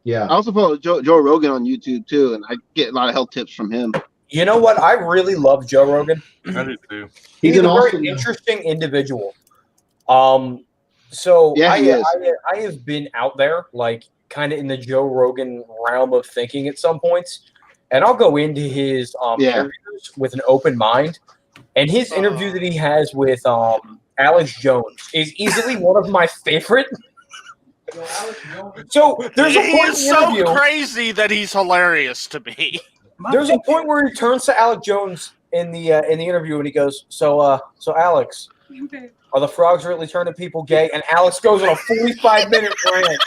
Yeah, I also follow Joe Rogan on YouTube too, and I get a lot of health tips from him. You know what? I really love Joe Rogan. I do too. He's an a very awesome interesting individual. So Yeah, he is. I have been out there, like kind of in the Joe Rogan realm of thinking at some points, and I'll go into his interviews with an open mind. And his interview that he has with Alex Jones is easily one of my favorite. So there's a point He's in the interview. so crazy that he's hilarious to me. There's a point where he turns to Alex Jones in the interview and he goes, "So Alex, are the frogs really turning people gay?" And Alex goes on a 45-minute rant.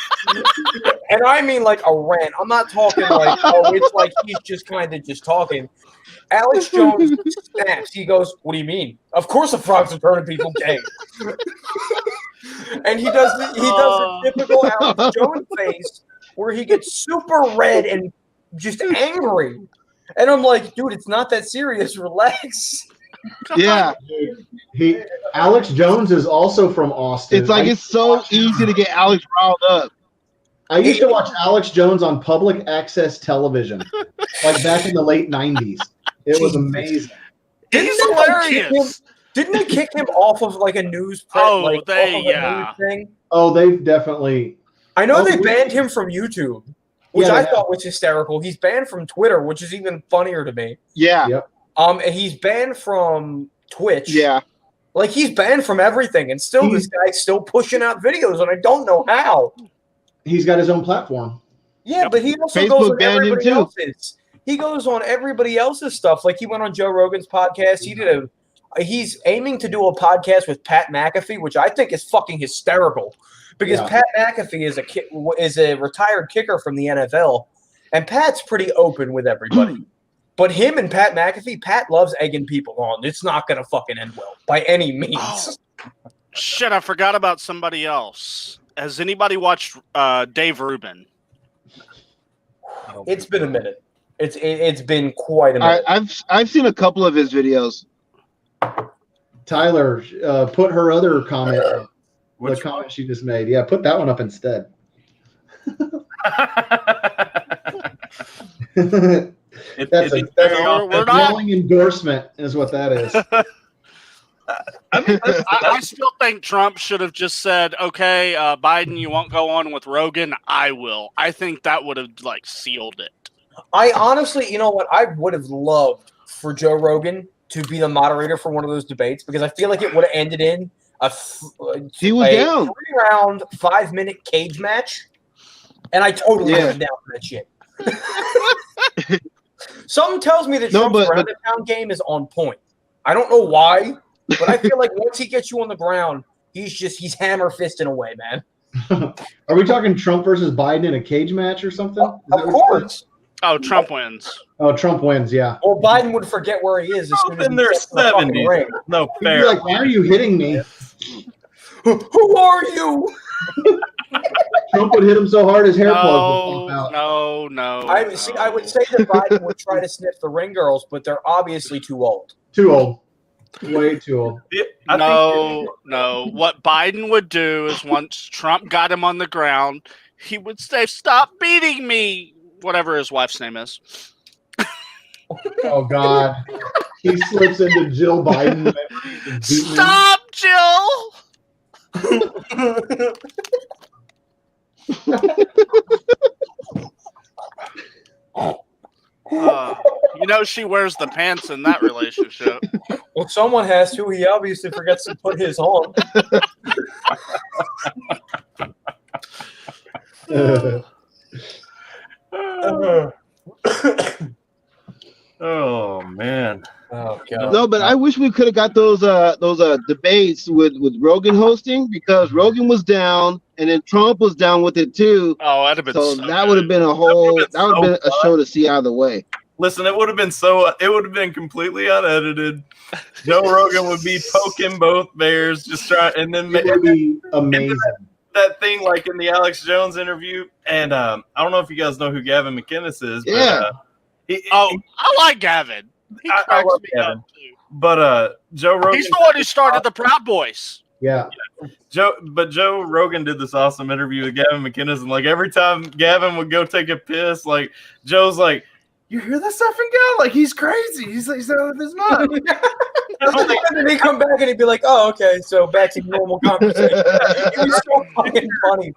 And I mean like a rant. I'm not talking like, oh, it's like he's just kind of just talking. Alex Jones snaps. He goes, "What do you mean? Of course the frogs are turning people gay." And he does the typical Alex Jones face where he gets super red and just angry. And I'm like, dude, it's not that serious. Relax. Yeah. Alex Jones is also from Austin. It's like it's so easy to get Alex riled up. I used to watch Alex Jones on public access television, like back in the late 90s. It was amazing. He's Didn't they, like, kick him- hilarious. Didn't they kick him off of like a news? Oh, like, they- off of a yeah. news thing? Oh, they've definitely. I know Oh, they we- banned him from YouTube, which Yeah, I they thought was hysterical. He's banned from Twitter, which is even funnier to me. Yeah. Yep. And he's banned from Twitch. Yeah. Like he's banned from everything, and still this guy's still pushing out videos, and I don't know how. He's got his own platform. Yeah, Yep. but he also Facebook goes on banned him everybody too. else's. He goes on everybody else's stuff. Like he went on Joe Rogan's podcast. He's aiming to do a podcast with Pat McAfee, which I think is fucking hysterical, because Yeah. Pat McAfee is a retired kicker from the NFL, and Pat's pretty open with everybody. But him and Pat McAfee, Pat loves egging people on. It's not going to fucking end well by any means. Oh. Shit, I forgot about somebody else. Has anybody watched Dave Rubin? It's been a minute. It's been quite a minute. I've seen a couple of his videos. Tyler, put her other comment. Which the comment she just made. Yeah, put that one up instead. That's a We're not- glowing endorsement, is what that is. I still think Trump should have just said, "Okay, Biden, you won't go on with Rogan. I will." I think that would have like sealed it. I honestly, you know what? I would have loved for Joe Rogan to be the moderator for one of those debates, because I feel like it would have ended in He was down. 3-round, 5-minute cage match, and I totally Yeah. was down for that shit. Something tells me that No, Trump's but- ground and pound game is on point. I don't know why, but I feel like once he gets you on the ground, he's hammer fisting away, man. Are we talking Trump versus Biden in a cage match or something? Is Of that what you said? course. Oh, Trump wins. Oh, Trump wins, yeah. Or Biden would forget where he is as soon as in he their gets in the fucking 70s. ring. No He'd be fair. like, why are you hitting me? Who are you? Trump would hit him so hard his hair plug No, would pop out. no. I would say that Biden would try to sniff the ring girls, but they're obviously too old. Too old. Way too old. I No. What Biden would do is once Trump got him on the ground, he would say, "Stop beating me," whatever his wife's name is. Oh, God. He slips into Jill Biden. and beating him. Stop, Jill. She wears the pants in that relationship. Well, someone has to. He obviously forgets to put his on. Oh man. Oh god. No, but I wish we could have got those debates with Rogan hosting, because Rogan was down and then Trump was down with it too. Oh, that'd have been So so that would have been a whole been that would have so been a show to see either way. Listen, it would have been completely unedited. Joe Rogan would be poking both bears, just trying, and then It would be amazing. that thing like in the Alex Jones interview. And I don't know if you guys know who Gavin McInnes is. But, Yeah. I like Gavin. He I cracks love me Gavin. up too. But Joe Rogan. He's the one who started the Proud Boys. Yeah. Joe Rogan did this awesome interview with Gavin McInnes, and like every time Gavin would go take a piss, like Joe's like, "You hear that effing guy? Like he's crazy. He's out of his mind." And then he'd come back and he'd be like, "Oh, okay, so back to normal conversation." It was so fucking funny,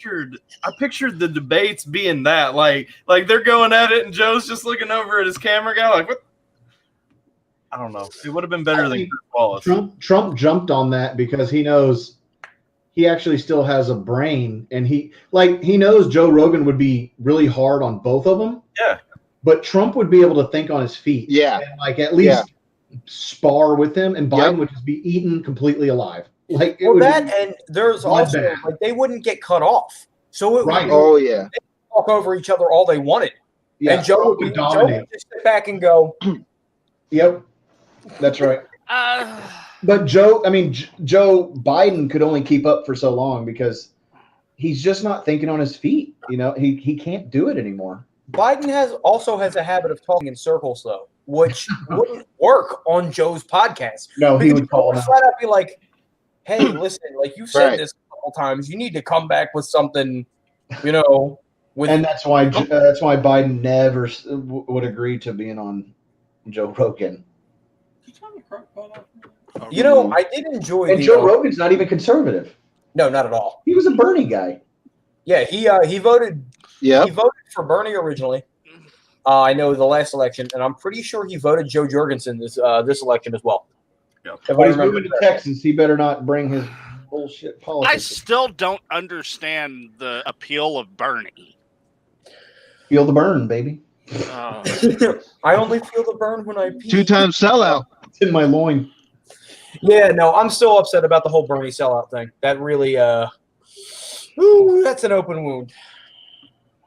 dude. I pictured the debates being that like they're going at it, and Joe's just looking over at his camera guy like, "What?" I don't know. It would have been better than Chris Wallace. Trump jumped on that because he knows he actually still has a brain, and he knows Joe Rogan would be really hard on both of them. Yeah. But Trump would be able to think on his feet. Yeah. And like at least spar with him, and Biden would just be eaten completely alive. Like it Well, would that be, and there's also bloodbath. like they wouldn't get cut off, so it Right. would Oh yeah. talk over each other all they wanted, yeah, and Joe Trump would would dominate. just sit back and go, Yep. That's right. But Joe Biden could only keep up for so long because he's just not thinking on his feet. You know, he can't do it anymore. Biden also has a habit of talking in circles, though, which wouldn't work on Joe's podcast. No, he Because would call him out. flat out be like, "Hey, listen, like you've said Right. this a couple times, you need to come back with something, you know." With And that's why Biden never would agree to being on Joe Rogan. You know, I did enjoy And Joe Rogan's not even conservative. No, not at all. He was a Bernie guy. Yeah, he voted. Yeah. He voted for Bernie originally. I know the last election, and I'm pretty sure he voted Joe Jorgensen this election as well. Yep. If But I he's remember moving to correctly. Texas. He better not bring his bullshit I politics. still don't understand the appeal of Bernie. Feel the burn, baby. I only feel the burn when I pee. 2-time sellout. It's in my loin. Yeah, no, I'm still upset about the whole Bernie sellout thing. That really, that's an open wound.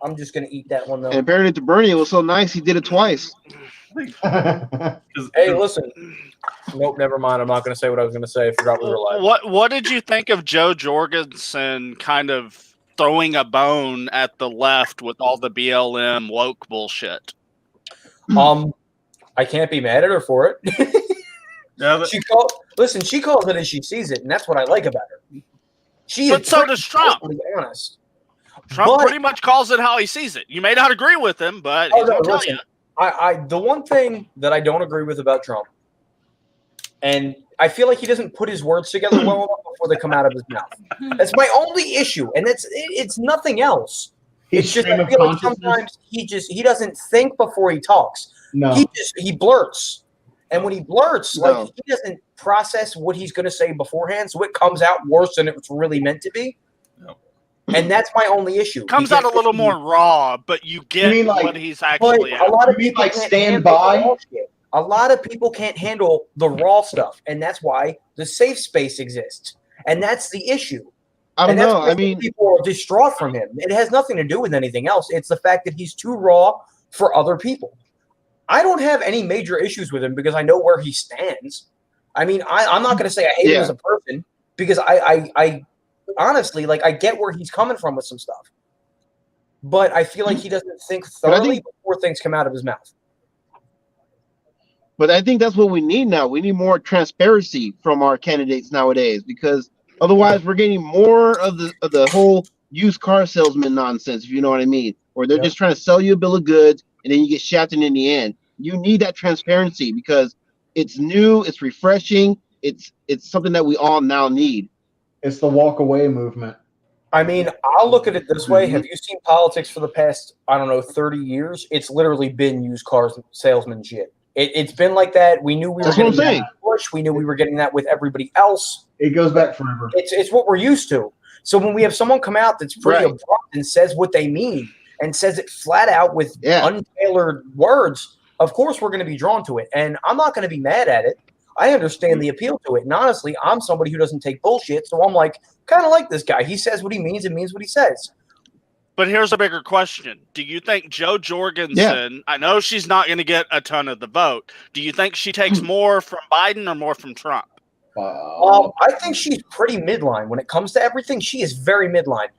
I'm just gonna eat that one though. And apparently to Bernie, it was so nice he did it twice. Hey, listen. Nope, never mind. I'm not gonna say what I was gonna say. I forgot we were live. What did you think of Joe Jorgensen kind of throwing a bone at the left with all the BLM woke bullshit? I can't be mad at her for it. Yeah, She calls it as she sees it, and that's what I like about her. But so does Trump. To be honest. Trump pretty much calls it how he sees it. You may not agree with him, but he's gonna tell you. The one thing that I don't agree with about Trump, and I feel like he doesn't put his words together well enough before they come out of his mouth. That's my only issue, and it's nothing else. It's just I feel like sometimes he doesn't think before he talks. No. He blurts. And when he blurts, like he doesn't process what he's going to say beforehand, so it comes out worse than it's really meant to be. No. And that's my only issue. Comes out a little more raw, but you get what he's actually. A lot of people like can't stand handle by? the raw shit. A lot of people can't handle the raw stuff, and that's why the safe space exists. And that's the issue. I don't know. I mean, people are distraught from him. It has nothing to do with anything else. It's the fact that he's too raw for other people. I don't have any major issues with him because I know where he stands. I mean, I'm not going to say I hate him as a person because I honestly, like, I get where he's coming from with some stuff. But I feel like he doesn't think thoroughly before things come out of his mouth. But I think that's what we need now. We need more transparency from our candidates nowadays because otherwise we're getting more of the whole used car salesman nonsense, if you know what I mean. Or they're just trying to sell you a bill of goods and then you get shafted in the end. You need that transparency because it's new, it's refreshing, it's something that we all now need. It's the walk away movement. I mean, I'll look at it this way. Have you seen politics for the past, 30 years? It's literally been used car salesman shit. It's been like that. We knew we were getting that with Bush. We knew we were getting that with everybody else. It goes back forever. It's what we're used to. So when we have someone come out that's pretty abrupt and says what they mean and says it flat out with untailored words, of course we're going to be drawn to it. And I'm not going to be mad at it. I understand the appeal to it. And honestly, I'm somebody who doesn't take bullshit. So I'm kind of like this guy. He says what he means and means what he says. But here's a bigger question. Do you think Joe Jorgensen, I know she's not going to get a ton of the vote. Do you think she takes more from Biden or more from Trump? I think she's pretty midline. When it comes to everything, she is very midline.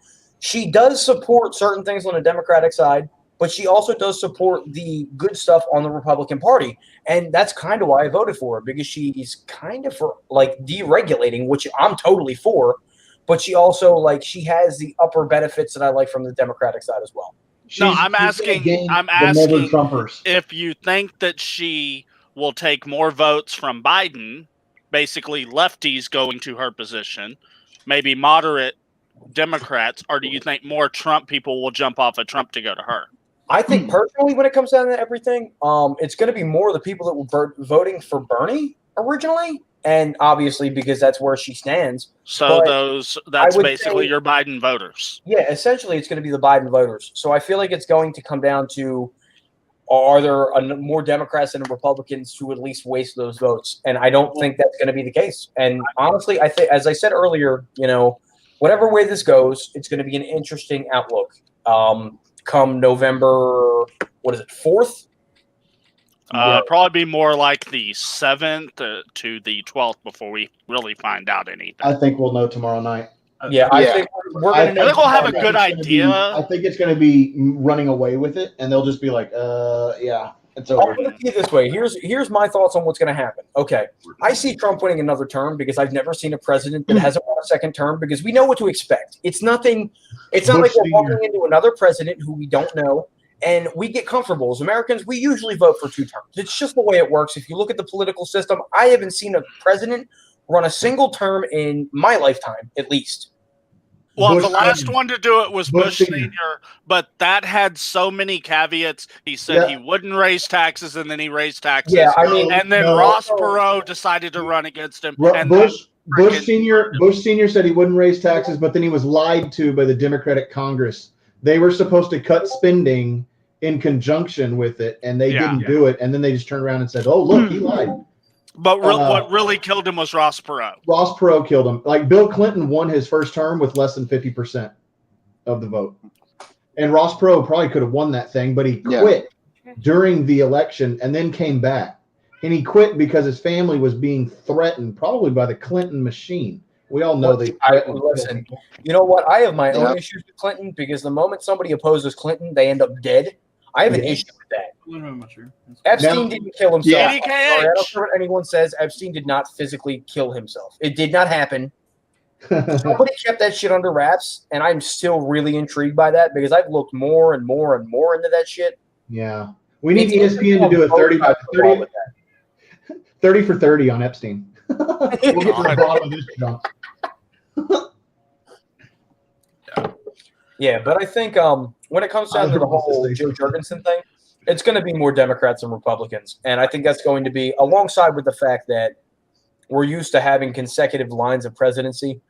She does support certain things on the Democratic side, but she also does support the good stuff on the Republican Party. And that's kind of why I voted for her, because she's kind of for deregulating, which I'm totally for. But she also she has the upper benefits that I like from the Democratic side as well. I'm asking if you think that she will take more votes from Biden, basically lefties going to her position, maybe moderate Democrats, or do you think more Trump people will jump off of Trump to go to her? I think personally, when it comes down to everything, it's going to be more the people that were voting for Bernie originally. And obviously, because that's where she stands. So that's basically your Biden voters. Yeah, essentially, it's going to be the Biden voters. So I feel like it's going to come down to, are there more Democrats than Republicans who at least waste those votes? And I don't think that's going to be the case. And honestly, I think, as I said earlier, whatever way this goes, it's going to be an interesting outlook. Come November, 4th? Probably be more like the 7th to the 12th before we really find out anything. I think we'll know tomorrow night. I think we'll have a good idea. I think it's going to be running away with it, and they'll just be like, it's over. I'll put it this way. Here's my thoughts on what's going to happen. Okay, I see Trump winning another term because I've never seen a president that hasn't won a second term because we know what to expect. It's nothing. It's not like we're walking into another president who we don't know. And we get comfortable. As Americans, we usually vote for 2 terms. It's just the way it works. If you look at the political system, I haven't seen a president run a single term in my lifetime, at least. Well, Bush the last Senior. one to do it was Bush Bush Senior. Senior, but that had so many caveats. He said he wouldn't raise taxes, and then he raised taxes. Yeah, I mean, and then no. Ross Perot decided to run against him. And Bush freaking- Senior said he wouldn't raise taxes, but then he was lied to by the Democratic Congress. They were supposed to cut spending in conjunction with it, and they didn't do it. And then they just turned around and said, "Oh, look, he lied." But what really killed him was Ross Perot. Ross Perot killed him. Like Bill Clinton won his first term with less than 50% of the vote, and Ross Perot probably could have won that thing, but he quit during the election and then came back. And he quit because his family was being threatened, probably by the Clinton machine. We all know they. Listen, you know what? I have my own issues with Clinton because the moment somebody opposes Clinton, they end up dead. I have an issue with that. Epstein didn't kill himself. Yeah. Sorry, I don't care what anyone says. Epstein did not physically kill himself. It did not happen. Somebody kept that shit under wraps, and I'm still really intrigued by that because I've looked more and more and more into that shit. Yeah. We need ESPN to do a 30 by 30, 30 for 30 on Epstein. We'll get to the bottom of this junk. Yeah, but I think when it comes down to the whole Joe Jorgensen thing, it's going to be more Democrats than Republicans. And I think that's going to be alongside with the fact that we're used to having consecutive lines of presidency.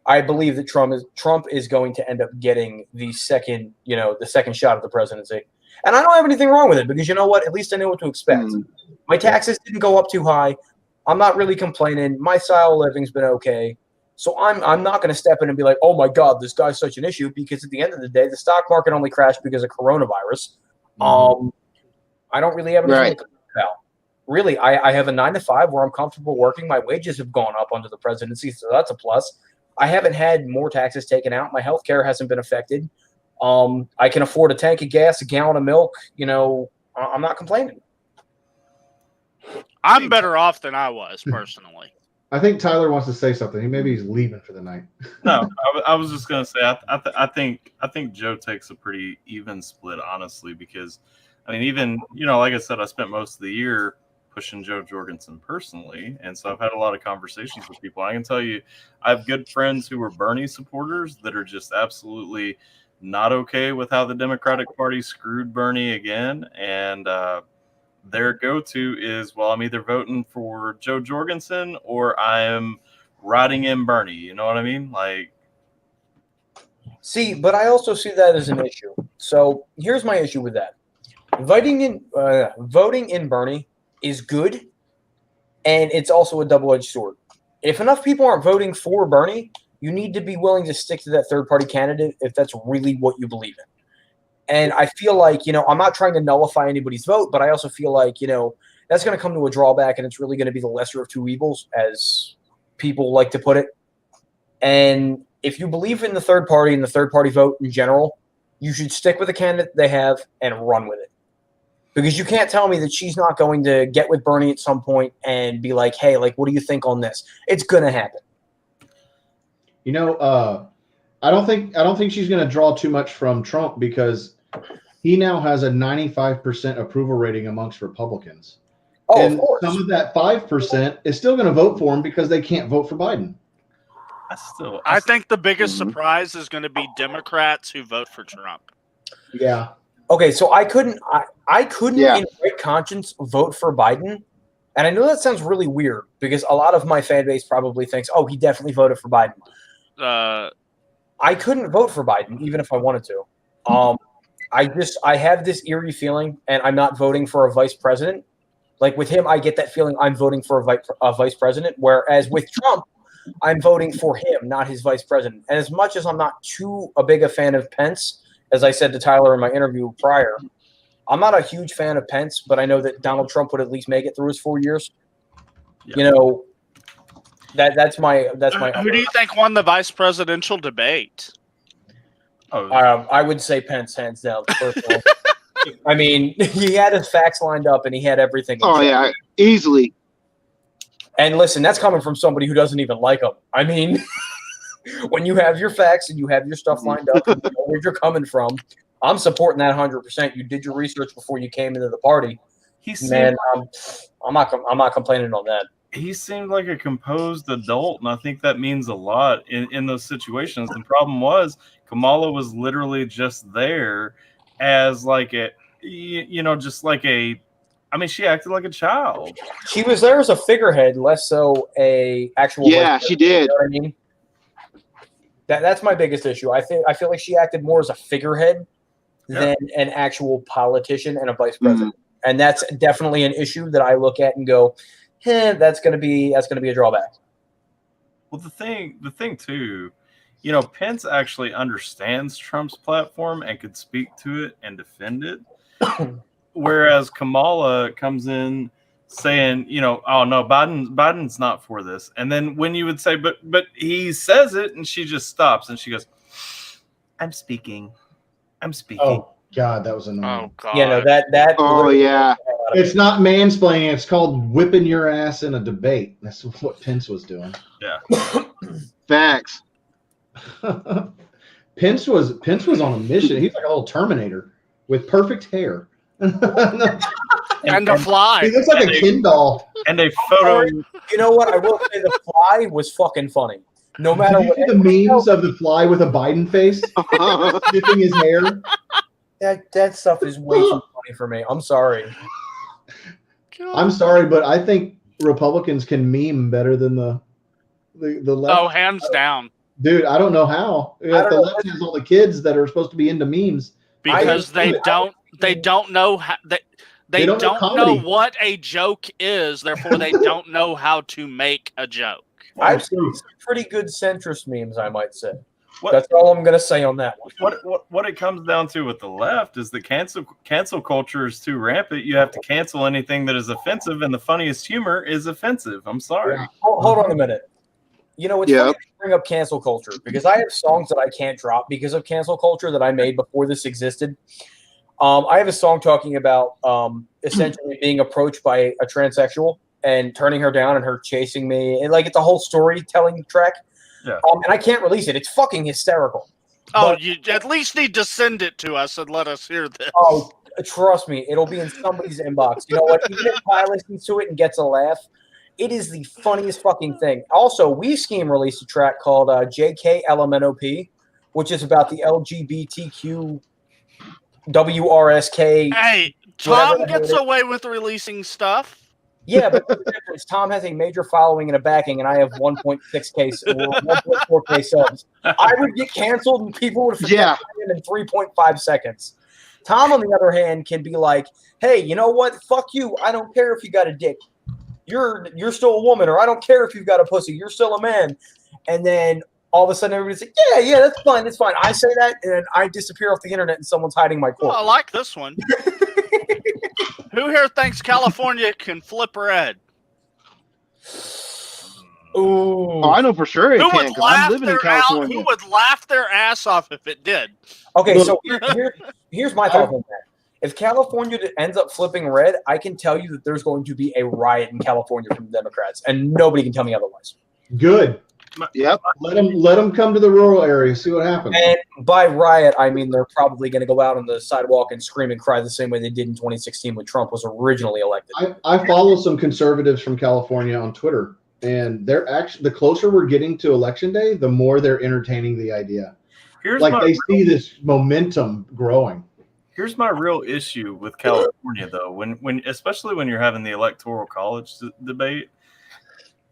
I believe that Trump is going to end up getting the second shot of the presidency. And I don't have anything wrong with it because you know what? At least I know what to expect. My taxes didn't go up too high. I'm not really complaining. My style of living's been okay. So I'm not going to step in and be like, oh my God, this guy's such an issue, because at the end of the day, the stock market only crashed because of coronavirus. I don't really have anything to complain about. Really, I have a 9-to-5 where I'm comfortable working. My wages have gone up under the presidency, so that's a plus. I haven't had more taxes taken out. My health care hasn't been affected. I can afford a tank of gas, a gallon of milk. You know, I'm not complaining. I'm better off than I was personally. I think Tyler wants to say something. Maybe he's leaving for the night. No, I was just gonna say I think Joe takes a pretty even split, honestly, because I mean, even like I said, I spent most of the year pushing Joe Jorgensen personally, and so I've had a lot of conversations with people. I can tell you, I have good friends who were Bernie supporters that are just absolutely not okay with how the Democratic Party screwed Bernie again, and their go-to is, well, I'm either voting for Joe Jorgensen or I'm riding in Bernie. You know what I mean? Like, see, but I also see that as an issue. So here's my issue with that: voting in Bernie is good, and it's also a double-edged sword. If enough people aren't voting for Bernie, you need to be willing to stick to that third-party candidate if that's really what you believe in. And I feel like, I'm not trying to nullify anybody's vote, but I also feel like, that's going to come to a drawback, and it's really going to be the lesser of two evils, as people like to put it. And if you believe in the third party and the third party vote in general, you should stick with the candidate they have and run with it. Because you can't tell me that she's not going to get with Bernie at some point and be like, hey, like, what do you think on this? It's going to happen. I don't think she's going to draw too much from Trump because he now has a 95% approval rating amongst Republicans. Oh, and of course. Some of that 5% is still going to vote for him because they can't vote for Biden. I think the biggest surprise is going to be Democrats who vote for Trump. Yeah. Okay, so I couldn't in great conscience vote for Biden. And I know that sounds really weird because a lot of my fan base probably thinks, oh, he definitely voted for Biden. I couldn't vote for Biden even if I wanted to. I have this eerie feeling, and I'm not voting for a vice president. Like with him, I get that feeling I'm voting for a vice president, whereas with Trump, I'm voting for him, not his vice president. And as much as I'm not too big a fan of Pence, as I said to Tyler in my interview prior, I'm not a huge fan of Pence, but I know that Donald Trump would at least make it through his 4 years. Yeah. That's my. Who do you think won the vice presidential debate? I would say Pence, hands down. Personally. I mean, he had his facts lined up and he had everything. Oh yeah, easily. And listen, that's coming from somebody who doesn't even like him. I mean, when you have your facts and you have your stuff lined up, and you know where you're coming from, I'm supporting that 100%. You did your research before you came into the party. Man, I'm not complaining on that. He seemed like a composed adult, and I think that means a lot in those situations. The problem was Kamala was literally just there as like just like she acted like a child. She was there as a figurehead, less so a actual. Yeah, she did. You know what I mean? That's my biggest issue. I feel like she acted more as a figurehead than an actual politician and a vice president, and that's definitely an issue that I look at and go, that's gonna be a drawback. Well, the thing too, Pence actually understands Trump's platform and could speak to it and defend it. Whereas Kamala comes in saying, oh no, Biden's not for this. And then when you would say, but he says it, and she just stops and she goes, I'm speaking. Oh God, that was annoying. Oh God. Yeah, no, that. Oh yeah. It's not mansplaining. It's called whipping your ass in a debate. That's what Pence was doing. Yeah. Facts. Pence was on a mission. He's like a little Terminator with perfect hair. And a fly. He looks like a Ken doll. And a photo. You know what? I will say the fly was fucking funny. No matter Did you what. see the memes of the fly with a Biden face sniffing his hair? That stuff is way too funny for me. I'm sorry. I'm sorry, but I think Republicans can meme better than the left. Oh, hands down. Dude, I don't know how. The left has all the kids that are supposed to be into memes. Because they don't know how they don't know what a joke is, therefore they don't know how to make a joke. I've seen some pretty good centrist memes, I might say. That's all I'm gonna say on that one. What it comes down to with the left is the cancel culture is too rampant. You have to cancel anything that is offensive, and the funniest humor is offensive. I'm sorry. Yeah. Hold on a minute. It's funny to bring up cancel culture because I have songs that I can't drop because of cancel culture that I made before this existed. I have a song talking about essentially being approached by a transsexual and turning her down and her chasing me, and like it's a whole storytelling track. Yeah. And I can't release it. It's fucking hysterical. Oh, But- you at least need to send it to us and let us hear this. Oh, trust me, it'll be in somebody's inbox. You know what? Even if I listens to it and gets a laugh, it is the funniest fucking thing. Also, We Scheme released a track called JKLMNOP, which is about the LGBTQ WRSK. Hey, Tom gets away with releasing stuff. Yeah, but the difference, Tom has a major following and a backing, and I have 1.4K subs. I would get canceled, and people would forget him in 3.5 seconds. Tom, on the other hand, can be like, "Hey, you know what? Fuck you. I don't care if you got a dick. You're still a woman, or I don't care if you've got a pussy. You're still a man." And then all of a sudden, everybody's like, "Yeah, that's fine. That's fine." I say that, and I disappear off the internet, and someone's hiding my corpse. Oh, I like this one. Who here thinks California can flip red? Ooh. Oh, I know for sure it Who can would because I'm living in who California. would laugh their ass off if it did? Okay, so here's my thought on that. If California ends up flipping red, I can tell you that there's going to be a riot in California from the Democrats, and nobody can tell me otherwise. Good. Yep. Let them come to the rural area. See what happens. And by riot, I mean they're probably going to go out on the sidewalk and scream and cry the same way they did in 2016 when Trump was originally elected. I follow some conservatives from California on Twitter, and they're actually the closer we're getting to election day, the more they're entertaining the idea. They see this momentum growing. Here's my real issue with California, though. When especially when you're having the electoral college debate,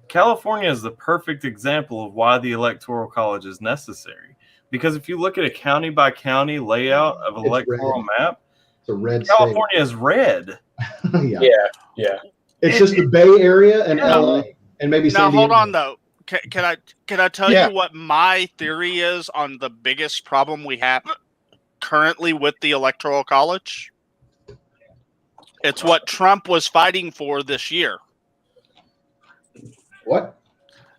California is the perfect example of why the electoral college is necessary. Because if you look at a county by county layout of an electoral map, it's a red California is red. Yeah. It's just the Bay Area and LA and maybe San Diego. Now hold on though. Can I tell you what my theory is on the biggest problem we have currently with the electoral college? It's what Trump was fighting for this year. What?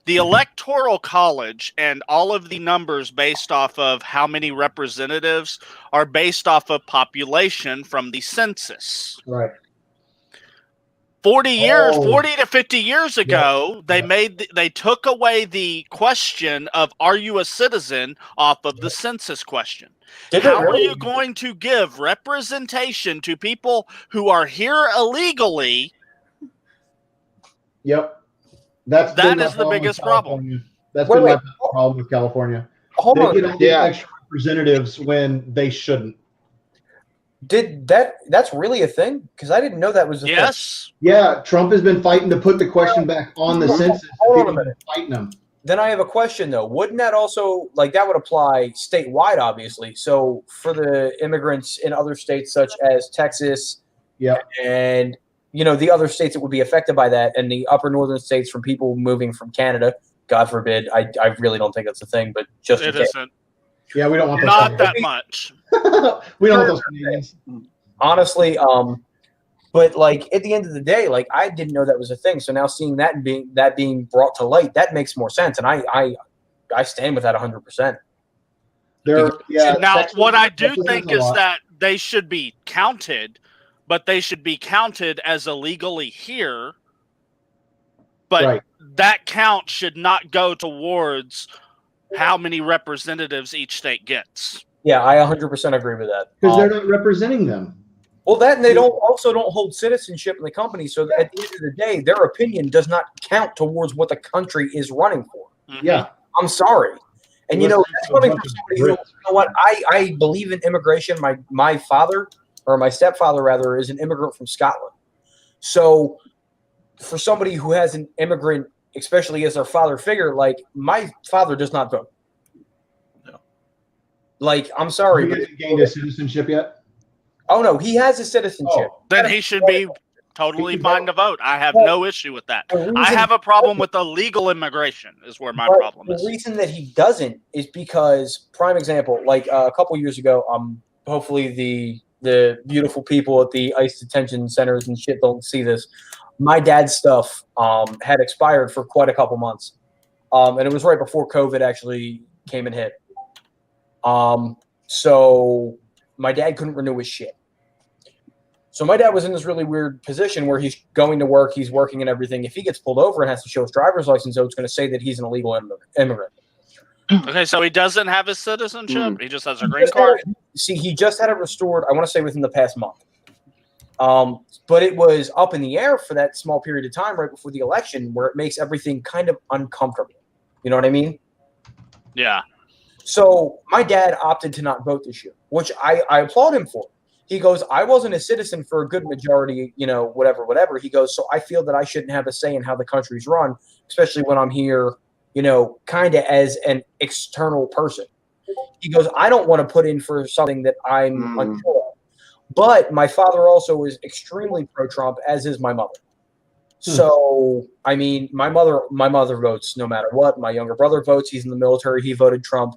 The electoral college and all of the numbers based off of how many representatives are based off of population from the census. Right. 40 Oh. to 50 years ago, they took away the question of are you a citizen off of the census question. How are you going to give representation to people who are here illegally? Yep. That is the biggest problem. That's been my problem with California. Hold They on. get all these extra representatives when they shouldn't. That's really a thing? Because I didn't know that was a thing. Yeah, Trump has been fighting to put the question back on the census. Hold on a minute. Fighting them. Then I have a question though. Wouldn't that also that would apply statewide, obviously? So for the immigrants in other states such as Texas, and the other states that would be affected by that, and the upper northern states from people moving from Canada, God forbid. I really don't think that's a thing, but just it isn't. Yeah, we don't want those not that much. We don't want those Canadians. Honestly, but at the end of the day, I didn't know that was a thing. So now seeing that being brought to light, that makes more sense, and I stand with that 100%. Now, what I do think is that they should be counted, but they should be counted as illegally here. But that count should not go towards how many representatives each state gets. Yeah, I 100% agree with that. Because they're not representing them. Well, that and they don't hold citizenship in the company. So at the end of the day, their opinion does not count towards what the country is running for. Yeah, I'm sorry. And that's coming from somebody who, what I believe in immigration. My father, or my stepfather rather, is an immigrant from Scotland. So for somebody who has an immigrant, especially as their father figure, my father does not vote. No. I'm sorry. He hasn't gained his citizenship yet? Oh, no. He has a citizenship. Then he should be totally fine to vote. I have no issue with that. I have a problem with illegal immigration is where my problem is. The reason that he doesn't is because, prime example, a couple years ago, hopefully the beautiful people at the ICE detention centers and shit don't see this. My dad's stuff had expired for quite a couple months. And it was right before COVID actually came and hit. So my dad couldn't renew his shit. So my dad was in this really weird position where he's going to work, he's working and everything. If he gets pulled over and has to show his driver's license, so it's going to say that he's an illegal immigrant. Okay, so he doesn't have his citizenship? He just has a green card? He just had it restored, I want to say, within the past month. But it was up in the air for that small period of time right before the election where it makes everything kind of uncomfortable. You know what I mean? Yeah. So my dad opted to not vote this year, which I applaud him for. He goes, I wasn't a citizen for a good majority, whatever. He goes, so I feel that I shouldn't have a say in how the country's run, especially when I'm here, kind of as an external person. He goes, I don't want to put in for something that I'm unsure of. But my father also is extremely pro-Trump, as is my mother. So, I mean, my mother votes no matter what. My younger brother votes. He's in the military. He voted Trump.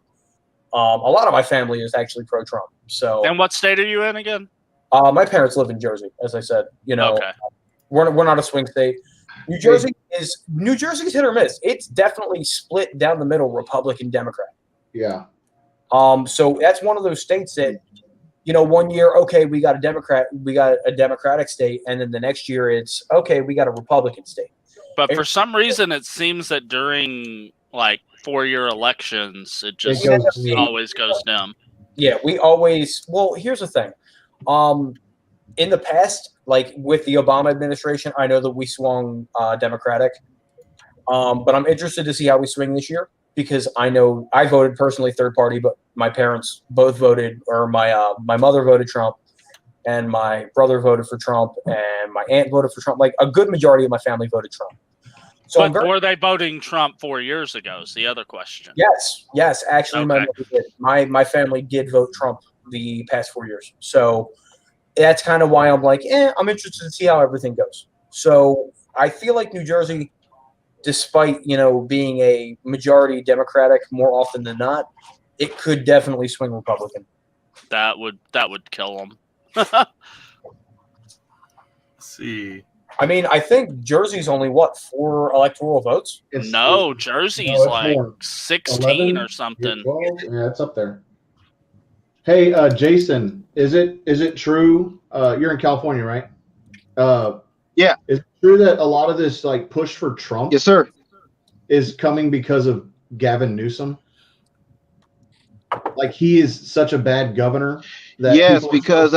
A lot of my family is actually pro-Trump. So. And what state are you in again? My parents live in Jersey, as I said. Okay. We're not a swing state. New Jersey is hit or miss. It's definitely split down the middle, Republican, Democrat. Yeah. So that's one of those states that, 1 year, okay, we got a Democratic state, and then the next year it's okay, we got a Republican state. But for some reason, it seems that during 4-year elections, it just always goes down. Yeah, we always. Well, here's the thing. In the past, with the Obama administration, I know that we swung Democratic, but I'm interested to see how we swing this year because I know I voted personally third party, but my parents both voted, or my mother voted Trump, and my brother voted for Trump, and my aunt voted for Trump. A good majority of my family voted Trump. So were they voting Trump 4 years ago is the other question. Yes. Actually, my mother did. My family did vote Trump the past 4 years. So that's kind of why I'm I'm interested to see how everything goes. So I feel like New Jersey, despite, being a majority Democratic more often than not, it could definitely swing Republican. That would kill them. Let's see. I mean, I think Jersey's only 4 electoral votes? Jersey's 16 11, or something. 12? Yeah, it's up there. Hey, Jason, is it true? You're in California, right? Yeah. Is it true that a lot of this like push for Trump Yes, sir. is coming because of Gavin Newsom? Like he is such a bad governor that Yes, people are because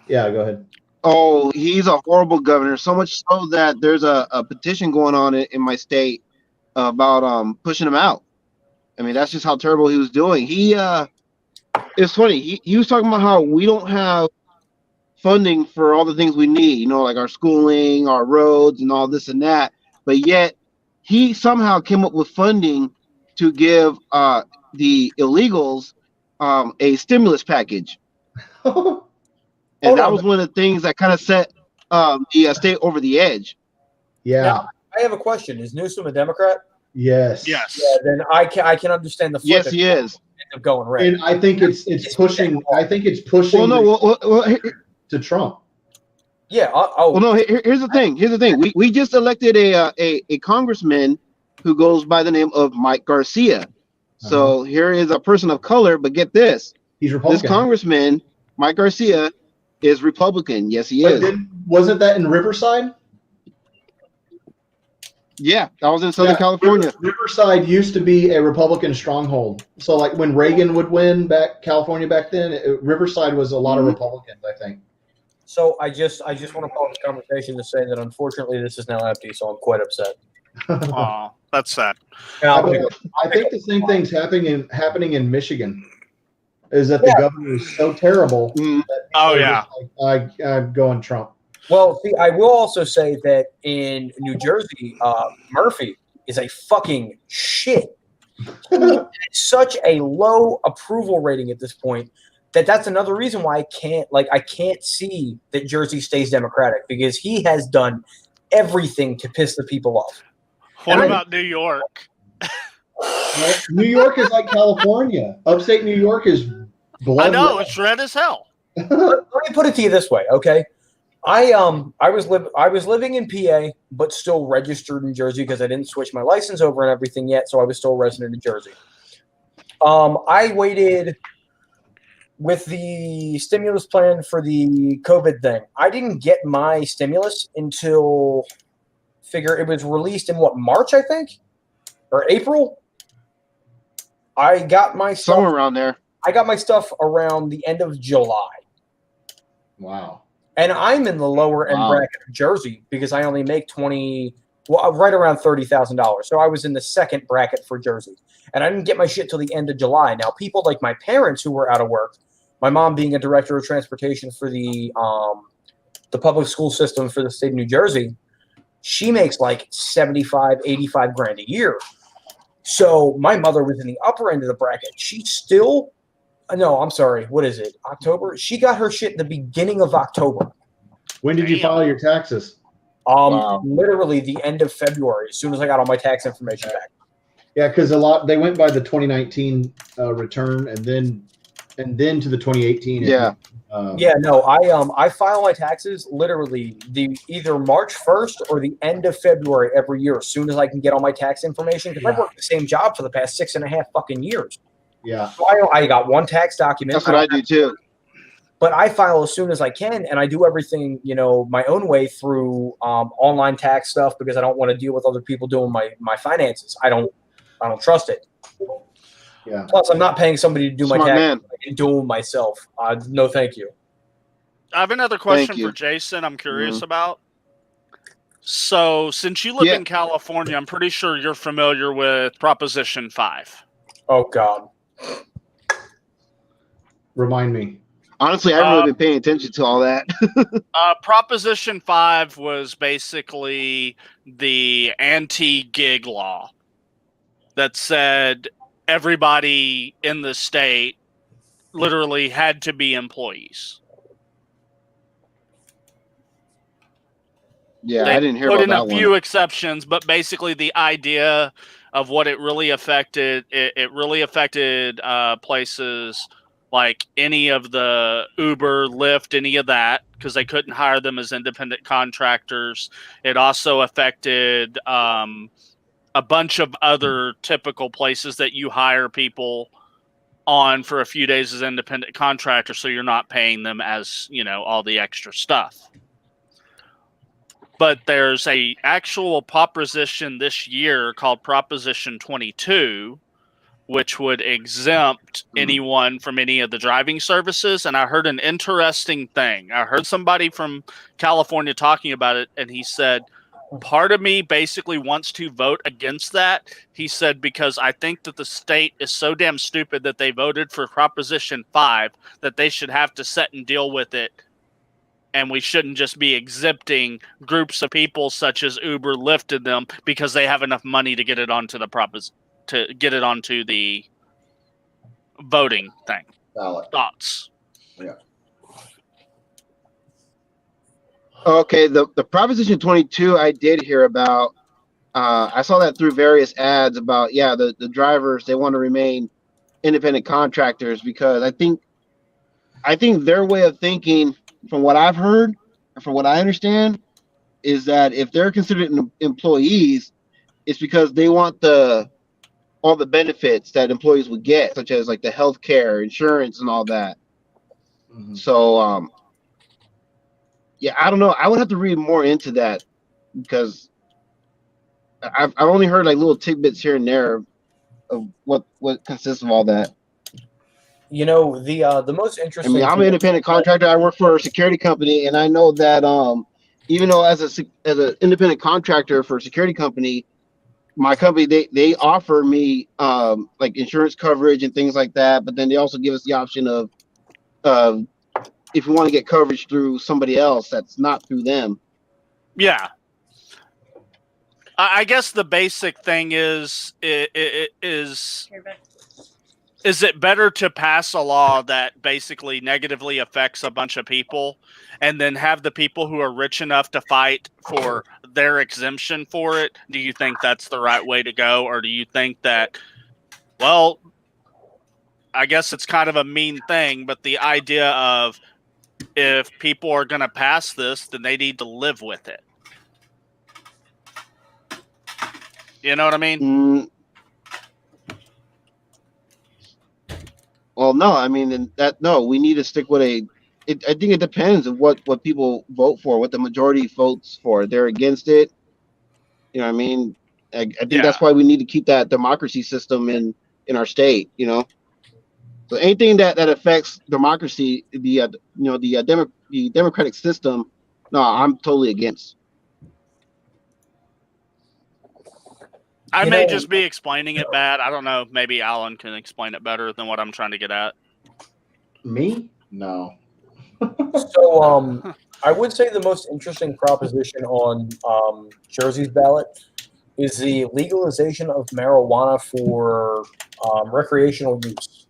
yeah, go ahead. oh, he's a horrible governor. So much so that there's a petition going on in my state about pushing him out. I mean, that's just how terrible he was doing. It's funny. He was talking about how we don't have funding for all the things we need, like our schooling, our roads, and all this and that. But yet, he somehow came up with funding to give the illegals a stimulus package, and that was one of the things that kind of set the state over the edge. Yeah. Now, I have a question. Is Newsom a Democrat? Yes. Yes. Yeah, then I can understand the flip Yes, he is. of going red. And I think it's pushing. I think it's pushing. Well, no. Well, to Trump. Yeah. Well, no. Here's the thing. We just elected a congressman who goes by the name of Mike Garcia. So here is a person of color, but get this: he's Republican. This congressman, Mike Garcia, is Republican. Yes, he is. Wasn't that in Riverside? Yeah, that was in Southern California. Riverside used to be a Republican stronghold. So, like when Reagan would win California back then, Riverside was a lot of Republicans, I think. So I just want to pause the conversation to say that unfortunately this is now empty, so I'm quite upset. Oh, that's sad. I think the same thing's happening in Michigan. Is that the governor is so terrible? That I'm going Trump. Well, see, I will also say that in New Jersey, Murphy is a fucking shit. Such a low approval rating at this point that's another reason why I can't see that Jersey stays Democratic, because he has done everything to piss the people off. What about New York? New York is like California. Upstate New York is blood. I know, it's red as hell. Let me put it to you this way, okay? I was living in PA, but still registered in Jersey because I didn't switch my license over and everything yet, so I was still a resident in Jersey. I waited with the stimulus plan for the COVID thing. I didn't get my stimulus until it was released in March, I think, or April. I got my stuff somewhere around there. I got my stuff around the end of July. Wow. And I'm in the lower end bracket of Jersey because I only make right around $30,000. So I was in the second bracket for Jersey, and I didn't get my shit till the end of July. Now, people like my parents who were out of work, my mom being a director of transportation for the public school system for the state of New Jersey, she makes like 75, 85 grand a year. So my mother was in the upper end of the bracket. She still. No, I'm sorry. What is it? October? She got her shit in the beginning of October. When did you file your taxes? Literally the end of February, as soon as I got all my tax information back. Yeah, because they went by the 2019 return and then to the 2018. Yeah. I file my taxes literally either March 1st or the end of February every year, as soon as I can get all my tax information, because I've worked the same job for the past 6.5 fucking years. Yeah. So I got one tax document. That's what I do too. But I file as soon as I can, and I do everything, my own way through online tax stuff, because I don't want to deal with other people doing my finances. I don't trust it. Yeah. Plus, I'm not paying somebody to do Smart my taxes. man. I can do them myself. No, thank you. I have another question for Jason I'm curious about. So, since you live in California, I'm pretty sure you're familiar with Proposition 5. Oh, God. Remind me. Honestly, I haven't really been paying attention to all that. Proposition 5 was basically the anti-gig law that said everybody in the state literally had to be employees. Yeah, They I didn't hear put about in that a few one. exceptions, but basically the idea of what it really affected, it really affected places like any of the Uber, Lyft, any of that, because they couldn't hire them as independent contractors. It also affected a bunch of other typical places that you hire people on for a few days as independent contractors, so you're not paying them as, all the extra stuff. But there's a actual proposition this year called Proposition 22, which would exempt anyone from any of the driving services. And I heard an interesting thing. I heard somebody from California talking about it, and he said, part of me basically wants to vote against that. He said, because I think that the state is so damn stupid that they voted for Proposition 5 that they should have to sit and deal with it. And we shouldn't just be exempting groups of people such as Uber, Lyft, and them because they have enough money to get it onto the onto the voting thing. Ballot. Thoughts? Yeah. Okay, the Proposition 22 I did hear about. I saw that through various ads about the drivers, they want to remain independent contractors because I think their way of thinking, from what I've heard, from what I understand, is that if they're considered employees, it's because they want all the benefits that employees would get, such as like the health care, insurance, and all that. Mhm. So, I don't know. I would have to read more into that because I've only heard like little tidbits here and there of what consists of all that. You know, the most I interesting. mean, I'm an independent contractor. I work for a security company, and I know that even though as an independent contractor for a security company, my company they offer me like insurance coverage and things like that, but then they also give us the option of if you want to get coverage through somebody else that's not through them. Yeah. I guess the basic thing is it better to pass a law that basically negatively affects a bunch of people and then have the people who are rich enough to fight for their exemption for it? Do you think that's the right way to go? Or do you think that, well, I guess it's kind of a mean thing, but the idea of if people are going to pass this, then they need to live with it. You know what I mean? Well, no, I mean we need to stick with I think it depends on what people vote for, what the majority votes for. They're against it. You know what I mean? I think that's why we need to keep that democracy system in our state. You know, so anything that affects democracy, the democratic system, no, I'm totally against. I may just be explaining it bad. I don't know. Maybe Alan can explain it better than what I'm trying to get at. Me? No. So, I would say the most interesting proposition on Jersey's ballot is the legalization of marijuana for recreational use.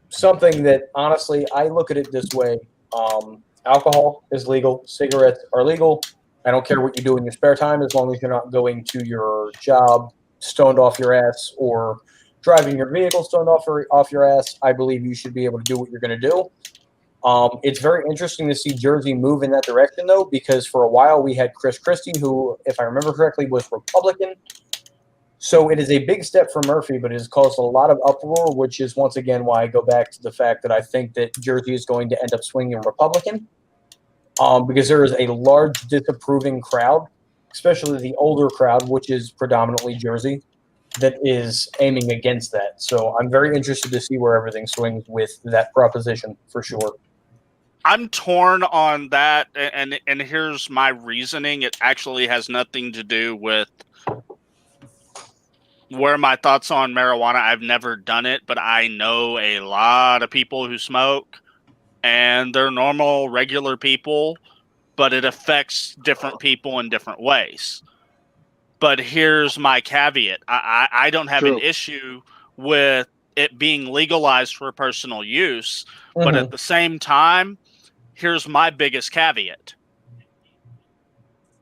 Something that, honestly, I look at it this way. Alcohol is legal. Cigarettes are legal. I don't care what you do in your spare time as long as you're not going to your job stoned off your ass or driving your vehicle stoned off your ass. I believe you should be able to do what you're going to do. It's very interesting to see Jersey move in that direction, though, because for a while we had Chris Christie, who, if I remember correctly, was Republican. So it is a big step for Murphy, but it has caused a lot of uproar, which is once again why I go back to the fact that I think that Jersey is going to end up swinging Republican. Because there is a large disapproving crowd, especially the older crowd, which is predominantly Jersey, that is aiming against that. So I'm very interested to see where everything swings with that proposition, for sure. I'm torn on that, and here's my reasoning. It actually has nothing to do with where my thoughts on marijuana. I've never done it, but I know a lot of people who smoke. And they're normal, regular people, but it affects different people in different ways. But here's my caveat. I don't have an issue with it being legalized for personal use, but at the same time, here's my biggest caveat.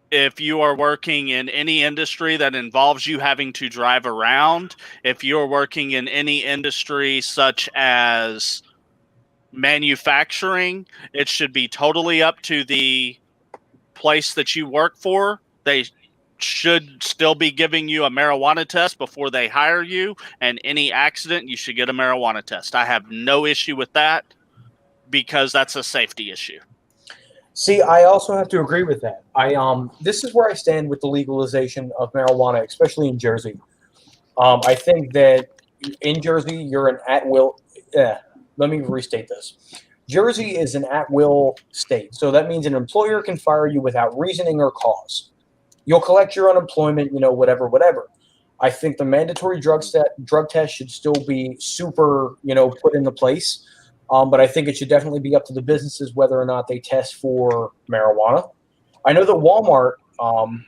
If you are working in any industry that involves you having to drive around, if you're working in any industry such as manufacturing, it should be totally up to the place that you work for. They should still be giving you a marijuana test before they hire you, and any accident, you should get a marijuana test. I have no issue with that because that's a safety issue. See, I also have to agree with that. This is where I stand with the legalization of marijuana, especially in Jersey. I think that in Jersey, you're an at-will. Let me restate this. Jersey is an at-will state, so that means an employer can fire you without reasoning or cause. You'll collect your unemployment, whatever. I think the mandatory drug test should still be super, put into place. But I think it should definitely be up to the businesses whether or not they test for marijuana. I know that Walmart,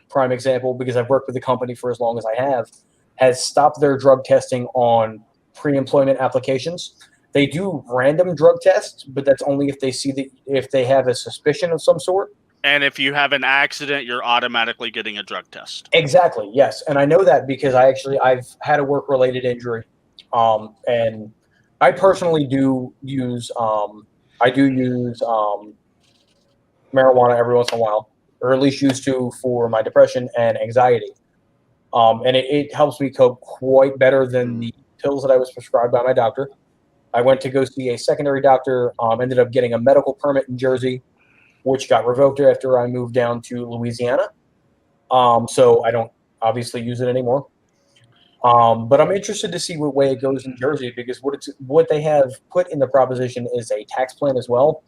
prime example, because I've worked with the company for as long as I have, has stopped their drug testing on pre-employment applications. They do random drug tests, but that's only if they have a suspicion of some sort. And if you have an accident, you're automatically getting a drug test. Exactly, yes. And I know that because I've had a work-related injury, and I personally do use marijuana every once in a while, or at least used to, for my depression and anxiety. And it helps me cope quite better than the pills that I was prescribed by my doctor. I went to go see a secondary doctor, ended up getting a medical permit in Jersey, which got revoked after I moved down to Louisiana. So I don't obviously use it anymore. But I'm interested to see what way it goes in Jersey, because what they have put in the proposition is a tax plan as well.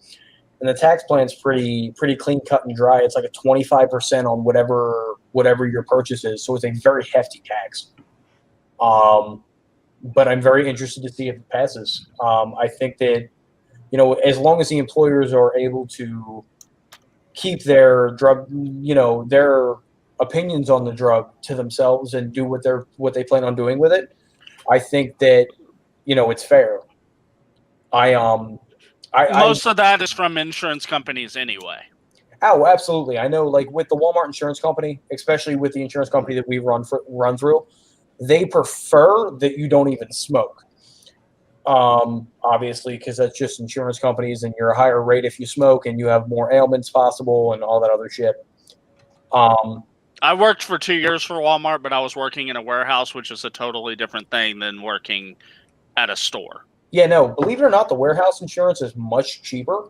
And the tax plan's pretty clean cut and dry. It's like a 25% on whatever your purchase is. So it's a very hefty tax. But I'm very interested to see if it passes. I think that, as long as the employers are able to keep their drug, their opinions on the drug to themselves and do what they plan on doing with it, I think that, it's fair. Most of that is from insurance companies anyway. Oh, absolutely. I know, like with the Walmart insurance company, especially with the insurance company that we run through, they prefer that you don't even smoke. Obviously, because that's just insurance companies, and you're a higher rate if you smoke, and you have more ailments possible, and all that other shit. I worked for 2 years for Walmart, but I was working in a warehouse, which is a totally different thing than working at a store. Yeah, no, believe it or not, the warehouse insurance is much cheaper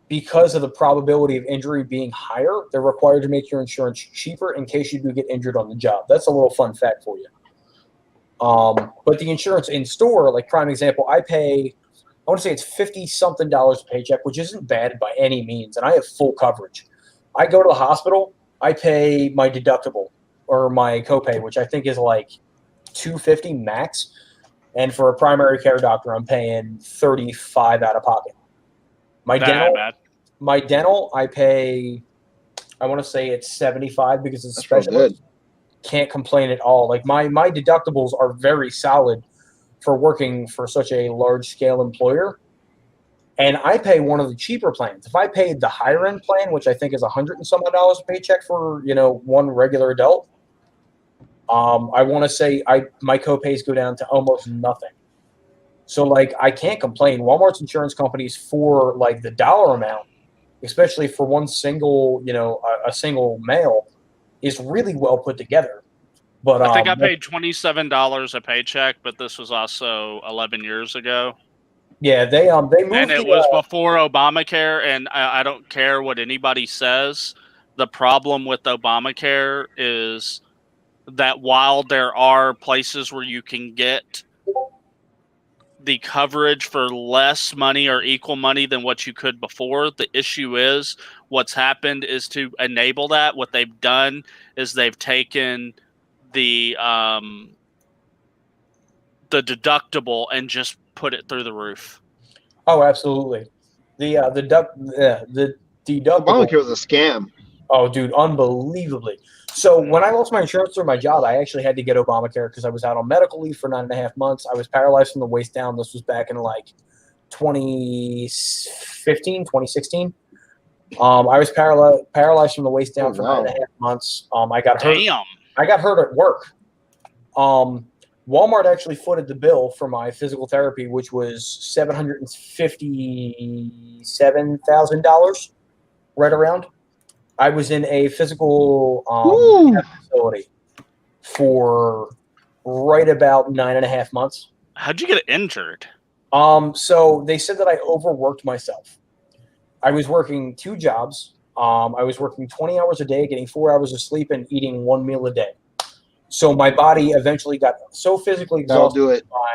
because of the probability of injury being higher. They're required to make your insurance cheaper in case you do get injured on the job. That's a little fun fact for you. But the insurance in store, like prime example, I want to say it's $50-something a paycheck, which isn't bad by any means, and I have full coverage. I go to the hospital, I pay my deductible or my copay, which I think is like $250 max. And for a primary care doctor, I'm paying $35 out of pocket. My dental, I pay, I want to say it's $75 because it's specialist. Can't complain at all. Like my deductibles are very solid for working for such a large scale employer. And I pay one of the cheaper plans. If I paid the higher end plan, which I think is $100 and some odd a paycheck for, one regular adult, I want to say my copays go down to almost nothing. So like I can't complain. Walmart's insurance companies, for like the dollar amount, especially for one single, a single mail, is really well put together. But I think I paid $27 a paycheck, but this was also 11 years ago. Yeah, they moved, and it was before Obamacare, and I don't care what anybody says. The problem with Obamacare is that while there are places where you can get the coverage for less money or equal money than what you could before, the issue is what's happened is to enable that. What they've done is they've taken the deductible and just put it through the roof. Oh, absolutely. The deductible. Obamacare was a scam. Oh, dude, unbelievably. So when I lost my insurance through my job, I actually had to get Obamacare because I was out on medical leave for 9.5 months. I was paralyzed from the waist down. This was back in like 2015, 2016. I was paralyzed from the waist down for 9.5 months. I got hurt. Damn. I got hurt at work. Walmart actually footed the bill for my physical therapy, which was $757,000, right around. I was in a physical facility for right about 9.5 months. How'd you get injured? So they said that I overworked myself. I was working 2 jobs. I was working 20 hours a day, getting 4 hours of sleep, and eating 1 meal a day. So my body eventually got so physically That'll exhausted. do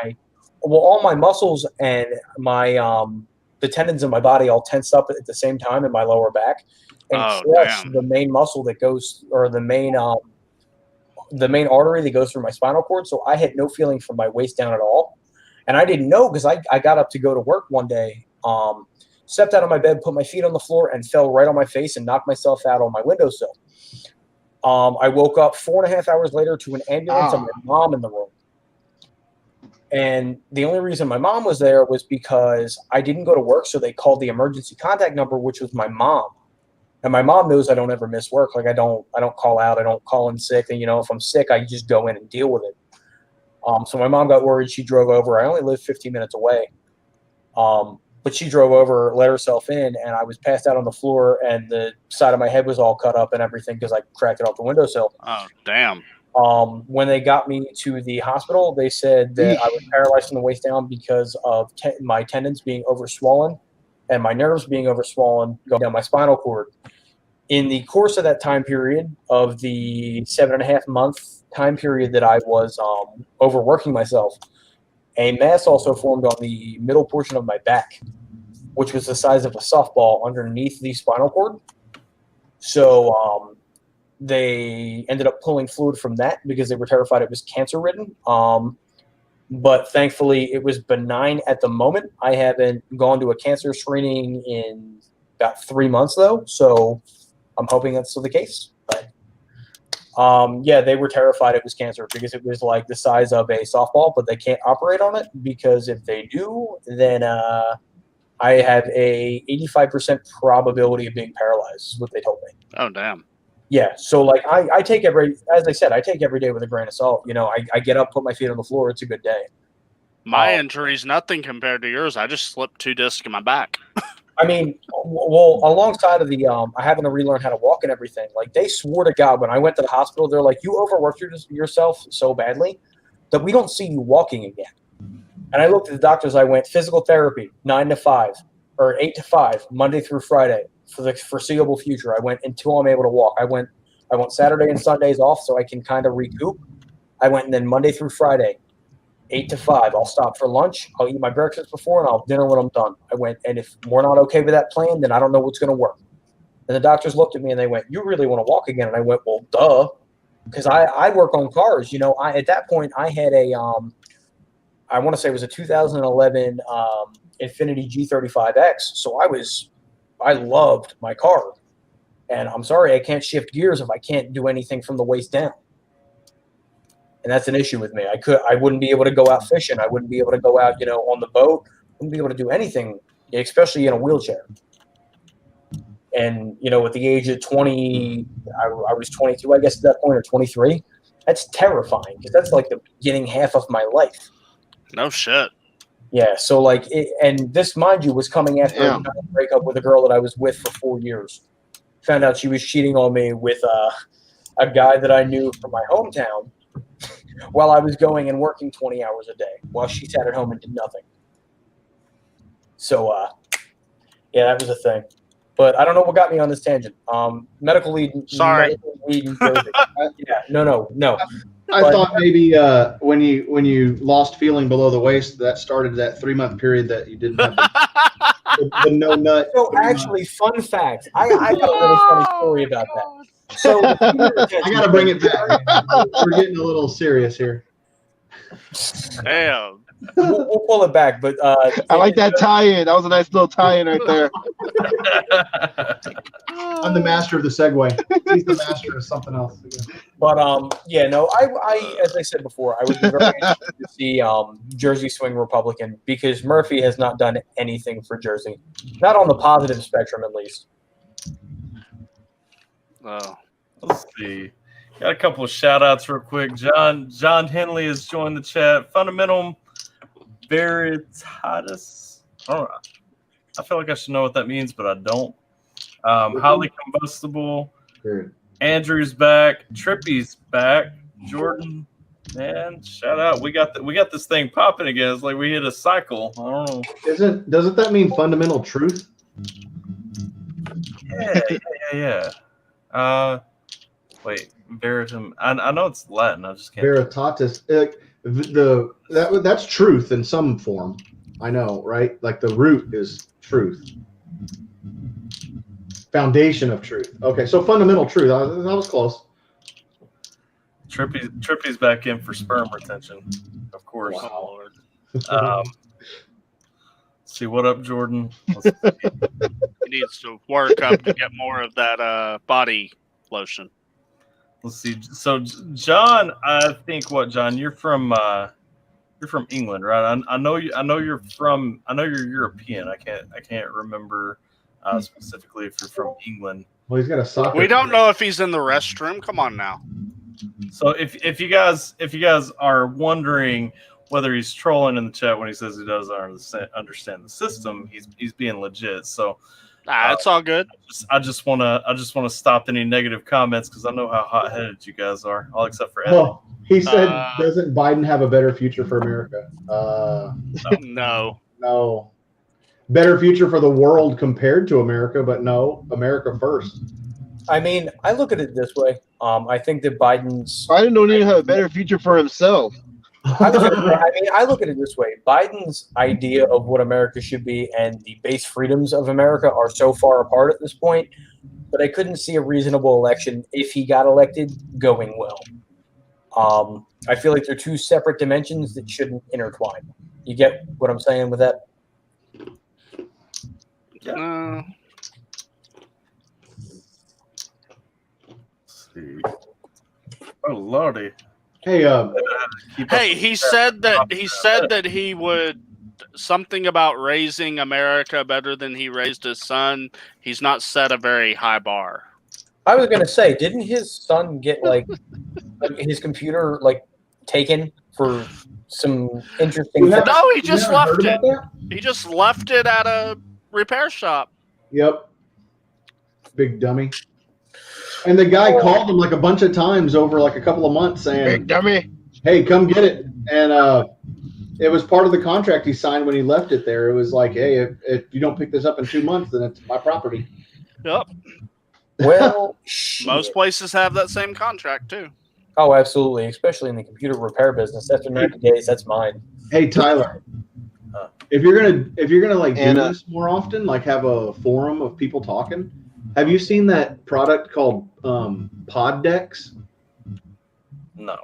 it. All my muscles and my the tendons in my body all tensed up at the same time in my lower back, and crushed the main muscle that goes, or the main artery that goes through my spinal cord. So I had no feeling from my waist down at all, and I didn't know, because I got up to go to work one day, stepped out of my bed, put my feet on the floor, and fell right on my face and knocked myself out on my windowsill. I woke up 4.5 hours later to an ambulance and my mom in the room. And the only reason my mom was there was because I didn't go to work, so they called the emergency contact number, which was my mom. And my mom knows I don't ever miss work. Like I don't call out, I don't call in sick. And if I'm sick, I just go in and deal with it. So my mom got worried. She drove over. I only live 15 minutes away. But she drove over, let herself in, and I was passed out on the floor, and the side of my head was all cut up and everything because I cracked it off the windowsill. Oh, damn. When they got me to the hospital, they said that I was paralyzed from the waist down because of my tendons being overswollen and my nerves being overswollen going down my spinal cord. In the course of that time period, of the 7.5 month time period that I was overworking myself, a mass also formed on the middle portion of my back, which was the size of a softball underneath the spinal cord. So they ended up pulling fluid from that because they were terrified it was cancer-ridden. But thankfully, it was benign at the moment. I haven't gone to a cancer screening in about 3 months, though, so I'm hoping that's still the case. But yeah, they were terrified it was cancer because it was like the size of a softball, but they can't operate on it because if they do, then I have a 85% probability of being paralyzed, is what they told me. Oh, damn. Yeah, so like I take as I said, I take every day with a grain of salt. I get up, put my feet on the floor. It's a good day. My injury's nothing compared to yours. I just slipped 2 discs in my back. I mean, well, alongside of the having to relearn how to walk and everything, like they swore to God when I went to the hospital, they're like, you overworked yourself so badly that we don't see you walking again. And I looked at the doctors. I went physical therapy 9 to 5 or 8 to 5 Monday through Friday for the foreseeable future. I went until I'm able to walk. I want Saturday and Sundays off so I can kind of recoup. I went and then Monday through Friday, 8 to 5. I'll stop for lunch. I'll eat my breakfast before, and I'll have dinner when I'm done. I went, and if we're not okay with that plan, then I don't know what's going to work. And the doctors looked at me and they went, "You really want to walk again?" And I went, "Well, duh," because I work on cars. At that point I had a I want to say it was a 2011 Infiniti G35X. So I loved my car, and I'm sorry I can't shift gears if I can't do anything from the waist down. And that's an issue with me. I wouldn't be able to go out fishing. I wouldn't be able to go out, on the boat. Wouldn't be able to do anything, especially in a wheelchair. And, at the age of 20, I was 22, I guess, at that point, or 23. That's terrifying because that's like the beginning half of my life. No shit. Yeah. So and this, mind you, was coming after a breakup with a girl that I was with for 4 years. Found out she was cheating on me with a guy that I knew from my hometown, while I was going and working 20 hours a day while she sat at home and did nothing. So, yeah, that was a thing. But I don't know what got me on this tangent. Medical lead. Sorry. Medical lead in Jersey. Yeah, no. I thought maybe when you lost feeling below the waist, that started that 3-month period that you didn't have the no nut. So actually, fun fact, I got a really funny story about that. So I got to bring it back. We're getting a little serious here. Damn. We'll pull it back, but I like that tie-in. That was a nice little tie-in right there. I'm the master of the segue. He's the master of something else. But yeah, no, I as I said before, I would be very interested to see Jersey swing Republican because Murphy has not done anything for Jersey, not on the positive spectrum at least. Let's see. Got a couple of shout outs real quick. John Henley has joined the chat. Fundamental Veritatis. I feel like I should know what that means, but I don't. Highly combustible. Period. Andrew's back. Trippy's back. Jordan, man, shout out. We got this thing popping again. It's like we hit a cycle. I don't know. Doesn't that mean fundamental truth? Yeah. Wait, Veritum. I know it's Latin. I just can't. Veritatis. That's truth in some form. I know, right? Like the root is truth. Foundation of truth. Okay, so fundamental truth. That was close. Trippy's back in for sperm retention, of course. Wow. See what up, Jordan? He needs to work up to get more of that body lotion. Let's see. So, John, I think John, you're from England, right? I know you. I know you're European. I can't remember specifically if you're from England. Well, he's got a soccer. We don't know if he's in the restroom. Come on now. So if you guys are wondering whether he's trolling in the chat when he says he doesn't understand the system, he's being legit. So it's all good. I just want to stop any negative comments because I know how hot-headed you guys are, all except for Ed. Well, he said, doesn't Biden have a better future for America? No. No. Better future for the world compared to America, but no, America first. I mean, I look at it this way. I think that Biden's. Biden don't even have a better future for himself. I look at it this way. Biden's idea of what America should be and the base freedoms of America are so far apart at this point that I couldn't see a reasonable election, if he got elected, going well. I feel like they're two separate dimensions that shouldn't intertwine. You get what I'm saying with that? Yeah. See. Oh lordy. Hey, he said that he would something about raising America better than he raised his son. He's not set a very high bar. I was gonna say, didn't his son get his computer taken for some interesting? No, he just left it. He just left it at a repair shop. Yep. Big dummy. And the guy called him a bunch of times over a couple of months saying, "Big dummy, hey, come get it." And it was part of the contract he signed when he left it there. It was like, hey, if you don't pick this up in 2 months, then it's my property. Yep. Well, most places have that same contract too. Oh, absolutely, especially in the computer repair business. After 90 days, that's mine. Hey, Tyler, if you're gonna do this more often, have a forum of people talking, have you seen that product called Pod Decks? No.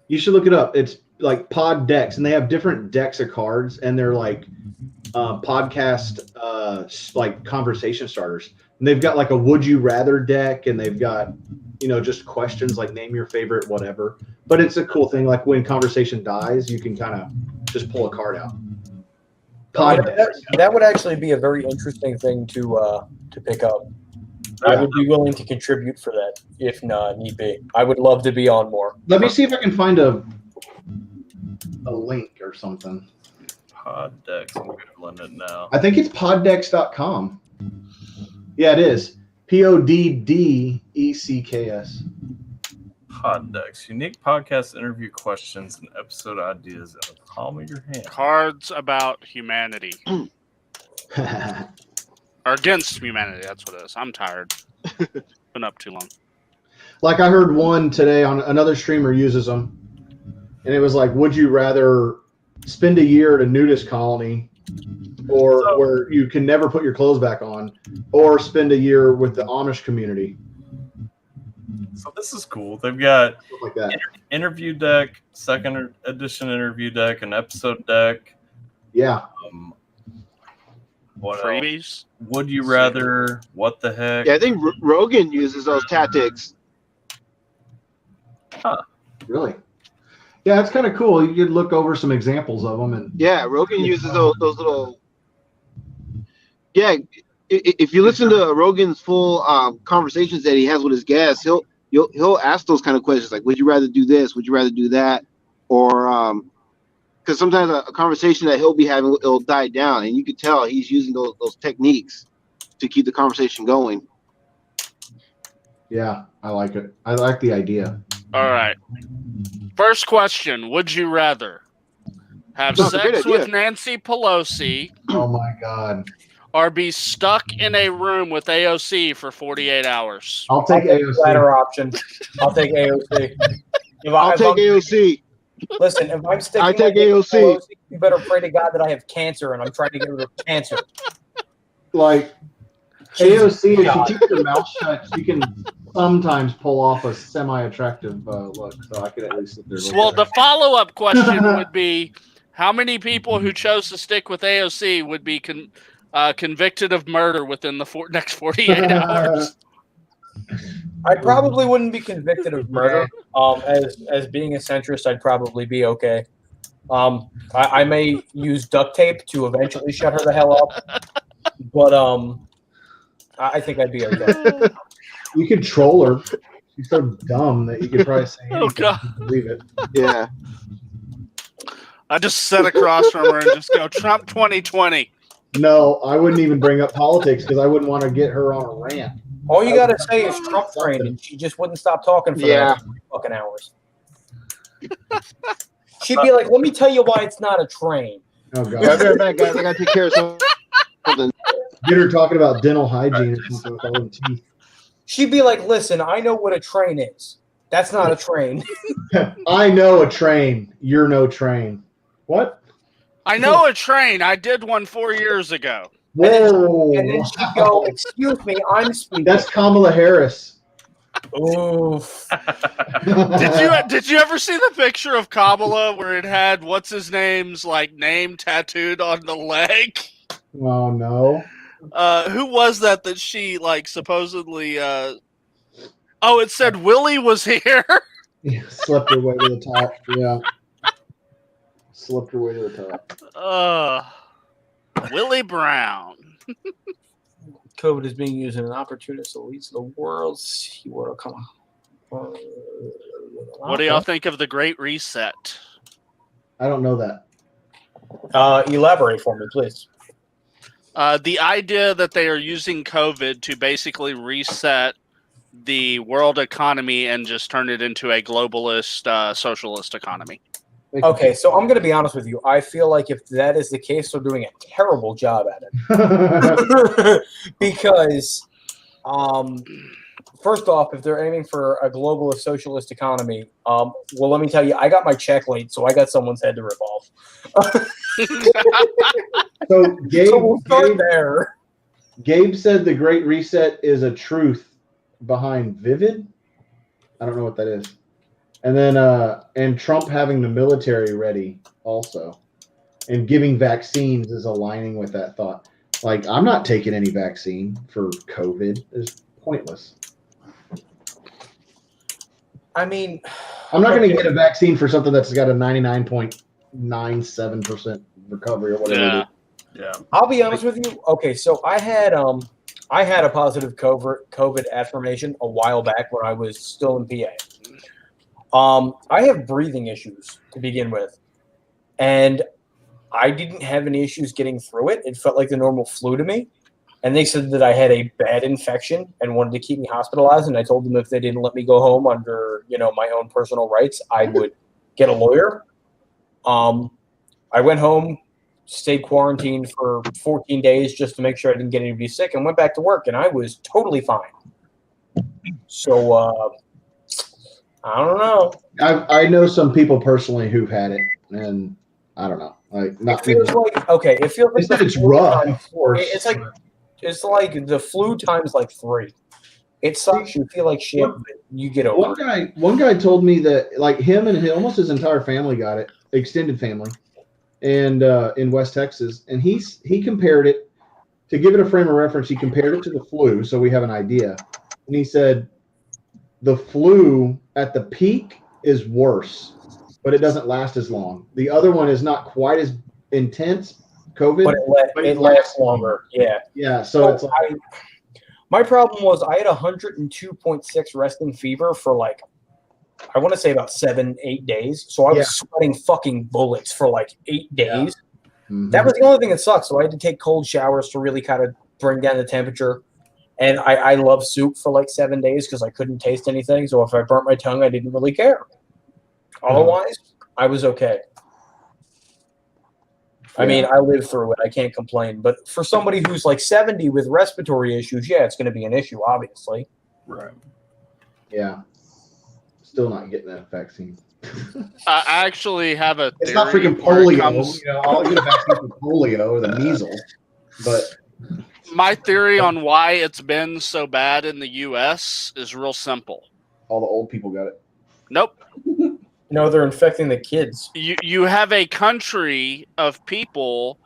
You should look it up. It's like Pod Decks, and they have different decks of cards, and they're podcast conversation starters. And they've got a would you rather deck, and they've got just questions like name your favorite whatever. But it's a cool thing. When conversation dies, you can kind of just pull a card out. That would actually be a very interesting thing to pick up. I would be willing to contribute for that if need be. I would love to be on more. Let me see if I can find a link or something. Pod Decks. I'm googling it now. I think it's poddex.com. Yeah, it is. PODDECKS. Pod Decks. Unique podcast interview questions and episode ideas in the palm of your hand. Cards about humanity. Or against humanity, that's what it is. I'm tired. Been up too long. I heard one today on another streamer uses them, and it was would you rather spend a year at a nudist colony or where you can never put your clothes back on, or spend a year with the Amish community? So this is cool. They've got like that. Interview deck, second edition interview deck, an episode deck. Yeah. What freebies? Else? Would you rather? What the heck? Yeah, I think Rogan uses those tactics. Huh. Really? Yeah, it's kind of cool. You could look over some examples of them, and yeah, Rogan uses those little. Yeah, if you listen to Rogan's full conversations that he has with his guests, he'll ask those kind of questions like, "Would you rather do this? Would you rather do that?" Or because sometimes a conversation that he'll be having, it'll die down, and you could tell he's using those techniques to keep the conversation going. Yeah, I like it. I like the idea. All right. First question: would you rather have That's a great sex idea. with Nancy Pelosi? Oh my God. or be stuck in a room with AOC for 48 hours? I'll take the AOC. latter option. I'll take AOC. I'll take AOC. Listen, if I'm sticking I take my dick with AOC. you better pray to God that I have cancer and I'm trying to get rid of cancer. Like AOC, if God. she keeps her mouth shut, she can sometimes pull off a semi-attractive look. So I could at least sit there. Well, the follow-up question would be, how many people who chose to stick with AOC would be convicted of murder within the next 48 hours? I probably wouldn't be convicted of murder. As being a centrist, I'd probably be okay. I may use duct tape to eventually shut her the hell up, but I think I'd be okay. You could troll her. She's so dumb that you could probably say anything. Oh, God. Believe it. Yeah. I just sit across from her and just go, Trump 2020. No, I wouldn't even bring up politics because I wouldn't want to get her on a rant. All you gotta say is Trump trained, and she just wouldn't stop talking for the next 3 fucking hours. She'd be like, "Let me tell you why it's not a train." Oh I'll be right god. back, guys. I gotta take care of something. Get her talking about dental hygiene or something with all them teeth. She'd be like, "Listen, I know what a train is. That's not a train." I know a train. You're no train. What? I know a train. I did one 4 years ago. Whoa. And then she'd go, "Excuse me, I'm speaking." That's Kamala Harris. Oof. Did you ever see the picture of Kamala where it had what's his name's name tattooed on the leg? Oh no. Who was that she supposedly oh, it said Willie was here. Yeah, slept her way to the top. Yeah. Slept her way to the top. Willie Brown. COVID is being used as an opportunist that leads to the world's world. Come on. What do y'all think of the Great Reset? I don't know that. Elaborate for me, please. The idea that they are using COVID to basically reset the world economy and just turn it into a globalist, socialist economy. Okay, so I'm going to be honest with you. I feel like if that is the case, they're doing a terrible job at it. Because, first off, if they're aiming for a globalist socialist economy, well, let me tell you, I got my check late, so I got someone's head to revolve. So We'll start there. Gabe said the Great Reset is a truth behind Vivid. I don't know what that is. And then and Trump having the military ready also. And giving vaccines is aligning with that thought. Like, I'm not taking any vaccine for COVID. It's pointless. I mean, I'm not going to get a vaccine for something that's got a 99.97% recovery or whatever it is. Yeah. I'll be honest with you. Okay, so I had a positive COVID affirmation a while back when I was still in PA. I have breathing issues to begin with, and I didn't have any issues getting through it. It felt like the normal flu to me, and they said that I had a bad infection and wanted to keep me hospitalized. And I told them if they didn't let me go home under my own personal rights, I would get a lawyer. I went home, stayed quarantined for 14 days just to make sure I didn't get anybody sick, and went back to work, and I was totally fine. So I don't know. I know some people personally who've had it, and I don't know. Like, not it feels like okay. It feels like it's rough, of course. It's like the flu times 3. It sucks. You feel like shit, but you get over it. One guy told me that him and almost his entire family got it, extended family, and in West Texas, and he compared it, to give it a frame of reference. He compared it to the flu, so we have an idea, and he said the flu at the peak is worse, but it doesn't last as long. The other one is not quite as intense, COVID, but it lasts longer. Yeah. Yeah. So it's my problem was I had 102.6 resting fever for I want to say about 7-8 days. So I was sweating fucking bullets for 8 days. Yeah. Mm-hmm. That was the only thing that sucked. So I had to take cold showers to really kind of bring down the temperature. And I love soup for 7 days because I couldn't taste anything. So if I burnt my tongue, I didn't really care. Otherwise, I was okay. I mean, I lived through it. I can't complain. But for somebody who's like 70 with respiratory issues, yeah, it's going to be an issue, obviously. Right. Yeah. Still not getting that vaccine. I actually have a It's not theory freaking where it polio. comes- I'll get a vaccine for polio or the measles, but My theory on why it's been so bad in the U.S. is real simple. all the old people got it. Nope. No, they're infecting the kids. You have a country of people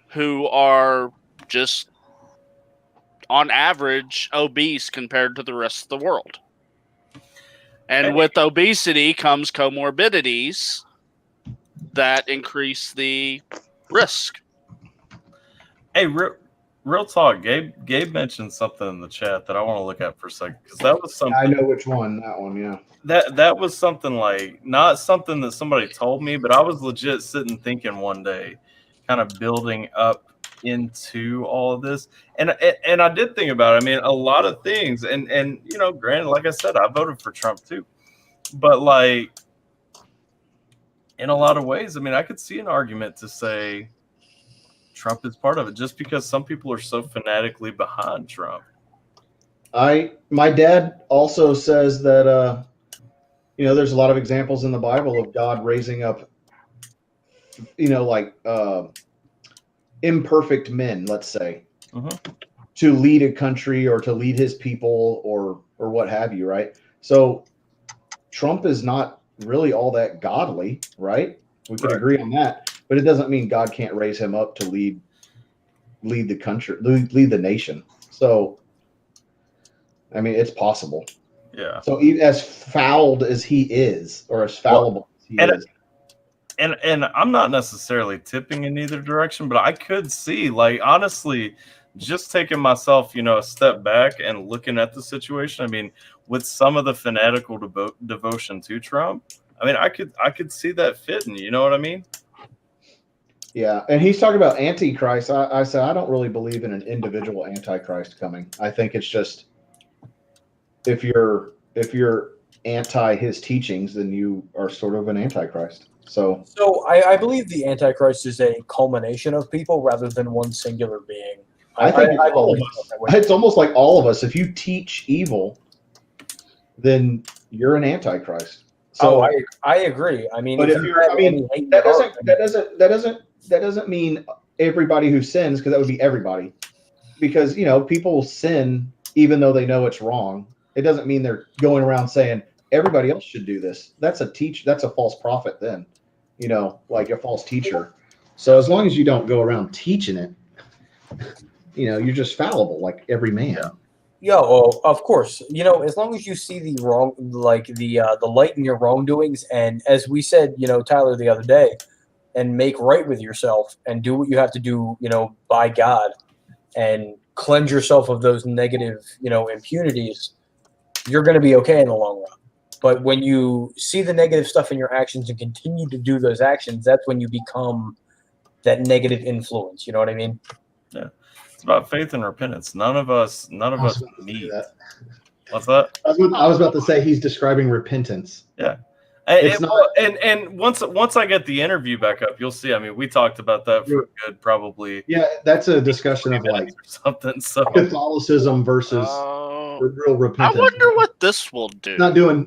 who are just on average obese compared to the rest of the world. And with obesity comes comorbidities that increase the risk. Hey, real talk. Gabe mentioned something in the chat that I want to look at for a second because that was something. I know which one. That one, yeah. That was something like not something that somebody told me, but I was legit sitting thinking one day, kind of building up into all of this, and I did think about it. I mean, a lot of things, and you know, granted, like I said, I voted for Trump too, but like in a lot of ways, I mean, I could see an argument to say Trump is part of it, just because some people are so fanatically behind Trump. My dad also says that you know, there's a lot of examples in the Bible of God raising up, you know, like imperfect men, let's say, to lead a country or to lead his people or what have you, right? So Trump is not really all that godly, right? We could agree on that, but it doesn't mean God can't raise him up to lead the country, lead the nation. So, I mean, it's possible. Yeah. So as fouled as he is, or as fallible as he is. And I'm not necessarily tipping in either direction, but I could see, like, honestly, just taking myself, you know, a step back and looking at the situation. I mean, with some of the fanatical devotion to Trump, I mean, I could see that fitting. You know what I mean? Yeah, and he's talking about Antichrist. I said I don't really believe in an individual Antichrist coming. I think it's just if you're anti his teachings, then you are sort of an Antichrist. So I believe the Antichrist is a culmination of people rather than one singular being. I think I've all of always us. felt that way. It's almost like all of us. If you teach evil, then you're an Antichrist. So, I agree. I mean, but if you're, I mean, that doesn't mean everybody who sins, because that would be everybody. Because, you know, people sin even though they know it's wrong. It doesn't mean they're going around saying everybody else should do this. That's a false prophet then, you know, like a false teacher. So as long as you don't go around teaching it, you know, you're just fallible like every man. Yeah, well, of course. You know, as long as you see the wrong, like the light in your wrongdoings, and as we said, you know, Tyler, the other day, and make right with yourself and do what you have to do, you know, by God, and cleanse yourself of those negative, you know, impunities, you're going to be okay in the long run. But when you see the negative stuff in your actions and continue to do those actions, that's when you become that negative influence. You know what I mean? Yeah. It's about faith and repentance. None of us need that. What's that? I was about to say he's describing repentance. Yeah. And once I get the interview back up, you'll see. I mean, we talked about that for good probably. Yeah, that's a discussion of like something. So Catholicism versus real repentance. I wonder what this will do.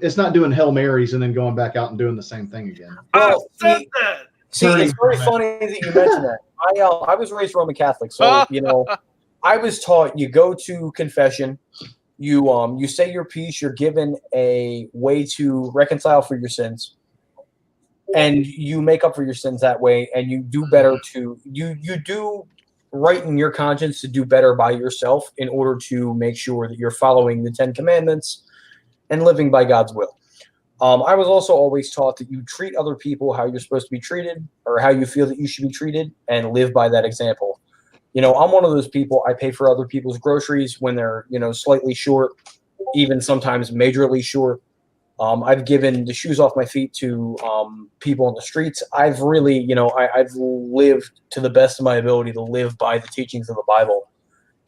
It's not doing Hail Marys and then going back out and doing the same thing again. Well, see, it's very funny that you mentioned that. I was raised Roman Catholic, so you know, I was taught you go to confession, you say your piece, you're given a way to reconcile for your sins, and you make up for your sins that way, and you do better to you do right in your conscience to do better by yourself in order to make sure that you're following the 10 Commandments and living by God's will. I was also always taught that you treat other people how you're supposed to be treated, or how you feel that you should be treated, and live by that example. You know, I'm one of those people. I pay for other people's groceries when they're, you know, slightly short, even sometimes majorly short. I've given the shoes off my feet to people on the streets. I've really, you know, I've lived to the best of my ability to live by the teachings of the Bible.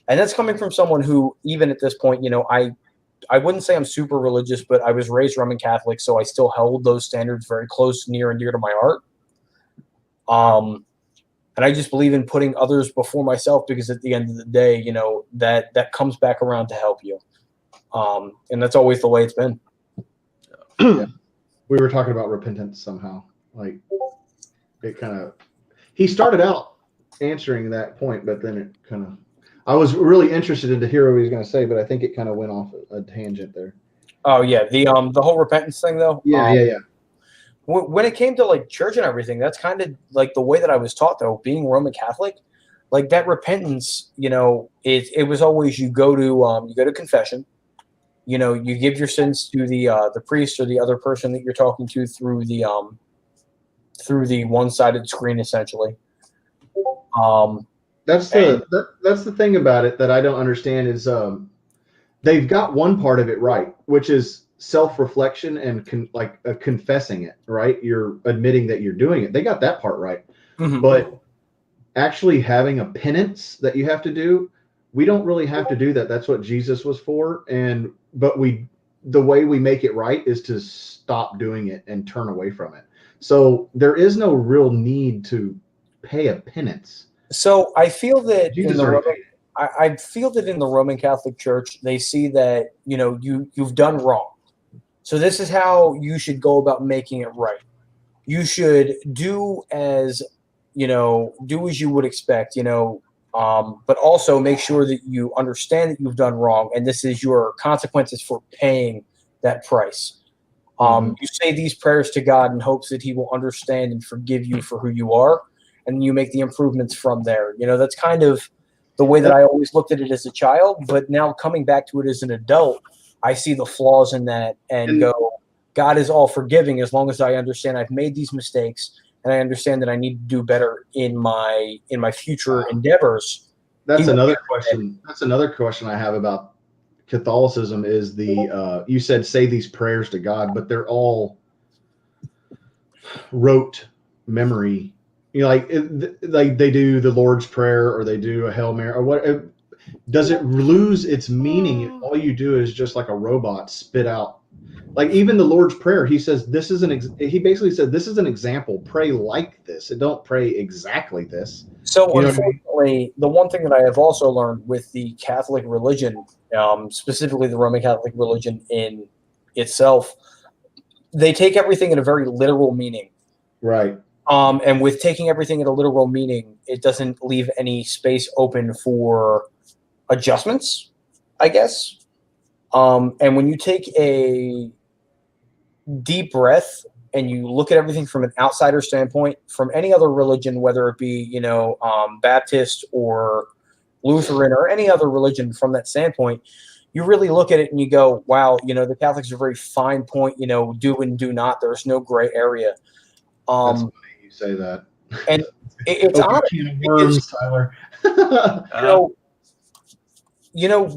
And that's coming from someone who, even at this point, you know, I wouldn't say I'm super religious, but I was raised Roman Catholic, so I still held those standards very close, near and dear to my heart. And I just believe in putting others before myself, because at the end of the day, that comes back around to help you. And that's always the way it's been. Yeah. We were talking about repentance somehow. Like it kind of, he started out answering that point, but then it kind of, I was really interested in to hear what he was going to say, but I think it kind of went off a tangent there. Oh yeah. The whole repentance thing though. Yeah. When it came to like church and everything, that's kind of like the way that I was taught though, being Roman Catholic, like that repentance, it was always you go to confession, you give your sins to the priest or the other person that you're talking to through the one-sided screen, essentially. That's the thing about it that I don't understand is they've got one part of it right, which is self-reflection and confessing it, right? You're admitting that you're doing it. They got that part right. Mhm. But actually having a penance that you have to do, we don't really have to do that. That's what Jesus was for. But the way we make it right is to stop doing it and turn away from it. So there is no real need to pay a penance. So I feel that Jesus already paid it. I feel that in the Roman Catholic Church, they see that, you've done wrong. So this is how you should go about making it right. You should do as you would expect, but also make sure that you understand that you've done wrong, and this is your consequences for paying that price. You say these prayers to God in hopes that he will understand and forgive you for who you are, and you make the improvements from there. That's kind of the way that I always looked at it as a child, but now coming back to it as an adult, I see the flaws in that and go, God is all forgiving as long as I understand I've made these mistakes and I understand that I need to do better in my future endeavors. That's another question. That's another question I have about Catholicism is you said say these prayers to God, but they're all rote memory. Like they do the Lord's Prayer or they do a Hail Mary or what? Does it lose its meaning if all you do is just like a robot spit out? Like even the Lord's Prayer, he says this is he basically said this is an example. Pray like this. And don't pray exactly this. So unfortunately, the one thing that I have also learned with the Catholic religion, specifically the Roman Catholic religion in itself, they take everything in a very literal meaning. Right. And with taking everything in a literal meaning, it doesn't leave any space open for adjustments, I guess. And when you take a deep breath and you look at everything from an outsider standpoint, from any other religion, whether it be, Baptist or Lutheran or any other religion from that standpoint, you really look at it and you go, wow, the Catholics are very fine point, do and do not. There's no gray area. That's funny you say that. And it's honest. Worms, Tyler.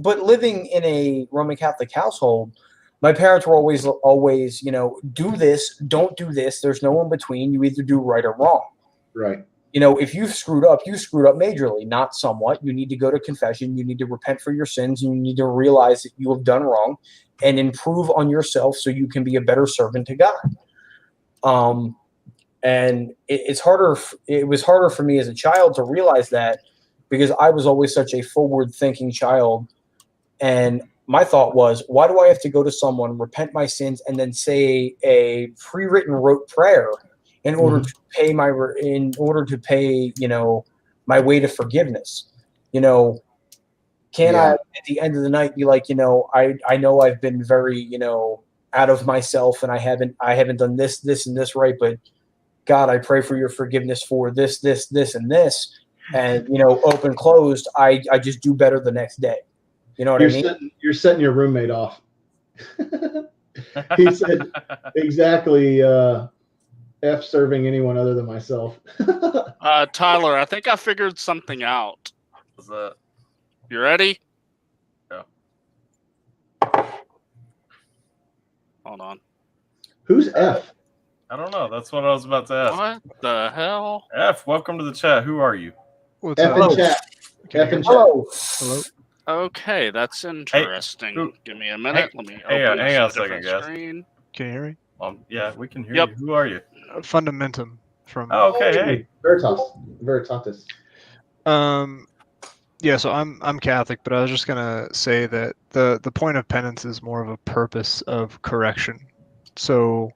But living in a Roman Catholic household, my parents were always, do this, don't do this. There's no in between. You either do right or wrong. Right. If you screwed up majorly, not somewhat. You need to go to confession. You need to repent for your sins. And you need to realize that you have done wrong and improve on yourself so you can be a better servant to God. And it was harder for me as a child to realize that because I was always such a forward-thinking child. And my thought was, why do I have to go to someone, repent my sins, and then say a pre-written rote prayer in order to pay my way to forgiveness? Can I, at the end of the night, be like, I know I've been very, out of myself, and I haven't done this, and this right, but God, I pray for your forgiveness for this, and this, and open, closed. I just do better the next day. You know what I mean? You're setting your roommate off. He said exactly. F serving anyone other than myself. Tyler, I think I figured something out. What's that? You ready? Yeah. Hold on. Who's F? I don't know. That's what I was about to ask. What the hell? F, welcome to the chat. Who are you? What's F up? in chat. F in chat. Hello. Okay, that's interesting. Give me a minute. Let me open hang on a this second, guys. screen. Can you hear me? Yeah, we can hear you. Who are you? Fundamentum. from. Oh, okay. Hey. Veritatis. Yeah, so I'm Catholic, but I was just gonna say that the point of penance is more of a purpose of correction. So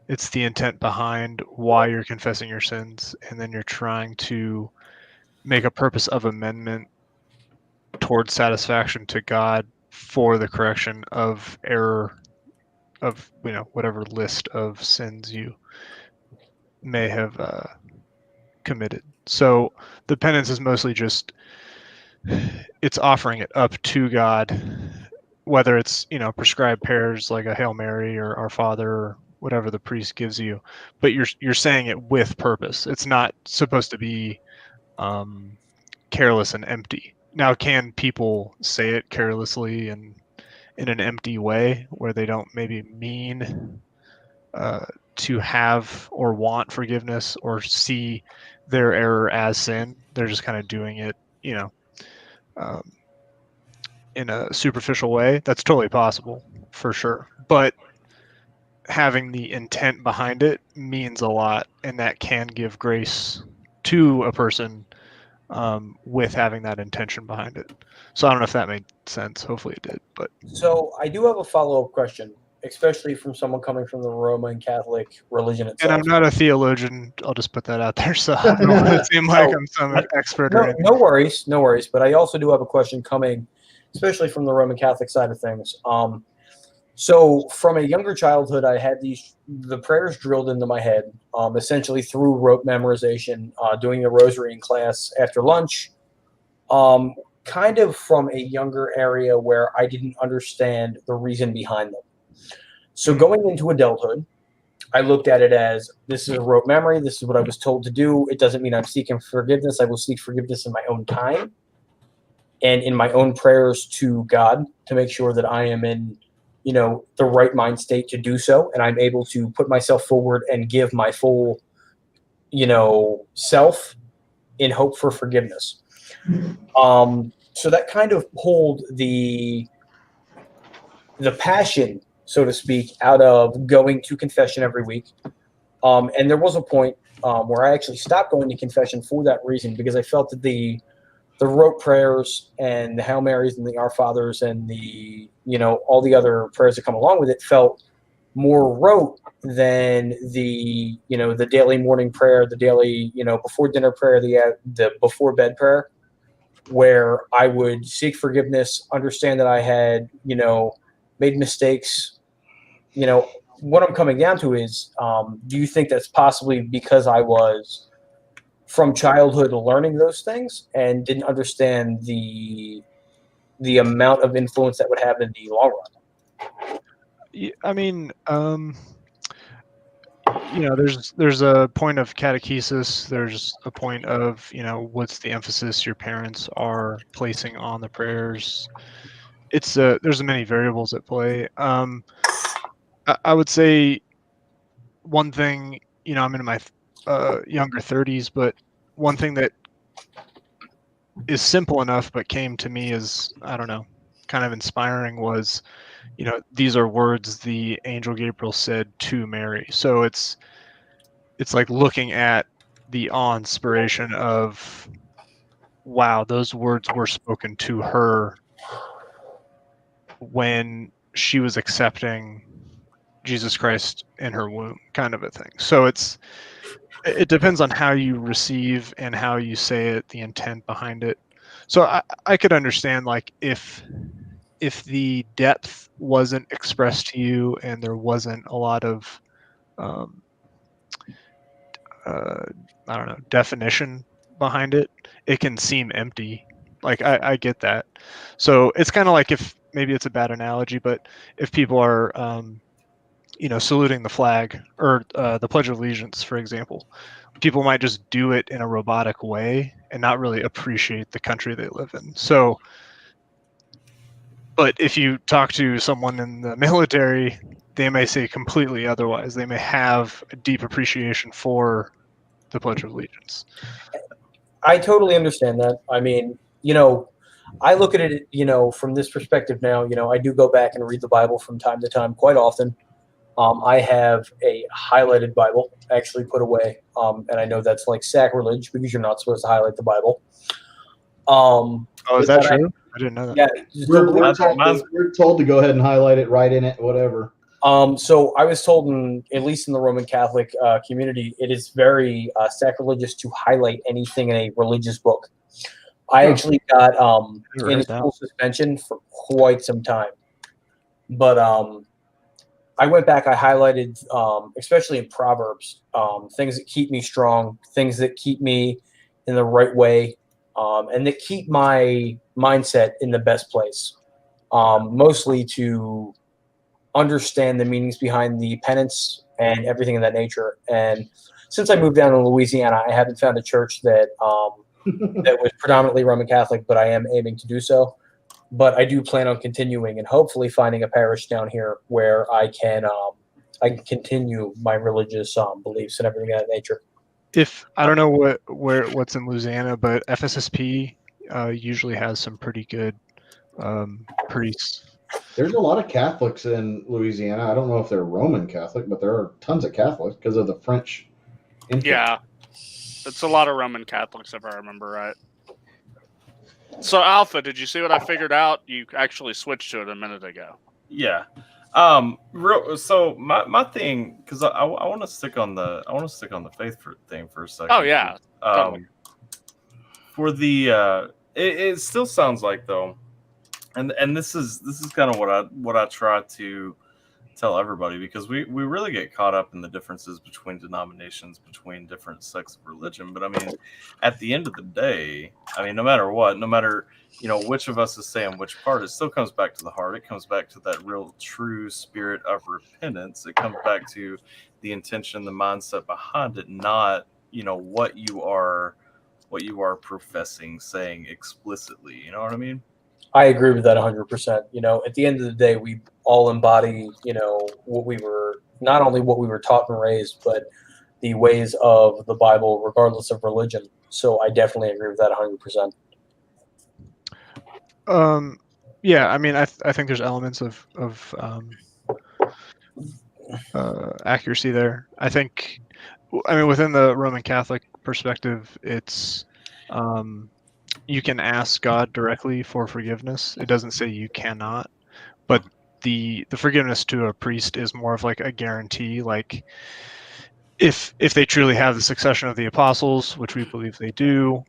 it's the intent behind why you're confessing your sins, and then you're trying to make a purpose of amendment towards satisfaction to God for the correction of error of whatever list of sins you may have committed. So the penance is mostly just it's offering it up to God, whether it's prescribed prayers like a Hail Mary or Our Father or whatever the priest gives you, but you're saying it with purpose. It's not supposed to be careless and empty. Now, can people say it carelessly and in an empty way where they don't maybe mean to have or want forgiveness or see their error as sin? They're just kind of doing it, um, in a superficial way. That's totally possible, for sure. But having the intent behind it means a lot, and that can give grace to a person with having that intention behind it. So I don't know if that made sense. Hopefully it did. But So I do have a follow-up question, especially from someone coming from the Roman Catholic religion itself. and I'm not a theologian. I'll just put that out there. So I don't want to seem like I'm some expert or anything. No worries. But I also do have a question coming, especially from the Roman Catholic side of things. So from a younger childhood, I had the prayers drilled into my head, essentially through rote memorization, doing the rosary in class after lunch, kind of from a younger area where I didn't understand the reason behind them. So going into adulthood, I looked at it as this is a rote memory. This is what I was told to do. It doesn't mean I'm seeking forgiveness. I will seek forgiveness in my own time and in my own prayers to God to make sure that I am in the right mind state to do so, and I'm able to put myself forward and give my full, self in hope for forgiveness. So that kind of pulled the passion, so to speak, out of going to confession every week. And there was a point where I actually stopped going to confession for that reason, because I felt that the rote prayers and the Hail Marys and the Our Fathers and the, all the other prayers that come along with it felt more rote than the, the daily morning prayer, the daily, before dinner prayer, the before bed prayer, where I would seek forgiveness, understand that I had, made mistakes. What I'm coming down to is, do you think that's possibly because I was from childhood learning those things and didn't understand the amount of influence that would have in the long run? I mean, there's a point of catechesis. There's a point of, what's the emphasis your parents are placing on the prayers. There's many variables at play. I would say one thing, I'm in my younger 30s, but one thing that is simple enough but came to me as, I don't know, kind of inspiring was, these are words the angel Gabriel said to Mary. So it's like looking at the awe-inspiration of, wow, those words were spoken to her when she was accepting Jesus Christ in her womb, kind of a thing. So it depends on how you receive and how you say it, the intent behind it. So I could understand, like, if the depth wasn't expressed to you and there wasn't a lot of I don't know, definition behind it, it can seem empty. Like, I get that. So it's kind of like, if maybe it's a bad analogy, but if people are saluting the flag or the Pledge of Allegiance, for example, people might just do it in a robotic way and not really appreciate the country they live in. So, but if you talk to someone in the military, they may say completely otherwise. They may have a deep appreciation for the Pledge of Allegiance. I totally understand that. I mean, I look at it, from this perspective now. I do go back and read the Bible from time to time, quite often. I have a highlighted Bible actually put away, and I know that's like sacrilege because you're not supposed to highlight the Bible. Oh, is that but true? I didn't know that. Yeah, We're told to go ahead and highlight it, write in it, whatever. So I was told, at least in the Roman Catholic community, it is very sacrilegious to highlight anything in a religious book. I actually got in school suspension for quite some time, but I went back. I highlighted, especially in Proverbs, things that keep me strong, things that keep me in the right way, and that keep my mindset in the best place. Mostly to understand the meanings behind the penance and everything of that nature. And since I moved down to Louisiana, I haven't found a church that that was predominantly Roman Catholic, but I am aiming to do so. But I do plan on continuing and hopefully finding a parish down here where I can continue my religious beliefs and everything of that nature. If I don't know what's in Louisiana, but FSSP usually has some pretty good priests. There's a lot of Catholics in Louisiana. I don't know if they're Roman Catholic, but there are tons of Catholics because of the French influence. Yeah, it's a lot of Roman Catholics, if I remember right. So, Alpha, did you see what I figured out? You actually switched to it a minute ago. Yeah. So my thing, because I want to stick on the faith thing for a second. Oh yeah. Totally. For the it still sounds like though, and this is kind of what I try to tell everybody, because we really get caught up in the differences between denominations, between different sects of religion. But I mean, at the end of the day, I mean, no matter what, no matter which of us is saying which part, it still comes back to the heart. It comes back to that real true spirit of repentance. It comes back to the intention, the mindset behind it, not what you are professing, saying explicitly. You know what I mean? I agree with that 100%. At the end of the day, we all embody, not only what we were taught and raised, but the ways of the Bible, regardless of religion. So I definitely agree with that 100%. Yeah, I mean, I think there's elements of accuracy there. I mean, within the Roman Catholic perspective, it's you can ask God directly for forgiveness. It doesn't say you cannot, but the forgiveness to a priest is more of like a guarantee. Like if they truly have the succession of the apostles, which we believe they do,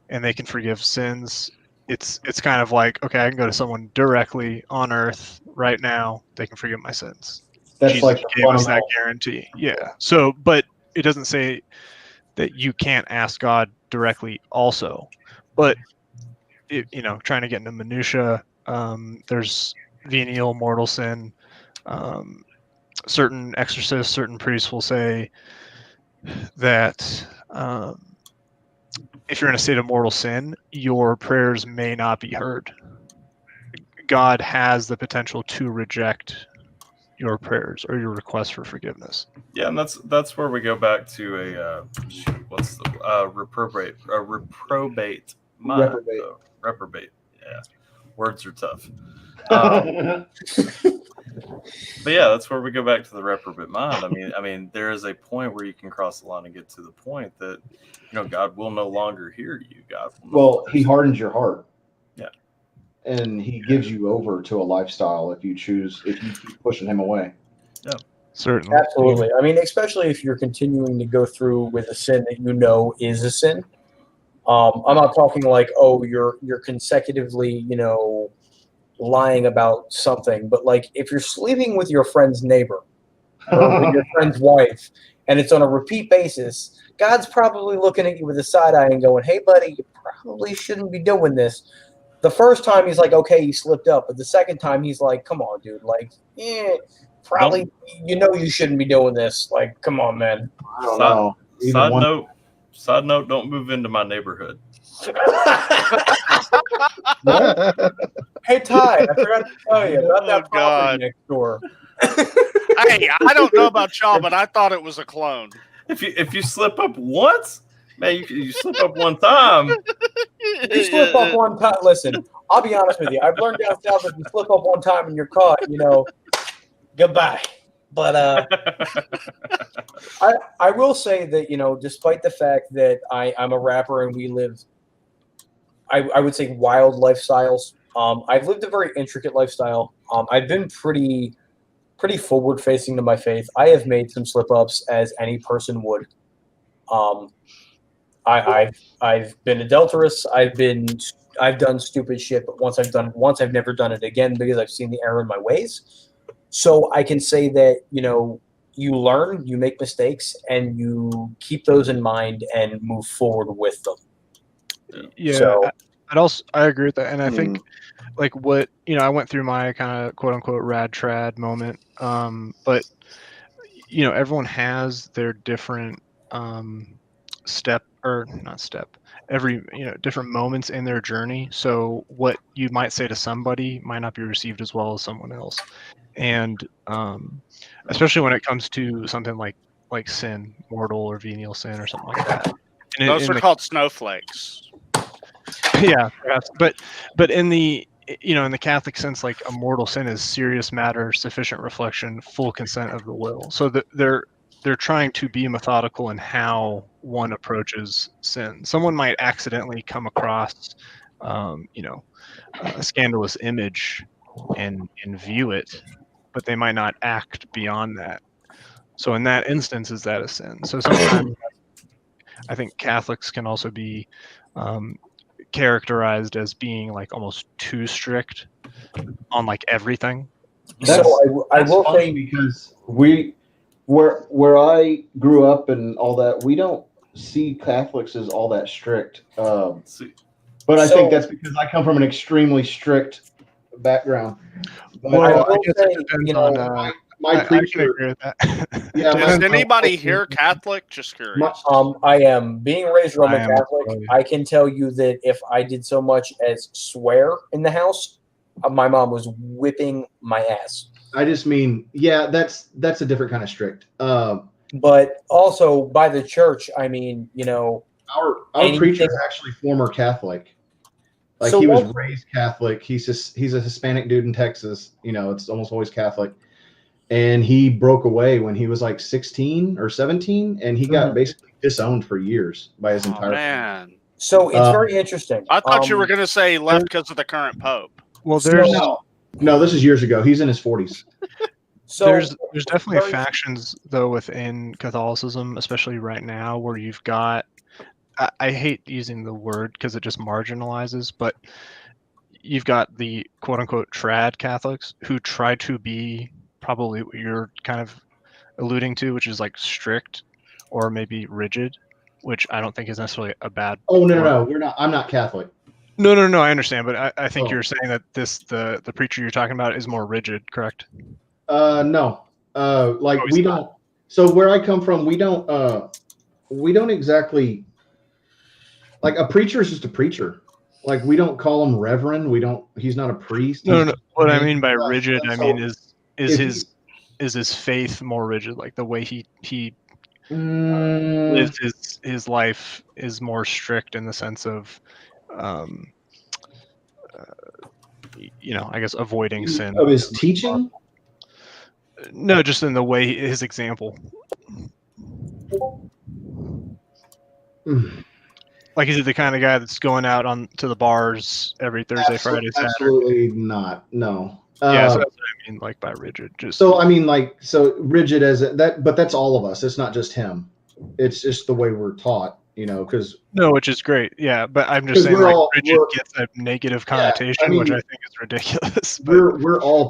and they can forgive sins, it's kind of like, okay, I can go to someone directly on earth right now. They can forgive my sins. That's Jesus like gave us that guarantee. Yeah. So, but it doesn't say that you can't ask God directly also. But trying to get into minutia, there's venial mortal sin. Certain exorcists, certain priests will say that if you're in a state of mortal sin, your prayers may not be heard. God has the potential to reject your prayers or your request for forgiveness. Yeah, and that's where we go back to what's the reprobate mind. Reprobate. Yeah, words are tough. But yeah, that's where we go back to the reprobate mind. I mean, there is a point where you can cross the line and get to the point that God will no longer hear you. He hardens your heart. Yeah, and he gives you over to a lifestyle if you keep pushing him away. Yeah, certainly, absolutely. I mean, especially if you're continuing to go through with a sin that is a sin. I'm not talking like, oh, you're consecutively, lying about something, but like if you're sleeping with your friend's neighbor or with your friend's wife and it's on a repeat basis, God's probably looking at you with a side eye and going, hey buddy, you probably shouldn't be doing this. The first time he's like, okay, you slipped up, but the second time he's like, come on, dude, like, probably you shouldn't be doing this. Like, come on, man. I don't know. Side note, don't move into my neighborhood. Hey Ty, I forgot to tell you about that property next door. Hey, I don't know about y'all, but I thought it was a clone. If you slip up once, man, you slip up one time. You slip up one time. Listen, I'll be honest with you. I've learned down south if you slip up one time and you're caught, goodbye. But I will say that, you know, despite the fact that I'm a rapper and we live, I would say, wild lifestyles. I've lived a very intricate lifestyle. I've been pretty forward facing to my faith. I have made some slip ups as any person would. I've been adulterous. I've done stupid shit, but once I've never done it again because I've seen the error in my ways. So I can say that, you know, you learn, you make mistakes, and you keep those in mind and move forward with them. Yeah, So, I agree with that, and I think like what I went through my kind of quote unquote rad trad moment, but everyone has their different every different moments in their journey. So what you might say to somebody might not be received as well as someone else, and especially when it comes to something like sin, mortal or venial sin or something like that. Those are called snowflakes. Yeah, perhaps, but in the in the Catholic sense, like a mortal sin is serious matter, sufficient reflection, full consent of the will. So they're trying to be methodical in how one approaches sin. Someone might accidentally come across, a scandalous image and view it, but they might not act beyond that. So in that instance, is that a sin? So sometimes I think Catholics can also be characterized as being like almost too strict on like everything. So I will say, because where I grew up and all that, we don't see Catholics as all that strict. But I think that's because I come from an extremely strict background. But, Well, I I guess will say, it depends you know, on. my I can preacher, agree with that. yeah, Is my- anybody here Catholic? Just curious. I am being raised Roman I am as Catholic. well, yeah. I can tell you that if I did so much as swear in the house, my mom was whipping my ass. I just mean, yeah, that's a different kind of strict. But also by the church, I mean, Our anything- preacher is actually former Catholic. Like So he was what- raised Catholic. He's a Hispanic dude in Texas. It's almost always Catholic. And he broke away when he was like 16 or 17, and he got basically disowned for years by his entire Man. So it's very interesting. I thought you were going to say left because of the current pope. Well, there's No, this is years ago. He's in his 40s. So there's definitely factions though within Catholicism, especially right now, where you've got. I hate using the word because it just marginalizes, but you've got the quote unquote trad Catholics who try to be probably what you're kind of alluding to, which is like strict or maybe rigid, which I don't think is necessarily a bad. Oh no, word. no, we're not. I'm not Catholic. No, I understand, but I think Oh. you're saying that the preacher you're talking about is more rigid, correct? No. Like Oh, he's we not. don't. So where I come from, we don't exactly. Like a preacher is just a preacher. Like we don't call him reverend. He's not a priest. No. He's What I mean by rigid, I So mean is if his faith more rigid? Like the way he Mm, lives his life is more strict in the sense of, I guess avoiding sin. of his teaching. No, just in the way his example. Mm. Like, is he the kind of guy that's going out to the bars every Thursday, Friday, Saturday? Absolutely not. No. Yeah, so that's what I mean, like by rigid. Just So I mean, like, so rigid as that, but that's all of us. It's not just him. It's just the way we're taught, because no, which is great. Yeah, but I'm just saying, like, rigid gets a negative connotation, which I think is ridiculous. But we're all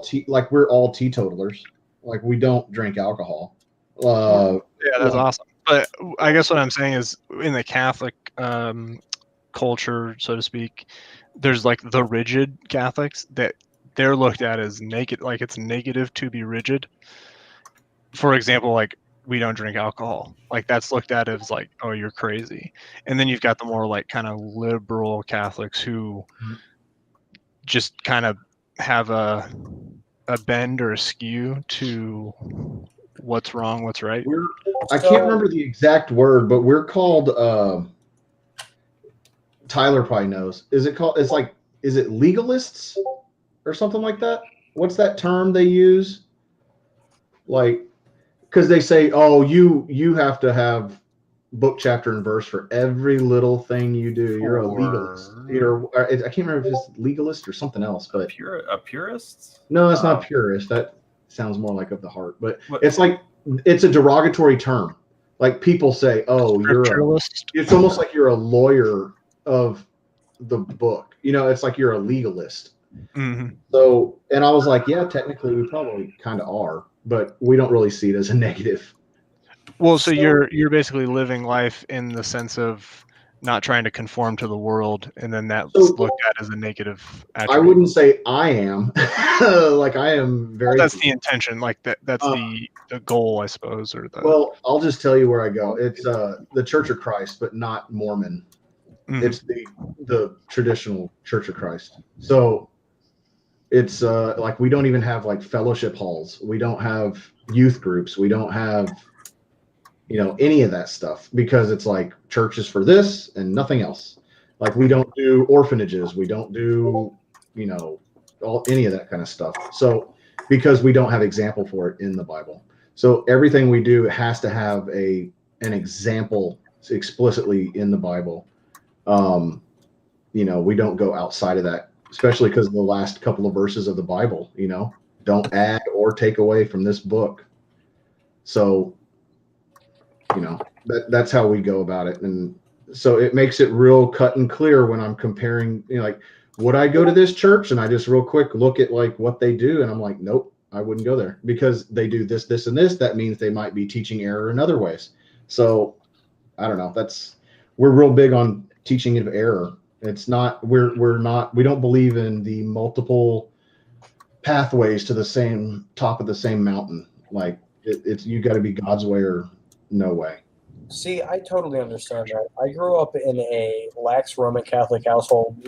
teetotalers. Like we don't drink alcohol. yeah, that's awesome. But I guess what I'm saying is, in the Catholic culture, so to speak, there's like the rigid Catholics that they're looked at as naked, like it's negative to be rigid. For example, like we don't drink alcohol, like that's looked at as like, oh, you're crazy. And then you've got the more like kind of liberal Catholics who just kind of have a bend or a skew to what's wrong, what's right. I can't remember the exact word, but we're called. Tyler probably knows. Is it called? Is it legalists or something like that? What's that term they use? Like because they say, oh, you have to have book, chapter, and verse for every little thing you do. You're a legalist. I can't remember if it's legalist or something else, but a purist? No, it's not purist. That sounds more like of the heart, but it's like it's a derogatory term. Like people say, oh, it's almost like you're a lawyer of the book. It's like you're a legalist. Mm-hmm. So, and I was like, yeah, technically we probably kind of are, but we don't really see it as a negative. Well, so you're basically living life in the sense of not trying to conform to the world, and then that's looked at as a negative attribute. I wouldn't say I am. Like I am very. Well, that's the intention. Like that's the goal, I suppose, or the. Well, I'll just tell you where I go. It's the Church of Christ, but not Mormon. Mm-hmm. It's the traditional Church of Christ. So it's like we don't even have like fellowship halls. We don't have youth groups. We don't have any of that stuff, because it's like church is for this and nothing else. Like we don't do orphanages. We don't do, any of that kind of stuff. So because we don't have example for it in the Bible. So everything we do has to have an example explicitly in the Bible. We don't go outside of that, especially because the last couple of verses of the Bible, don't add or take away from this book. So that's how we go about it. And so it makes it real cut and clear when I'm comparing, like, would I go to this church? And I just real quick look at like what they do. And I'm like, nope, I wouldn't go there because they do this, this, and this. That means they might be teaching error in other ways. So I don't know. We're real big on teaching of error. It's not, we don't believe in the multiple pathways to the same top of the same mountain. Like it's you got to be God's way or no way. See, I totally understand that. I grew up in a lax Roman Catholic household,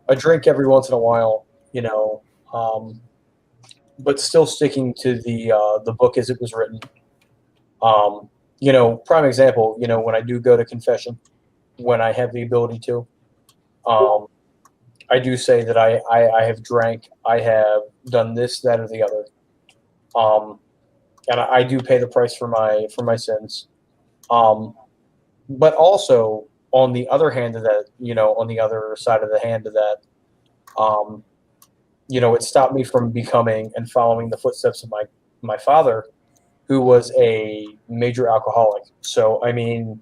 a drink every once in a while, but still sticking to the book as it was written. Prime example, when I do go to confession, when I have the ability to, I do say that I have drank, I have done this, that, or the other. And I do pay the price for my sins. But also on the other hand of that, on the other side of the hand of that, it stopped me from becoming and following the footsteps of my father, who was a major alcoholic. So, I mean,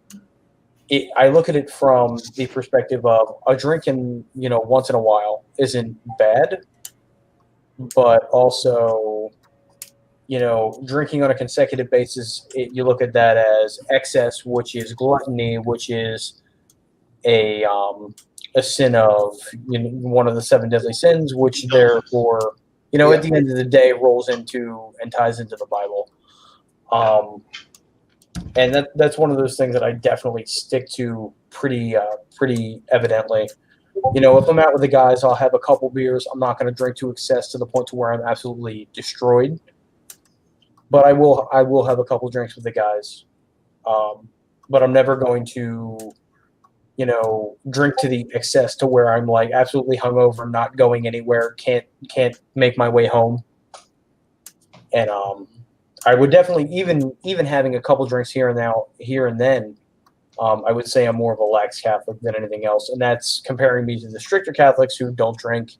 I look at it from the perspective of a drinking, once in a while isn't bad, but also, drinking on a consecutive basis, you look at that as excess, which is gluttony, which is a sin of one of the 7 deadly sins, which therefore, at the end of the day rolls into and ties into the Bible. And that's one of those things that I definitely stick to pretty evidently. If I'm out with the guys, I'll have a couple beers. I'm not going to drink to excess to the point to where I'm absolutely destroyed. But I will have a couple drinks with the guys. But I'm never going to, drink to the excess to where I'm like absolutely hungover, not going anywhere, can't make my way home. And I would definitely even having a couple drinks here and then, I would say I'm more of a lax Catholic than anything else, and that's comparing me to the stricter Catholics who don't drink,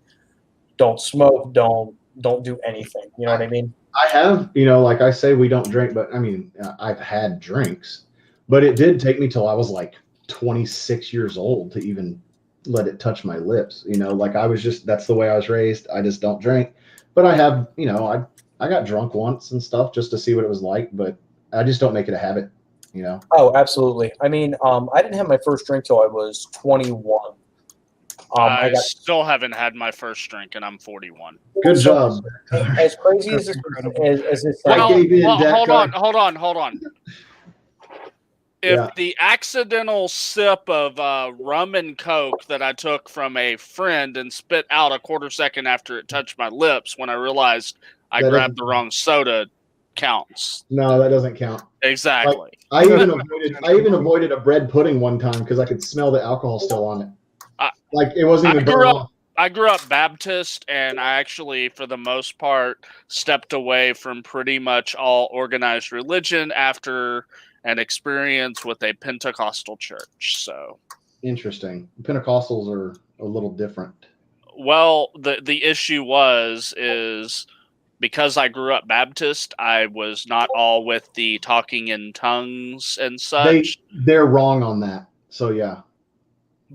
don't smoke, don't do anything. You know what I mean? I have, like I say, we don't drink, but I mean, I've had drinks, but it did take me till I was like 26 years old to even let it touch my lips. Like that's the way I was raised. I just don't drink, but I have, I got drunk once and stuff just to see what it was like, but I just don't make it a habit, Oh, absolutely. I mean, I didn't have my first drink till I was 21. I still haven't had my first drink, and I'm 41. Good job. As crazy as this hold on. If the accidental sip of rum and Coke that I took from a friend and spit out a quarter second after it touched my lips when I realized I grabbed the wrong soda counts. No, that doesn't count. Exactly. Like, I even avoided a bread pudding one time because I could smell the alcohol still on it. Like it wasn't even I grew up Baptist, and I actually, for the most part, stepped away from pretty much all organized religion after an experience with a Pentecostal church. So, Interesting. Pentecostals are a little different. well, the issue is because I grew up Baptist, I was not all with the talking in tongues and such. They're wrong on that. So yeah.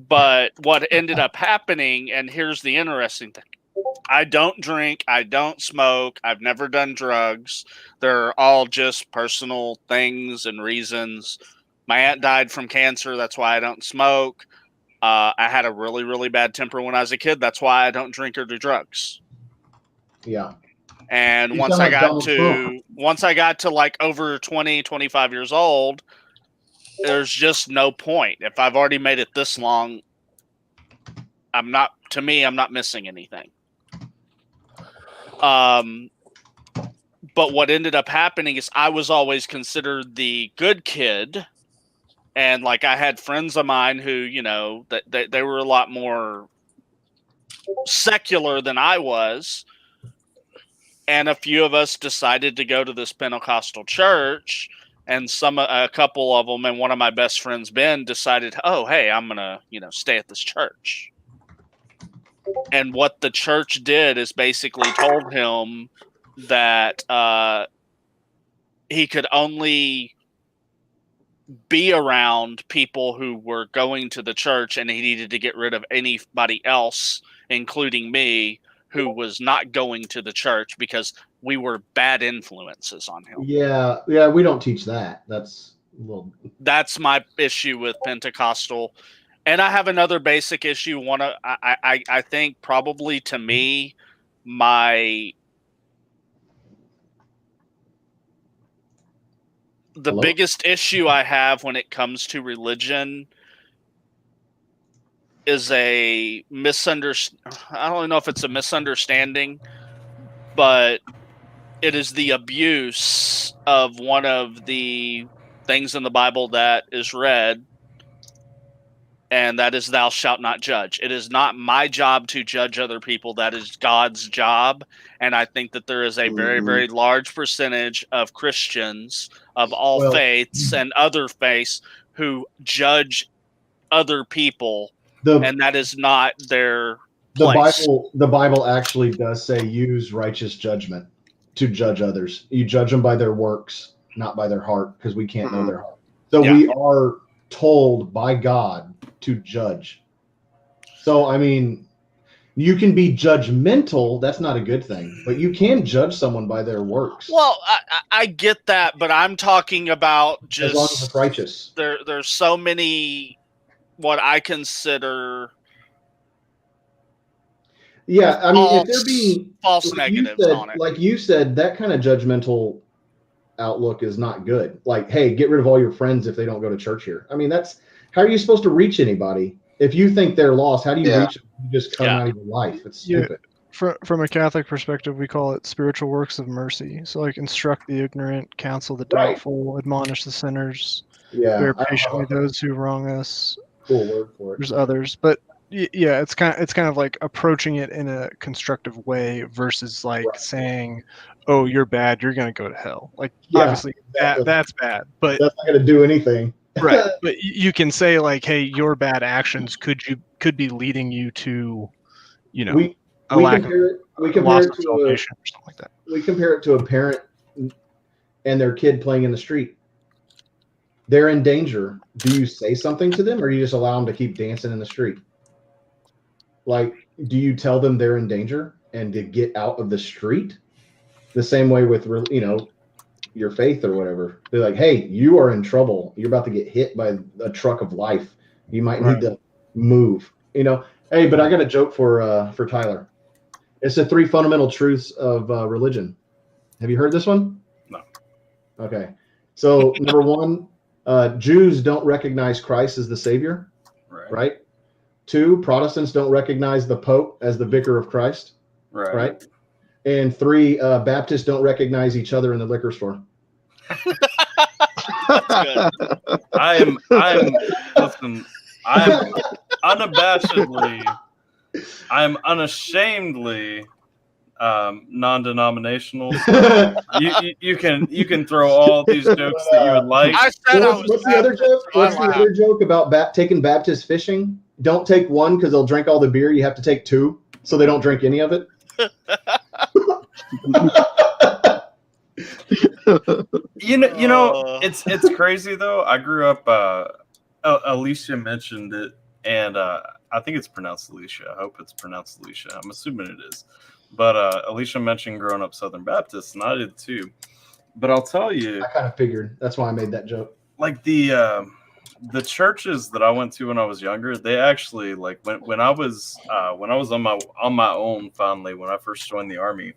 But what ended up happening, and here's the interesting thing. I don't drink, I don't smoke, I've never done drugs. They're all just personal things and reasons. My aunt died from cancer, that's why I don't smoke. I had a really, really bad temper when I was a kid, that's why I don't drink or do drugs. Yeah. And You once sound I like got Donald to Trump. once I got to like over 20, 25 years old, there's just no point. If I've already made it this long, I'm not missing anything. But what ended up happening is I was always considered the good kid, and like I had friends of mine who, you know, that they were a lot more secular than I was. And a few of us decided to go to this Pentecostal church, and a couple of them, and one of my best friends, Ben, decided, oh, hey, I'm going to, you know, stay at this church. And what the church did is basically told him that he could only be around people who were going to the church, and he needed to get rid of anybody else, including me, who was not going to the church because we were bad influences on him. Yeah, we don't teach that. That's my issue with Pentecostal. And I have another basic issue. I think probably to me, the biggest issue I have when it comes to religion is I don't know if it's a misunderstanding, but it is the abuse of one of the things in the Bible that is read, and that is thou shalt not judge. It is not my job to judge other people. That is God's job. And I think that there is a very, very large percentage of Christians of all faiths and other faiths who judge other people, and that is not their place. The Bible actually does say use righteous judgment to judge others. You judge them by their works, not by their heart, because we can't know their heart. So we are told by God to judge. So, I mean, you can be judgmental. That's not a good thing, but you can judge someone by their works. Well, I get that, but I'm talking about just as long as it's righteous. There's so many what I consider. Yeah, I mean, if they're being false negatives on it, like you said, that kind of judgmental outlook is not good. Like, hey, get rid of all your friends if they don't go to church here. I mean, how are you supposed to reach anybody? If you think they're lost, how do you reach them? You just cut them out of your life. It's stupid. From a Catholic perspective, we call it spiritual works of mercy. So, like, instruct the ignorant, counsel the doubtful, admonish the sinners, bear patiently those who wrong us. Cool word for it. There's others, but yeah, it's kind of like approaching it in a constructive way versus like saying, "Oh, you're bad. You're gonna go to hell." Like, obviously, that's bad, but that's not gonna do anything. Right, but you can say like, "Hey, your bad actions could be leading you to, you know, we compare it to salvation or something like that." We compare it to a parent and their kid playing in the street. They're in danger. Do you say something to them, or do you just allow them to keep dancing in the street? Like, do you tell them they're in danger and to get out of the street? The same way with, you know, your faith or whatever. They're like, hey, you are in trouble. You're about to get hit by a truck of life. You might need to move. You know, hey, but I got a joke for Tyler. It's the 3 fundamental truths of religion. Have you heard this one? No. Okay. So number 1, Jews don't recognize Christ as the Savior. Right? 2, Protestants don't recognize the Pope as the Vicar of Christ. Right? And 3, Baptists don't recognize each other in the liquor store. I'm unabashedly I'm unashamedly non-denominational. So you can throw all these jokes that you would like. I said I was What's the other joke? so I What's the laughed. other joke about taking Baptist fishing? Don't take one because they'll drink all the beer. You have to take two so they don't drink any of it. You know, it's crazy though. I grew up. Alicia mentioned it, and I think it's pronounced Alicia. I hope it's pronounced Alicia. I'm assuming it is. But Alicia mentioned growing up Southern Baptist, and I did too. But I'll tell you, I kind of figured. That's why I made that joke. like the churches that I went to when I was younger, they actually like when I was on my own finally when I first joined the Army,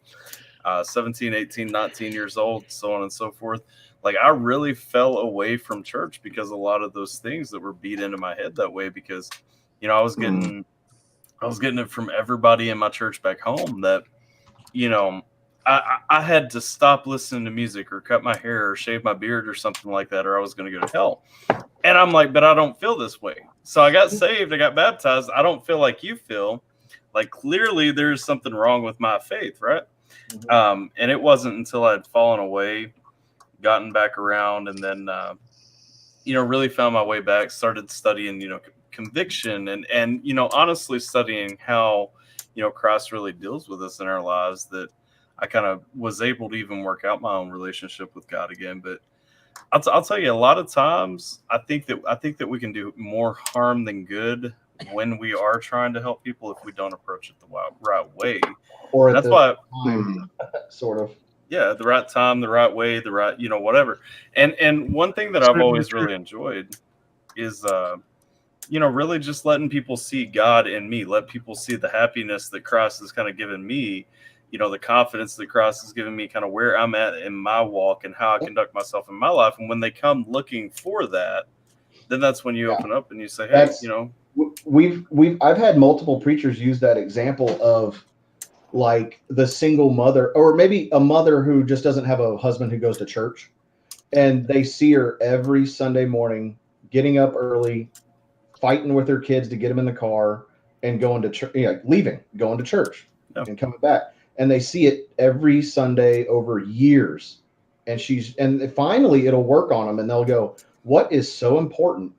17, 18, 19 years old, so on and so forth. Like I really fell away from church because a lot of those things that were beat into my head that way, because you know I was getting it from everybody in my church back home that, you know, I had to stop listening to music or cut my hair or shave my beard or something like that, or I was going to go to hell. And I'm like, but I don't feel this way. So I got saved. I got baptized. I don't feel like you feel. Like clearly there's something wrong with my faith, right? And it wasn't until I'd fallen away, gotten back around, and then, you know, really found my way back, started studying, you know, conviction and, you know, honestly studying how, you know, Christ really deals with us in our lives, that I kind of was able to even work out my own relationship with God again. But I'll tell you, a lot of times I think that we can do more harm than good when we are trying to help people if we don't approach it the right way. Or that's why, sort of. Yeah, the right time, the right way, the right, you know, whatever. And one thing that I've always really enjoyed is, you know, really just letting people see God in me, let people see the happiness that Christ has kind of given me, you know, the confidence that Christ has given me, kind of where I'm at in my walk and how I conduct myself in my life. And when they come looking for that, then that's when you open up and you say, hey, you know, I've had multiple preachers use that example of like the single mother, or maybe a mother who just doesn't have a husband who goes to church, and they see her every Sunday morning getting up early, fighting with her kids to get them in the car and going to church, you know, going to church and coming back. And they see it every Sunday over years. And finally it'll work on them and they'll go, what is so important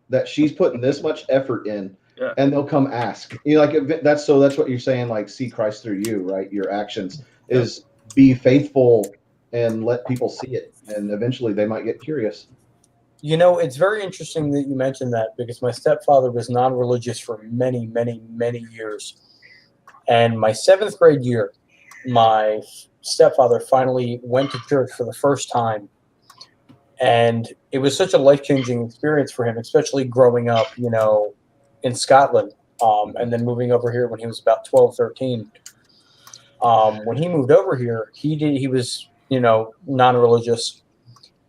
that she's putting this much effort in? Yeah. And they'll come ask, you know, like that's what you're saying, like see Christ through you, right? Your actions is be faithful and let people see it. And eventually they might get curious. You know, it's very interesting that you mentioned that, because my stepfather was non-religious for many, many, many years. And my 7th grade year, my stepfather finally went to church for the first time. And it was such a life-changing experience for him, especially growing up, you know, in Scotland, and then moving over here when he was about 12, 13. When he moved over here, he was, you know, non-religious.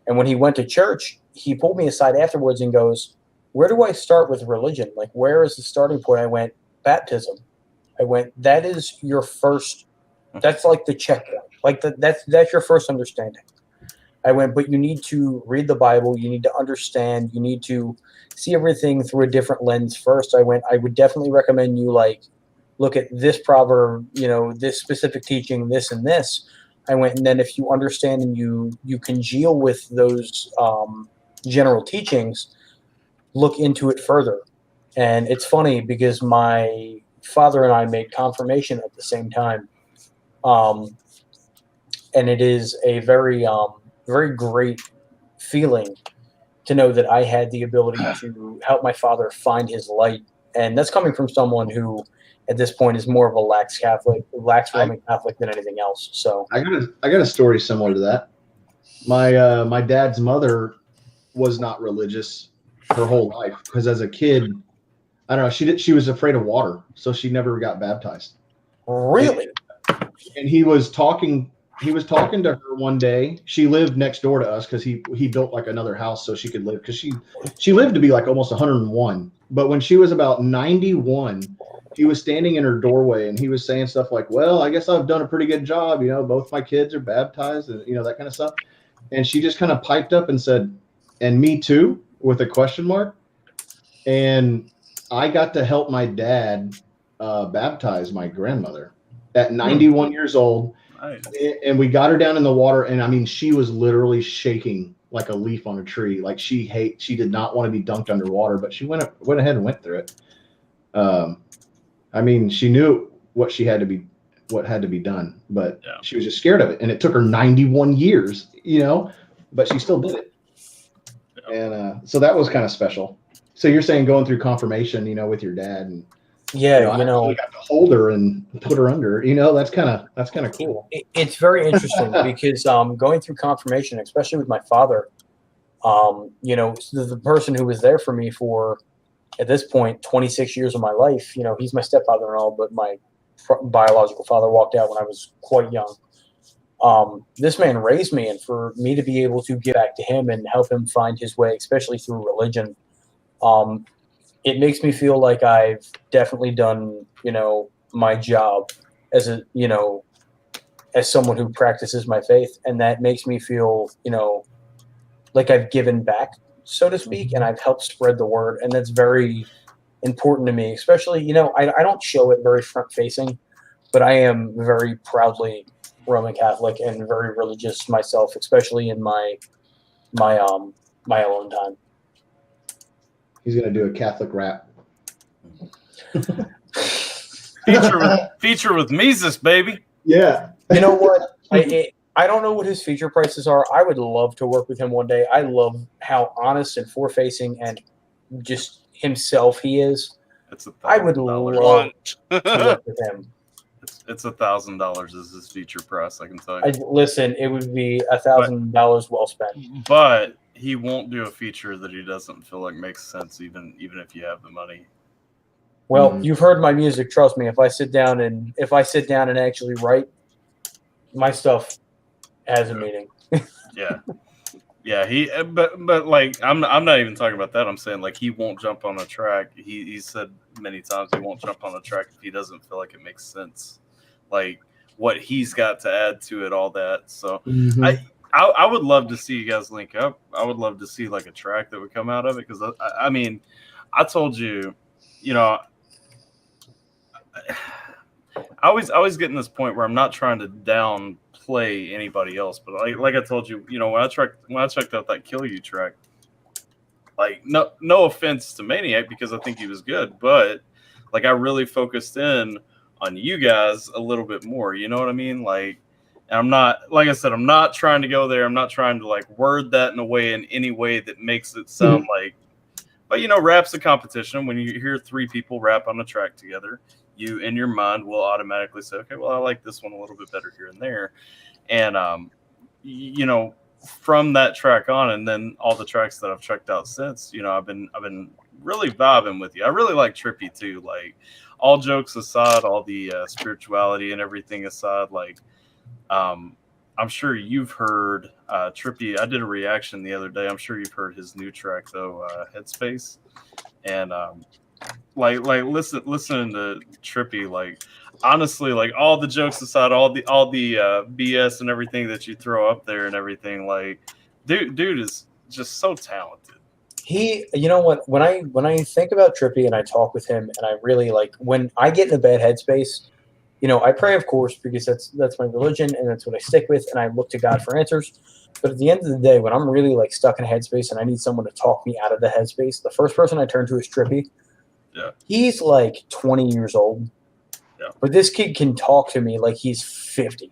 And when he went to church, he pulled me aside afterwards and goes, where do I start with religion? Like, where is the starting point? I went, baptism. I went, that is your first, that's like the checkpoint. Like that's your first understanding. I went, but you need to read the Bible. You need to understand. You need to see everything through a different lens first. I went, I would definitely recommend you like look at this proverb, you know, this specific teaching, this and this. I went, and then if you understand and you congeal with those general teachings, look into it further. And it's funny because my father and I made confirmation at the same time. And it is a very, very great feeling to know that I had the ability to help my father find his light. And that's coming from someone who at this point is more of a lax Roman Catholic than anything else. So I got a story similar to that. My dad's mother was not religious her whole life, because as a kid, I don't know, she was afraid of water, so she never got baptized. Really? And he was talking to her one day. She lived next door to us because he built like another house so she could live, because she lived to be like almost 101. But when she was about 91, he was standing in her doorway and he was saying stuff like, well, I guess I've done a pretty good job. You know, both my kids are baptized and, you know, that kind of stuff. And she just kind of piped up and said, and me too, with a question mark. And I got to help my dad baptize my grandmother at 91 years old. Nice. And we got her down in the water, and I mean, she was literally shaking like a leaf on a tree. Like she did not want to be dunked underwater, but she went ahead and went through it. I mean, she knew what had to be done, but she was just scared of it, and it took her 91 years, but she still did it. And so that was kind of special. So you're saying going through confirmation, with your dad, and I actually got to hold her and put her under. That's kind of cool. It's very interesting because going through confirmation, especially with my father, the person who was there for me for, at this point, 26 years of my life. He's my stepfather and all, but my biological father walked out when I was quite young. This man raised me, and for me to be able to give back to him and help him find his way, especially through religion, it makes me feel like I've definitely done, my job as as someone who practices my faith. And that makes me feel, like I've given back, so to speak, and I've helped spread the word. And that's very important to me, especially, I don't show it very front facing, but I am very proudly Roman Catholic and very religious myself, especially in my alone time. He's going to do a Catholic rap. feature with Mises, baby. Yeah. You know what? I don't know what his feature prices are. I would love to work with him one day. I love how honest and forward-facing and just himself he is. I would love to work with him. It's $1,000 is his feature price. I can tell you. Listen, it would be $1,000 well spent. But he won't do a feature that he doesn't feel like makes sense, even if you have the money. Well, you've heard my music. Trust me. If I sit down and actually write, my stuff has a meaning. Yeah. But like I'm not even talking about that. I'm saying like he won't jump on a track. He said many times he won't jump on a track if he doesn't feel like it makes sense, like what he's got to add to it, all that. So I would love to see you guys link up. I would love to see like a track that would come out of it, because I mean, I told you, I always get in this point where I'm not trying to downplay anybody else, but like I told you, when I checked out that Kill You track, like no offense to Maniac, because I think he was good, but like I really focused in on you guys a little bit more. You know what I mean? Like, and I'm not, like I said, I'm not trying to go there. I'm not trying to like word that in any way that makes it sound like, but rap's a competition. When you hear three people rap on a track together, you in your mind will automatically say, okay, well, I like this one a little bit better here and there. And, from that track on, and then all the tracks that I've checked out since, I've been really vibing with you. I really like Trippy too. Like, all jokes aside, all the spirituality and everything aside, like, I'm sure you've heard Trippy. I did a reaction the other day. I'm sure you've heard his new track though, Headspace, and like listening to Trippy, like, honestly, like, all the jokes aside, all the BS and everything that you throw up there and everything, like, dude is just so talented. He, what, when I think about Trippy and I talk with him, and I really like, when I get in a bad headspace, I pray, of course, because that's my religion and that's what I stick with, and I look to God for answers. But at the end of the day, when I'm really like stuck in a headspace and I need someone to talk me out of the headspace, the first person I turn to is Trippy. Yeah. He's like 20 years old. Yeah. But this kid can talk to me like he's 50.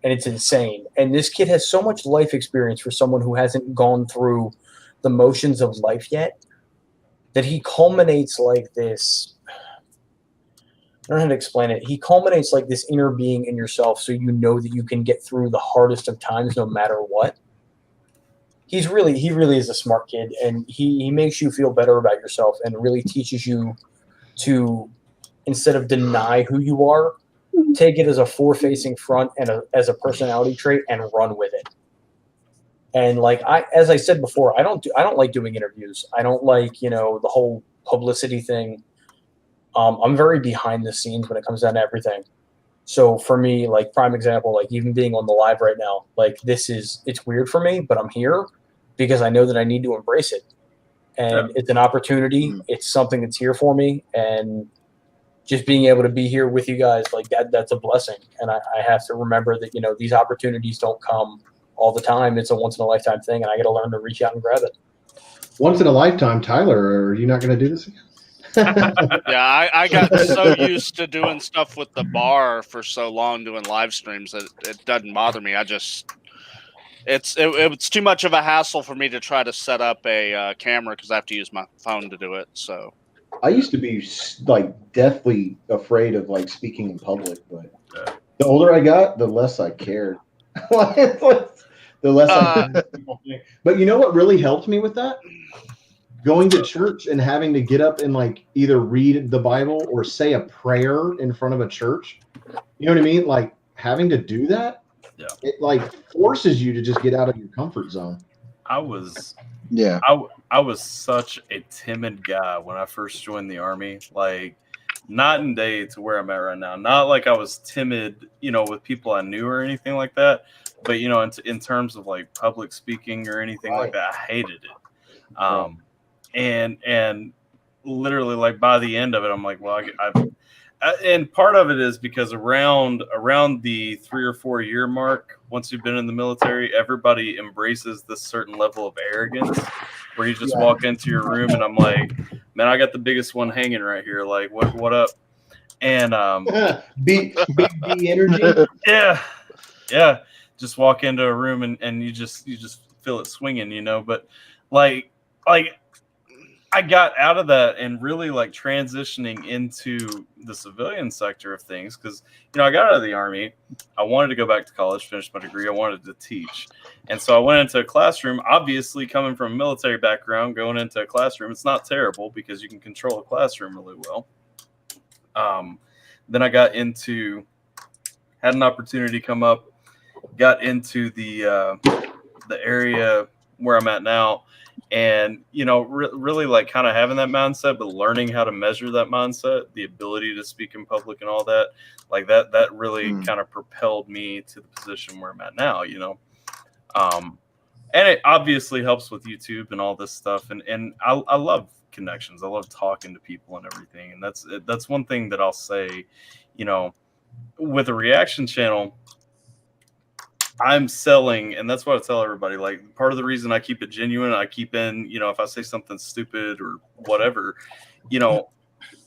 And it's insane. And this kid has so much life experience for someone who hasn't gone through the motions of life yet, that he culminates like this. I don't know how to explain it. He culminates like this inner being in yourself, so you know that you can get through the hardest of times no matter what. He really is a smart kid, and he makes you feel better about yourself and really teaches you to, instead of deny who you are, take it as a forward-facing front and as a personality trait and run with it. And like as I said before, I don't like doing interviews. I don't like, the whole publicity thing. I'm very behind the scenes when it comes down to everything. So for me, like, prime example, like even being on the live right now, like it's weird for me, but I'm here because I know that I need to embrace it. And it's an opportunity. It's something that's here for me. And just being able to be here with you guys, like that's a blessing. And I have to remember that, you know, these opportunities don't come all the time. It's a once in a lifetime thing, and I got to learn to reach out and grab it. Once in a lifetime, Tyler, are you not going to do this again? Yeah, I got so used to doing stuff with the bar for so long, doing live streams, that it doesn't bother me. It's too much of a hassle for me to try to set up a camera because I have to use my phone to do it. So I used to be like deathly afraid of like speaking in public, but the older I got, the less I cared. The less I cared people think. But you know what really helped me with that? Going to church and having to get up and like either read the Bible or say a prayer in front of a church. You know what I mean? Like having to do that, it like forces you to just get out of your comfort zone. I was such a timid guy when I first joined the Army. Like not in day to where I'm at right now. Not like I was timid, you know, with people I knew or anything like that. But you know, in terms of like public speaking or anything like that, I hated it. And literally like by the end of it, I'm like, well, and part of it is because around the 3 or 4 year mark, once you've been in the military, everybody embraces this certain level of arrogance where you just walk into your room and I'm like, man, I got the biggest one hanging right here. Like, what up? And big D energy. Yeah. Just walk into a room and you just feel it swinging, you know. But like I got out of that and really like transitioning into the civilian sector of things because, you know, I got out of the Army. I wanted to go back to college, finish my degree. I wanted to teach. And so I went into a classroom, obviously coming from a military background, going into a classroom. It's not terrible because you can control a classroom really well. Then I had an opportunity come up, got into the area where I'm at now. And, you know, really like kind of having that mindset, but learning how to measure that mindset, the ability to speak in public and all that, like that really kind of propelled me to the position where I'm at now, you know. And it obviously helps with YouTube and all this stuff. And I love connections. I love talking to people and everything. And that's one thing that I'll say, you know, with a reaction channel, I'm selling, and that's what I tell everybody. Like, part of the reason I keep it genuine, I keep in, you know, if I say something stupid or whatever, you know,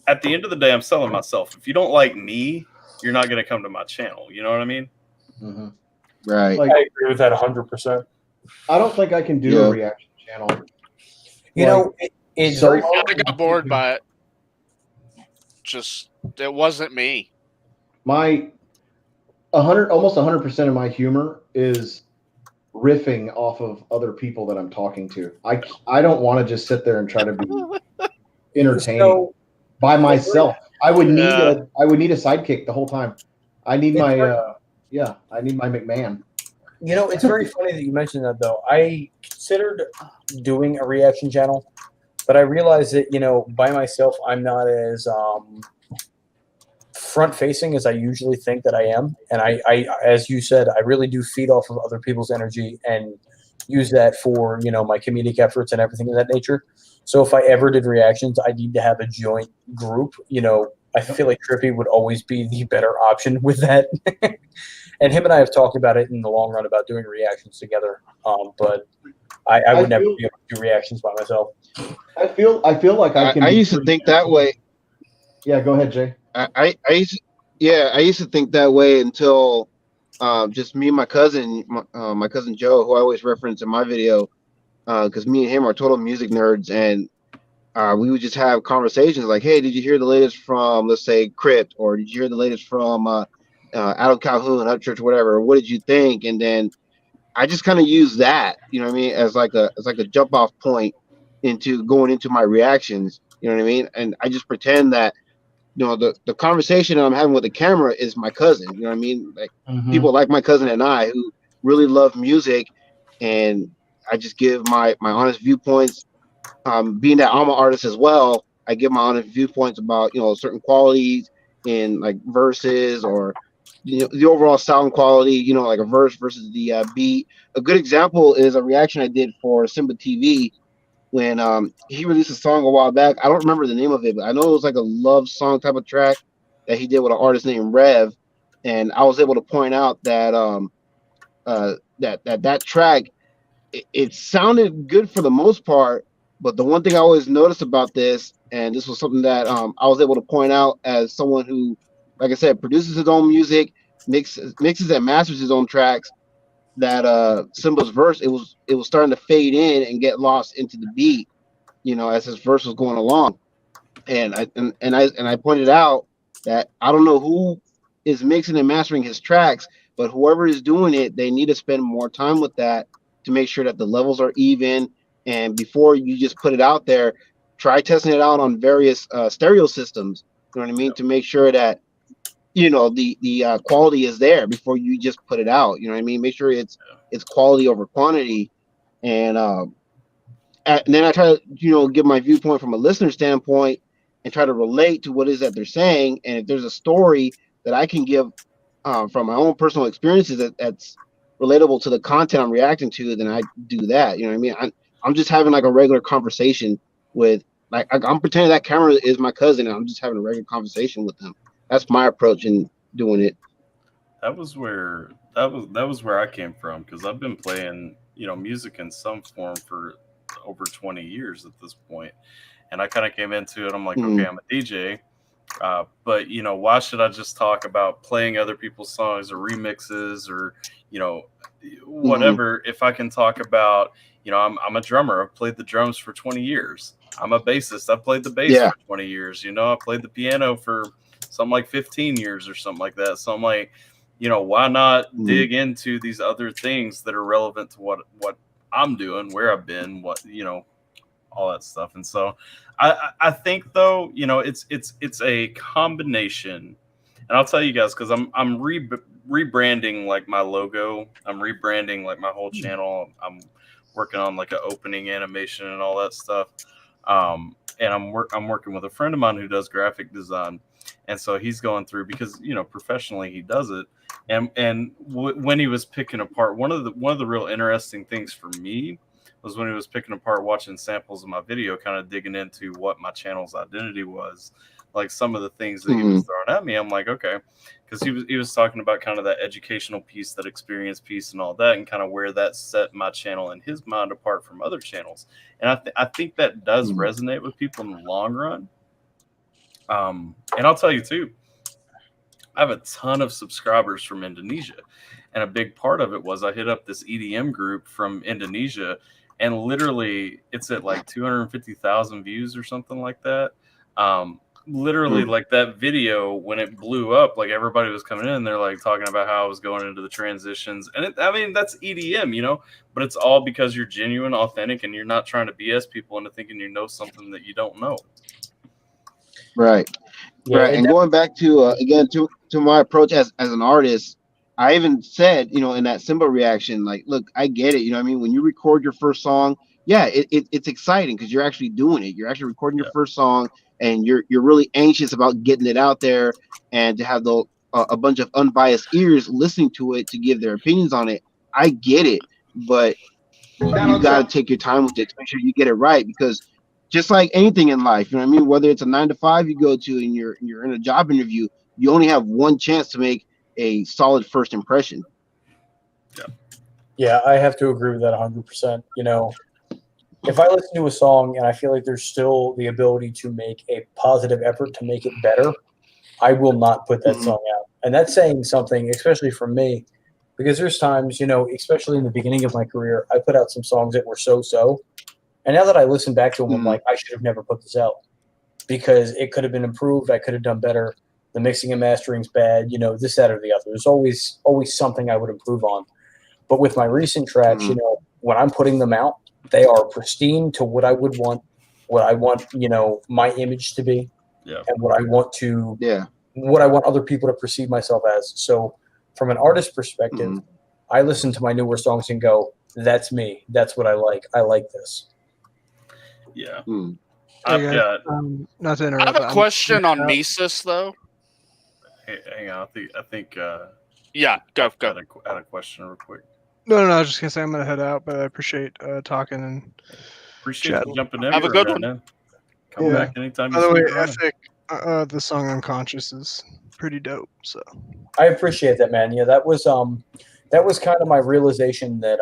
at the end of the day, I'm selling myself. If you don't like me, you're not going to come to my channel. You know what I mean? Mm-hmm. Right. Like, I agree with that 100%. I don't think I can do a reaction channel. You know, it's so very. I got bored by it. It wasn't me. Almost 100% of my humor is riffing off of other people that I'm talking to. I don't want to just sit there and try to be entertaining by myself. I would need a sidekick the whole time. I need my McMahon. You know, it's very funny that you mentioned that though. I considered doing a reaction channel, but I realized that, you know, by myself I'm not as front facing as I usually think that I am. And I, as you said, I really do feed off of other people's energy and use that for, you know, my comedic efforts and everything of that nature. So if I ever did reactions, I need to have a joint group. You know, I feel like Trippy would always be the better option with that. And him and I have talked about it in the long run about doing reactions together. But I would never be able to do reactions by myself. I feel like I used to think that way. Yeah, go ahead, Jay. I used to think that way until just me and my cousin Joe, who I always reference in my video, because me and him are total music nerds, and we would just have conversations like, "Hey, did you hear the latest from, let's say, Crypt, or did you hear the latest from Adam Calhoun, Upchurch, whatever? What did you think?" And then I just kind of use that, you know what I mean, as like a jump off point into going into my reactions, you know what I mean, and I just pretend that, you know, the conversation that I'm having with the camera is my cousin. You know what I mean? Like people like my cousin and I who really love music, and I just give my honest viewpoints. Being that I'm an artist as well, I give my honest viewpoints about, you know, certain qualities in like verses, or, you know, the overall sound quality, you know, like a verse versus the beat. A good example is a reaction I did for Simba TV when he released a song a while back. I don't remember the name of it, but I know it was like a love song type of track. that he did with an artist named Rev, and I was able to point out that that track, it sounded good for the most part, but the one thing I always noticed about this, and this was something that I was able to point out as someone who, like I said, produces his own music, mixes and masters his own tracks, that Simba's verse, it was starting to fade in and get lost into the beat, as his verse was going along. And I pointed out that I don't know who is mixing and mastering his tracks, but whoever is doing it, they need to spend more time with that to make sure that the levels are even. And before you just put it out there, try testing it out on various stereo systems. You know what I mean? To make sure that the quality is there before you just put it out. You know what I mean? Make sure it's quality over quantity. And then I try to give my viewpoint from a listener standpoint and try to relate to what it is that they're saying. And if there's a story that I can give from my own personal experiences that's relatable to the content I'm reacting to, then I do that. You know what I mean? I'm just having like a regular conversation with, like, I'm pretending that camera is my cousin and I'm just having a regular conversation with them. That's my approach in doing it. That was where I came from, because I've been playing music in some form for over 20 years at this point, and I kind of came into it. I'm like, okay, I'm a DJ, but why should I just talk about playing other people's songs or remixes or whatever if I can talk about I'm a drummer. I've played the drums for 20 years. I'm a bassist. I played the bass for 20 years. I played the piano for something like 15 years or something like that. So I'm like, why not dig into these other things that are relevant to what I'm doing, where I've been, what, all that stuff. And so I think though, it's a combination, and I'll tell you guys, cause I'm rebranding like my logo. I'm rebranding like my whole channel. I'm working on like an opening animation and all that stuff. And I'm working with a friend of mine who does graphic design. And so he's going through, because professionally he does it, and when he was picking apart, one of the real interesting things for me was when he was picking apart, watching samples of my video, kind of digging into what my channel's identity was, like some of the things that he was throwing at me. I'm like, okay, because he was talking about kind of that educational piece, that experience piece, and all that, and kind of where that set my channel in his mind apart from other channels. And I think that does resonate with people in the long run. And I'll tell you too, I have a ton of subscribers from Indonesia, and a big part of it was I hit up this EDM group from Indonesia, and literally it's at like 250,000 views or something like that. Literally like that video, when it blew up, like everybody was coming in, they're like talking about how I was going into the transitions, and that's EDM, but it's all because you're genuine, authentic, and you're not trying to BS people into thinking you know something that you don't know. Right. Yeah, Right. And going back to again to my approach as an artist, I even said, in that Simba reaction, like, look, I get it. I mean, when you record your first song, yeah, it's exciting because you're actually doing it. You're actually recording your first song, and you're really anxious about getting it out there, and to have a bunch of unbiased ears listening to it to give their opinions on it. I get it, but you got to take your time with it to make sure you get it right, because just like anything in life, whether it's a 9-to-5 you go to and you're in a job interview, you only have one chance to make a solid first impression. Yeah, I have to agree with that 100%. If I listen to a song and I feel like there's still the ability to make a positive effort to make it better, I will not put that song out. And that's saying something, especially for me, because there's times, especially in the beginning of my career, I put out some songs that were so-so. And now that I listen back to them, I'm like, I should have never put this out, because it could have been improved. I could have done better. The mixing and mastering's bad, this, that, or the other. There's always something I would improve on. But with my recent tracks, when I'm putting them out, they are pristine to what I would want, what I want, my image to be, and what I want to, what I want other people to perceive myself as. So from an artist perspective, I listen to my newer songs and go, that's me. That's what I like. I like this. Yeah. Hey guys, not to interrupt. I have a question on Mises, though. Hey, hang on. I think. Yeah, go. I had a question real quick. No, I was just gonna say I'm gonna head out, but I appreciate talking and appreciate chatting. you jumping in. Have a good one. Come back anytime. By the way, Ethic, The song "Unconscious" is pretty dope. So I appreciate that, man. Yeah, that was kind of my realization that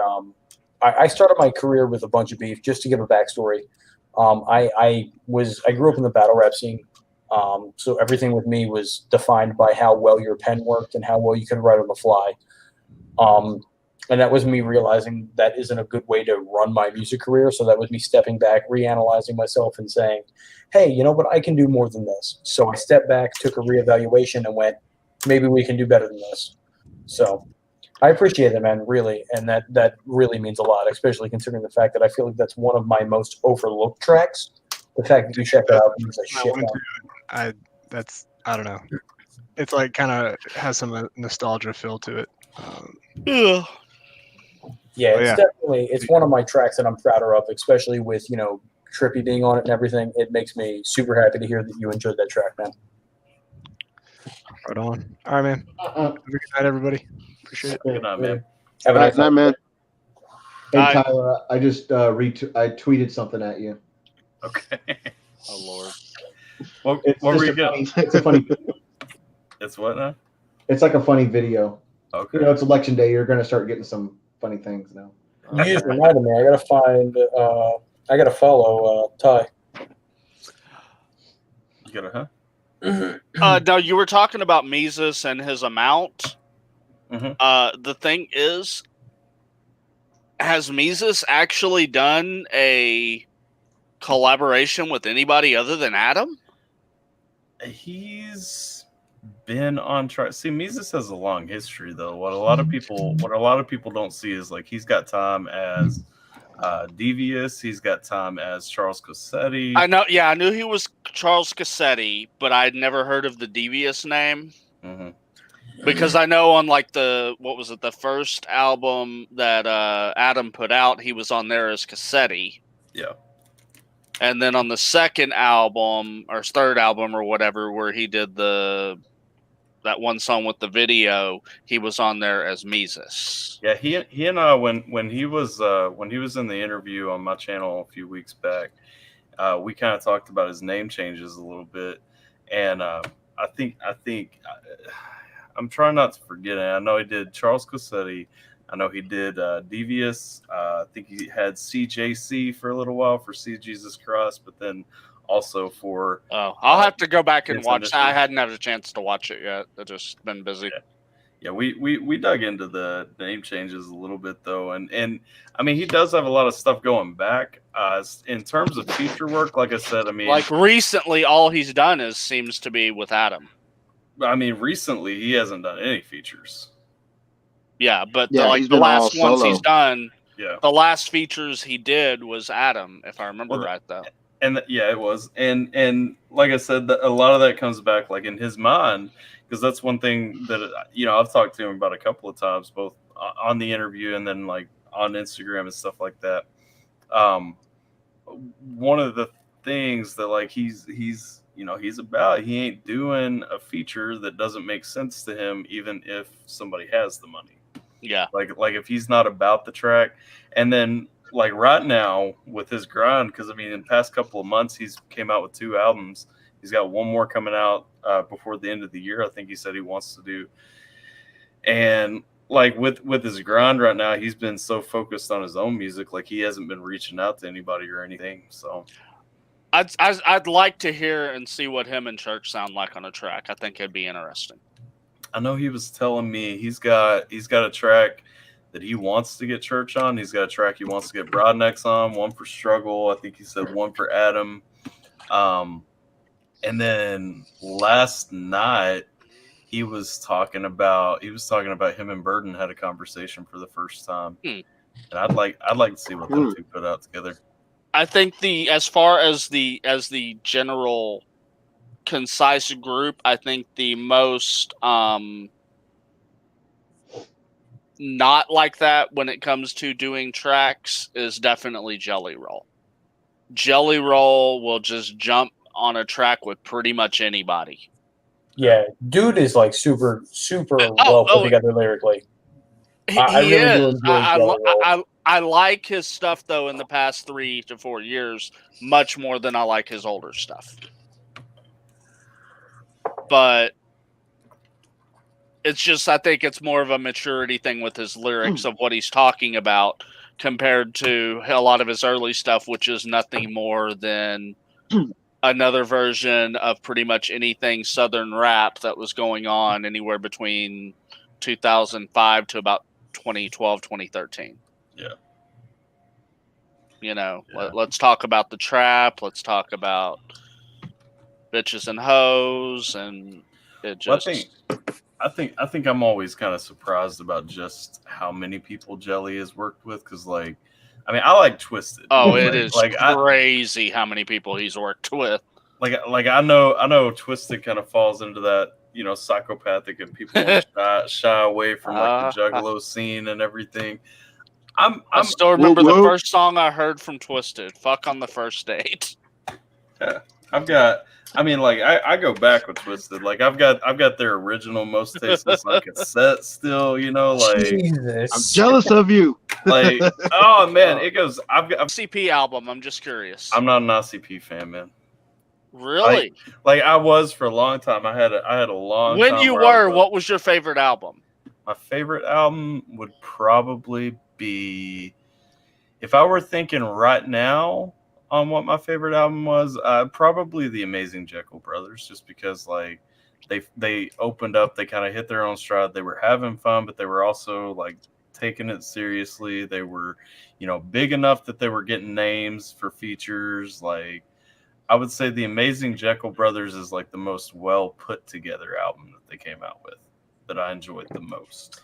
I started my career with a bunch of beef. Just to give a backstory, I grew up in the battle rap scene, so everything with me was defined by how well your pen worked and how well you could write on the fly. And that was me realizing that isn't a good way to run my music career. So that was me stepping back, reanalyzing myself, and saying, "Hey, you know what? I can do more than this." So I stepped back, took a reevaluation, and went, "Maybe we can do better than this." So I appreciate it, man, really, and that really means a lot, especially considering the fact that I feel like that's one of my most overlooked tracks. The fact that you check it out means a shit ton. I don't know. It's like kind of has some nostalgia feel to it. Yeah. Yeah, Oh, yeah. it's one of my tracks that I'm prouder of, especially with, Trippy being on it and everything. It makes me super happy to hear that you enjoyed that track, man. Right on. All right, man. Have a good night, everybody. Appreciate it. Good night, man. Have a nice Night, man. Hey, Hi. Tyler, I just I tweeted something at you. Okay. Oh Lord. What It's were just you a getting? funny, it's a funny. It's what now? It's like a funny video. Okay. It's election day. You're gonna start getting some funny things now. You just reminded me. I gotta follow Ty. You got a No, you were talking about Mises and his amount. Mhm. The thing is, has Mises actually done a collaboration with anybody other than Adam? He's been on track. See, Mises has a long history, though. What a lot of people don't see is like he's got time as Devious. He's got time as Charles Cossetti. I know. Yeah, I knew he was Charles Cassetti, but I'd never heard of the Devious name. Mhm. Because I know on like the first album that Adam put out, he was on there as Cassetti. Yeah. And then on the second album or third album or whatever, where he did that one song with the video, he was on there as Mises. Yeah, he and I when he was in the interview on my channel a few weeks back, we kind of talked about his name changes a little bit, and I think I'm trying not to forget it. I know he did Charles Cossetti. I know he did Devious. I think he had CJC for a little while for See Jesus Christ, but then also for. Oh, I'll have to go back and His watch. Initiative. I hadn't had a chance to watch it yet. I've just been busy. Yeah, we dug into the name changes a little bit though, and I mean he does have a lot of stuff going back. In terms of feature work, like I said, I mean, Like recently, all he's done seems to be with Adam. I mean, recently he hasn't done any features. Yeah, but Yeah, the he's been last all ones solo. he's done, Yeah, the last features he did was Adam, if I remember right, though. and yeah, it was, and like I said, a lot of that comes back like in his mind, because that's one thing that I've talked to him about a couple of times, both on the interview and then like on Instagram and stuff like that. One of the things that like he's about, he ain't doing a feature that doesn't make sense to him, even if somebody has the money. Yeah. Like if he's not about the track, and then like right now with his grind, because I mean in the past couple of months he's came out with 2 albums. He's got one more coming out before the end of the year. I think he said he wants to do. And like with his grind right now, he's been so focused on his own music, like he hasn't been reaching out to anybody or anything. So I'd like to hear and see what him and Church sound like on a track. I think it'd be interesting. I know he was telling me he's got a track that he wants to get Church on. He's got a track he wants to get Broadnecks on, one for Struggle. I think he said one for Adam. And then last night he was talking about him and Burden had a conversation for the first time. And I'd like to see what those two put out together. I think as far as the general concise group, I think the most not like that when it comes to doing tracks is definitely Jelly Roll. Jelly Roll will just jump on a track with pretty much anybody. Yeah, dude is like super well put together lyrically. I really do enjoy Jelly Roll. I like his stuff though in the past 3 to 4 years much more than I like his older stuff. but it's just I think it's more of a maturity thing with his lyrics of what he's talking about compared to a lot of his early stuff, which is nothing more than another version of pretty much anything Southern rap that was going on anywhere between 2005 to about 2012, 2013. Yeah. You know, let's talk about the trap. Let's talk about bitches and hoes, and it just. I think I'm always kind of surprised about just how many people Jelly has worked with, because like, I mean, I like Twisted. Oh, it is like crazy how many people he's worked with. Like I know Twisted kind of falls into that, you know, psychopathic and people want to shy away from like the Juggalo scene and everything. I still remember the first song I heard from Twisted, "Fuck on the First Date." Yeah, I go back with Twisted. Like I've got their original Most Tasteless on cassette still, you know, like Jesus. I'm jealous of you. Like, oh man, it goes. I've CP album. I'm just curious. I'm not an ICP fan, man. Really? Like I was for a long time. I had a long. When time you where were, what was your favorite album? My favorite album would probably be, if I were thinking right now on what my favorite album was, probably the Amazing Jekyll Brothers, just because like they opened up, they kind of hit their own stride. They were having fun, but they were also like taking it seriously. They were, you know, big enough that they were getting names for features. Like I would say the Amazing Jekyll Brothers is like the most well put together album that they came out with that I enjoyed the most.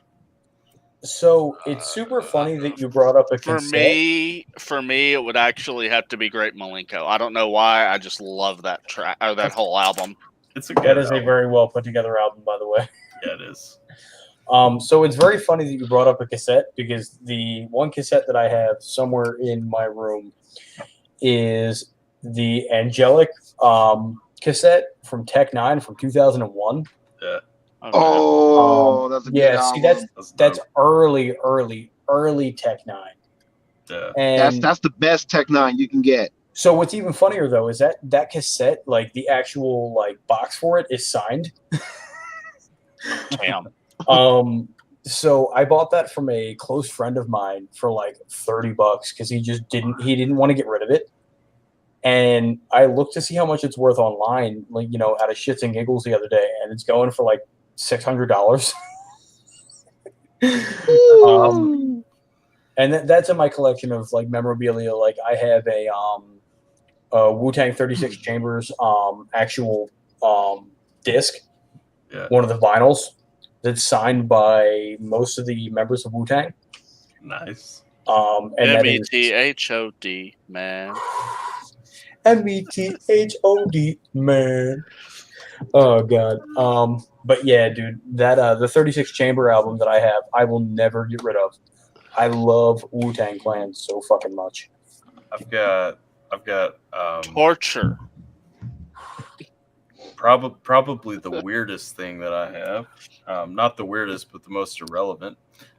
So it's super funny that you brought up a For me, it would actually have to be Great Malenko. I don't know why. I just love that track or that whole album. It's a very well put together album, by the way. Yeah, it is. So it's very funny that you brought up a cassette, because the one cassette that I have somewhere in my room is the Angelic cassette from Tech 9 from 2001. Yeah. Okay. Oh, that's a good album. That's early Tech 9. Yeah. And That's the best Tech 9 you can get. so what's even funnier though is that cassette, like the actual like box for it is signed. Damn. So I bought that from a close friend of mine for like $30 because he didn't want to get rid of it. And I looked to see how much it's worth online, like, you know, out of shits and giggles the other day, and it's going for like $600. And that's in my collection of like memorabilia. Like I have a Wu-Tang 36 Chambers actual disc, one of the vinyls that's signed by most of the members of Wu-Tang. Nice. And METHOD, man. METHOD, man. Oh god. But yeah, dude, that the 36 Chamber album that I have, I will never get rid of. I love Wu-Tang Clan so fucking much. I've got Torture. Probably the weirdest thing that I have. Not the weirdest, but the most irrelevant.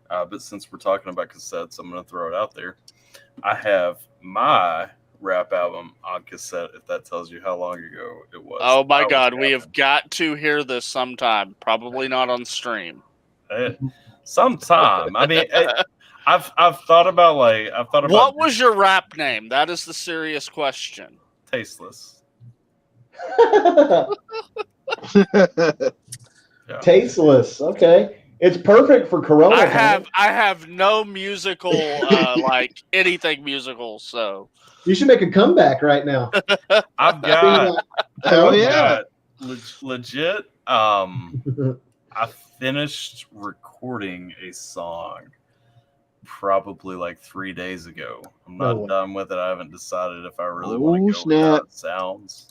But since we're talking about cassettes, I'm going to throw it out there. I have my rap album on cassette, if that tells you how long ago it was. Oh my god, we have got to hear this sometime. Probably not on stream. Sometime. I mean, I've thought about what was your rap name? That is the serious question. Tasteless. Yeah. Tasteless. Okay. It's perfect for Corona. I have no musical like anything musical, so you should make a comeback right now. I've got legit. I finished recording a song probably like 3 days ago. I'm not done with it. I haven't decided if I really want to go with how it sounds.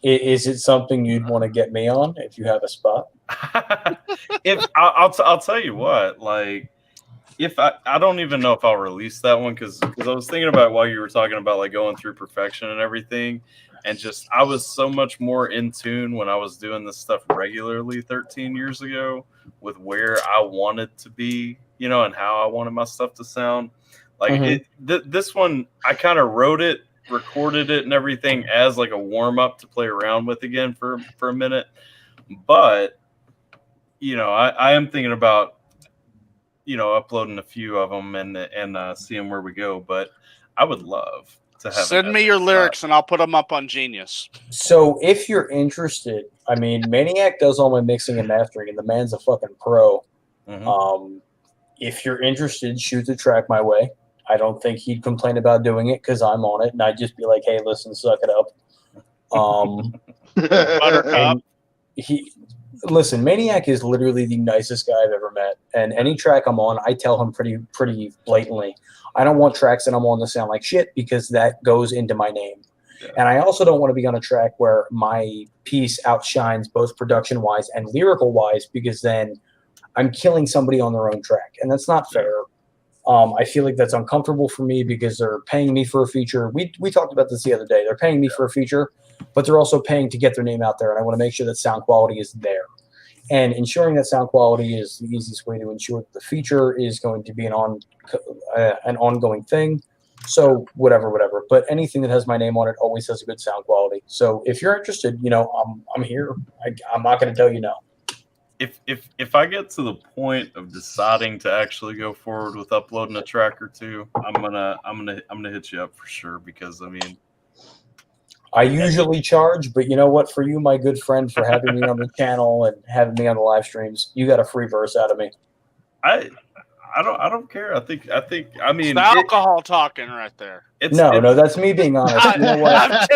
Is it something you'd want to get me on if you have a spot? If I'll tell you what, like, if I don't even know if I'll release that one because I was thinking about while you were talking about like going through perfection and everything, and just I was so much more in tune when I was doing this stuff regularly 13 years ago with where I wanted to be, you know, and how I wanted my stuff to sound. Like this one, I kind of wrote it, recorded it and everything as like a warm up to play around with again for a minute. But I am thinking about uploading a few of them and seeing where we go. But I would love to have Send me your lyrics and I'll put them up on Genius. So if you're interested, I mean, Maniac does all my mixing and mastering, and the man's a fucking pro. If you're interested, shoot the track my way. I don't think he'd complain about doing it because I'm on it, and I'd just be like, "Hey, listen, suck it up." Buttercup. Listen, Maniac is literally the nicest guy I've ever met, and any track I'm on, I tell him pretty blatantly, I don't want tracks that I'm on to sound like shit because that goes into my name. Yeah. And I also don't want to be on a track where my piece outshines both production-wise and lyrical-wise because then I'm killing somebody on their own track, and that's not fair. I feel like that's uncomfortable for me because they're paying me for a feature. We talked about this the other day. They're paying me for a feature, but they're also paying to get their name out there, and I want to make sure that sound quality is there. And ensuring that sound quality is the easiest way to ensure that the feature is going to be an ongoing thing. So whatever. But anything that has my name on it always has a good sound quality. So if you're interested, I'm here. I'm not going to tell you no. If I get to the point of deciding to actually go forward with uploading a track or two, I'm gonna hit you up for sure because I usually charge, but you know what? For you, my good friend, for having me on the channel and having me on the live streams, you got a free verse out of me. I don't care. I mean, it's the alcohol talking right there. No, that's me being honest. You know what?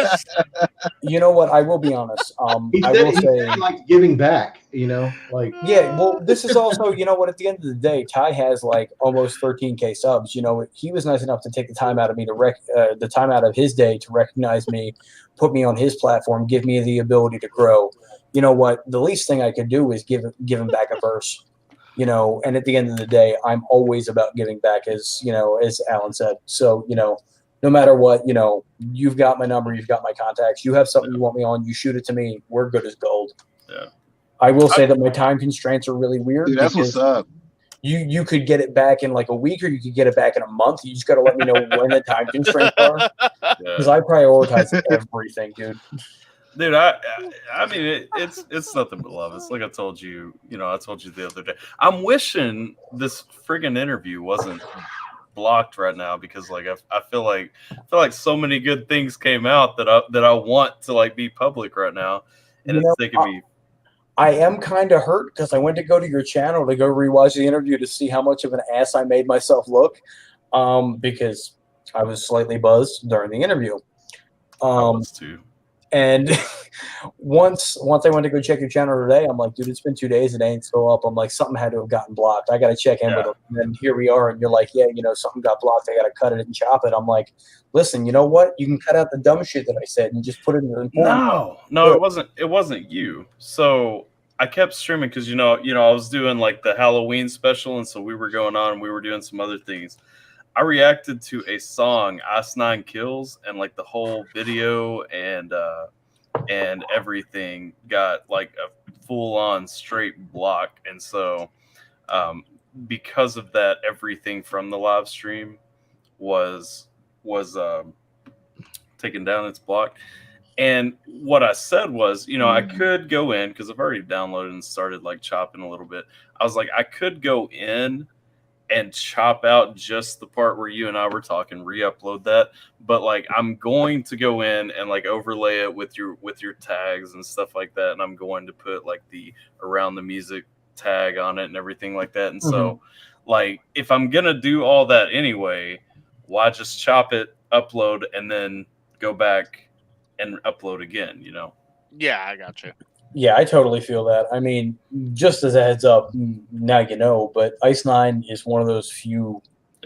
You know what? I will be honest. I will say, like giving back. Yeah. Well, this is also, you know what? At the end of the day, Ty has like almost 13K subs. He was nice enough to take the time out of me the time out of his day to recognize me, put me on his platform, give me the ability to grow. You know what? The least thing I could do is give him back a verse. And at the end of the day, I'm always about giving back, as Alan said. So, no matter what, you've got my number, you've got my contacts. You have something you want me on, you shoot it to me. We're good as gold. Yeah. I will say that my time constraints are really weird. Dude, that's what's up. You could get it back in like a week, or you could get it back in a month. You just got to let me know when the time constraints are, because I prioritize everything, dude. Dude, I mean, it's nothing but love. It's like I told you, I told you the other day. I'm wishing this friggin' interview wasn't blocked right now because, like, I feel like so many good things came out that I want to like be public right now, and it's taking me. I am kind of hurt because I went to go to your channel to go rewatch the interview to see how much of an ass I made myself look, because I was slightly buzzed during the interview. I was too. And once I went to go check your channel today, I'm like, dude, it's been 2 days. It ain't still up. I'm like, something had to have gotten blocked. I got to check in with them. And then here we are. And you're like, yeah, something got blocked. I got to cut it and chop it. I'm like, listen, you know what? You can cut out the dumb shit that I said and just put it in the No, it wasn't you. So I kept streaming because, I was doing like the Halloween special. And so we were going on and we were doing some other things. I reacted to a song, Ice 9 Kills, and like the whole video and everything got like a full-on straight block. And so because of that, everything from the live stream was taken down. It's blocked. And what I said was, I could go in because I've already downloaded and started like chopping a little bit. I was like, I could go in and chop out just the part where you and I were talking, re-upload that. But like, I'm going to go in and like overlay it with your tags and stuff like that. And I'm going to put like the around the music tag on it and everything like that. And so like, if I'm going to do all that anyway, why just chop it, upload, and then go back and upload again, Yeah, I got you. Yeah, I totally feel that. I mean, just as a heads up, now you know, but Ice 9 is one of those few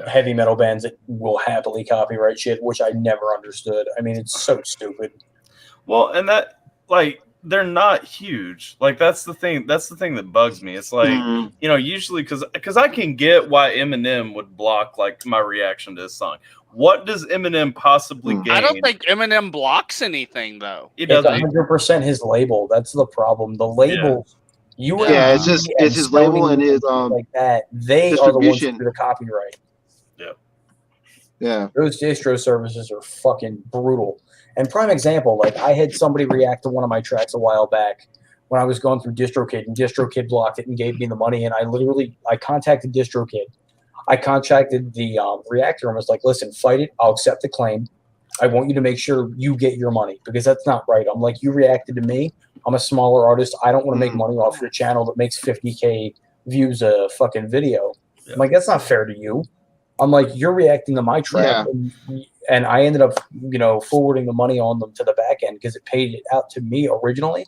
heavy metal bands that will happily copyright shit, which I never understood. I mean, it's so stupid. Well, and that, like, they're not huge. Like, that's the thing that bugs me. It's like, usually because I can get why Eminem would block, like, my reaction to his song. What does Eminem possibly gain? I don't think Eminem blocks anything, though. It It's doesn't. 100% his label. That's the problem. The label, it's his label and his like that. They are the ones who do the copyright. Yeah. Those distro services are fucking brutal. And prime example, like I had somebody react to one of my tracks a while back when I was going through DistroKid, and DistroKid blocked it and gave me the money. And I contacted DistroKid. I contacted the reactor and was like, listen, fight it. I'll accept the claim. I want you to make sure you get your money because that's not right. I'm like, you reacted to me. I'm a smaller artist. I don't want to make money off your channel that makes 50K views a fucking video. Yeah. I'm like, that's not fair to you. I'm like, you're reacting to my track. And I ended up, forwarding the money on them to the back end because it paid it out to me originally.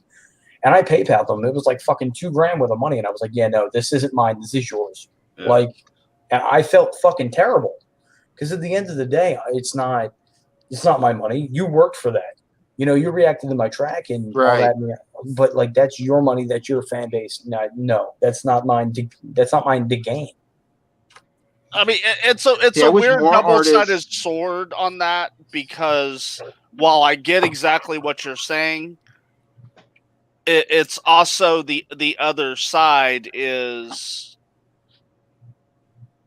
And I PayPal'd them. It was like fucking $2,000 worth of money. And I was like, yeah, no, this isn't mine. This is yours. Yeah. And I felt fucking terrible because at the end of the day, it's not my money. You worked for that. You reacted to my track and all that. But that's your money. That's your fan base. No, that's not mine. That's not mine to gain. I mean, it's a weird double-sided sword on that because while I get exactly what you're saying, it's also the other side is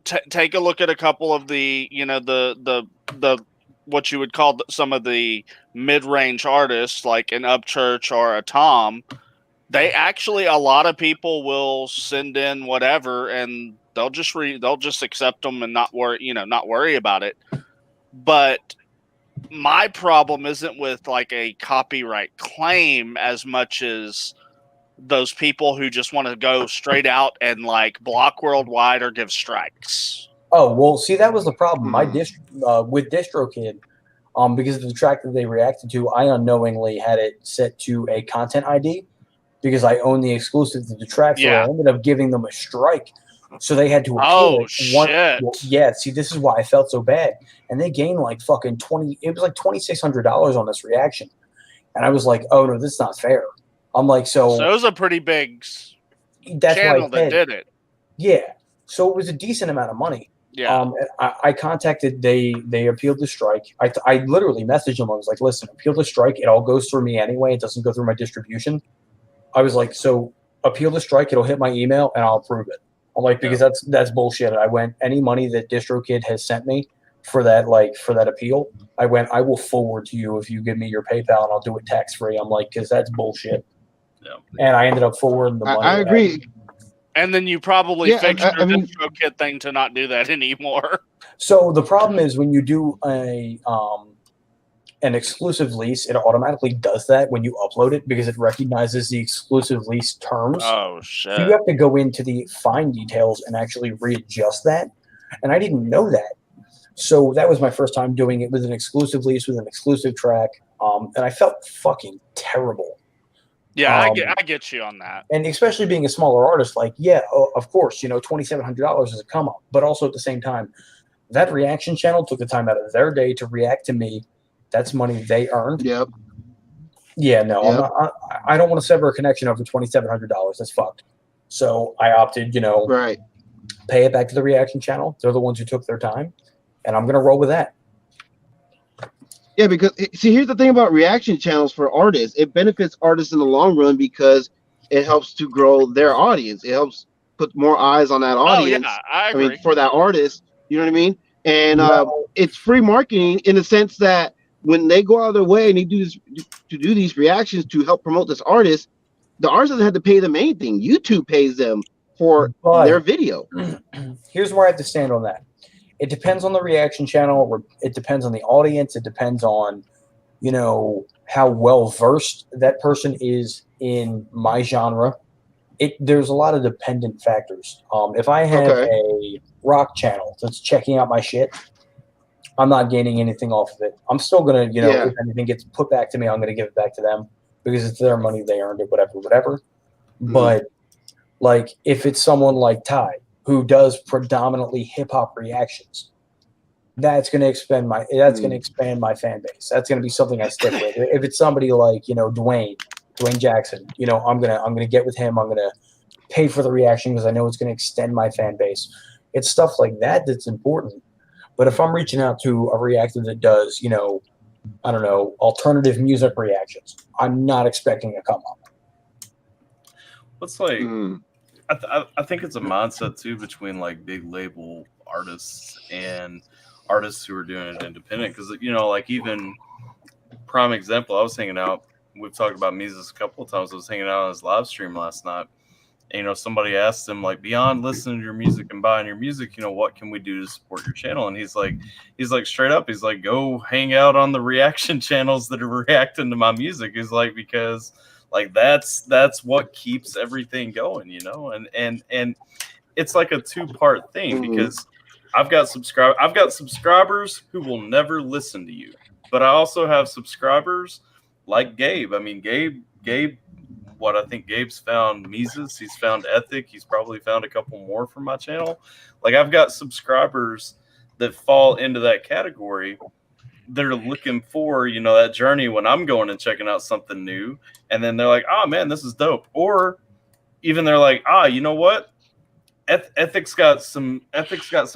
take a look at a couple of the the what you would call some of the mid-range artists like an Upchurch or a Tom. They actually, a lot of people will send in whatever and they'll just accept them and not worry about it. But my problem isn't with like a copyright claim as much as those people who just want to go straight out and like block worldwide or give strikes. Oh, well, see, that was the problem. With DistroKid, because of the track that they reacted to, I unknowingly had it set to a content ID because I own the exclusive to the track. So I ended up giving them a strike. So they had to appeal Oh, it. shit. See, this is why I felt so bad. And they gained like fucking it was like $2,600 on this reaction. And I was like, oh, no, this is not fair. I'm like, so it was a pretty big channel that did it. Yeah. So it was a decent amount of money. Yeah. I contacted, they appealed the strike. I literally messaged them. I was like, listen, appeal the strike. It all goes through me anyway. It doesn't go through my distribution. I was like, so appeal the strike. It'll hit my email and I'll approve it. I'm like, because that's bullshit. I went, any money that DistroKid has sent me for that appeal, I will forward to you if you give me your PayPal and I'll do it tax free. I'm like, because that's bullshit. Yeah. And I ended up forwarding the money. I agree. And then you probably fixed your DistroKid thing to not do that anymore. So the problem is when you do an exclusive lease, it automatically does that when you upload it because it recognizes the exclusive lease terms. Oh, shit. So you have to go into the fine details and actually readjust that. And I didn't know that. So that was my first time doing it with an exclusive lease, with an exclusive track. And I felt fucking terrible. Yeah, I get you on that. And especially being a smaller artist, of course, $2,700 is a come up. But also at the same time, that reaction channel took the time out of their day to react to me. That's money they earned. Yep. Yeah, no, yep. I don't want to sever a connection over $2,700. That's fucked. So I opted, pay it back to the reaction channel. They're the ones who took their time. And I'm going to roll with that. Yeah, because see, here's the thing about reaction channels for artists. It benefits artists in the long run because it helps to grow their audience. It helps put more eyes on that audience. Oh, yeah, I agree. mean, for that artist, you know what I mean? And it's free marketing in the sense that when they go out of their way and they do these reactions to help promote this artist, the artist doesn't have to pay them anything. YouTube pays them for their video. Here's where I have to stand on that. It depends on the reaction channel. It depends on the audience. It depends on, how well versed that person is in my genre. There's a lot of dependent factors. If I have a rock channel that's checking out my shit, I'm not gaining anything off of it. I'm still gonna, if anything gets put back to me, I'm gonna give it back to them because it's their money, they earned it, whatever. Mm-hmm. But if it's someone like Ty, who does predominantly hip hop reactions, that's going to expand my fan base. That's going to be something I stick with. If it's somebody like, Dwayne Jackson, I'm going to get with him. I'm going to pay for the reaction because I know it's going to extend my fan base. It's stuff like that that's important. But if I'm reaching out to a reactor that does, alternative music reactions, I'm not expecting a come up. What's I think it's a mindset too between big label artists and artists who are doing it independent. Because even prime example, I was hanging out we've talked about Mises a couple of times. I was hanging out on his live stream last night. And, you know, somebody asked him, like, beyond listening to your music and buying your music, you know, what can we do to support your channel? And he's like straight up, he's like, go hang out on the reaction channels that are reacting to my music. He's like, because like that's what keeps everything going, you know, and it's like a 2-part thing because I've got subscribers who will never listen to you, but I also have subscribers like Gabe. I mean, Gabe, what I think Gabe's found Mises, he's found Ethic, he's probably found a couple more from my channel. Like I've got subscribers that fall into that category. They're looking for, you know, that journey when I'm going and checking out something new, and then they're like, oh man, this is dope. Or even they're like, you know what? Ethic's got some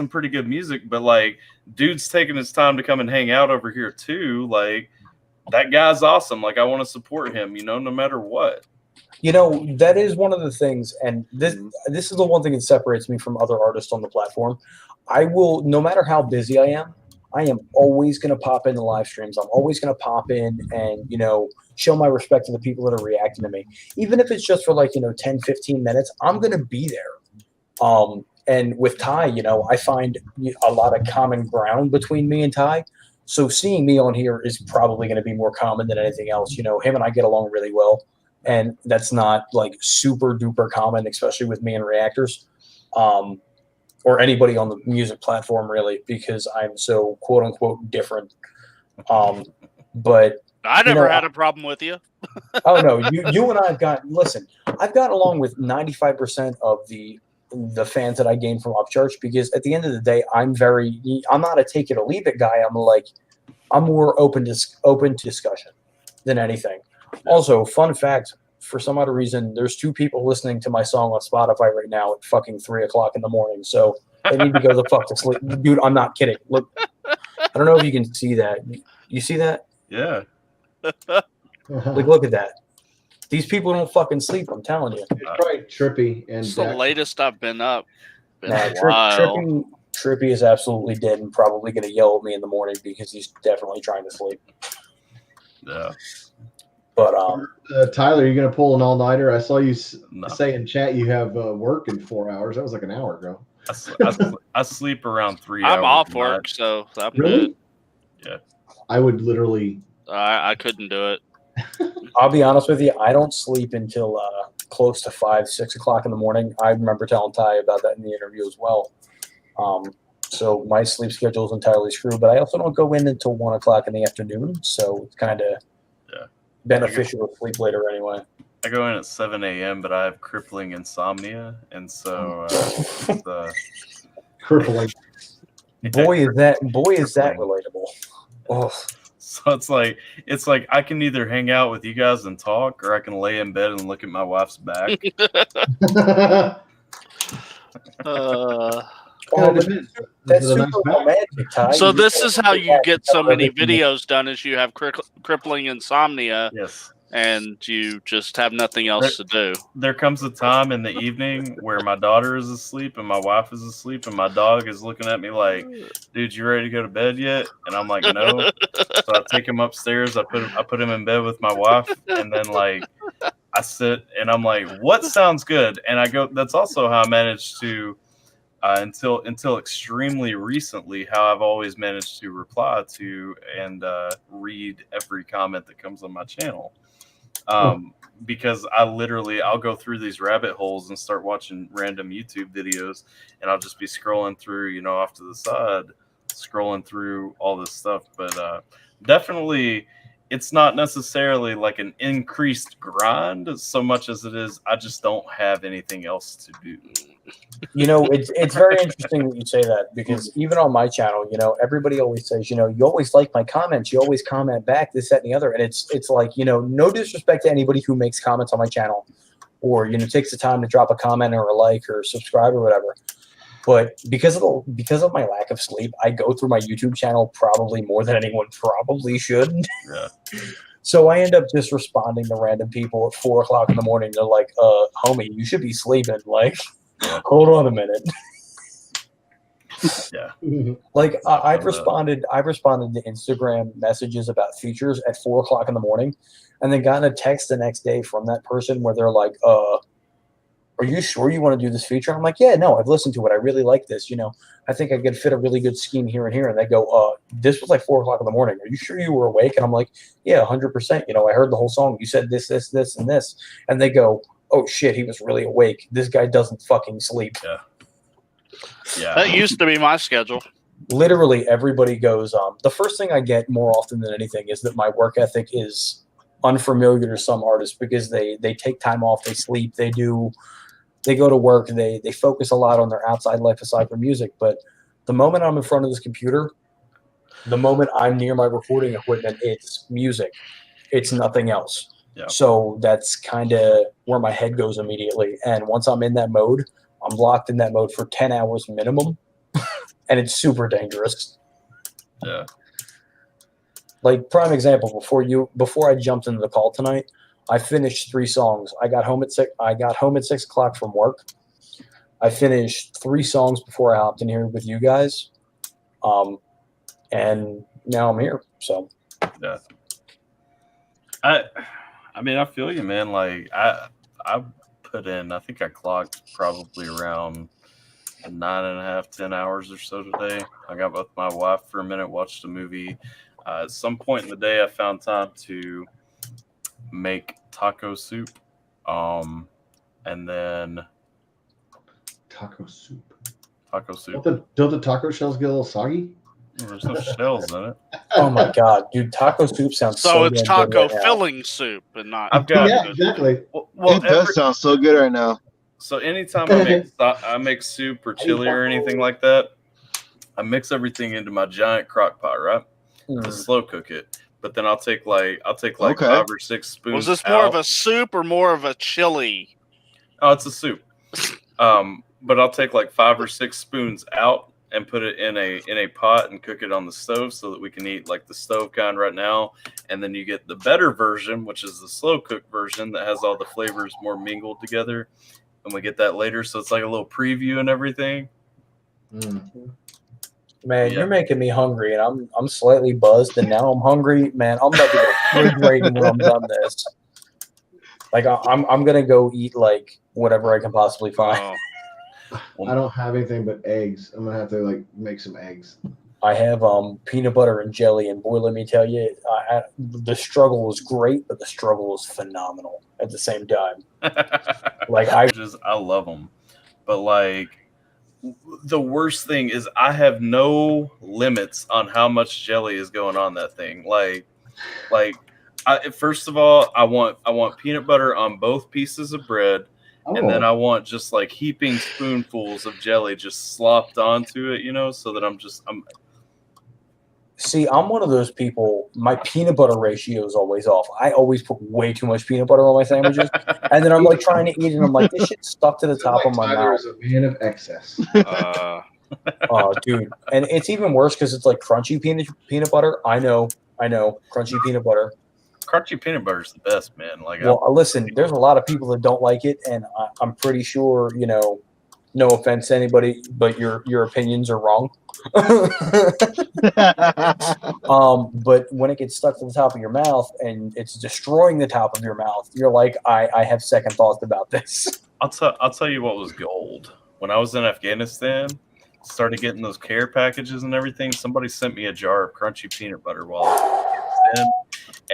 pretty good music, but like dude's taking his time to come and hang out over here too. Like that guy's awesome. Like I want to support him, you know, no matter what. You know, that is one of the things, and this is the one thing that separates me from other artists on the platform. I will, no matter how busy I am always going to pop in the live streams. I'm always going to pop in and, you know, show my respect to the people that are reacting to me. Even if it's just for like, you know, 10, 15 minutes, I'm going to be there. And with Ty, you know, I find a lot of common ground between me and Ty. So seeing me on here is probably going to be more common than anything else. You know, him and I get along really well. And that's not like super duper common, especially with me and reactors, or anybody on the music platform really, because I'm so quote unquote different. But I never had a problem with you. Oh no, you and I've got along with 95% of the fans that I gain from Upchurch, because at the end of the day, I'm not a take it or leave it guy. I'm more open to discussion than anything. Also, fun fact, for some odd reason, there's 2 people listening to my song on Spotify right now at fucking 3 o'clock in the morning. So they need to go the fuck to sleep. Dude, I'm not kidding. Look, I don't know if you can see that. You see that? Yeah. Like, look at that. These people don't fucking sleep, I'm telling you. It's probably Trippy. And It's the latest I've been up. Trippy is absolutely dead and probably going to yell at me in the morning because he's definitely trying to sleep. Yeah. But Tyler, you're gonna pull an all-nighter? I saw you say in chat you have work in 4 hours. That was like an hour ago. I sleep around 3 hours. I'm off work, so I'm really good. Yeah. I would literally. I couldn't do it. I'll be honest with you. I don't sleep until close to 5, 6 o'clock in the morning. I remember telling Ty about that in the interview as well. So my sleep schedule is entirely screwed, but I also don't go in until 1 o'clock in the afternoon. So it's kind of beneficial to sleep later anyway. I go in at 7 a.m., but I have crippling insomnia, and so crippling. Boy, is that relatable. Oh. So it's like I can either hang out with you guys and talk, or I can lay in bed and look at my wife's back. That's super romantic, Ty. So this is how you get so many videos done: is you have crippling insomnia, yes, and you just have nothing else to do. There comes a time in the evening where my daughter is asleep and my wife is asleep, and my dog is looking at me like, "Dude, you ready to go to bed yet?" And I'm like, "No." So I take him upstairs. I put him in bed with my wife, and then like I sit and I'm like, "What sounds good?" And I go. That's also how I managed to. Until extremely recently, how I've always managed to reply to and read every comment that comes on my channel, because I'll go through these rabbit holes and start watching random YouTube videos, and I'll just be scrolling through, you know, off to the side, scrolling through all this stuff. But definitely, it's not necessarily like an increased grind so much as it is I just don't have anything else to do. You know, it's very interesting that you say that, because even on my channel, you know, everybody always says, you know, you always like my comments, you always comment back, this, that, and the other. And it's like, you know, no disrespect to anybody who makes comments on my channel or, you know, takes the time to drop a comment or a like or subscribe or whatever. But because of my lack of sleep, I go through my YouTube channel probably more than anyone probably should. Yeah. So I end up just responding to random people at 4 o'clock in the morning. They're like, homie, you should be sleeping. Like, hold on a minute. Yeah. Like I've responded to Instagram messages about features at 4:00 in the morning, and then gotten a text the next day from that person where they're like, are you sure you want to do this feature? I'm like, yeah, no, I've listened to it. I really like this. I think I could fit a really good scheme here and here. And they go, this was like 4:00 in the morning. Are you sure you were awake? And I'm like, yeah, 100%. I heard the whole song. You said this, this, this, and this. And they go, oh shit, he was really awake. This guy doesn't fucking sleep. Yeah. Yeah. That used to be my schedule. Literally everybody goes, the first thing I get more often than anything is that my work ethic is unfamiliar to some artists because they take time off, they sleep, they go to work, they focus a lot on their outside life aside from music. But the moment I'm in front of this computer, the moment I'm near my recording equipment, it's music. It's nothing else. Yeah. So that's kind of where my head goes immediately. And once I'm in that mode, I'm locked in that mode for 10 hours minimum. And it's super dangerous. Yeah. Like, prime example, before I jumped into the call tonight, I finished 3 songs. I got home at 6 o'clock from work. I finished 3 songs before I hopped in here with you guys. And now I'm here. So yeah. I mean, I feel you, man. Like I put in, I think I clocked probably around 9.5, 10 hours or so today. I got with my wife for a minute, watched a movie. At some point in the day, I found time to make taco soup. And then Taco soup. Don't the taco shells get a little soggy? There's no shells in it. Oh my god, dude! Taco soup sounds so it's damn taco good right filling soup and not. I've got Yeah, exactly. It does sound so good right now. So anytime I make soup or chili or anything like that, I mix everything into my giant crock pot, right? To slow cook it. But then I'll take like Okay. 5 or 6 spoons. Was this more of a soup or more of a chili? Oh, it's a soup. But I'll take like 5 or 6 spoons out and put it in a pot and cook it on the stove so that we can eat like the stove kind right now. And then you get the better version, which is the slow cook version that has all the flavors more mingled together. And we get that later. So it's like a little preview and everything. Man, you're making me hungry, and I'm slightly buzzed, and now I'm hungry. Man, I'm about to go refrigerating when I'm done this. Like I'm gonna go eat like whatever I can possibly find. I don't have anything but eggs. I'm gonna have to like make some eggs. I have peanut butter and jelly, and boy, let me tell you, the struggle was great, but the struggle was phenomenal at the same time. Like I love them, but like the worst thing is I have no limits on how much jelly is going on that thing. First of all, I want peanut butter on both pieces of bread. And then I want just like heaping spoonfuls of jelly just slopped onto it, so that I'm See, I'm one of those people, my peanut butter ratio is always off. I always put way too much peanut butter on my sandwiches. And then I'm like trying to eat it, and I'm like, this shit's stuck to the top of my mouth. Tyler is a man of excess. Oh, dude. And it's even worse because it's like crunchy peanut butter. I know. Crunchy peanut butter. Crunchy peanut butter is the best, man. Listen, there's a lot of people that don't like it, and I'm pretty sure, no offense to anybody, but your opinions are wrong. But when it gets stuck to the top of your mouth and it's destroying the top of your mouth, you're like, I have second thoughts about this. I'll tell you what was gold. When I was in Afghanistan, started getting those care packages and everything, somebody sent me a jar of crunchy peanut butter while I was in Afghanistan.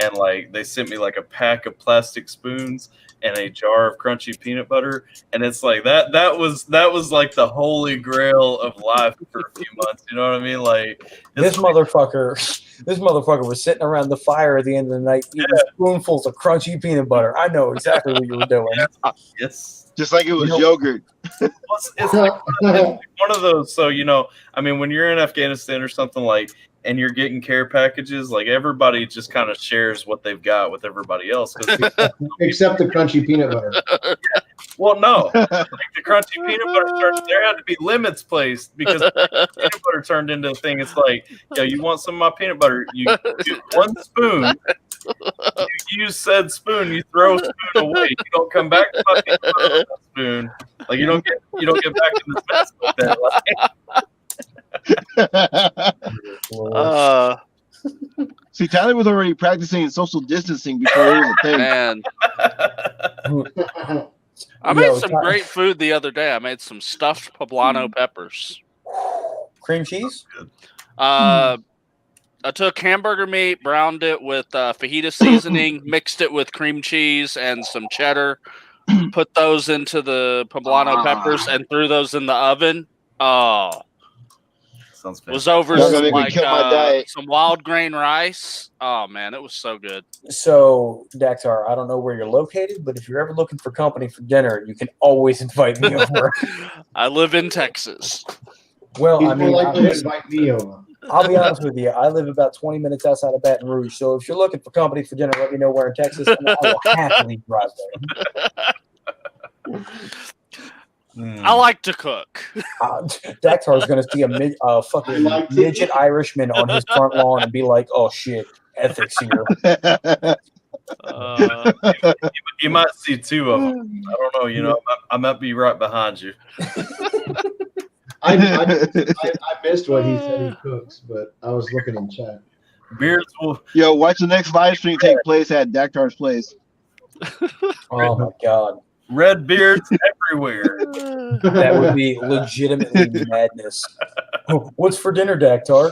And like they sent me like a pack of plastic spoons and a jar of crunchy peanut butter, and it's like that was like the holy grail of life for a few months. You know what I mean? Like this motherfucker was sitting around the fire at the end of the night eating spoonfuls of crunchy peanut butter. I know exactly what you were doing. Yes, just like it was yogurt. It's like one of those. So I mean, when you're in Afghanistan or something and you're getting care packages, like everybody just kind of shares what they've got with everybody else. Except the crunchy peanut butter. Well, no. Like the crunchy peanut butter, there had to be limits placed because peanut butter turned into a thing. It's like, you want some of my peanut butter? You do 1 spoon. You use said spoon. You throw a spoon away. You don't come back to my peanut butter with a spoon. Like you don't get back in this mess like that. See, Tyler was already practicing social distancing before it was a thing. Man, I made some great food the other day. I made some stuffed poblano peppers. Cream cheese? I took hamburger meat, browned it with fajita seasoning, mixed it with cream cheese and some cheddar, put those into the poblano peppers, and threw those in the oven. Oh, Sounds was over Y'all gonna some, make me like, kill my diet. some wild grain rice. Oh, man, it was so good. So, Daxar, I don't know where you're located, but if you're ever looking for company for dinner, you can always invite me over. I live in Texas. Well, I mean, invite me over. I'll be honest with you. I live about 20 minutes outside of Baton Rouge. So if you're looking for company for dinner, let me know where in Texas, and I will happily drive there. I like to cook. Daxar is going to see a fucking midget Irishman on his front lawn and be like, "Oh shit, ethics here." You might see two of them. I don't know. You know, I might be right behind you. I missed what he said he cooks, but I was looking in chat. Beards will. Yo, watch the next live stream take place at Daktar's place. Oh my god. Red beards everywhere. That would be legitimately madness. What's for dinner, Daktar?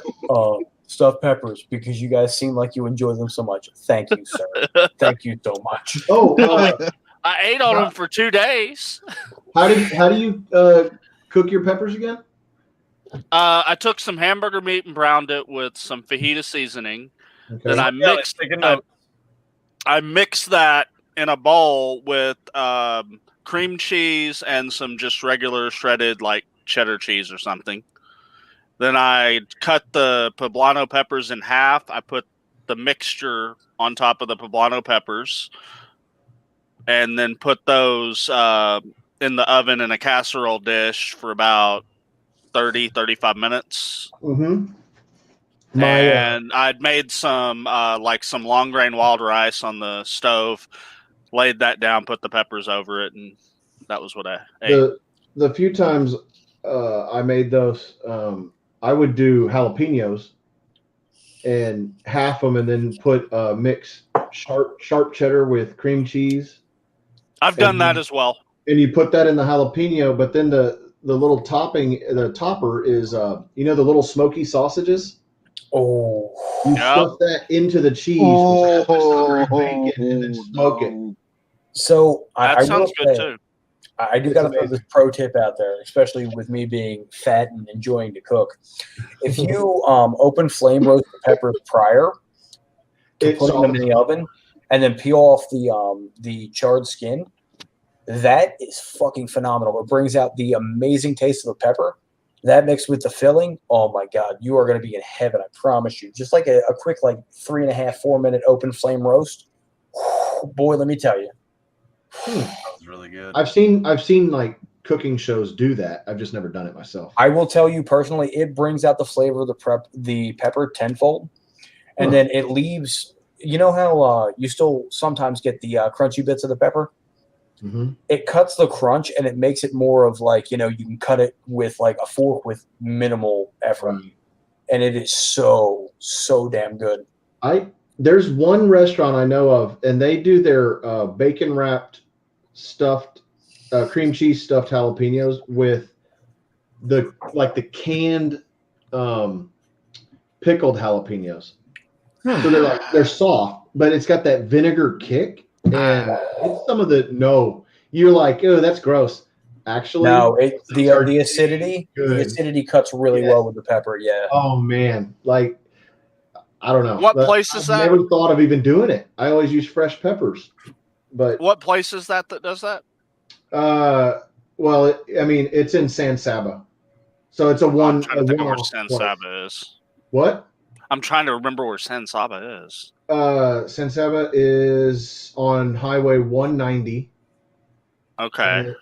Stuffed peppers, because you guys seem like you enjoy them so much. Thank you, sir. Thank you so much. Oh, I ate on them for 2 days. how do you cook your peppers again? I took some hamburger meat and browned it with some fajita seasoning. Okay. Then I mixed that in a bowl with cream cheese and some just regular shredded, like, cheddar cheese or something. Then I cut the poblano peppers in half. I put the mixture on top of the poblano peppers and then put those in the oven in a casserole dish for about 35 minutes. Mm-hmm. And I'd made some some long grain wild rice on the stove, laid that down, put the peppers over it, and that was what I ate. The few times I made those, I would do jalapenos and half them, and then put mix sharp cheddar with cream cheese. I've done that as well. And you put that in the jalapeno, but then the little topping, the topper is the little smoky sausages. Oh, you stuff that into the cheese with bacon and then smoke it. So that sounds good too. I do got to throw this pro tip out there, especially with me being fat and enjoying to cook. If you open flame roast the peppers prior to putting them in the oven, and then peel off the charred skin, that is fucking phenomenal. It brings out the amazing taste of the pepper. That mixed with the filling, oh my god, you are going to be in heaven, I promise you. Just like a quick 3.5-4 minute open flame roast. Boy, let me tell you. That was really good. I've seen like cooking shows do that. I've just never done it myself. I will tell you personally, it brings out the flavor of the pepper tenfold, and then it leaves. You know how you still sometimes get the crunchy bits of the pepper. Mm-hmm. It cuts the crunch and it makes it more of you can cut it with a fork with minimal effort, and it is so damn good. There's one restaurant I know of, and they do their bacon wrapped stuffed cream cheese stuffed jalapenos with the canned pickled jalapenos. So they're soft, but it's got that vinegar kick, and it's some of you're like, oh, that's gross. Actually, no, the acidity cuts really well with the pepper. Yeah. Oh man, I don't know. What place is that? I never thought of even doing it. I always use fresh peppers. But what place is that does that? Well, it's in San Saba, so it's I'm trying to think of where San Saba is. What? I'm trying to remember where San Saba is. San Saba is on Highway 190. Okay.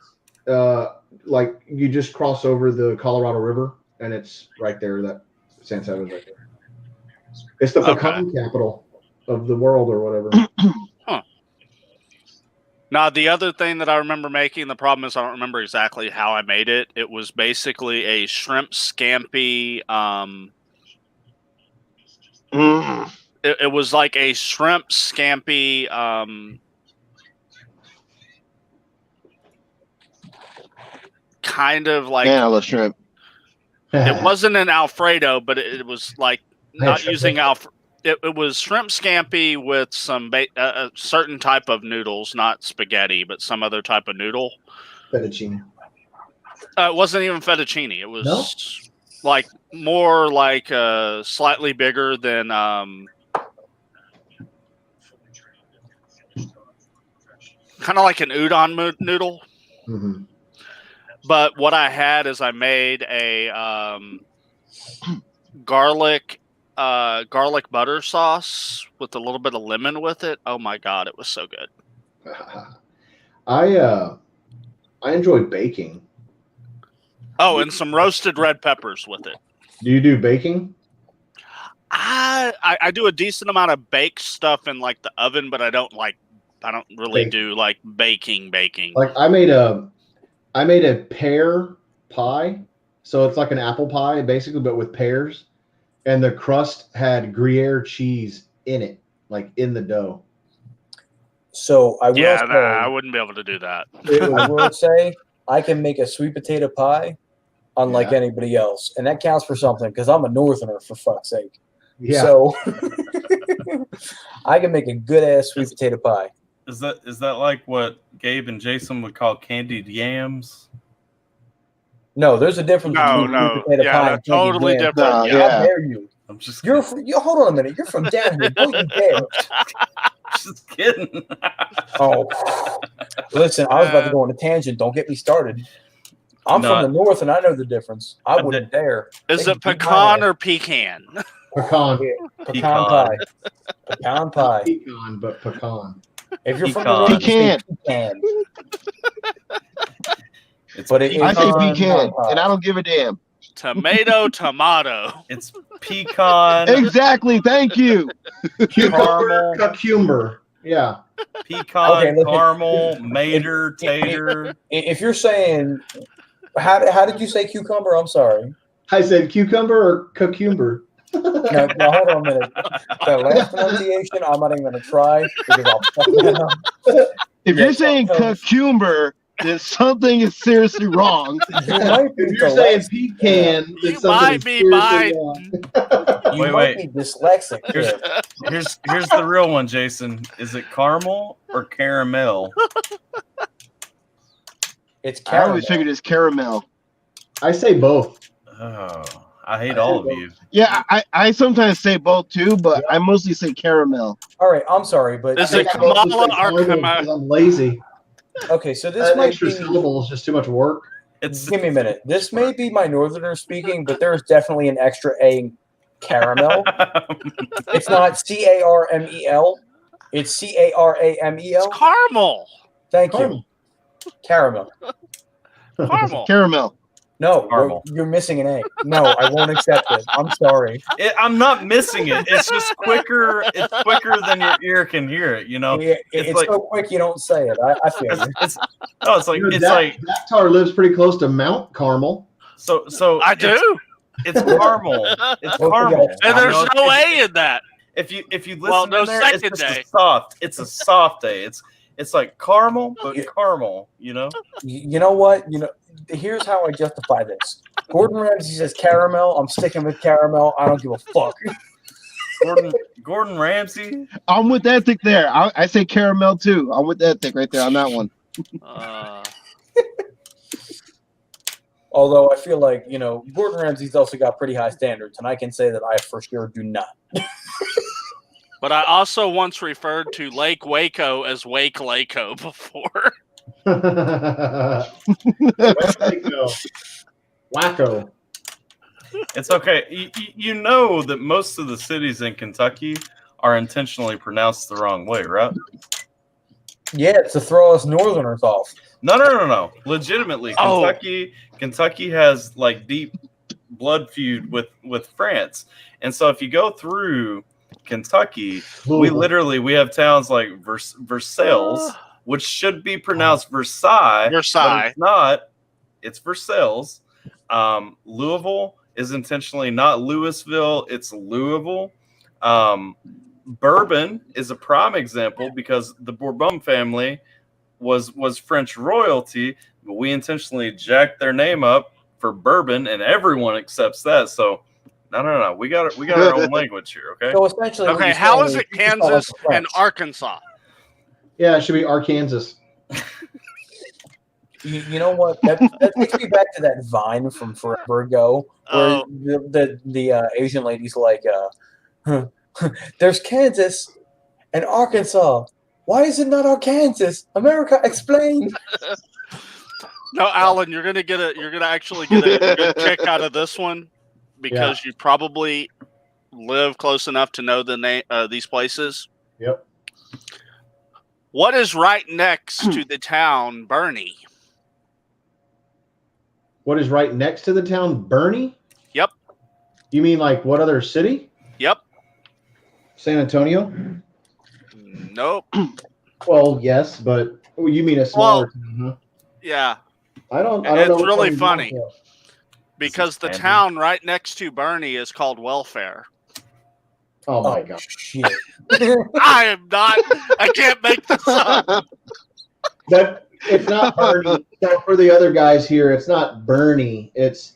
You just cross over the Colorado River, and it's right there. That San Saba is right there. It's the pecan capital of the world, or whatever. Huh. Now, the other thing that I remember making, the problem is I don't remember exactly how I made it. It was basically a shrimp scampi. It was like a shrimp scampi. Kind of like. Man, I love shrimp. It wasn't an Alfredo, but it was like not using Alfredo. It was shrimp scampi with some a certain type of noodles, not spaghetti, but some other type of noodle. Fettuccine. It wasn't even fettuccine. It was like more like slightly bigger than kind of like an udon noodle. Mm-hmm. But what I had is I made a garlic butter sauce with a little bit of lemon with it. Oh my god, it was so good. I enjoy baking. Oh, and some roasted red peppers with it. Do you do baking? I do a decent amount of baked stuff in like the oven, but I don't really do like baking. Like I made a pear pie, so it's like an apple pie basically, but with pears. And the crust had Gruyere cheese in it, like in the dough. So I will say, I wouldn't be able to do that. I will say I can make a sweet potato pie unlike anybody else. And that counts for something because I'm a northerner, for fuck's sake. Yeah. So I can make a good-ass sweet potato pie. Is that like what Gabe and Jason would call candied yams? No, there's a difference between sweet potato pie and totally candied different. yams. How dare you? I'm just hold on a minute. You're from down here. Don't you dare. Just kidding. Oh, listen, I was about to go on a tangent. Don't get me started. I'm from the north, and I know the difference. I wouldn't dare. Is it pecan or pecan? Pecan. Yeah, pecan pie. Pecan pie. Pecan, but pecan. If you're from the north, pecan. Pecan. But I say pecan, and I don't give a damn. Tomato. It's pecan. Exactly. Thank you. Cucumber. Yeah. Pecan, caramel, mater, tater. If you're saying, how did you say cucumber? I'm sorry. I said cucumber or cucumber. No, hold on a minute. The last pronunciation, I'm not even going to try because I'll fuck that up. If you're saying cucumber, then something is seriously wrong. If you're saying pecan, then you might be wait. Be dyslexic. Here's the real one, Jason. Is it caramel or caramel? It's I caramel. always figured it's caramel. I say both. Oh, I hate all of you. Yeah, I sometimes say both too, but I mostly say caramel. All right, I'm sorry, but is it Kamala or Kamala? I'm lazy. Okay, so this might extra be syllable is just too much work. Give me a minute. This may be my northerner speaking, but there is definitely an extra A in caramel. It's not Carmel. It's Caramel. It's caramel. Thank you. Caramel. Caramel. No, Caramel. you're missing an A. No, I won't accept it. I'm sorry. I'm not missing it. It's just quicker. It's quicker than your ear can hear it. You know. Yeah, it's like, so quick you don't say it. I feel it. It's like that tar lives pretty close to Mount Carmel. So I do. It's caramel. It's caramel. And there's no A in that. If you listen no in there, second it's just day. It's a soft A. It's like caramel, but caramel. You know. You know what? Here's how I justify this. Gordon Ramsay says caramel. I'm sticking with caramel. I don't give a fuck. Gordon Ramsay. I'm with that thick there. I say caramel too. I'm with that thick right there on that one. Although I feel like, Gordon Ramsay's also got pretty high standards, and I can say that I for sure do not. But I also once referred to Lake Waco as Wake Laco before. Wacko. It's okay. You know that most of the cities in Kentucky are intentionally pronounced the wrong way, right? Yeah, to throw us northerners off. No. Legitimately, Kentucky has like deep blood feud with France, and so if you go through Kentucky, we have towns like Versailles, which should be pronounced Versailles. Versailles. But it's not. It's Versailles. Louisville is intentionally not Louisville. It's Louisville. Bourbon is a prime example because the Bourbon family was French royalty, but we intentionally jacked their name up for Bourbon, and everyone accepts that. So, no. We got our own language here. Okay. So essentially, what Okay, you're how saying is it you just call us Kansas French. and Arkansas? Yeah, it should be Arkansas. You know what? That takes me back to that Vine from forever ago, where the Asian lady's like, "There's Kansas and Arkansas. Why is it not Arkansas? America, explain." No, Alan, you're gonna actually get a good kick out of this one because you probably live close enough to know the name these places. Yep. What is right next to the town Bernie? What is right next to the town? Bernie? Yep. You mean like what other city? Yep. San Antonio? Nope. Well, yes, but you mean a smaller town, huh? Yeah. I don't It's know. which really one you're funny. talking about. Because the Andrew? town right next to Bernie is called Welfare. Oh my god. Shit. I can't make this up. That it's not Bernie. So for the other guys here, it's not Bernie. It's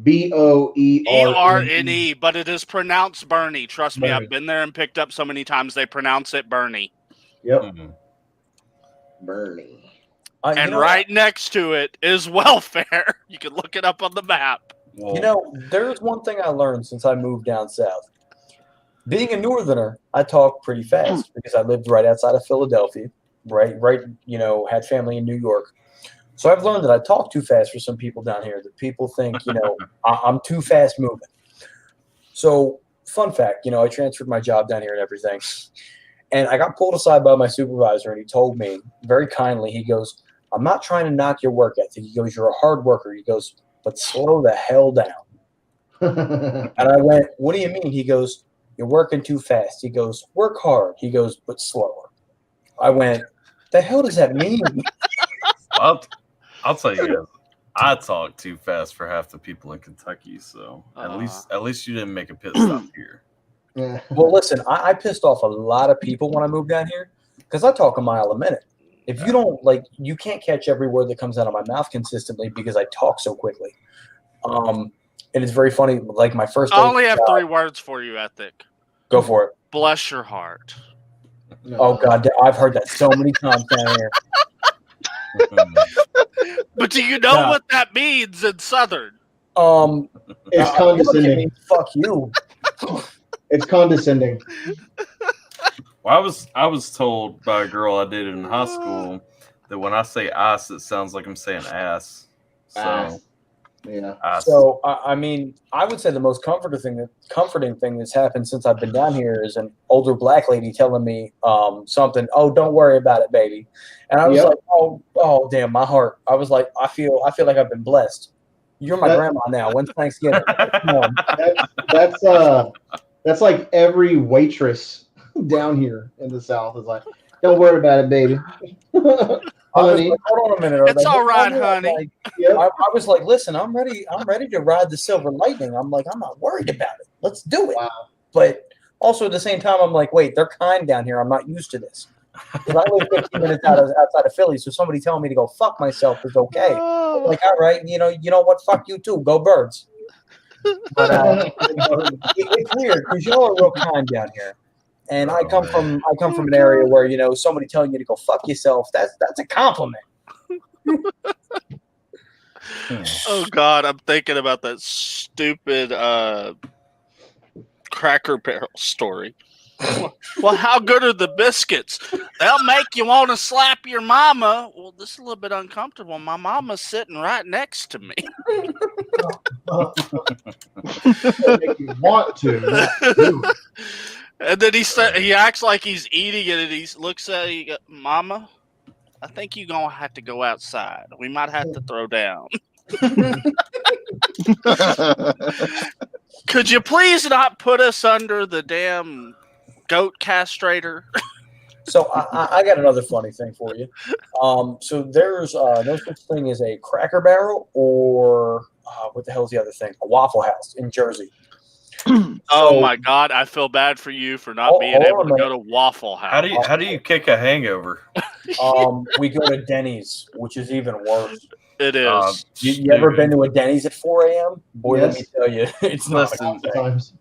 BOERNE. ERNE, but it is pronounced Bernie. Trust me, Bernie. I've been there and picked up so many times they pronounce it Bernie. Yep. Mhm. Bernie. And right next to it is Welfare. You can look it up on the map. Well, You know, there's one thing I learned since I moved down south. Being a northerner, I talk pretty fast because I lived right outside of Philadelphia, right, had family in New York. So I've learned that I talk too fast for some people down here, that people think, I'm too fast moving. So fun fact, I transferred my job down here and everything. And I got pulled aside by my supervisor and he told me very kindly, he goes, "I'm not trying to knock your work ethic." He goes, "You're a hard worker." He goes, "But slow the hell down." And I went, "What do you mean?" He goes, "You're working too fast." He goes, "Work hard." He goes, "But slower." I went, "The hell does that mean?" I'll tell you guys, I talk too fast for half the people in Kentucky. So at least you didn't make a pit stop here. Yeah. Well, listen, I pissed off a lot of people when I moved down here because I talk a mile a minute. If you don't you can't catch every word that comes out of my mouth consistently because I talk so quickly. And it's very funny. Like my first day I only have job- 3 words for you, Ethic. Go for it. Bless your heart. No. Oh God, I've heard that so many times down here. But do you know Yeah. what that means in Southern? It's It condescending. means fuck you. It's condescending. Well, I was told by a girl I dated in high school that when I say ass, it sounds like I'm saying ass. So, Ass. Yeah. ass. So I mean, I would say the most comforting thing that's happened since I've been down here is an older black lady telling me something. "Oh, don't worry about it, baby." And I was Yep. like, "Oh, damn, my heart." I was like, I feel like I've been blessed. You're my That- grandma now. When's Thanksgiving? Come on. That's like every waitress down here in the South is like, "Don't worry about it, baby." I was Honey. like, hold on a minute. It's all right, I was honey. like- Yep. I was like, listen, I'm ready to ride the silver lightning. I'm like, I'm not worried about it. Let's do it. Wow. But also at the same time, I'm like, wait, they're kind down here. I'm not used to this. Because I live 15 minutes outside of Philly, so somebody telling me to go fuck myself is okay. I'm like, all right, you know what? Fuck you too. Go Birds. But it's weird because y'all are real kind down here. And I come from an area where somebody telling you to go fuck yourself, that's a compliment. Oh God, I'm thinking about that stupid Cracker Barrel story. Well, how good are the biscuits? They'll make you want to slap your mama. Well, this is a little bit uncomfortable. My mama's sitting right next to me. Make you want to. And then he acts like he's eating it, and he looks at you, "Mama, I think you're gonna have to go outside. We might have to throw down. Could you please not put us under the damn goat castrator?" So I got another funny thing for you. So there's no such thing as a Cracker Barrel or what the hell is the other thing? A Waffle House in Jersey. Oh my God! I feel bad for you for not being able to go to Waffle House. How do you kick a hangover? We go to Denny's, which is even worse. It is. You ever been to a Denny's at 4 a.m.? Boy, Yes. let me tell you, it's not. Listen, Sometimes.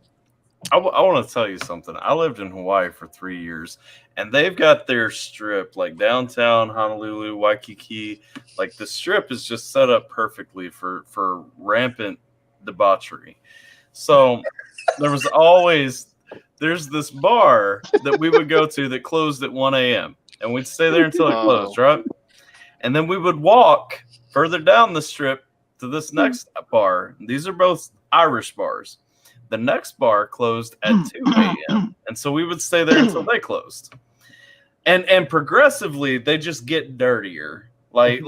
I want to tell you something. I lived in Hawaii for 3 years, and they've got their strip, like downtown Honolulu, Waikiki. Like the strip is just set up perfectly for rampant debauchery. So there's this bar that we would go to that closed at 1 a.m. and we'd stay there until it closed, right? And then we would walk further down the strip to this next bar. These are both Irish bars. The next bar closed at 2 a.m. And so we would stay there until they closed. And progressively, they just get dirtier. Like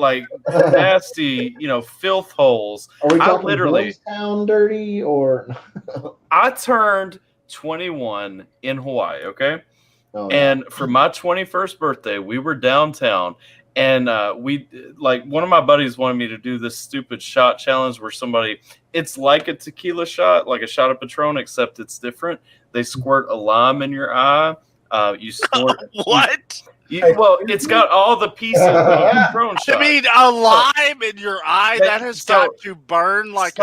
nasty, filth holes. Are we I talking literally town dirty or? I turned 21 in Hawaii, okay? Oh, And for my 21st birthday, we were downtown, and one of my buddies wanted me to do this stupid shot challenge where it's like a tequila shot, like a shot of Patron, except it's different. They squirt a lime in your eye. You snort What? it's got all the pieces of a Patron shot. You mean a lime in your eye? That has got to burn like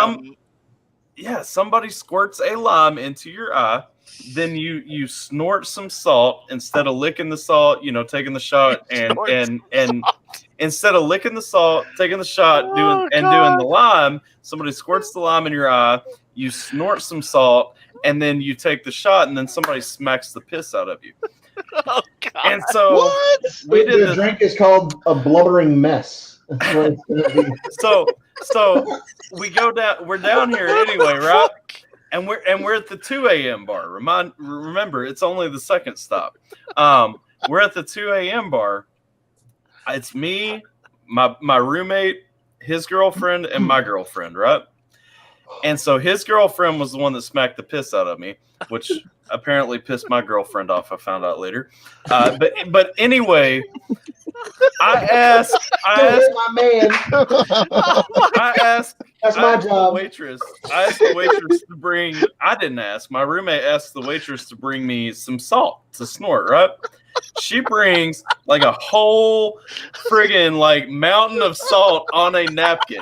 somebody squirts a lime into your eye. Then you snort some salt instead of licking the salt, taking the shot and instead of licking the salt, taking the shot, doing the lime, somebody squirts the lime in your eye, you snort some salt, and then you take the shot, and then somebody smacks the piss out of you. Oh God. And so we did the drink is called a blubbering mess. That's what it's gonna be. So we go down. We're down here anyway, right? And we're at the 2 a.m. bar. Remember, it's only the second stop. We're at the 2 a.m. bar. It's me, my roommate, his girlfriend, and my girlfriend, right? And so his girlfriend was the one that smacked the piss out of me, which apparently pissed my girlfriend off. I found out later. But anyway, I asked my man. That's my job. I asked the waitress to bring. I didn't ask. My roommate asked the waitress to bring me some salt to snort. Right? She brings like a whole friggin' mountain of salt on a napkin.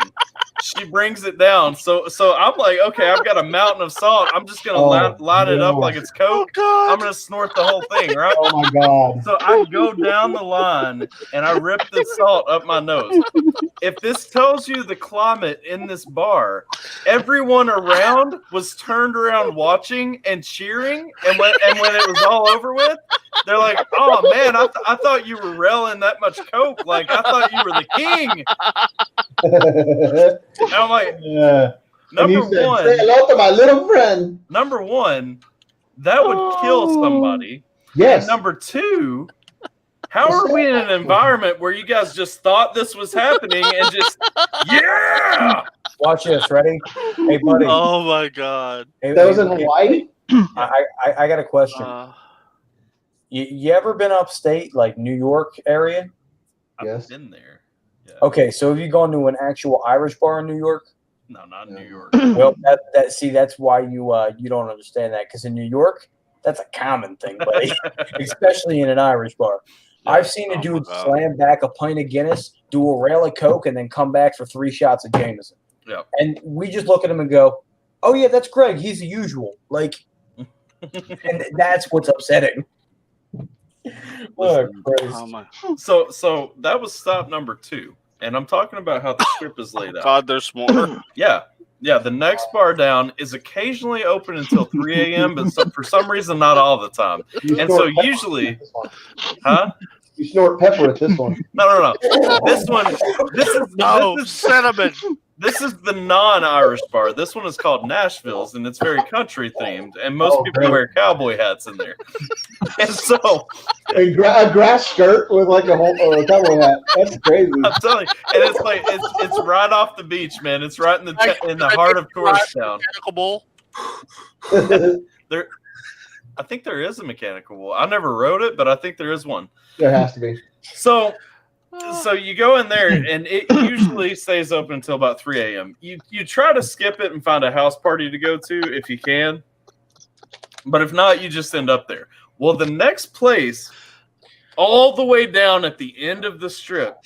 She brings it down. So I'm like, okay, I've got a mountain of salt. I'm just gonna line it up like it's Coke. I'm gonna snort the whole thing, right? Oh my God. So I go down the line and I rip the salt up my nose. If this tells you the climate in this bar, everyone around was turned around watching and cheering. And when it was all over with, they're like, "Oh man, I thought you were railing that much Coke. Like I thought you were the king." And I'm like, number one, say hello to my little friend. Number one, that would kill somebody. Yes. And number two, how are we in an environment where you guys just thought this was happening and just Watch this. Ready? Hey, buddy. Oh my God. Hey, that was in Hawaii. I got a question. You ever been upstate, like New York area? I've been there. Yeah. Okay, so have you gone to an actual Irish bar in New York? No, not in New York. Well, that's why you don't understand that, because in New York, that's a common thing, buddy, especially in an Irish bar. Yeah. I've seen a dude slam back a pint of Guinness, do a rail of Coke, and then come back for 3 shots of Jameson. Yeah. And we just look at him and go, "Oh yeah, that's Greg. He's the usual." Like, and that's what's upsetting. So that was stop number 2, and I'm talking about how the strip is laid out. God, there's more. Yeah. The next bar down is occasionally open until 3 a.m., but for some reason not all the time. And so usually, you snort pepper at this one. No. This is cinnamon. This is the non-Irish bar. This one is called Nashville's, and it's very country themed. And most people wear cowboy hats in there. And so, a grass skirt with like a whole cowboy hat. That's crazy. I'm telling you, and it's like it's right off the beach, man. It's right in the heart of tourist town. I think there is a mechanical wall. I never rode it, but I think there is one. There has to be. So you go in there, and it usually stays open until about 3 a.m. You try to skip it and find a house party to go to if you can. But if not, you just end up there. Well, the next place, all the way down at the end of the strip,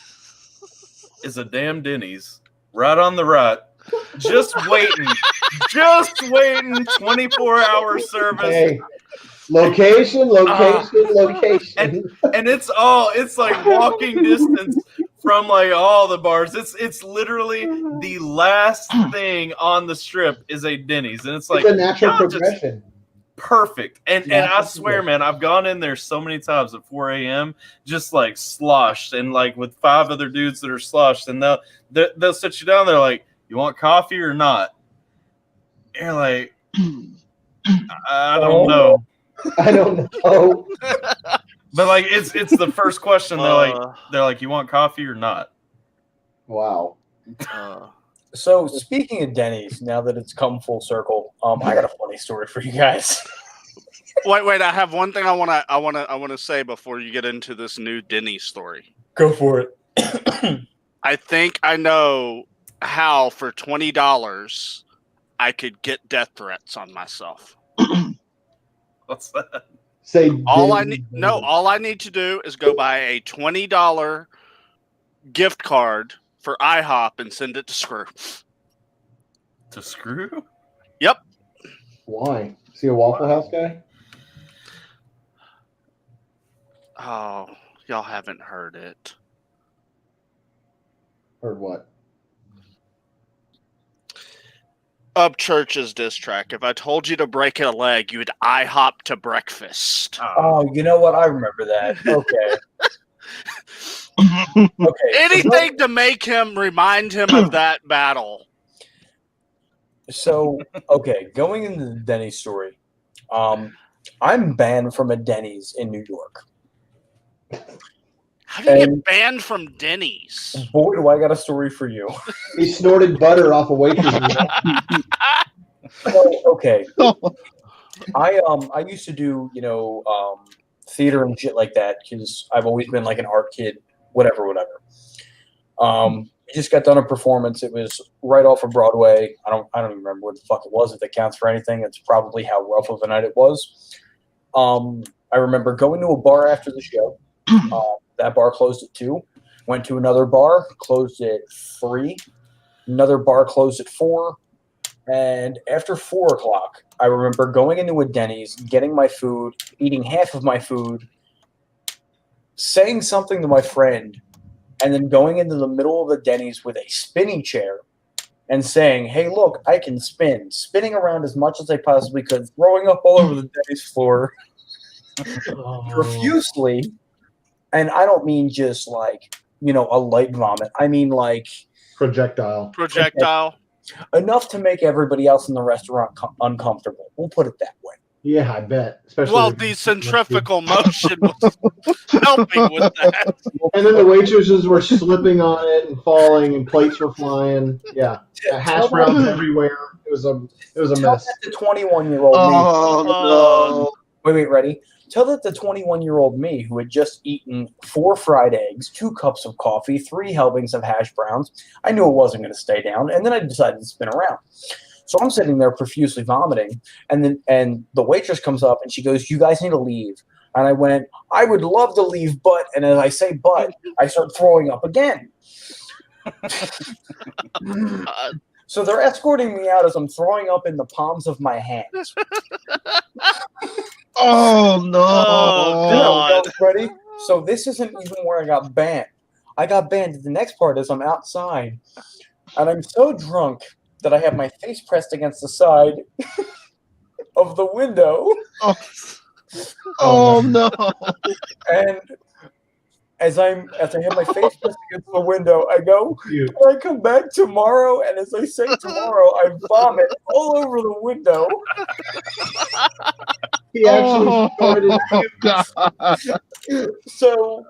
is a damn Denny's right on the right. Just waiting. 24-hour service. Hey, location. And it's like walking distance from like all the bars. It's literally the last thing on the strip is a Denny's. And it's like it's a natural progression. Perfect. And I swear, man, I've gone in there so many times at 4 a.m. just like sloshed and like with 5 other dudes that are sloshed, and they'll sit you down there like, you want coffee or not? And you're like, I don't know. I don't know. But like it's the first question. They're like, you want coffee or not? Wow. So speaking of Denny's, now that it's come full circle, I got a funny story for you guys. Wait! I have one thing I wanna say before you get into this new Denny's story. Go for it. I think I know how for $20 I could get death threats on myself. What's that? Say all I need to do is go buy a $20 gift card for IHOP and send it to Screw. To Screw? Yep. Why? Is he a Waffle House guy? Oh, y'all haven't heard it. Heard what? Upchurch's diss track. If I told you to break a leg, you would IHOP to breakfast. Oh, you know what? I remember that. Okay. Okay. Anything to make him remind him of that battle. So, okay, going into the Denny's story, I'm banned from a Denny's in New York. How do you get banned from Denny's? Boy, do I got a story for you. He snorted butter off a waitress. So, okay. I used to do, theater and shit like that because I've always been like an art kid, whatever. We just got done a performance. It was right off of Broadway. I don't even remember what the fuck it was. If it counts for anything, it's probably how rough of a night it was. I remember going to a bar after the show. That bar closed at 2. Went to another bar, closed at 3. Another bar closed at 4. And after 4 o'clock, I remember going into a Denny's, getting my food, eating half of my food, saying something to my friend, and then going into the middle of the Denny's with a spinning chair and saying, hey, look, I can spinning around as much as I possibly could, throwing up all over the Denny's floor profusely. And I don't mean just like, a light vomit. I mean like projectile. Enough to make everybody else in the restaurant uncomfortable. We'll put it that way. Yeah, I bet. Especially the centrifugal motion was helping with that. And then the waitresses were slipping on it and falling, and plates were flying. Yeah, hash browns everywhere. It was a mess. The 21-year-old me. No. Wait, ready? Tell that the 21-year-old me who had just eaten 4 fried eggs, 2 cups of coffee, 3 helpings of hash browns. I knew it wasn't going to stay down, and then I decided to spin around. So I'm sitting there profusely vomiting, and the waitress comes up and she goes, "You guys need to leave." And I went, "I would love to leave, but," and as I say "but," I start throwing up again. So they're escorting me out as I'm throwing up in the palms of my hands. Oh no! God. Ready? So this isn't even where I got banned. I got banned. The next part is I'm outside, and I'm so drunk that I have my face pressed against the side of the window. Oh no! And as I have my face pressed against the window, I go, "Can I come back tomorrow?" And as I say tomorrow, I vomit all over the window. He actually started. God. So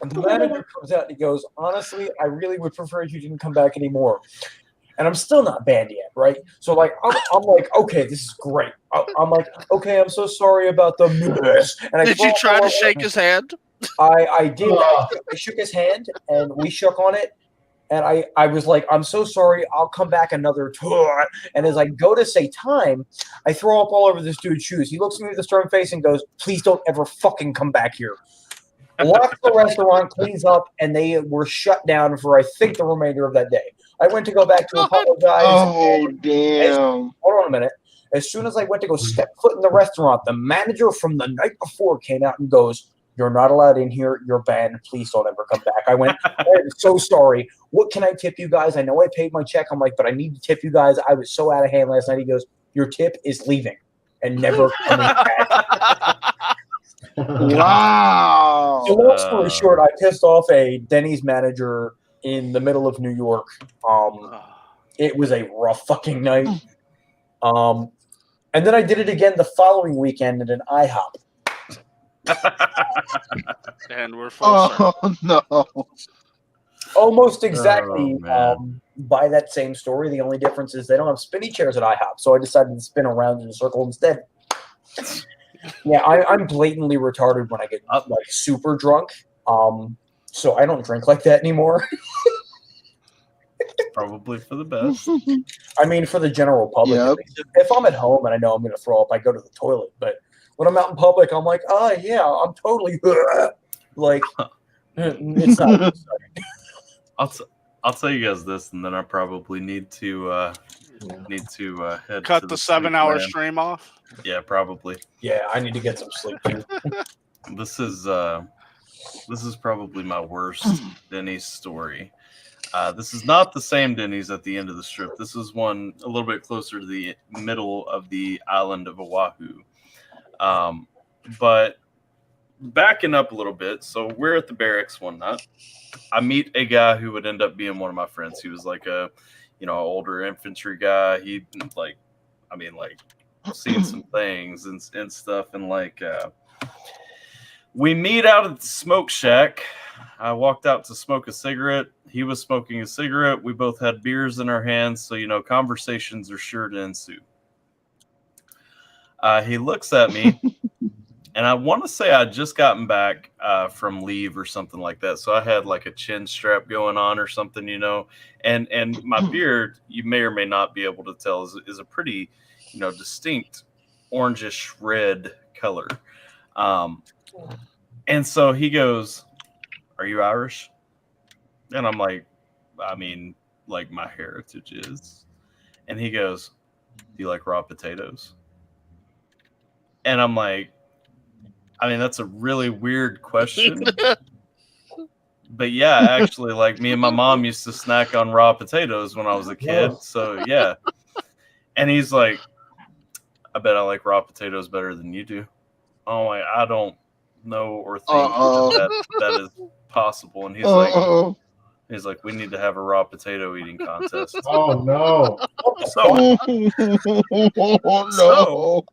the manager comes out and he goes, "Honestly, I really would prefer if you didn't come back anymore." and I'm still not banned yet, right? So like I'm like, okay, this is great. I'm like, okay, I'm so sorry about the mess. And I Did you try to shake his hand? I did. I shook his hand, and we shook on it. And I was like, I'm so sorry. I'll come back another tour. And as I go to say time, I throw up all over this dude's shoes. He looks at me with a stern face and goes, please don't ever fucking come back here. Locks the restaurant, cleans up, and they were shut down for, I think, the remainder of that day. I went to go back to apologize. Oh, damn. Hold on a minute. As soon as I went to go step foot in the restaurant, the manager from the night before came out and goes, you're not allowed in here. You're banned. Please don't ever come back. I went, I'm so sorry. What can I tip you guys? I know I paid my check. I'm like, but I need to tip you guys. I was so out of hand last night. He goes, your tip is leaving and never coming back. Wow. So long story short, I pissed off a Denny's manager in the middle of New York. It was a rough fucking night. And then I did it again the following weekend at an IHOP. And we're full circle. Oh, no. Almost exactly Oh, by that same story. The only difference is they don't have spinny chairs at IHOP, so I decided to spin around in a circle instead. Yeah, I'm blatantly retarded when I get like super drunk. So I don't drink like that anymore. Probably for the best. I mean, for the general public. Yep. If I'm at home and I know I'm going to throw up, I go to the toilet. But when I'm out in public, I'm like, oh yeah, I'm totally like it's not. I'll tell you guys this, and then I probably need to head. Cut to the sleep 7-hour land. stream off. Yeah, probably. Yeah, I need to get some sleep too. This is probably my worst Denny's story. This is not the same Denny's at the end of the strip. This is one a little bit closer to the middle of the island of Oahu. But backing up a little bit, so we're at the barracks one night. I meet a guy who would end up being one of my friends. He was like a, older infantry guy. He seen some things and stuff, and we meet out at the smoke shack. I walked out to smoke a cigarette. He was smoking a cigarette. We both had beers in our hands, so conversations are sure to ensue. He looks at me, and I want to say I'd just gotten back from leave or something like that. So I had like a chin strap going on or something, and my beard, you may or may not be able to tell, is a pretty, distinct orangish red color. And so he goes, "Are you Irish?" And I'm like, "I mean, like my heritage is." And he goes, "Do you like raw potatoes?" And I'm like, I mean, that's a really weird question. But yeah, actually, like me and my mom used to snack on raw potatoes when I was a kid. So yeah. And he's like, "I bet I like raw potatoes better than you do." Oh, I don't know or think that is possible. And he's like, "We need to have a raw potato eating contest." Oh no! So, Oh, no.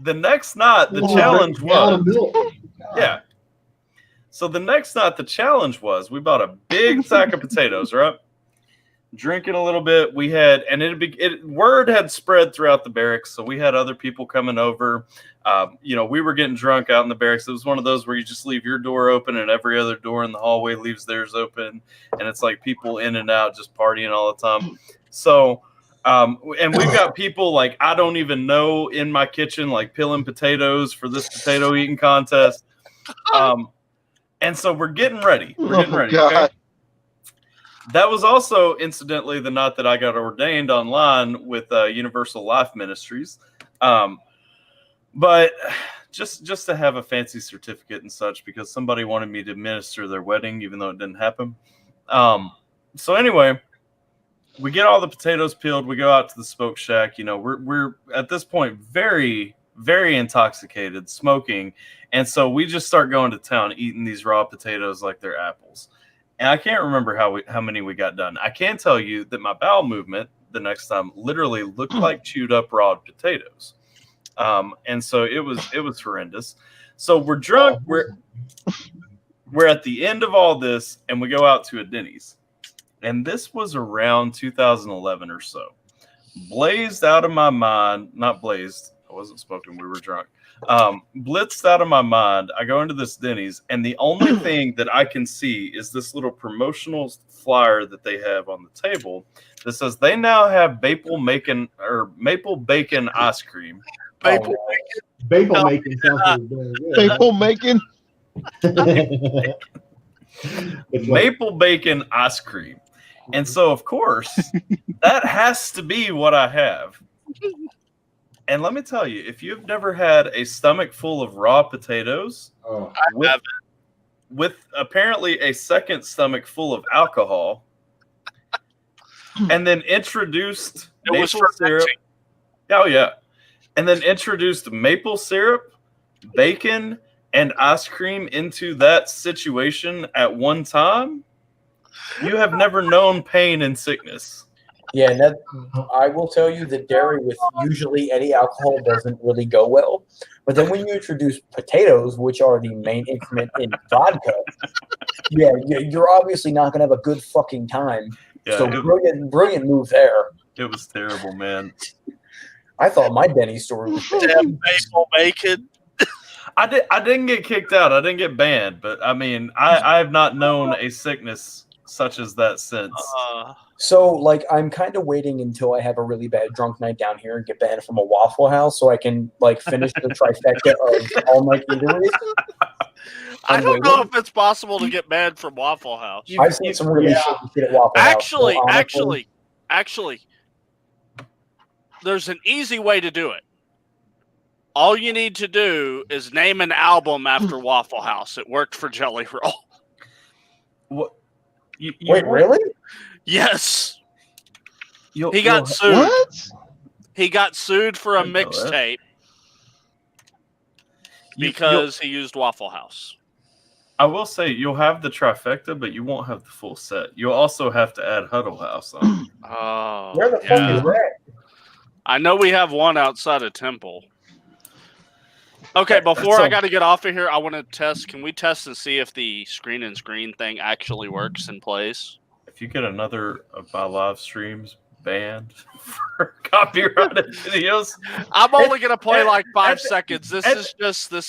the next night, the challenge was, yeah. So the next night, the challenge was, we bought a big sack of potatoes, right? Drinking a little bit. We had, and word had spread throughout the barracks, so we had other people coming over. We were getting drunk out in the barracks. It was one of those where you just leave your door open, and every other door in the hallway leaves theirs open, and it's like people in and out, just partying all the time. So. And we've got people like I don't even know in my kitchen, like peeling potatoes for this potato eating contest. And so we're getting ready. Okay? That was also, incidentally, the night that I got ordained online with Universal Life Ministries. But just to have a fancy certificate and such, because somebody wanted me to minister their wedding, even though it didn't happen. So anyway. We get all the potatoes peeled. We go out to the smoke shack. We're at this point very, very intoxicated, smoking, and so we just start going to town, eating these raw potatoes like they're apples. And I can't remember how many we got done. I can tell you that my bowel movement the next time literally looked like chewed up raw potatoes, and so it was horrendous. So we're drunk. We're at the end of all this, and we go out to a Denny's. and this was around 2011 or so. Blazed out of my mind, not blazed, I wasn't smoking, we were drunk. Blitzed out of my mind. I go into this Denny's, and the only thing that I can see is this little promotional flyer that they have on the table that says they now have maple bacon ice cream. Maple Maple making sounds really good. Maple making. It's like, Maple bacon ice cream. And so, of course, that has to be what I have. And let me tell you, if you've never had a stomach full of raw potatoes oh, with apparently a second stomach full of alcohol, and then introduced It was maple syrup. fermenting. Oh, yeah. And then introduced maple syrup, bacon, and ice cream into that situation at one time, you have never known pain and sickness. Yeah, and that I will tell you that dairy with usually any alcohol doesn't really go well. But then when you introduce potatoes, which are the main increment in vodka, yeah, you're obviously not going to have a good fucking time. Yeah, So brilliant move there. it was terrible, man. I thought my Denny's story was Damn maple bacon. I didn't get kicked out. I didn't get banned, but I mean, I have not known a sickness such as that since. So, like, I'm kind of waiting until I have a really bad drunk night down here and get banned from a Waffle House so I can, like, finish the trifecta of all my eateries. I don't know if it's possible to get banned from Waffle House. I've seen some really shitty shit at Waffle House. so Actually, there's an easy way to do it. All you need to do is name an album after Waffle House. It worked for Jelly Roll. What? Wait, really? Yes. He got sued. What? He got sued for a I know that. mixtape because he used Waffle House. I will say you'll have the trifecta, but you won't have the full set. You'll also have to add Huddle House on. Oh, Where the fuck is that? I know we have one outside of Temple. Okay, before So- I got to get off of here, I want to test. Can we test and see if the screen and screen thing actually works and plays? If you get another of my live streams banned for copyrighted videos, I'm only going to play like 5 Eth- seconds. This Eth-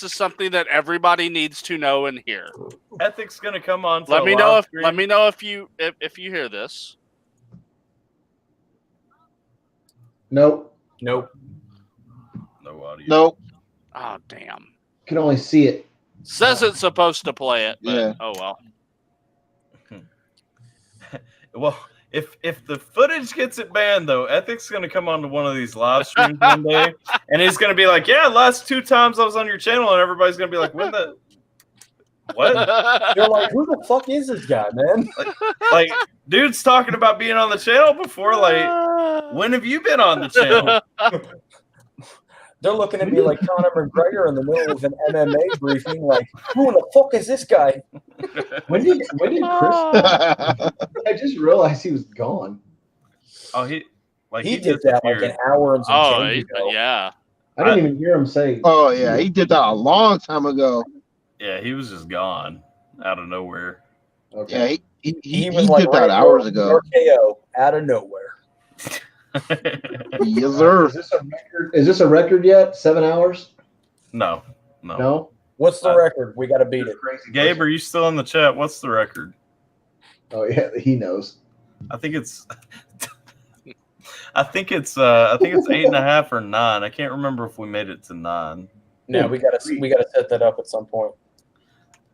is something that everybody needs to know and hear. Ethic's gonna come on. To Let a me know live if stream. let me know if you hear this. nope. Nope. No audio. Nope. Oh damn. Can only see it. Says it's supposed to play it, but Yeah. oh well. Well, if the footage gets it banned, though, Ethic's going to come onto one of these live streams one day, and he's going to be like, "Yeah, last 2 times I was on your channel," and everybody's going to be like, "When the what?" They're like, who the fuck is this guy, man? Like, dude's talking about being on the channel before. Like, when have you been on the channel? They're looking at me like Conor McGregor in the middle of an MMA briefing, like, who in the fuck is this guy? When did Chris? I just realized he was gone. Oh, he did that like an hour and some Oh change ago. yeah. I didn't even hear him say. Oh yeah, he did that a long time ago. Yeah, he was just gone out of nowhere. Okay. Yeah, he He was like did that right hours there, ago. RKO out of nowhere. Yes, sir. Is this a record? Is this a record yet? 7 hours? No. No. What's the record? We got to beat it. Gabe, are you still in the chat? What's the record? Oh yeah, he knows. I think it's 8.5 or 9. I can't remember if we made it to 9. No, we got to set that up at some point.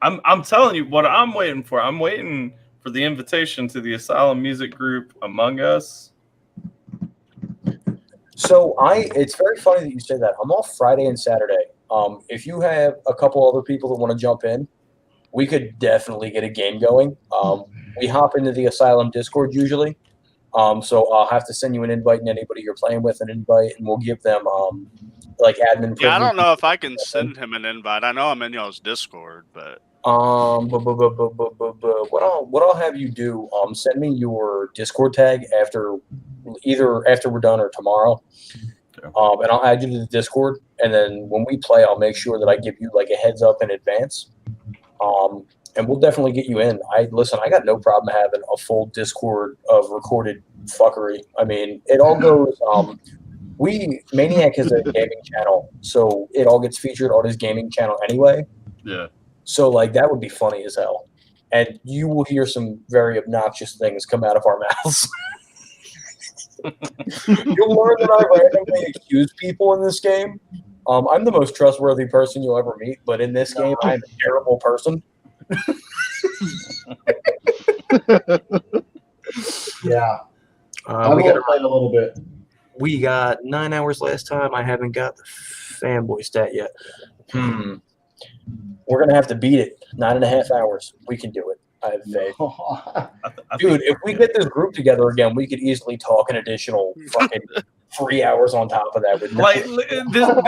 I'm telling you what I'm waiting for. I'm waiting for the invitation to the Asylum Music Group Among Us. So it's very funny that you say that. I'm off Friday and Saturday. If you have a couple other people that want to jump in, we could definitely get a game going. We hop into the Asylum Discord usually. So I'll have to send you an invite, and anybody you're playing with an invite, and we'll give them like admin. Yeah, I don't privilege. know if I can send him an invite. I know I'm in y'all's Discord, but What I'll have you do, send me your Discord tag after we're done or tomorrow. Okay. And I'll add you to the Discord, and then when we play, I'll make sure that I give you like a heads up in advance. and we'll definitely get you in. I got no problem having a full Discord of recorded fuckery. I mean, it all goes. Maniac is a gaming channel, so it all gets featured on his gaming channel anyway. Yeah. So like that would be funny as hell, and you will hear some very obnoxious things come out of our mouths. You'll learn that I randomly accuse people in this game. I'm the most trustworthy person you'll ever meet, but in this game, I'm a terrible person. Yeah. We got played a little bit. We got 9 hours last time. I haven't got the fanboy stat yet. We're going to have to beat it. 9.5 hours. We can do it. I have faith. Dude, if we get this group together again, we could easily talk an additional fucking 3 hours on top of that. Like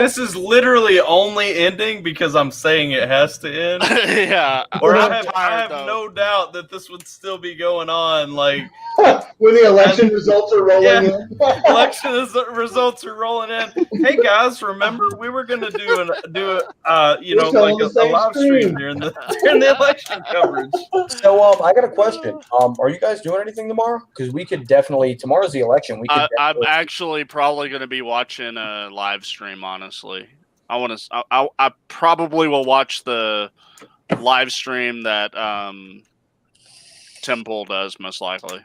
this is literally only ending because I'm saying it has to end. Yeah. Or I have no doubt that this would still be going on. Like when the election results are rolling in. Election results are rolling in. Hey guys, remember we were gonna do a live stream during the election coverage. So I got a question. Are you guys doing anything tomorrow? Because we could definitely tomorrow's the election. I'm actually probably going to be watching a live stream. Honestly, I probably will watch the live stream that Temple does most likely.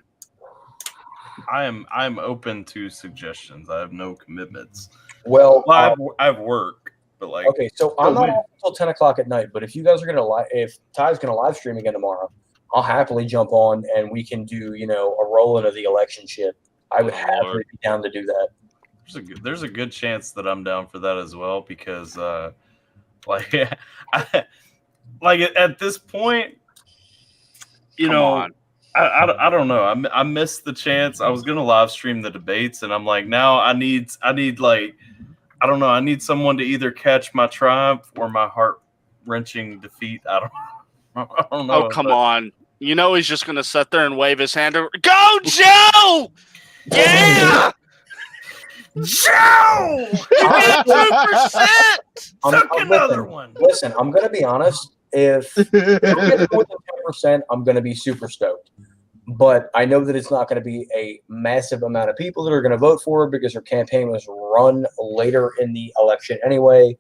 I'm open to suggestions. I have no commitments. Well, I have work, but like okay. So I'm not off until 10 o'clock at night. But if you guys are if Ty's gonna live stream again tomorrow, I'll happily jump on and we can do a roll into the election shit. I would happily be down to do that. There's a good chance that I'm down for that as well because like at this point, I don't know. I missed the chance. I was gonna live stream the debates, and I'm like, now I need like, I don't know. I need someone to either catch my triumph or my heart wrenching defeat. I don't know. Oh come on! He's just gonna sit there and wave his hand over. Go, Joe! Yeah, Joe! You got 2%. Took another one. Listen, I'm gonna be honest. If I get more than 10%, I'm going to be super stoked. But I know that it's not going to be a massive amount of people that are going to vote for her because her campaign was run later in the election anyway.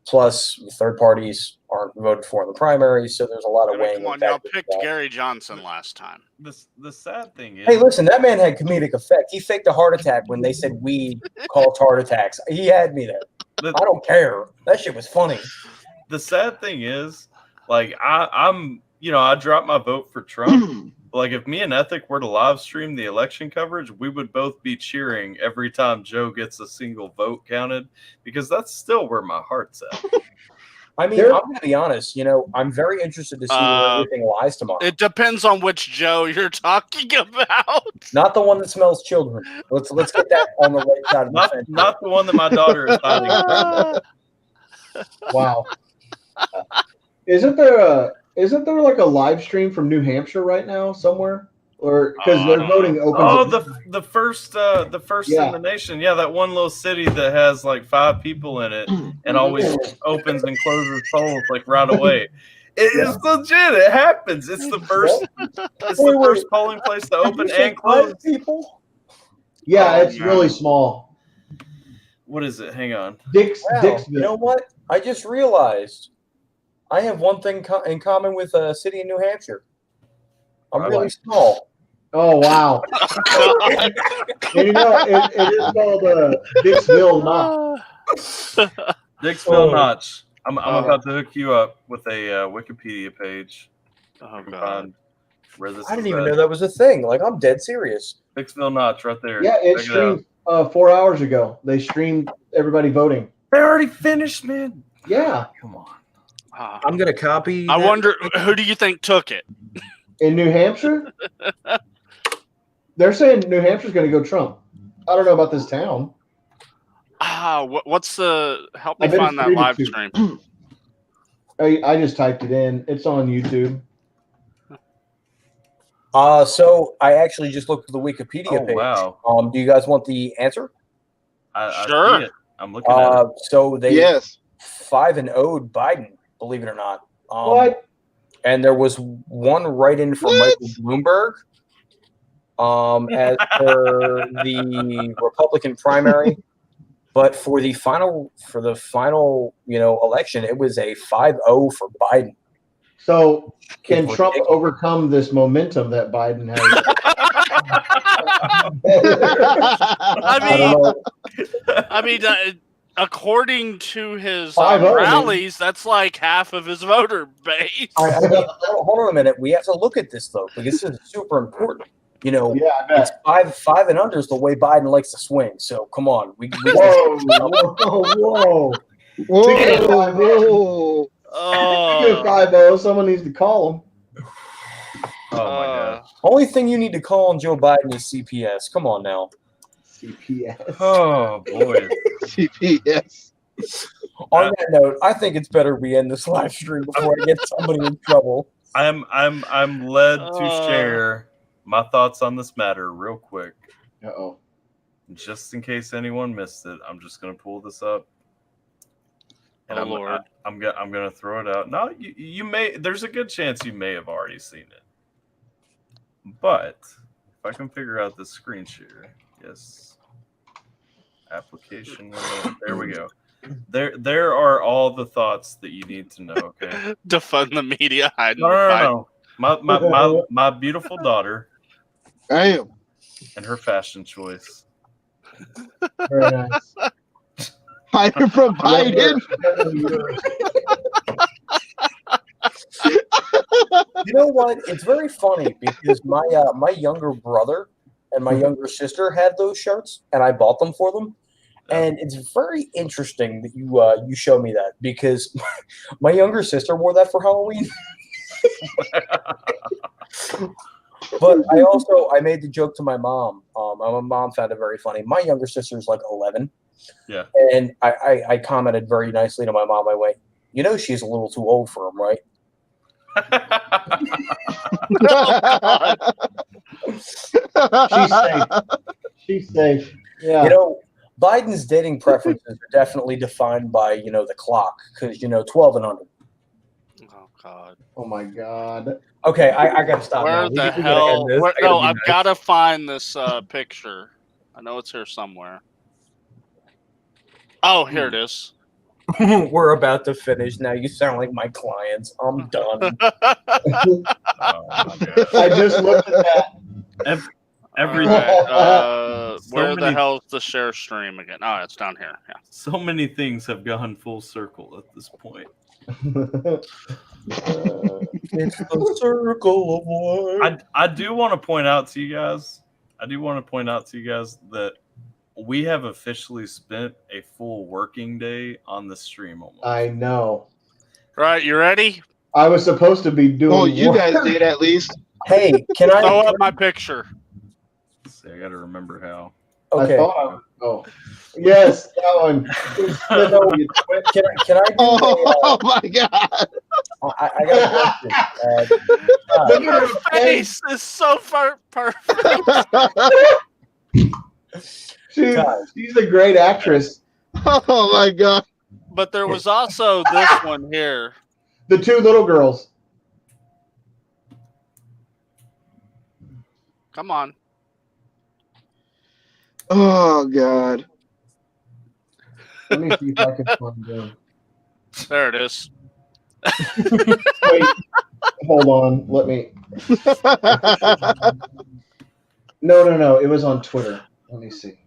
Plus, third parties aren't voted for in the primaries, so there's a lot of weighing. Come on, y'all picked Gary Johnson last time. The sad thing is, hey, listen, that man had comedic effect. He faked a heart attack when they said weed caused heart attacks. He had me there. I don't care. That shit was funny. The sad thing is, like I dropped my vote for Trump. Like if me and Ethic were to live stream the election coverage, we would both be cheering every time Joe gets a single vote counted because that's still where my heart's at. I mean, I'm going to be honest. I'm very interested to see where everything lies tomorrow. It depends on which Joe you're talking about. Not the one that smells children. Let's get that on the right side of the fence. Not the one that my daughter is hiding. Wow. Isn't there like a live stream from New Hampshire right now somewhere, or because they're voting open? Oh, the first in the nation. Yeah, that one little city that has like 5 people in it and always opens and closes polls like right away. It's legit. It happens. It's the first. It's the first polling place to open and close. People. Yeah, it's really small. What is it? Hang on. Dixville. You know what? I just realized. I have one thing in common with a city in New Hampshire. I'm really small. Oh, wow. And it is called Dixville Notch. Dixville Notch. I'm about to hook you up with a Wikipedia page. Oh, God. Where this I didn't even know that was a thing. Like, I'm dead serious. Dixville Notch right there. Yeah, it streamed 4 hours ago. They streamed everybody voting. They already finished, man. Yeah. Come on. I'm going to copy. I wonder, who do you think took it? In New Hampshire? They're saying New Hampshire's going to go Trump. I don't know about this town. What's the... Help me find that live stream. I just typed it in. It's on YouTube. So I actually just looked at the Wikipedia page. Wow. Do you guys want the answer? I Sure. see it. I'm looking at it. So they 5-0'd Biden, believe it or not. What? and there was one write-in for Michael Bloomberg. As for the Republican primary, but for the final, election, it was a 5-0 for Biden. So can Trump overcome this momentum that Biden has? I mean, according to his 5-0, rallies, that's like half of his voter base. Hold on a minute. We have to look at this though, because this is super important. Yeah, I bet. It's 5 and under is the way Biden likes to swing. So come on, whoa. Speaking of 5-0, someone needs to call him. Oh my god. Only thing you need to call on Joe Biden is CPS. Come on now. CPS. Oh boy. CPS. On that note, I think it's better we end this live stream before I get somebody in trouble. I'm led to share my thoughts on this matter real quick. Uh-oh. Just in case anyone missed it, I'm just gonna pull this up. And Lord. I'm gonna throw it out. No, you may. There's a good chance you may have already seen it, but if I can figure out the screen share, yes, application. There we go. There are all the thoughts that you need to know. Okay. Defund the media. No. My beautiful daughter. Damn. And her fashion choice. Very nice. Hiding from Biden. You know what? It's very funny because my younger brother and my younger sister had those shirts, and I bought them for them. And it's very interesting that you show me that, because my younger sister wore that for Halloween. But I made the joke to my mom. My mom found it very funny. My younger sister is like 11. Yeah. And I commented very nicely to my mom. I went, she's a little too old for him, right? She's safe. Yeah. Biden's dating preferences are definitely defined by, the clock, because, 12 and under. Oh, God. Oh, my God. Okay, I got to stop Where now. the hell? No, I've got to find this picture. I know it's here somewhere. Oh, here it is. We're about to finish now. You sound like my clients. I'm done. I just looked at that. Everything. Right. Where the hell is the share stream again? Oh, it's down here. Yeah. So many things have gone full circle at this point. It's the circle of life. I do want to point out to you guys. That we have officially spent a full working day on the stream almost. I know. Right, you ready? I was supposed to be doing. Oh, you guys did at least. Hey, can I throw up my picture? Let's see, I got to remember how. Okay. Yes, that one. Can I do oh my God. I got a question. Look at her face. Is so perfect. She's a great actress. Oh my God. But there was also this one here. The two little girls. Come on. Oh God. Let me see if I can find them. There it is. Wait, hold on. Let me. No. It was on Twitter. Let me see.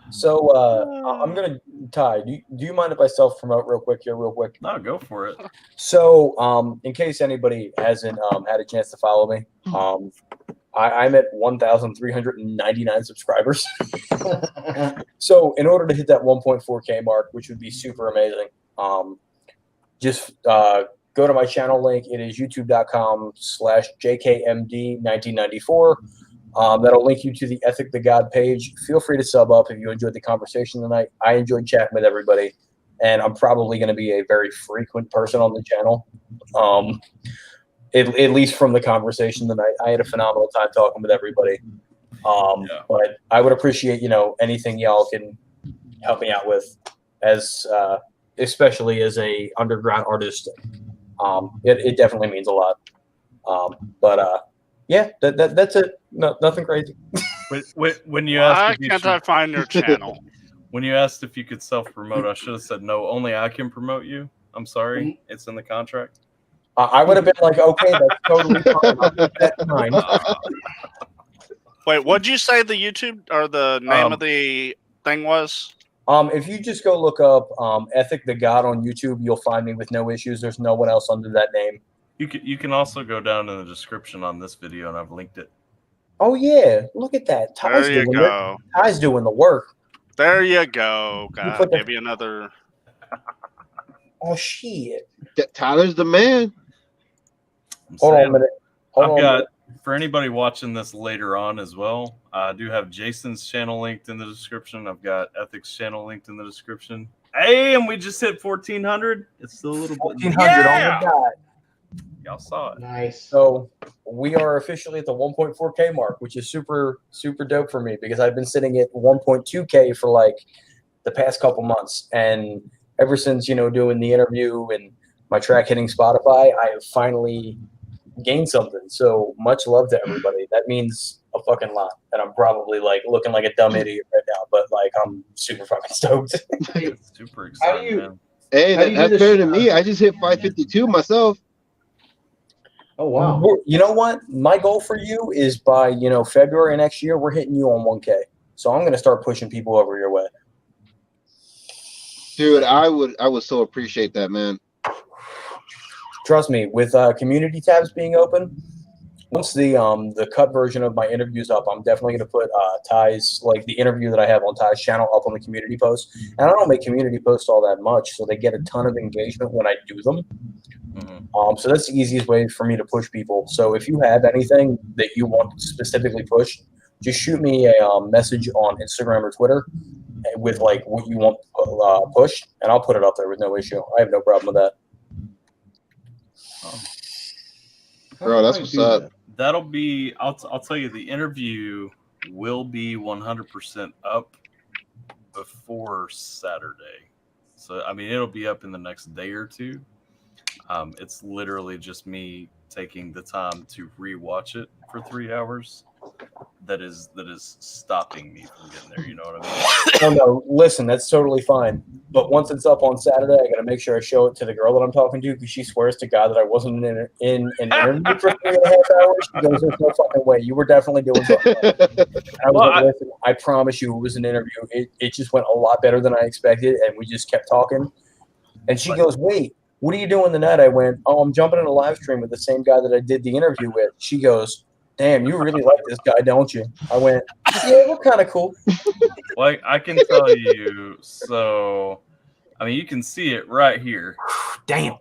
So I'm gonna Ty. Do you mind if I self-promote real quick? No, go for it. So in case anybody hasn't had a chance to follow me, I'm at 1,399 subscribers. So in order to hit that 1.4K mark, which would be super amazing, just go to my channel link. It is youtube.com/JKMD1994. That'll link you to the Ethic the God page. Feel free to sub up if you enjoyed the conversation tonight. I enjoyed chatting with everybody, and I'm probably going to be a very frequent person on the channel. At least from the conversation tonight, I had a phenomenal time talking with everybody. But I would appreciate, anything y'all can help me out with, as especially as a underground artist. It definitely means a lot. Yeah, that's it. No, nothing crazy. When you asked, Why if you can't should, I find your channel? when you asked if you could self-promote, I should have said no. Only I can promote you. I'm sorry, it's in the contract. I would have been like, okay, that's totally fine. That's fine. Wait, what'd you say the YouTube or the name of the thing was? If you just go look up Ethic the God on YouTube, you'll find me with no issues. There's no one else under that name. You can also go down in the description on this video, and I've linked it. Oh yeah, look at that. Ty's There you doing go. it. Ty's doing the work. There you go. God, put the- maybe another. Oh shit. Tyler's the man. I'm Hold on saying. a minute. I've got, for anybody watching this later on as well, I do have Jason's channel linked in the description. I've got Ethic's channel linked in the description. Hey, and we just hit 1,400. It's still a little bit. 1,400 on the dot. Y'all saw it. Nice. So we are officially at the 1.4K mark, which is super, super dope for me because I've been sitting at 1.2K for like the past couple months. And ever since, doing the interview and my track hitting Spotify, I have finally gained something. So much love to everybody. That means a fucking lot. And I'm probably like looking like a dumb idiot right now, but like I'm super fucking stoked. It's super exciting, man. Hey, that's better than me. I just hit 552 myself. Oh wow! You know what? My goal for you is by February next year, we're hitting you on 1K. So I'm gonna start pushing people over your way. Dude, I would so appreciate that, man. Trust me, with community tabs being open, once the cut version of my interview's up, I'm definitely gonna put Ty's, like the interview that I have on Ty's channel, up on the community post. And I don't make community posts all that much, so they get a ton of engagement when I do them. So that's the easiest way for me to push people. So if you have anything that you want specifically pushed, just shoot me a message on Instagram or Twitter with like what you want pushed, and I'll put it up there with no issue. I have no problem with that. Bro, that's what's up. That'll be. I'll tell you, the interview will be 100% up before Saturday. So I mean, it'll be up in the next day or two. It's literally just me taking the time to rewatch it for 3 hours. That is stopping me from getting there. You know what I mean? No, listen, that's totally fine. But once it's up on Saturday, I got to make sure I show it to the girl that I'm talking to because she swears to God that I wasn't in an interview for 3.5 hours. She goes, "There's no fucking way. You were definitely doing something." And I was like, "Listen, I promise you, it was an interview. It just went a lot better than I expected, and we just kept talking." And she goes, "Wait, what are you doing tonight?" I went, "Oh, I'm jumping in a live stream with the same guy that I did the interview with." She goes, "Damn, you really like this guy, don't you?" I went, "Yeah, we're kind of cool." Like I can tell you, so I mean, you can see it right here. Damn,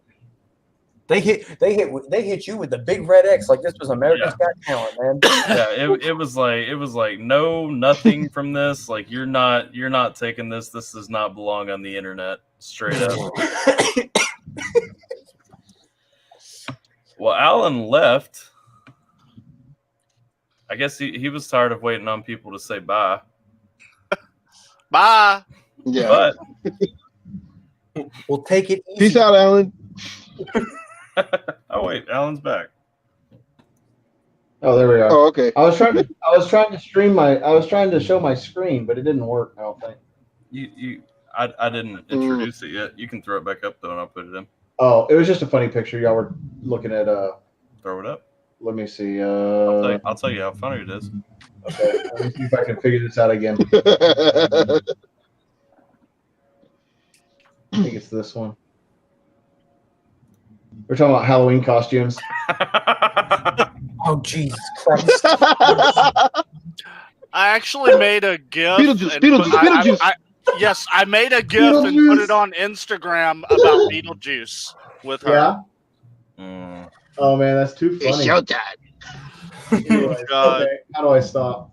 they hit you with the big red X like this was America's Got Talent, man. Yeah, it was like no, nothing from this. Like you're not taking this. This does not belong on the internet. Straight up. Well, Alan left. I guess he was tired of waiting on people to say bye. Bye. Yeah. But we'll take it easy. Peace out, Alan. Oh wait, Alan's back. Oh, there we are. Oh, okay. I was trying to show my screen, but it didn't work. I don't think. I didn't introduce it yet. You can throw it back up though, and I'll put it in. Oh, it was just a funny picture. Y'all were looking at. Throw it up. Let me see. I'll tell you how funny it is. Okay. Let me see if I can figure this out again. I think it's this one. We're talking about Halloween costumes. Oh, Jesus Christ. I actually made a GIF. Beetlejuice. Yes, I made a GIF and put it on Instagram about Beetlejuice with her. Yeah. Oh man, that's too funny. It's showtime. Anyways, God. okay, how do I stop?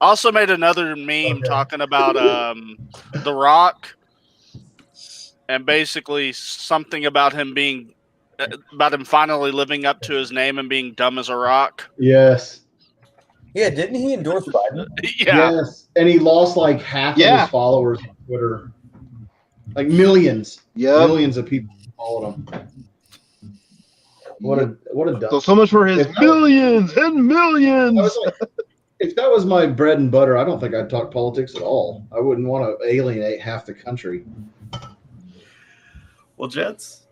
Also made another meme talking about The Rock and basically something about him finally living up to his name and being dumb as a rock. Yes. Yeah, didn't he endorse Biden? Yeah. Yes, and he lost like half of his followers on Twitter. Like millions. Yeah. Millions of people followed him. What a dumb. So much for his millions and I millions. was like, if that was my bread and butter, I don't think I'd talk politics at all. I wouldn't want to alienate half the country. Well, gents,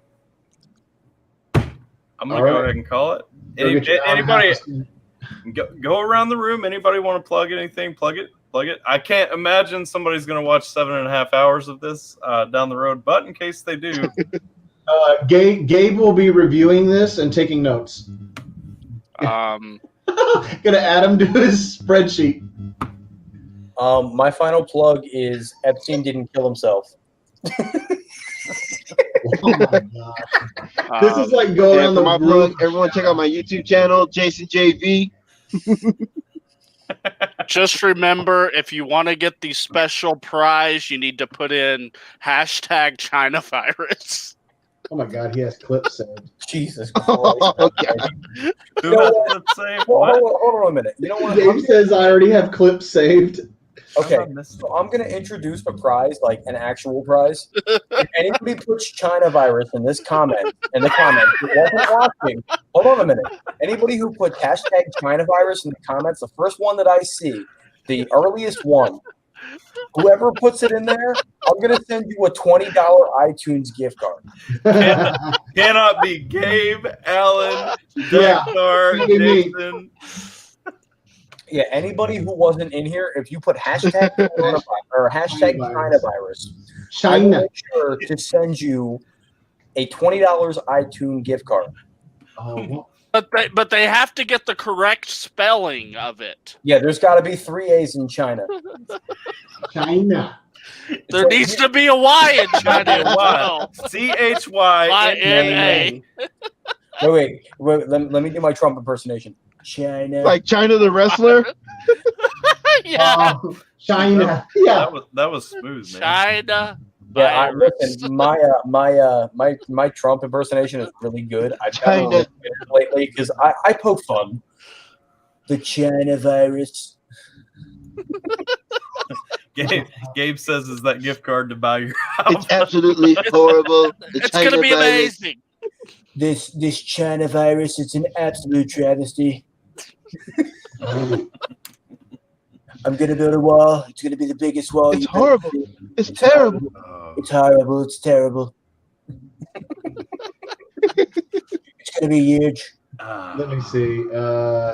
I'm gonna All go right. ahead and call it. Go get your Anybody house. go around the room? Anybody want to plug anything? Plug it. I can't imagine somebody's gonna watch 7.5 hours of this down the road, but in case they do, Gabe will be reviewing this and taking notes. Gonna add him to his spreadsheet. My final plug is Epstein didn't kill himself. Oh my gosh. This is like going on for the my roof. plug, everyone check out my YouTube channel, Jason JV. Just remember, if you want to get the special prize, you need to put in hashtag China virus. Oh my god, he has clips saved. Jesus Christ. who has to say what? Hold on a minute. You know what? Gabe says I already have clips saved. Okay, I'm not so I'm going to introduce a prize, like an actual prize. If anybody puts China virus in the comments, who wasn't watching, hold on a minute. Anybody who put hashtag China virus in the comments, the first one that I see, the earliest one, whoever puts it in there, I'm going to send you a $20 iTunes gift card. Cannot be Gabe, Alan, Yeah. Dexter, Jason. Yeah, anybody who wasn't in here, if you put hashtag coronavirus or hashtag China virus, I will China. make sure to send you a $20 iTunes gift card. Oh, But they have to get the correct spelling of it. Yeah, there's got to be 3 A's in China. China. There needs to be a Y in China as well. CHYNA. Wait. Let me do my Trump impersonation. China. Like China the wrestler. Yeah, China. Yeah. That was smooth, man. China. Yeah, virus. listen, my Trump impersonation is really good. I've gotten China. it lately because I poke fun. The China virus. Gabe says, "Is that gift card to buy your It's house?" absolutely horrible. The It's China gonna be virus. amazing. This China virus, it's an absolute travesty. I'm gonna build a wall. It's gonna be the biggest wall. It's you've horrible. ever seen. It's terrible. It's horrible. It's terrible. It's gonna be huge. Let me see.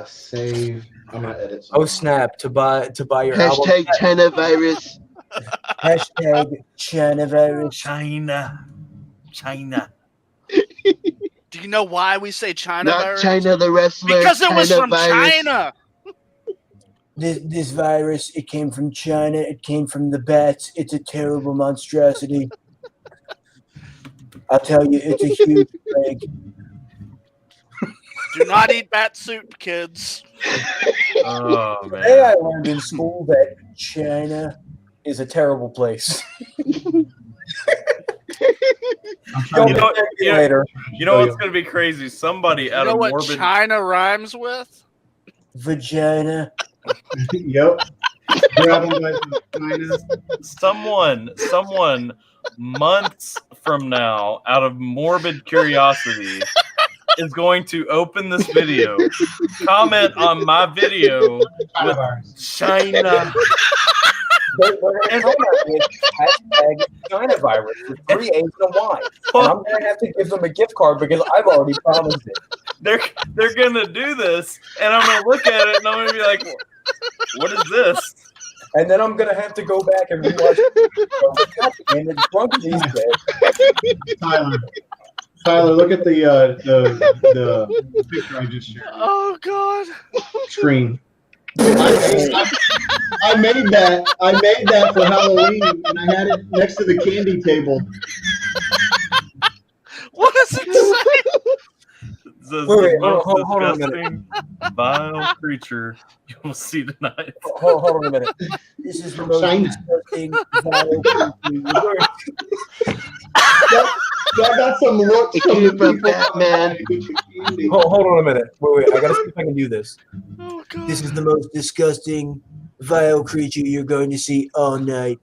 Save. I'm gonna edit. Oh snap! To buy your album. Hashtag China virus. Hashtag China virus. China. Do you know why we say China Not virus? China the wrestler. Because it was China from virus. China. This virus, it came from China. It came from the bats. It's a terrible monstrosity. I'll tell you, it's a huge plague. Do not eat bat soup, kids. Oh Today I man. learned in school that China is a terrible place. Don't You know- forget me you know- later. You know what's gonna be crazy? Somebody You out know of what morbid. China rhymes with? Vagina. Yep. Grabbing by the China. Someone months from now, out of morbid curiosity, is going to open this video, comment on my video with China. They're going to come out with hashtag China virus with 3 A's and a Y. And I'm going to have to give them a gift card because I've already promised it. They're gonna do this, and I'm gonna look at it, and I'm gonna be like, "What is this?" And then I'm going to have to go back and rewatch it. And it's drunk these days. Tyler, look at the picture I just shared. Oh God! Screen. I made that for Halloween, and I had it next to the candy table. What does it say? It says Wait, the most hold on a disgusting, vile creature you will see tonight. Hold on a minute. This is the most China. disgusting vile I got some looks It from came the from people. Batman. Hold on a minute. Wait. I gotta see if I can do this. Oh God! This is the most disgusting, vile creature you're going to see all night.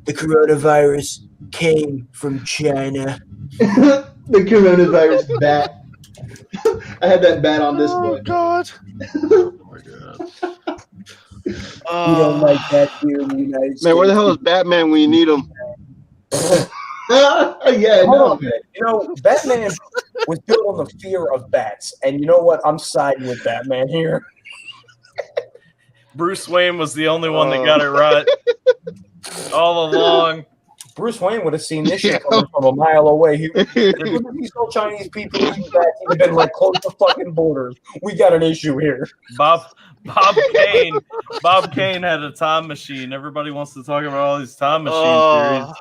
The coronavirus came from China. The coronavirus bat. I had that bat on display. Oh God. Oh my God. We don't like that here in the United States. Man, where the hell is Batman when you need him? Yeah, Hold no. on a minute. You know, Batman was built on the fear of bats, and you know what? I'm siding with Batman here. Bruce Wayne was the only one that got it right all along. Bruce Wayne would have seen this shit coming from a mile away. He saw Chinese people eating bats. He'd have been like, close the fucking borders. We got an issue here. Bob Kane had a time machine. Everybody wants to talk about all these time machine theories.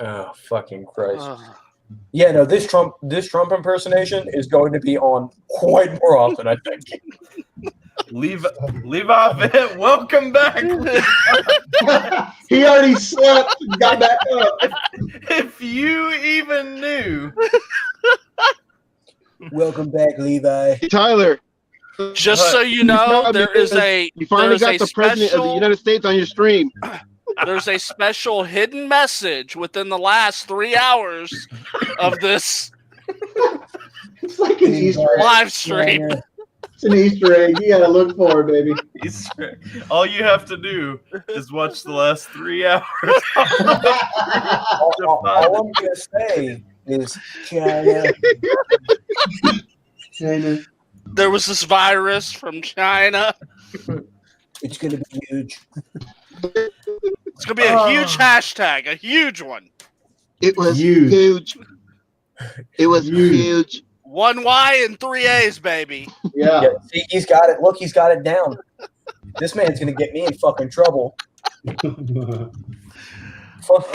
Oh, fucking Christ. Yeah, no, this Trump impersonation is going to be on quite more often, I think. Levi Vett, welcome back. He already slept and got back up. If you even knew. Welcome back, Levi. Tyler, Just so you know, there is a you finally there's got a the president of the special- United States on your stream. There's a special hidden message within the last 3 hours of this It's like an Easter egg. live stream. It's an Easter egg. You gotta look for it, baby. Easter egg. All you have to do is watch the last 3 hours. All I'm going to say is China. China. There was this virus from China. It's going to be huge. It's gonna be a huge hashtag, a huge one. It was Huge. huge. It was Huge. huge. 1 Y and 3 A's, baby. Yeah. Yeah, see, he's got it. Look, he's got it down. This man's going to get me in fucking trouble. Fuck.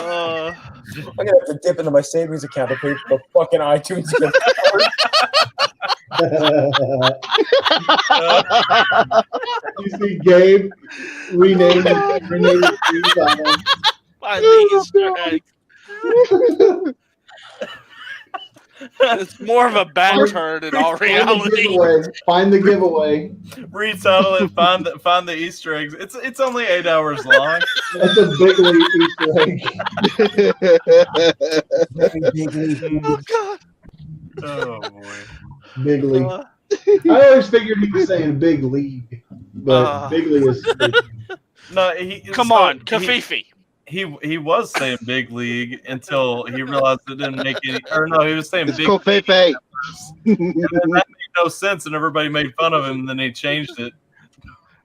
Uh, I'm going to have to dip into my savings account to pay for the fucking iTunes gift card. You see Gabe rename his tweet on find the Easter egg. It's more of a bat turn in all reality. Find the giveaway. Retitle it, find the Easter eggs. It's only 8 hours long. That's a big league Easter egg. Oh God. Oh boy. Big league. Uh, I always figured he was saying big league, but big league is. No, Come on, Kafifi. He was saying big league until he realized it didn't make any. Or no, he was saying It's big. Kofefe. And then that made no sense, and everybody made fun of him. And then he changed it.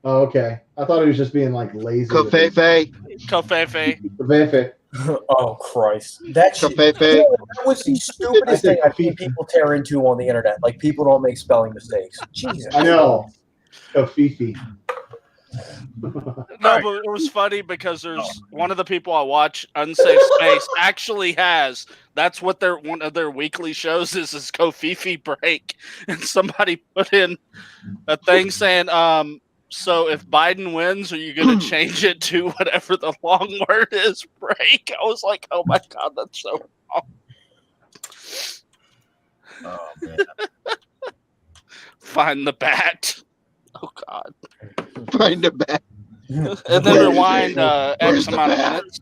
Oh, okay. I thought he was just being like lazy. Kofefe. Kofefe. Kofefe. Oh, Christ. That shit, Kofefe. that was the stupidest I thing think I've seen people tear into on the internet. Like, people don't make spelling mistakes. Jesus. I know. Kofifi. No, but it was funny because there's one of the people I watch, Unsafe Space, actually has. That's what one of their weekly shows is Kofifi Break, and somebody put in a thing saying, so if Biden wins, are you going to change it to whatever the long word is, break? I was like, oh my God, that's so wrong. Oh man. Find the bat. Oh God. Find a bat. And then rewind X amount of minutes.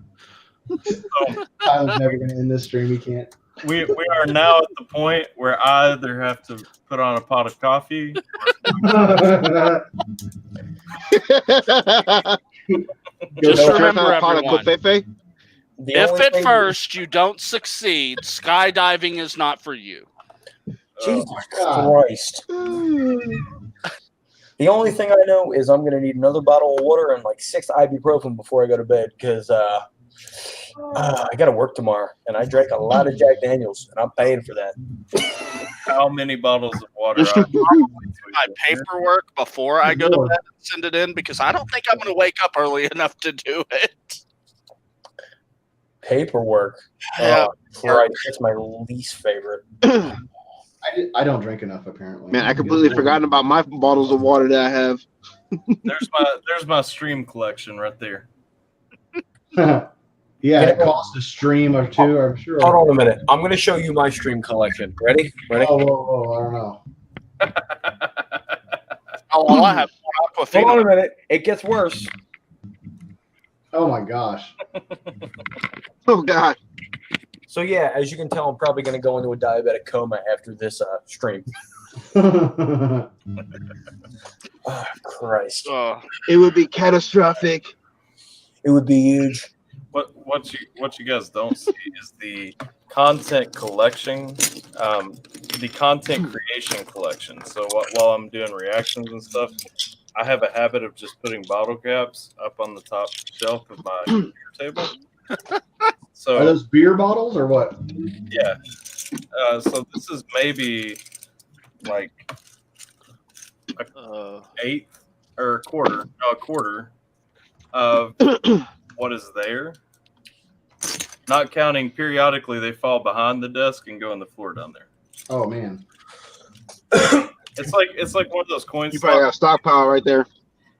Tyler's never going to end this stream. He can't. We are now at the point where I either have to put on a pot of coffee. Just remember, everyone, Kofefe. if at first you don't succeed, skydiving is not for you. Jesus Christ. The only thing I know is I'm going to need another bottle of water and like 6 ibuprofen before I go to bed because I got to work tomorrow. And I drank a lot of Jack Daniels, and I'm paying for that. How many bottles of water? My paperwork before I go to bed and send it in because I don't think I'm going to wake up early enough to do it. Paperwork. Yeah. Christ, that's my least favorite. I don't drink enough, apparently. Man, I completely forgotten about my bottles of water that I have. There's my stream collection right there. Yeah, it costs a stream or two, I'm sure. Hold on a minute. I'm going to show you my stream collection. Ready? Whoa, I don't know. Oh, I have Hold on a minute. It gets worse. Oh my gosh. Oh God. So yeah, as you can tell, I'm probably going to go into a diabetic coma after this stream. Oh, Christ. It would be catastrophic. It would be huge. What you guys don't see is the content collection, the content creation collection. So while I'm doing reactions and stuff, I have a habit of just putting bottle caps up on the top shelf of my computer table. So are those beer bottles or what? Yeah. So this is maybe like a eighth or a quarter of what is there. Not counting periodically, they fall behind the desk and go on the floor down there. Oh man. It's like one of those coin. You probably got a stockpile right there.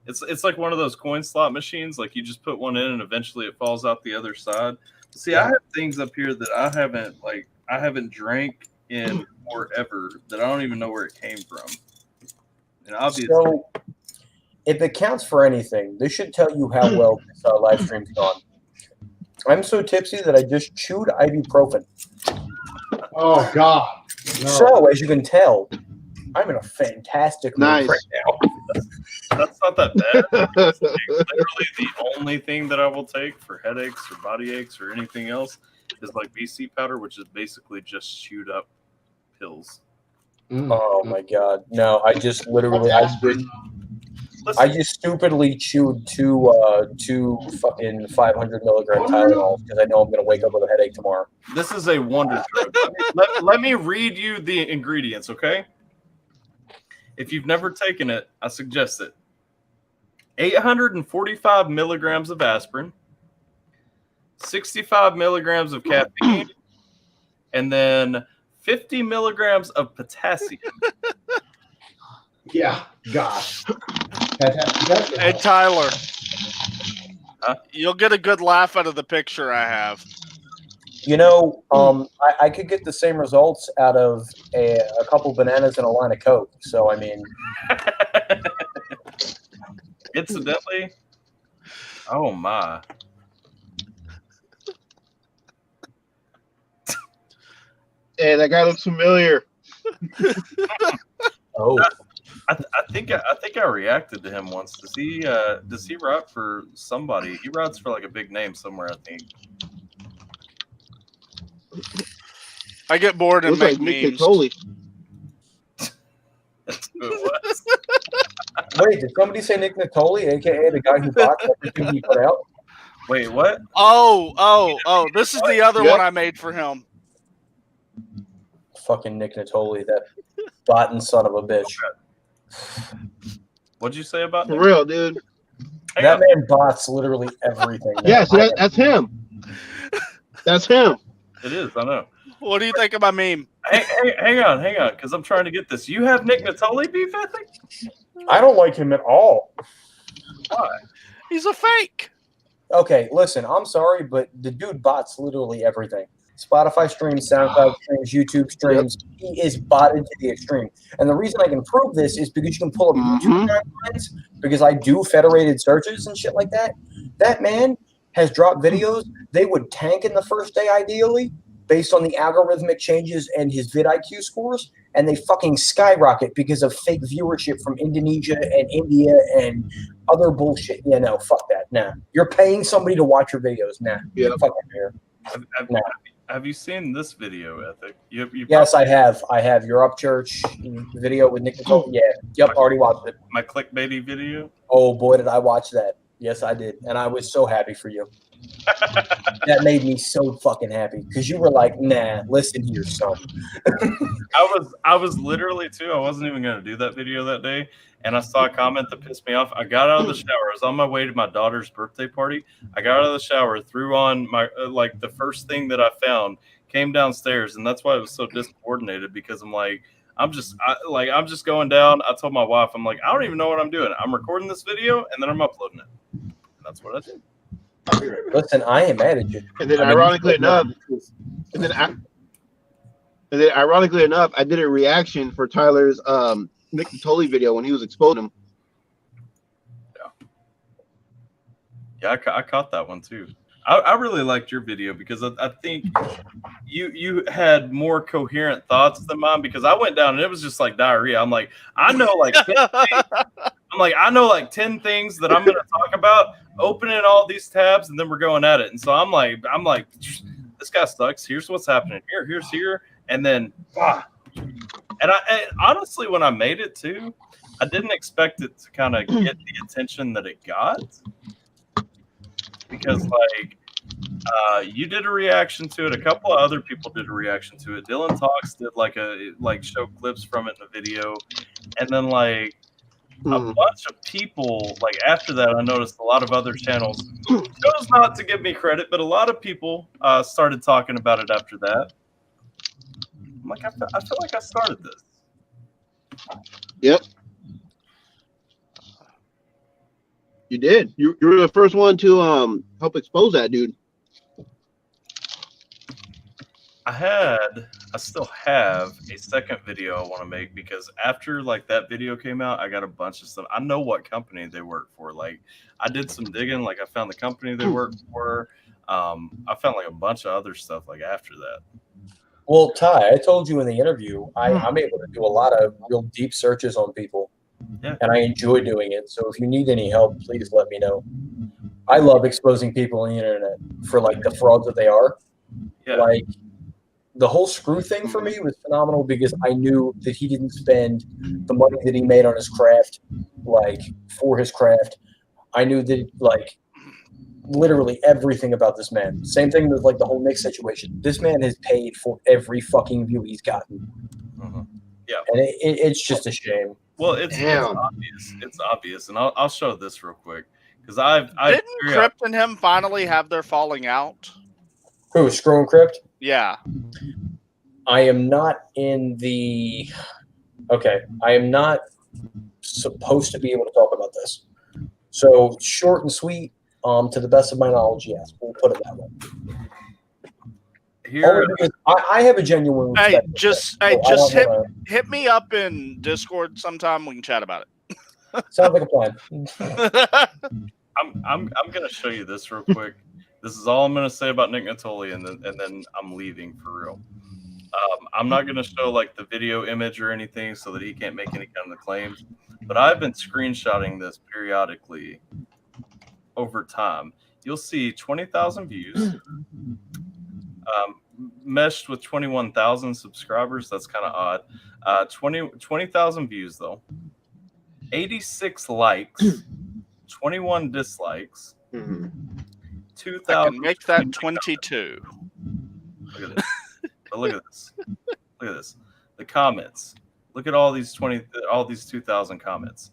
It's like one of those coin slot machines. Like you just put one in and eventually it falls out the other side. See, I have things up here that I haven't drank in forever that I don't even know where it came from. And obviously, So, if it counts for anything, this should tell you how well this live stream's gone. I'm so tipsy that I just chewed ibuprofen. Oh God. No. So, as you can tell, I'm in a fantastic mood Nice. right now. that's not that bad. It's literally the only thing that I will take for headaches or body aches or anything else is like BC powder, which is basically just chewed up pills. Oh my God! No, I just literally, I just stupidly chewed two fucking 500 milligram Tylenol because I know I'm gonna wake up with a headache tomorrow. This is a wonder drug. Let me read you the ingredients, okay? If you've never taken it, I suggest it. 845 milligrams of aspirin, 65 milligrams of caffeine, and then 50 milligrams of potassium. Yeah, gosh. Hey, Tyler. You'll get a good laugh out of the picture I have. You know, I could get the same results out of a couple bananas and a line of Coke. So I mean, Incidentally, oh my. Hey, that guy looks familiar. oh, I think I reacted to him once. Does he write for somebody? He writes for like a big name somewhere, I think. I get bored and Looks make like Nick memes. Natoli. That's who it was. wait, did somebody say Nick Natoli, aka the guy who bought everything he put out? Wait, what? Oh! This is the other Yep. one I made for him. Fucking Nick Natoli, that botten son of a bitch. What'd you say about For him? real, dude. Hang That on. man bots literally everything. now. Yeah, so that's him. That's him. It is, I know. What do you think of my meme? Hang on, because I'm trying to get this. You have Nick Natoli beef ethic? I don't like him at all. Why? He's a fake. Okay, listen, I'm sorry, but the dude bots literally everything. Spotify streams, SoundCloud streams, YouTube streams. He is botted to the extreme. And the reason I can prove this is because you can pull up YouTube timelines, because I do federated searches and shit like that. That man has dropped videos. They would tank in the first day, ideally, based on the algorithmic changes and his vidIQ scores, and they fucking skyrocket because of fake viewership from Indonesia and India and other bullshit. Yeah, no, fuck that. Nah. You're paying somebody to watch your videos. Nah. Yeah. Fuck out here. Have you seen this video, Ethic? You Yes, I have. I have your Up Church video with Nick Nicole. Yeah. Yep, already watched it. my clickbaity video? Oh, boy, did I watch that. Yes, I did. And I was so happy for you. That made me so fucking happy because you were like, nah, listen here, son. I was literally too. I wasn't even going to do that video that day, and I saw a comment that pissed me off. I got out of the shower. I was on my way to my daughter's birthday party. I got out of the shower, threw on my like the first thing that I found, came downstairs, and that's why it was so discoordinated because I'm like, I'm just going down. I told my wife, I'm like, I don't even know what I'm doing. I'm recording this video and then I'm uploading it. And that's what I did. Listen, I ain't mad at you. And then, I mean, ironically enough, I did a reaction for Tyler's Nick Natoli video when he was exposing him. Yeah, I caught that one too. I really liked your video because I think you had more coherent thoughts than mine, because I went down and it was just like diarrhea. I'm like, I know like 10 things. I'm like, I know like 10 things that I'm going to talk about, opening all these tabs, and then we're going at it. And so I'm like, this guy sucks. Here's what's happening here. And then, and honestly, when I made it too, I didn't expect it to kind of get the attention that it got. Because like you did a reaction to it, a couple of other people did a reaction to it. Dylan Talks did like show clips from it in the video, and then like a bunch of people like after that. I noticed a lot of other channels chose not to give me credit, but a lot of people started talking about it after that. I'm like, I feel like I started this. Yep. You did. You were the first one to help expose that dude. I still have a second video I want to make, because after like that video came out, I got a bunch of stuff. I know what company they work for. Like I did some digging, like I found the company they work for. I found like a bunch of other stuff like after that. Well, Ty, I told you in the interview, I'm able to do a lot of real deep searches on people. Yeah. And I enjoy doing it. So if you need any help, please let me know. I love exposing people on the internet for like the frauds that they are. Yeah. Like the whole screw thing for me was phenomenal, because I knew that he didn't spend the money that he made on his craft, like for his craft. I knew that like literally everything about this man. Same thing with like the whole Nick situation. This man has paid for every fucking view he's gotten. Yeah. And it's just a shame. Well, it's obvious. It's obvious, and I'll show this real quick, because didn't Crypt and him finally have their falling out? Who, Screw and Crypt? Yeah. I am not in the. Okay, I am not supposed to be able to talk about this. So short and sweet. To the best of my knowledge, yes, we'll put it that way. Here, I have a genuine. Hey, just hit me up in Discord sometime. We can chat about it. Sounds like a plan. I'm gonna show you this real quick. This is all I'm gonna say about Nick Natoli, and then I'm leaving for real. I'm not gonna show like the video image or anything so that he can't make any kind of claims. But I've been screenshotting this periodically over time. You'll see 20,000 views. Meshed with 21,000 subscribers. That's kind of odd. 20,000 views though. 86 likes. 21 dislikes. 2,000. I can make that 22. Look at this. Look at this. Look at this. The comments. Look at all these 2,000 comments.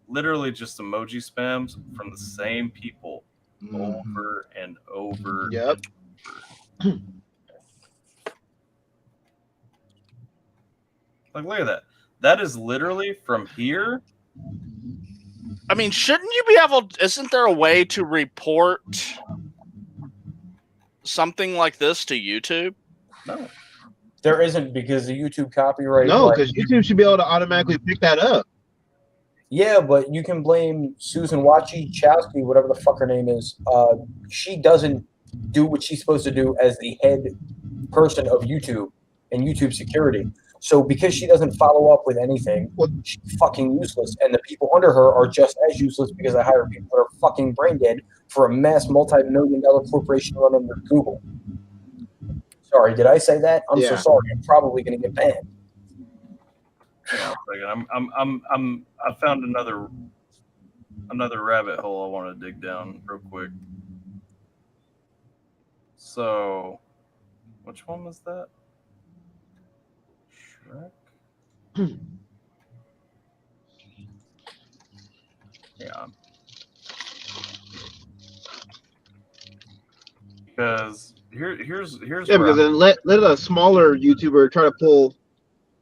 Literally just emoji spams from the same people over and over. Yep. Like, look at that. That is literally from here. I mean, shouldn't you be able? Isn't there a way to report something like this to YouTube? No. There isn't, because the YouTube copyright. No, because YouTube should be able to automatically pick that up. Yeah, but you can blame Susan Wachowski, whatever the fuck her name is. She doesn't do what she's supposed to do as the head person of YouTube and YouTube security. So because she doesn't follow up with anything, she's fucking useless. And the people under her are just as useless, because they hire people that are fucking brain dead for a mass multi-million-dollar corporation run under Google. Sorry, did I say that? I'm so sorry. I'm probably going to get banned. I found another rabbit hole I want to dig down real quick. So, which one was that? Shrek? Yeah. Because here's because then let a smaller YouTuber try to pull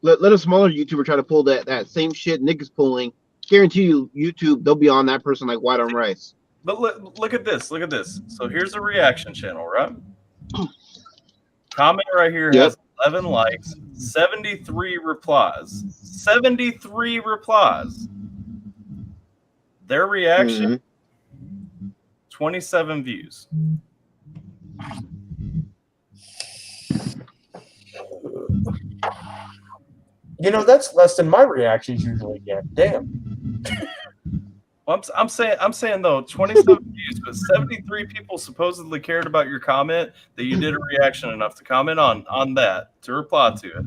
let a smaller YouTuber try to pull that same shit Nick is pulling. Guarantee you YouTube, they'll be on that person like white on rice. But look at this. Look at this. So here's a reaction channel, right? Comment right here has 11 likes, 73 replies. 73 replies. Their reaction, 27 views. You know, that's less than my reactions usually get. Damn. Well, I'm saying though, 27 views, but 73 people supposedly cared about your comment that you did a reaction enough to comment on that, to reply to it.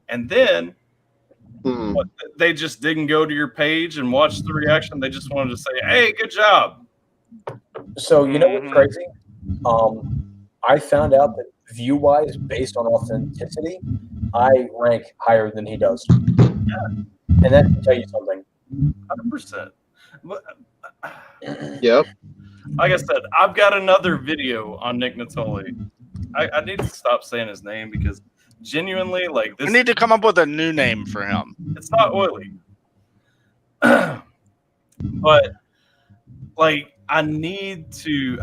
And then what, they just didn't go to your page and watch the reaction. They just wanted to say, "Hey, good job." So you know what's crazy? I found out that view-wise, based on authenticity, I rank higher than he does. Yeah. And that can tell you something. 100%. Yep. Like I said, I've got another video on Nick Natoli. I need to stop saying his name because genuinely, like this, We need to come up with a new name for him. it's not oily. But like I need to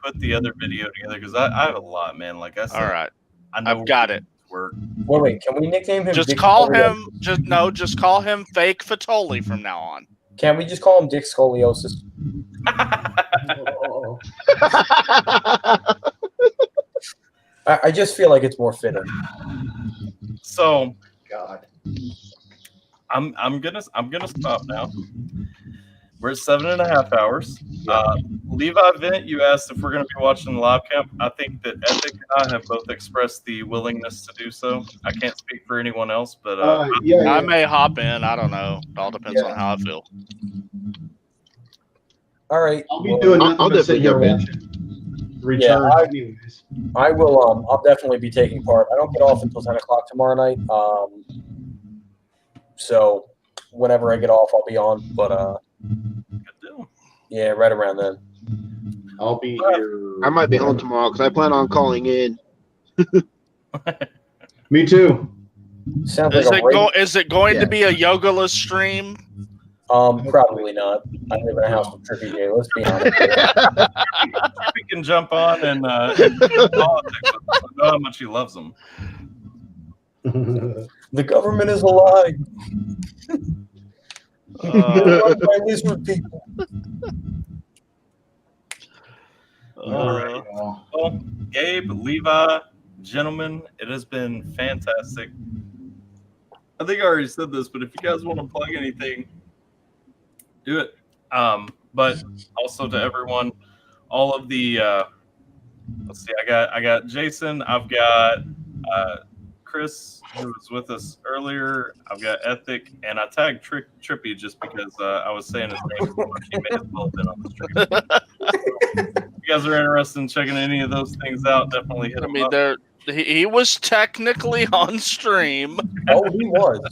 put the other video together because I have a lot, man. Like I said, All right, I know I've got it. work. Wait, can we nickname him? Just Dick call Scoliosis? just call him Fake Fatoli from now on. Can we just call him Dick Scoliosis? I just feel like it's more fitting. So God. I'm gonna stop now. We're at 7.5 hours. Levi Vint, you asked if we're going to be watching the live camp. I think that Ethic and I have both expressed the willingness to do so. I can't speak for anyone else, but I may hop in. I don't know. It all depends on how I feel. All right. I'll be doing nothing but sit here watching. Return anyways. I will. I'll definitely be taking part. I don't get off until 10 o'clock tomorrow night. So whenever I get off, I'll be on. But good deal. Yeah, right around then. I'll be here. I might be home tomorrow because I plan on calling in. Me too. Sounds Is like is it going to be a yogaless stream? Probably not. I live in a house with Trippy J. Let's be honest. We can jump on and politics. I know how much he loves them. The government is a lie. Run by lizard people. All right. Well, Gabe, Levi, gentlemen, it has been fantastic. I think I already said this, but if you guys want to plug anything, do it. But also to everyone, all of the let's see, I got Jason, I've got Chris, who was with us earlier, I've got Ethic, and I tagged Trippy just because I was saying his name so much. He may as well have been on the stream. If you guys are interested in checking any of those things out, definitely hit him up. He was technically on stream. Oh, he was.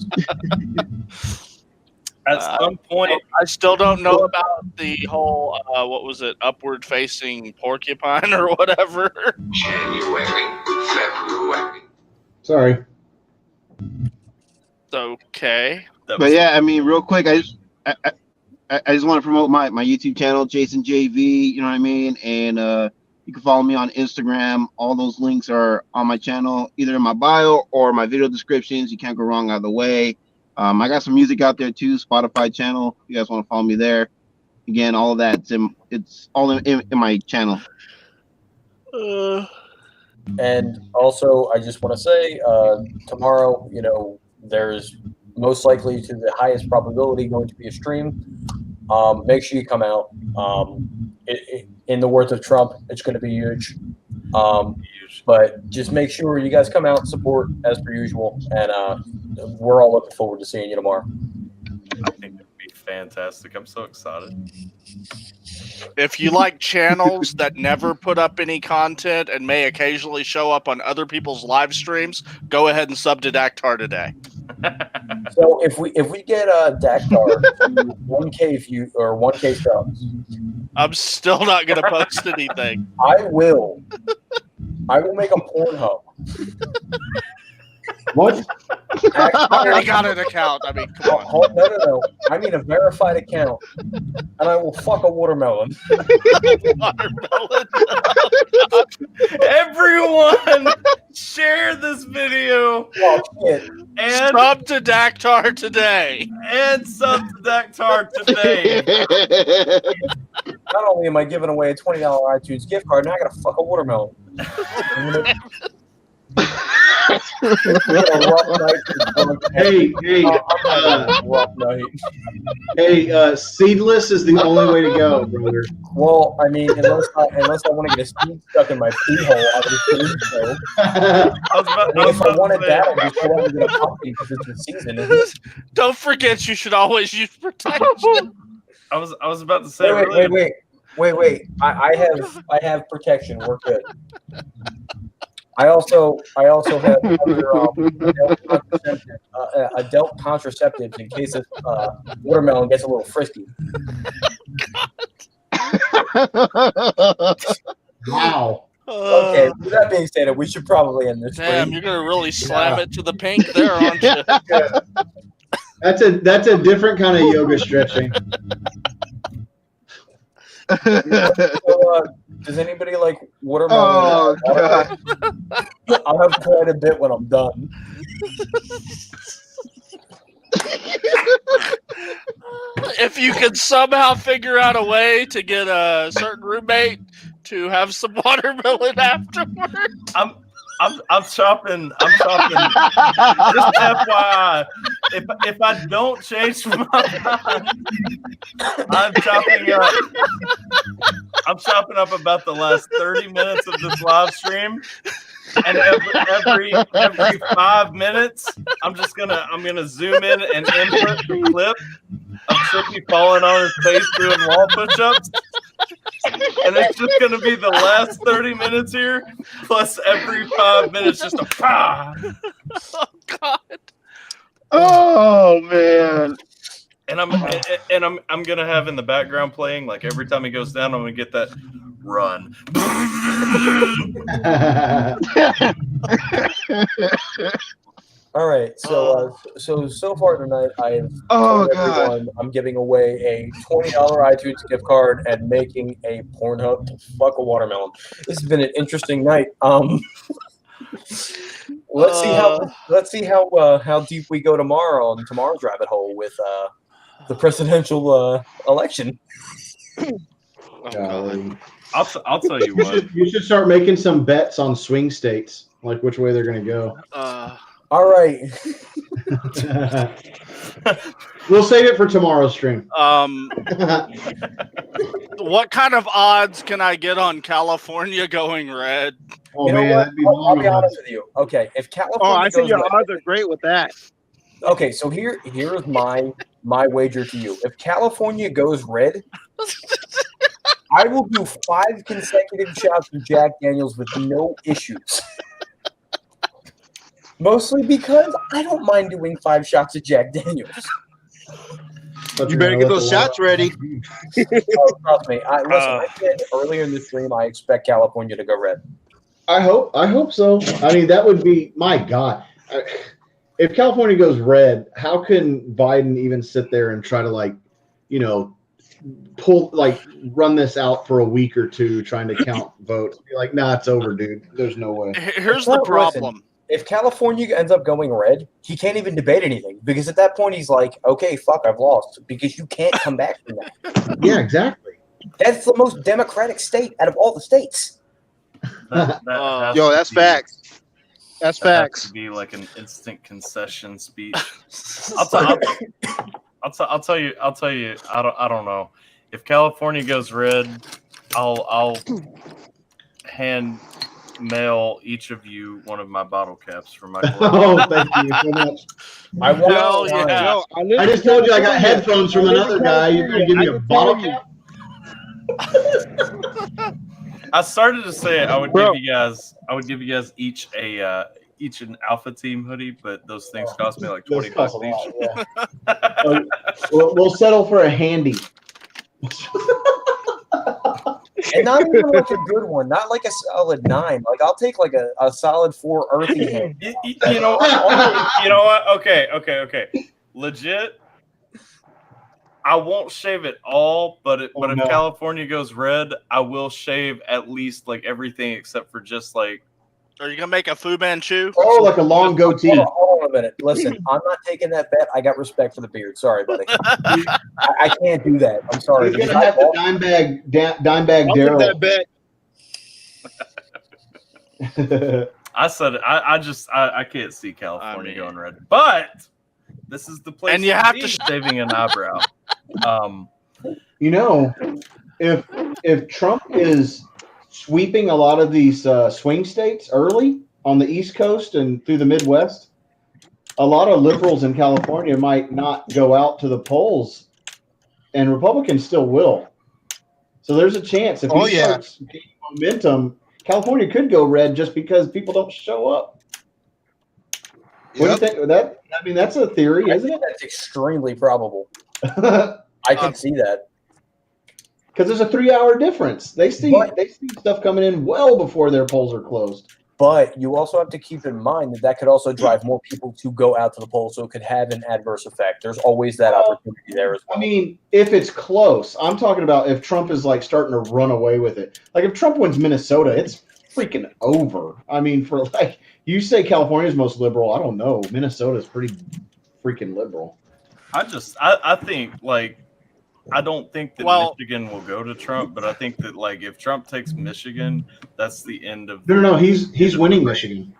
At some point, I still don't know about the whole what was it, upward facing porcupine or whatever. January, February. Sorry. Okay. But yeah, I mean, real quick, I just want to promote my YouTube channel, Jason JV. You know what I mean? And you can follow me on Instagram. All those links are on my channel, either in my bio or my video descriptions. You can't go wrong either way. I got some music out there too, Spotify channel. If you guys want to follow me there. Again, all of that, it's all in my channel. And also, I just want to say, tomorrow, there's most likely to the highest probability going to be a stream. Make sure you come out. In the words of Trump, it's going to be huge. But just make sure you guys come out and support as per usual. And we're all looking forward to seeing you tomorrow. I think it would be fantastic. I'm so excited. If you like channels that never put up any content and may occasionally show up on other people's live streams, go ahead and sub to Dactar today. So if we get Dactar to 1K view or 1K subs, I'm still not going to post anything. I will make a Pornhub. What? I already got an account. I mean, come on. No. I mean a verified account, and I will fuck a watermelon. Watermelon. Everyone, share this video. Oh shit! And sub to Dactar today. And sub to Dactar today. Not only am I giving away a $20 iTunes gift card, now I got to fuck a watermelon. Rough night. Hey, seedless is the only way to go, brother. Well, I mean, unless I want to get a seed stuck in my pee hole, I would assume so. If I wanted that, I'd just go out and get a pumpkin because it's the season. Isn't it? Don't forget, you should always use protection. I was about to say. Wait. I have protection. We're good. I also have other adult contraceptives in case this watermelon gets a little frisky. Wow. Okay, with that being said, we should probably end this. Damn, you're gonna really slam it to the pink there, aren't you? That's a different kind of yoga stretching. So, does anybody like watermelon? Oh, God. I'll have quite a bit when I'm done. If you could somehow figure out a way to get a certain roommate to have some watermelon afterwards, I'm chopping. Just FYI, if I don't change my mind, I'm chopping up about the last 30 minutes of this live stream, and every 5 minutes, I'm gonna zoom in and input the clip of Trippy falling on his face doing wall push-ups. And it's just going to be the last 30 minutes here, plus every 5 minutes just a pa. oh God! Oh man! And I'm gonna have in the background playing, like every time he goes down, I'm gonna get that run. All right, so far tonight, I've told everyone I'm giving away a $20 iTunes gift card and making a Pornhub to fuck a watermelon. This has been an interesting night. Let's see how deep we go tomorrow on tomorrow's rabbit hole with the presidential election. I'll tell you what. You should start making some bets on swing states, like which way they're going to go. All right. We'll save it for tomorrow's stream. What kind of odds can I get on California going red? Oh, man, that'd be I'll be honest with you. Okay, if California I think your red, odds are great with that. Okay, so here's my wager to you. If California goes red, I will do 5 consecutive shots of Jack Daniels with no issues. Mostly because I don't mind doing 5 shots of Jack Daniels. You better get those shots ready. Trust me. I said earlier in the stream I expect California to go red. I hope so. I mean, that would be, my God. If California goes red, how can Biden even sit there and try to run this out for a week or two trying to count votes? Be like, nah, it's over, dude. There's no way. Here's the problem. Listen, if California ends up going red, he can't even debate anything because at that point he's like, okay, fuck, I've lost because you can't come back from that. Yeah, exactly. That's the most democratic state out of all the states. That's facts. That's facts. To be like an instant concession speech. I'll tell you. I don't know. If California goes red, I'll hand mail each of you one of my bottle caps for my Oh, thank you so much. I just told you I got headphones from another guy. You're gonna give me a bottle cap? I started to say I would give you guys each an AlphaTeam hoodie, but those things cost me like $20 each. Yeah. We'll settle for a handy. And not even like a good one, not like a solid 9. Like I'll take like a solid 4 earthy hand. You know what? Okay. Legit. I won't shave it all, but if California goes red, I will shave at least like everything except for just like. Are you gonna make a Fu Manchu? Oh, like a long goatee. Hold on a minute. Listen, I'm not taking that bet. I got respect for the beard. Sorry, buddy. I can't do that. I'm sorry. He's going to have to dime bag I'll take Daryl. that bet. I said it. I can't see California going red, but this is the place. And you have to shaving an eyebrow. You know, if Trump is sweeping a lot of these swing states early on the East Coast and through the Midwest, a lot of liberals in California might not go out to the polls, and Republicans still will. So there's a chance if he starts gaining momentum, California could go red just because people don't show up. What do you think of that? I mean, that's a theory, isn't it? That's extremely probable. I can see that. Because there's a 3-hour difference. They see stuff coming in well before their polls are closed. But you also have to keep in mind that could also drive more people to go out to the polls, so it could have an adverse effect. There's always that opportunity there as well. I mean, if it's close, I'm talking about if Trump is like starting to run away with it. Like if Trump wins Minnesota, it's freaking over. I mean, for like you say California's most liberal, I don't know. Minnesota's pretty freaking liberal. I think like I don't think that Michigan will go to Trump, but I think that like if Trump takes Michigan, that's the end of. No, he's winning Michigan.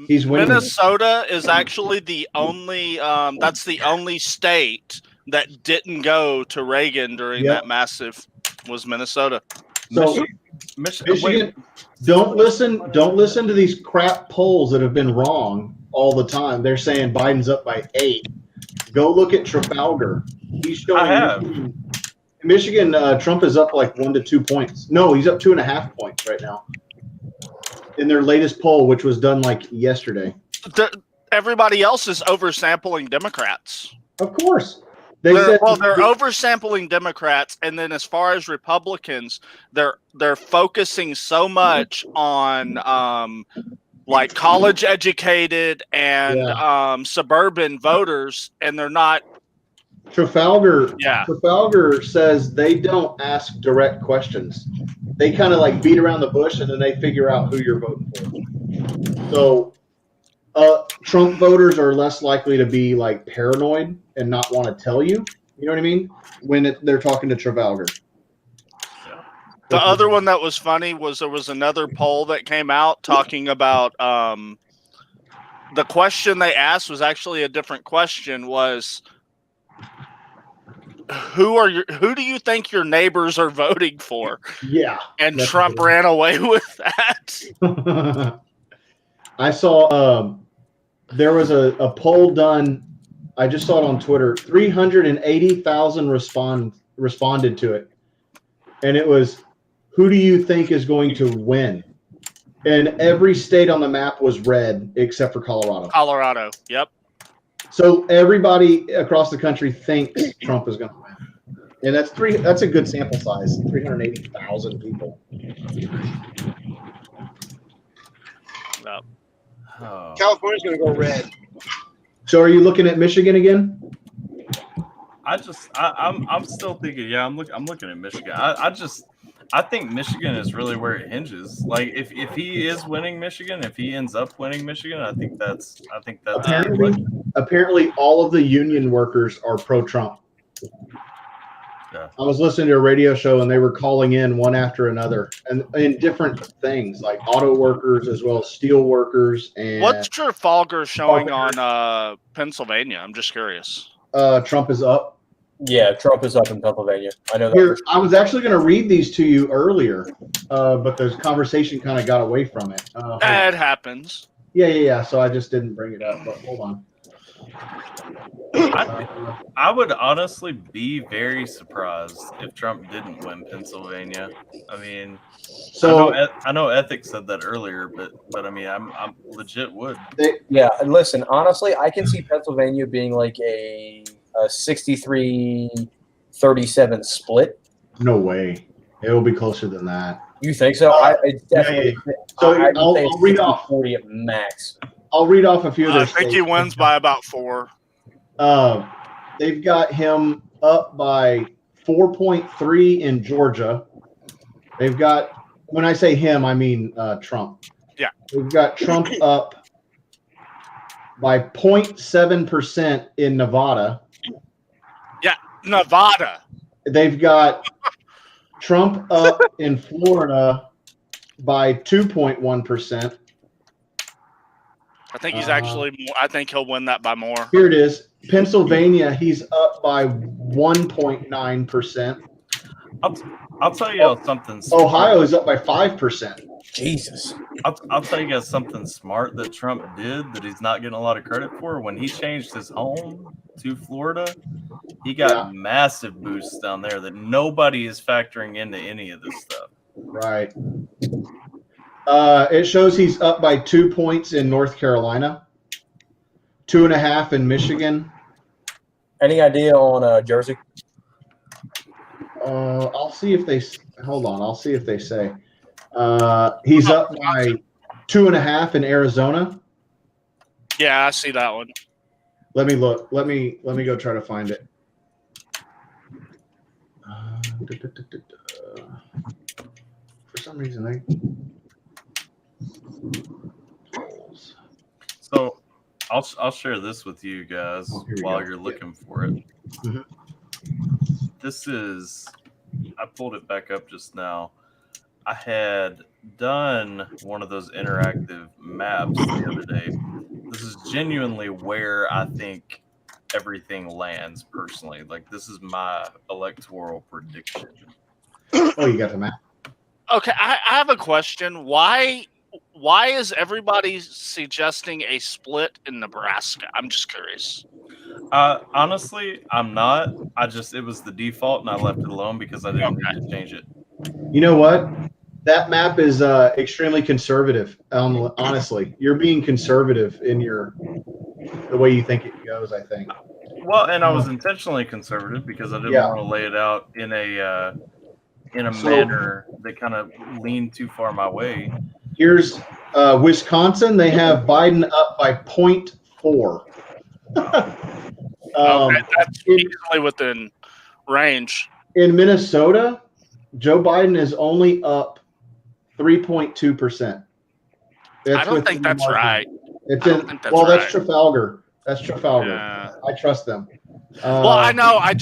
He's winning. Minnesota is actually the only. That's the only state that didn't go to Reagan during that massive. Was Minnesota. So Michigan, don't listen to these crap polls that have been wrong all the time. They're saying Biden's up by 8. Go look at Trafalgar. He's showing Michigan. Trump is up like 1 to 2 points. No, he's up 2.5 points right now in their latest poll, which was done like yesterday. Everybody else is oversampling Democrats. Of course. They're oversampling Democrats, and then as far as Republicans, they're focusing so much on like college educated and suburban voters, and they're not. Trafalgar says they don't ask direct questions. They kind of like beat around the bush, and then they figure out who you're voting for. So Trump voters are less likely to be like paranoid and not want to tell you. You know what I mean? When they're talking to Trafalgar. The other one that was funny was there was another poll that came out talking about the question they asked was actually a different question. Was who do you think your neighbors are voting for? Yeah, and Trump ran away with that. I saw there was a poll done. I just saw it on Twitter. 380,000 responded to it, and it was, who do you think is going to win? And every state on the map was red except for Colorado. Colorado, yep. So everybody across the country thinks Trump is going to win, and that's a good sample size. 380,000 people. Yep. Oh. California's going to go red. So are you looking at Michigan again? I'm still thinking. Yeah, I'm looking at Michigan. I think Michigan is really where it hinges. Like if he is winning Michigan, if he ends up winning Michigan, I think that's apparently all of the union workers are pro-Trump. Yeah. I was listening to a radio show and they were calling in one after another and in different things like auto workers as well as steel workers. And what's Trafalgar showing on Pennsylvania? I'm just curious. Trump is up. Yeah, Trump is up in Pennsylvania. I know that. Here, I was actually going to read these to you earlier, but the conversation kind of got away from it. That happens. Yeah. So I just didn't bring it up, but hold on. I would honestly be very surprised if Trump didn't win Pennsylvania. I mean, so I know Ethics said that earlier, but I mean, I'm legit would. Yeah, and listen, honestly, I can see Pennsylvania being like a 63-37 split. No way. It will be closer than that. You think so? It's definitely. Yeah. So I'll read off 40 at max. I'll read off a few of their I think he wins by about 4. They've got him up by 4.3 in Georgia. They've got, when I say him, I mean Trump. Yeah. We've got Trump up by 0.7% in Nevada. Yeah, Nevada. They've got Trump up in Florida by 2.1%. I think he's actually. I think he'll win that by more. Here it is. Pennsylvania, he's up by 1.9%. I'll tell you something. Smart. Ohio is up by 5%. Jesus. I'll tell you guys something smart that Trump did that he's not getting a lot of credit for. When he changed his home to Florida, he got massive boosts down there that nobody is factoring into any of this stuff. Right. It shows he's up by 2 points in North Carolina, 2.5 in Michigan. Any idea on Jersey? I'll see if they hold on. I'll see if they say he's up by 2.5 in Arizona. Yeah, I see that one. Let me look. Let me go try to find it. For some reason, So I'll share this with you guys while you're looking for it. Mm-hmm. This is, I pulled it back up just now. I had done one of those interactive maps the other day. This is genuinely where I think everything lands personally. Like, this is my electoral prediction. Oh, you got the map? Okay, I have a question. Why is everybody suggesting a split in Nebraska? I'm just curious. Honestly, I'm not. It was the default, and I left it alone because I didn't need to change it. You know what? That map is extremely conservative. Honestly, you're being conservative in the way you think it goes, I think. Well, and I was intentionally conservative because I didn't want to lay it out in a manner that kind of leaned too far my way. Here's Wisconsin. They have Biden up by 0.4. That's easily within range. In Minnesota, Joe Biden is only up 3.2%. I don't think that's right. That's Trafalgar. That's Trafalgar. Yeah. I trust them. Well, I know. I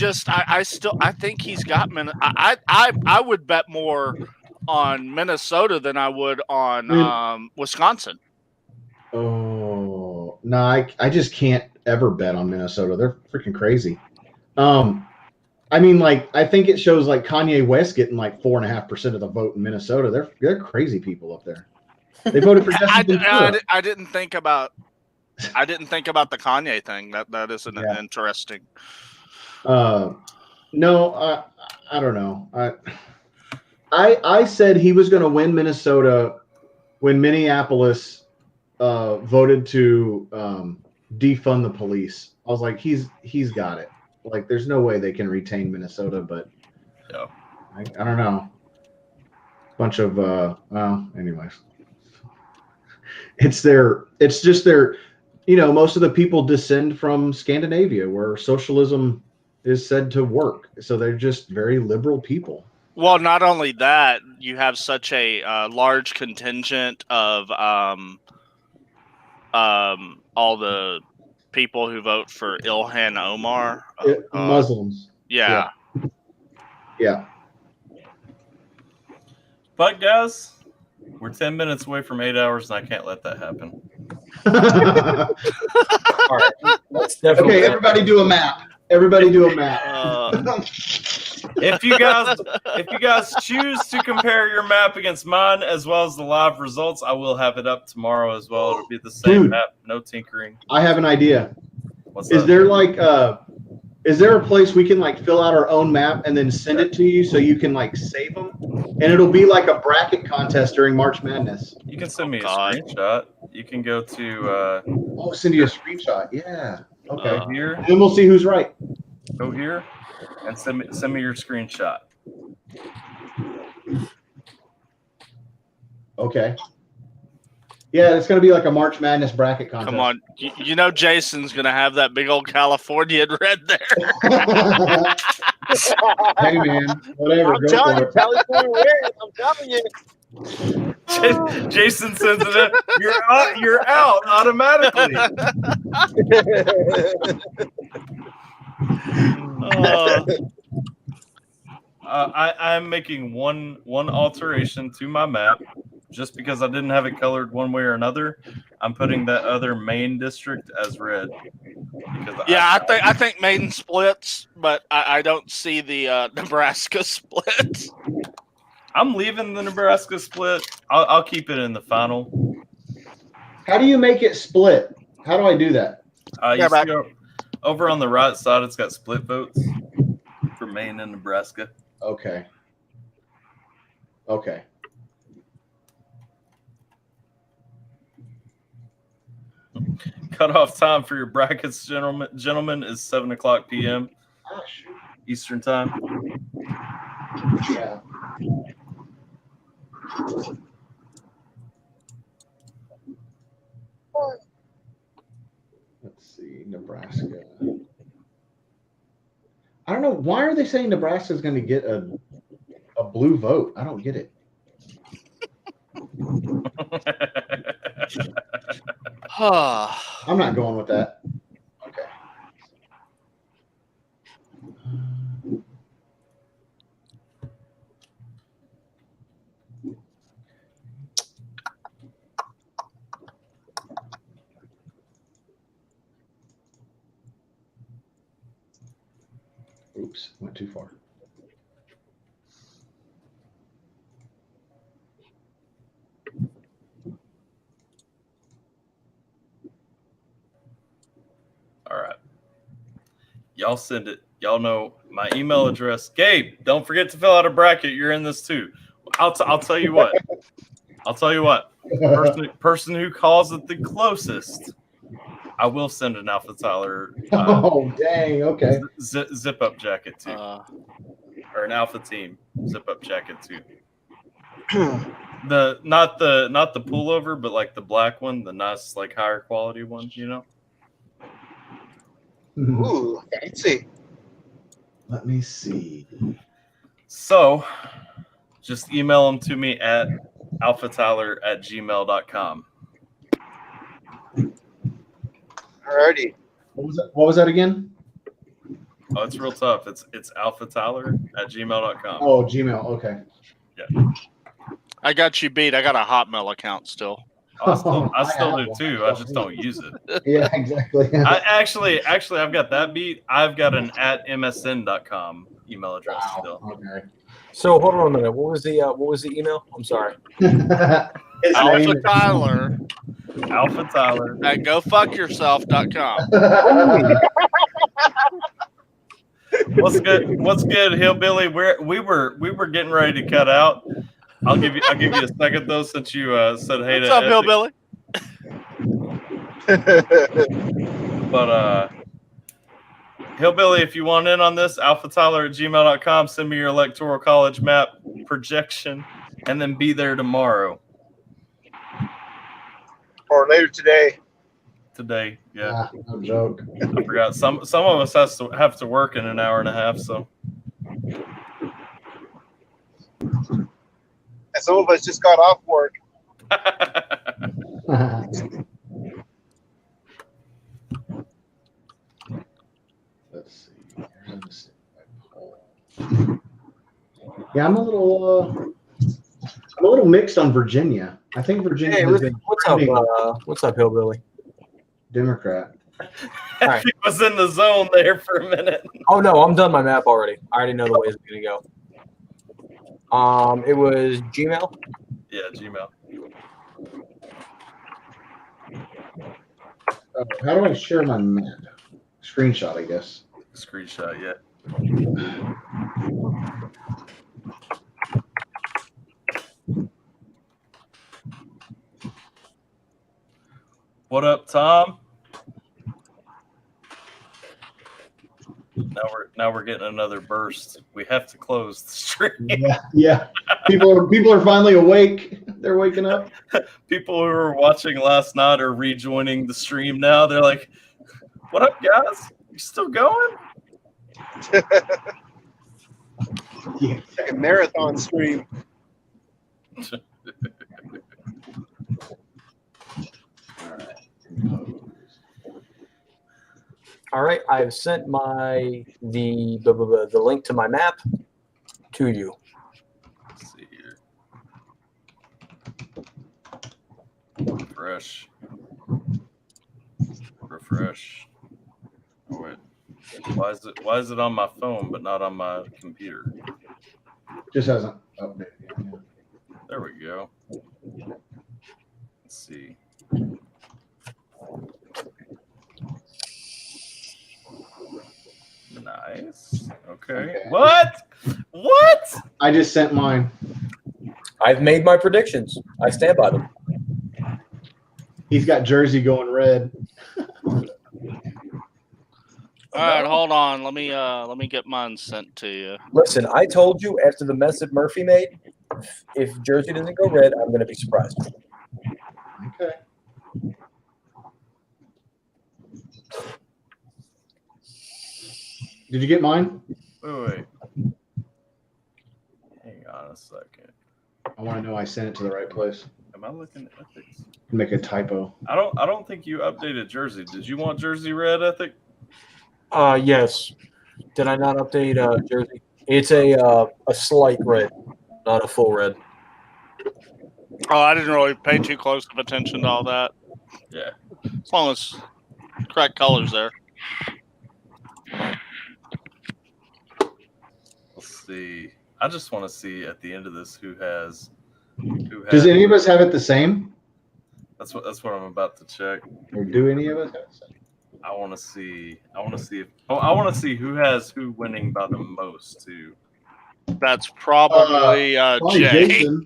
think he's got I would bet more on Minnesota than I would on Wisconsin. Oh no, I just can't ever bet on Minnesota. They're freaking crazy. I mean, like, I think it shows like Kanye West getting like 4.5% of the vote in Minnesota. They're crazy people up there. They voted for Justin Trudeau. I didn't think about the Kanye thing. That is interesting. No, I don't know. I said he was going to win Minnesota when Minneapolis voted to defund the police. I was like, he's got it. Like, there's no way they can retain Minnesota, but I don't know. Bunch of anyways. It's just their, most of the people descend from Scandinavia, where socialism is said to work. So they're just very liberal people. Well, not only that, you have such a large contingent of all the people who vote for Ilhan Omar. Muslims. Yeah. But guys, we're 10 minutes away from 8 hours, and I can't let that happen. All right. Okay, everybody do a map. If you guys choose to compare your map against mine as well as the live results, I will have it up tomorrow as well. It'll be the same map, no tinkering. I have an idea. Is there a place we can like fill out our own map and then send it to you so you can like save them? And it'll be like a bracket contest during March Madness. You can send me a screenshot. You can go to send you a screenshot. Yeah. Okay. Here. And then we'll see who's right. Go here and send me your screenshot. Okay. Yeah, it's going to be like a March Madness bracket contest. Come on. Jason's going to have that big old California red there. Hey, man. Whatever. I'm telling you, California red. I'm telling you. Jason sends it in. You're out automatically. I'm making one alteration to my map just because I didn't have it colored one way or another. I'm putting that other main district as red. Yeah, I think Maine splits, but I don't see the Nebraska split. I'm leaving the Nebraska split. I'll keep it in the final. How do you make it split? How do I do that? You see over on the right side, it's got split votes for Maine and Nebraska. Okay. Okay. Cutoff time for your brackets, gentlemen, is 7:00 p.m. Eastern time. Yeah. Let's see, Nebraska. I don't know. Why are they saying Nebraska is going to get a blue vote? I don't get it. I'm not going with that. Okay. Oops, went too far. All right. Y'all send it. Y'all know my email address. Gabe, don't forget to fill out a bracket. You're in this too. I'll tell you what. I'll tell you what. Person who calls it the closest, I will send an AlphaTyler. Oh, dang. Okay. Zip up jacket too. Or an AlphaTeam zip up jacket too. Not the pullover, but like the black one, the nice like higher quality one, you know. Ooh, fancy. Let me see. So just email them to me at alphatyler@gmail.com. Alrighty. What was that again? Oh, it's real tough. It's alphatyler@gmail.com. Oh, Gmail. Okay. Yeah. I got you beat. I got a Hotmail account still. I still do too. I just don't use it. Yeah, exactly. I actually, I've got that beat. I've got an @msn.com email address still. Okay. So hold on a minute. What was the email? I'm sorry. AlphaTyler at gofuckyourself.com. What's good, Hillbilly? We were getting ready to cut out. I'll give you a second though, since you said hey. What's up, Hillbilly? But Hillbilly, if you want in on this, alphatyler@gmail.com. Send me your electoral college map projection, and then be there tomorrow. Or later today. Today, yeah. No joke. I forgot. Some of us have to work in an hour and a half, so. And some of us just got off work. Let's see. Yeah, I'm a little mixed on Virginia. I think Virginia Hey, has been what's up, Hillbilly? Democrat. Right. He was in the zone there for a minute. Oh no, I'm done my map already. I already know the way it's gonna go. It was Gmail. Yeah, Gmail. How do I share my map? Screenshot, I guess. Screenshot, yeah. What up, Tom? Now we're getting another burst. We have to close the stream. Yeah. People are finally awake. They're waking up. People who were watching last night are rejoining the stream now. They're like, "What up, guys? You still going?" Yeah, like a marathon stream. All right, I've sent the link to my map to you. Let's see here. Refresh. Oh wait. Why is it on my phone but not on my computer? Just hasn't updated yet. There we go. Let's see. Nice. Okay. What? I just sent mine. I've made my predictions. I stand by them. He's got Jersey going red. All right, hold on. Let me get mine sent to you. Listen, I told you after the mess that Murphy made, if Jersey doesn't go red, I'm going to be surprised. Okay. Did you get mine? Wait. Hang on a second. I want to know I sent it to the right place. Am I looking at ethics? Make a typo. I don't think you updated Jersey. Did you want Jersey red, Ethic? Yes. Did I not update Jersey? It's a slight red, not a full red. Oh, I didn't really pay too close of attention to all that. Yeah. As long as correct colors there. Let's see. I just want to see at the end of this who has. Does any of us have it the same? That's what I'm about to check. Or do any of us have it the same? I want to see who has who winning by the most too. That's probably Jay. Jason.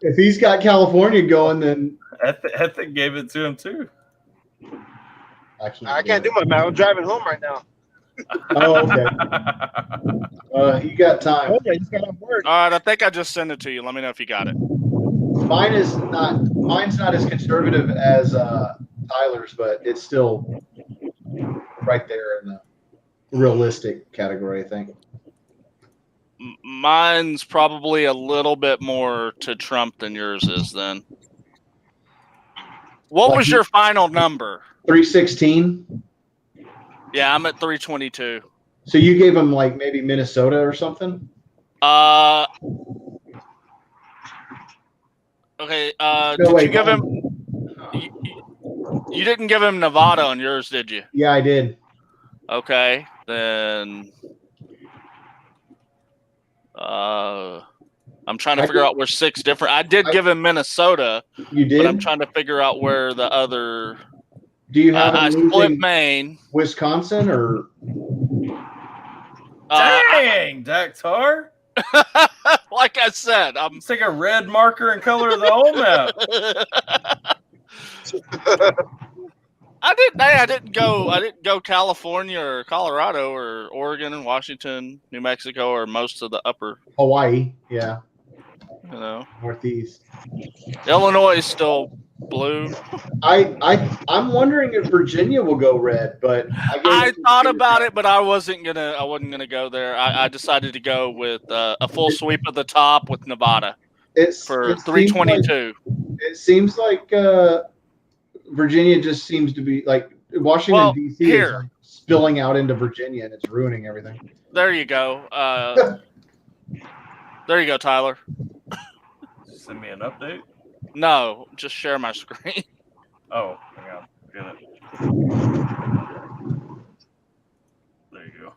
If he's got California going, then Ethic gave it to him too. I can't do my math. I'm driving home right now. Oh, okay. You got time. Okay, I just got off work. All right, I think I just sent it to you. Let me know if you got it. Mine's not as conservative as Tyler's, but it's still right there in the realistic category, I think. Mine's probably a little bit more to Trump than yours is then. What was your final number? 316. Yeah, I'm at 322. So you gave him like maybe Minnesota or something? Okay, No, did wait, you give him you didn't give him Nevada on yours, did you? Yeah, I did. Okay, then I'm trying to figure out where 6 different. I did give him Minnesota. You did? But I'm trying to figure out where the other. Do you have I split Maine, Wisconsin, or? Dang, Dactar. Like I said, I'm take a red marker and color the whole map. I didn't go California or Colorado or Oregon and Washington, New Mexico, or most of the upper Hawaii, yeah. You know, Northeast. Illinois is still blue. I'm wondering if Virginia will go red, but I thought about it, but I wasn't gonna go there. I decided to go with a full sweep of the top with Nevada for 322. It seems like Virginia just seems to be like Washington D.C. is like spilling out into Virginia, and it's ruining everything. There you go. There you go, Tyler. Send me an update. No, just share my screen. Oh, hang on. Get it. There you go.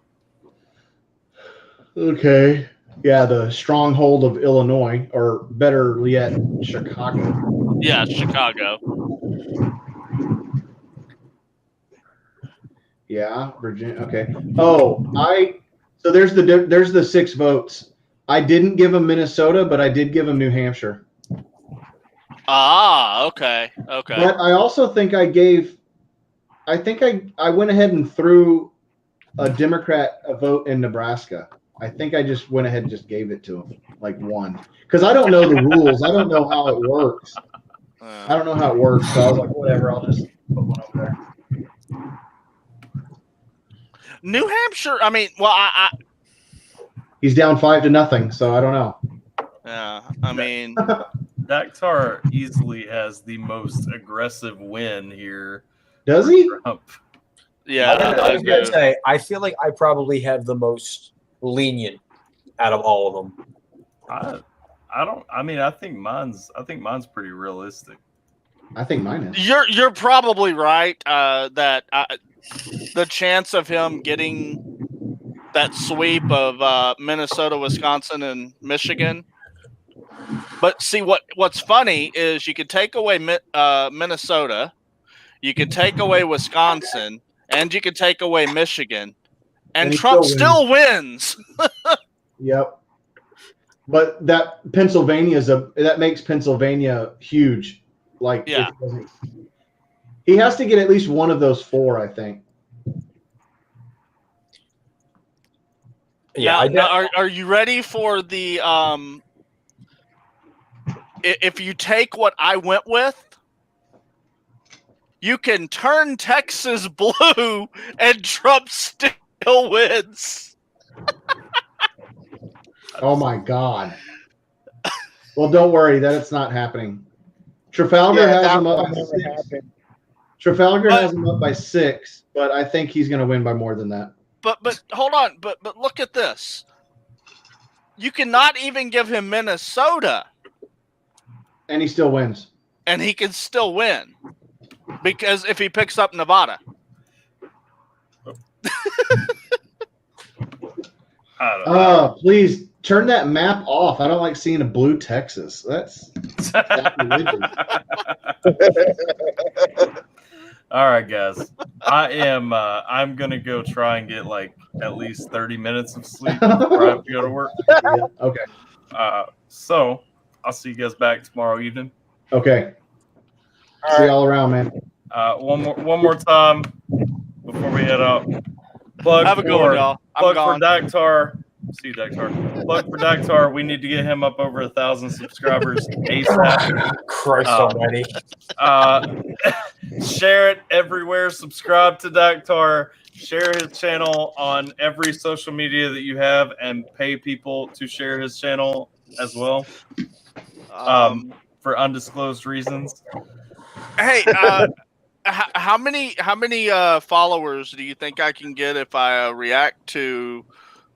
Okay. Yeah, the stronghold of Illinois, or better yet, Chicago. Yeah, Chicago. Yeah, Virginia. Okay. Oh, so there's the 6 votes. I didn't give him Minnesota, but I did give him New Hampshire. Ah, okay. Okay. But I also think I went ahead and threw a Democrat a vote in Nebraska. I think I just went ahead and just gave it to him, like one. Because I don't know the rules. I don't know how it works. So I was like, whatever, I'll just put one over there. New Hampshire, I mean, He's down 5-0, so I don't know. Yeah, I mean, Daktar easily has the most aggressive win here. Does he? Trump. yeah, I was gonna do. say, I feel like I probably have the most lenient out of all of them. I don't. I mean, I think mine's pretty realistic. I think mine is. You're probably right that the chance of him getting that sweep of Minnesota, Wisconsin, and Michigan. But see, what's funny is you could take away Minnesota, you could take away Wisconsin, and you could take away Michigan, and he Trump still still wins. Yep. But that that makes Pennsylvania huge. Like, Yeah. he has to get at least one of those 4, I think. Yeah, Now, are you ready for the if you take what I went with, you can turn Texas blue and Trump still wins. Oh my God. Well, don't worry that it's not happening. Trafalgar has him up by 6. Trafalgar has him up by 6, but I think he's going to win by more than that. But hold on, but look at this. You cannot even give him Minnesota, And he still wins. and he can still win because if he picks up Nevada. I don't know. Please turn that map off. I don't like seeing a blue Texas. That's sacrilegious. All right, guys. I'm gonna go try and get like at least 30 minutes of sleep before I have to go to work. Okay. So I'll see you guys back tomorrow evening. Okay. See y'all around, man. One more time before we head out. Plug Have a good one, y'all. I'm Plug gone. for Daktar. See you, Daktar. Plug for Daktar. We need to get him up over 1,000 subscribers ASAP. Christ almighty. Share it everywhere. Subscribe to Daktar. Share his channel on every social media that you have, and pay people to share his channel as well. For undisclosed reasons. Hey, how many followers do you think I can get if I react to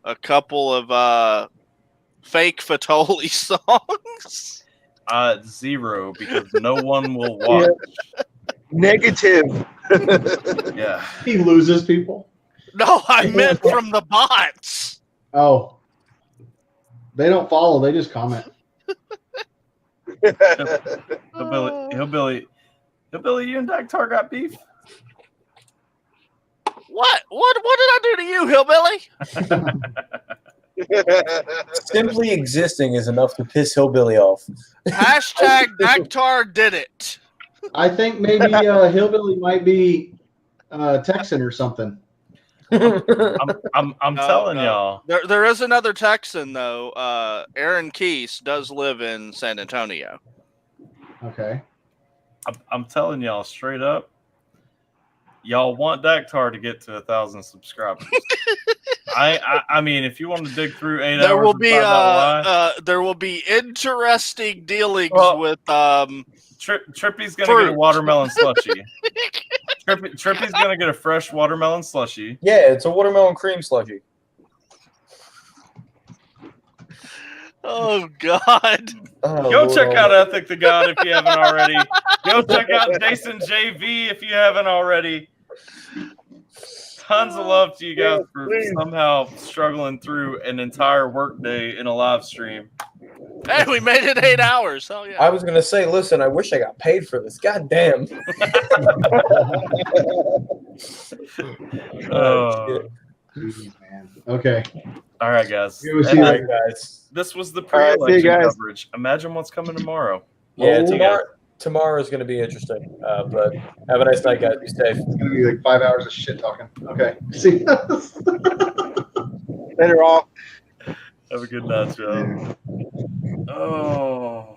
a couple of fake Fatoli songs? 0, because no one will watch. Negative. Yeah. He loses people. No, I meant from the bots. Oh. They don't follow. They just comment. Hillbilly, you and Daktar got beef? What did I do to you, Hillbilly? Simply existing is enough to piss Hillbilly off. Hashtag Daktar did it. I think maybe Hillbilly might be Texan or something. I'm telling y'all. There is another Texan though. Aaron Keese does live in San Antonio. Okay. I'm telling y'all straight up. Y'all want Daktar to get to 1,000 subscribers. I mean, if you want to dig through 8 There hours, will be and find out why, there will be interesting dealings with Trippy's gonna get a watermelon slushy. Trippy's gonna get a fresh watermelon slushy. Yeah, it's a watermelon cream slushy. Oh God! Go check out Ethic the God if you haven't already. Go check out Jason JV if you haven't already. Tons of love to you guys for somehow struggling through an entire workday in a live stream. Hey, we made it 8 hours. Hell yeah! I was gonna say, listen, I wish I got paid for this. God damn. Man. Okay. All right, guys. See you later, guys. This was the All right, see you pre-election guys. coverage. Imagine what's coming tomorrow. Yeah, Oh, tomorrow is going to be interesting. But have a nice night, guys. Be safe. It's gonna be like 5 hours of shit talking. Okay. See you. Later, all. Have a good night, Joe. Oh.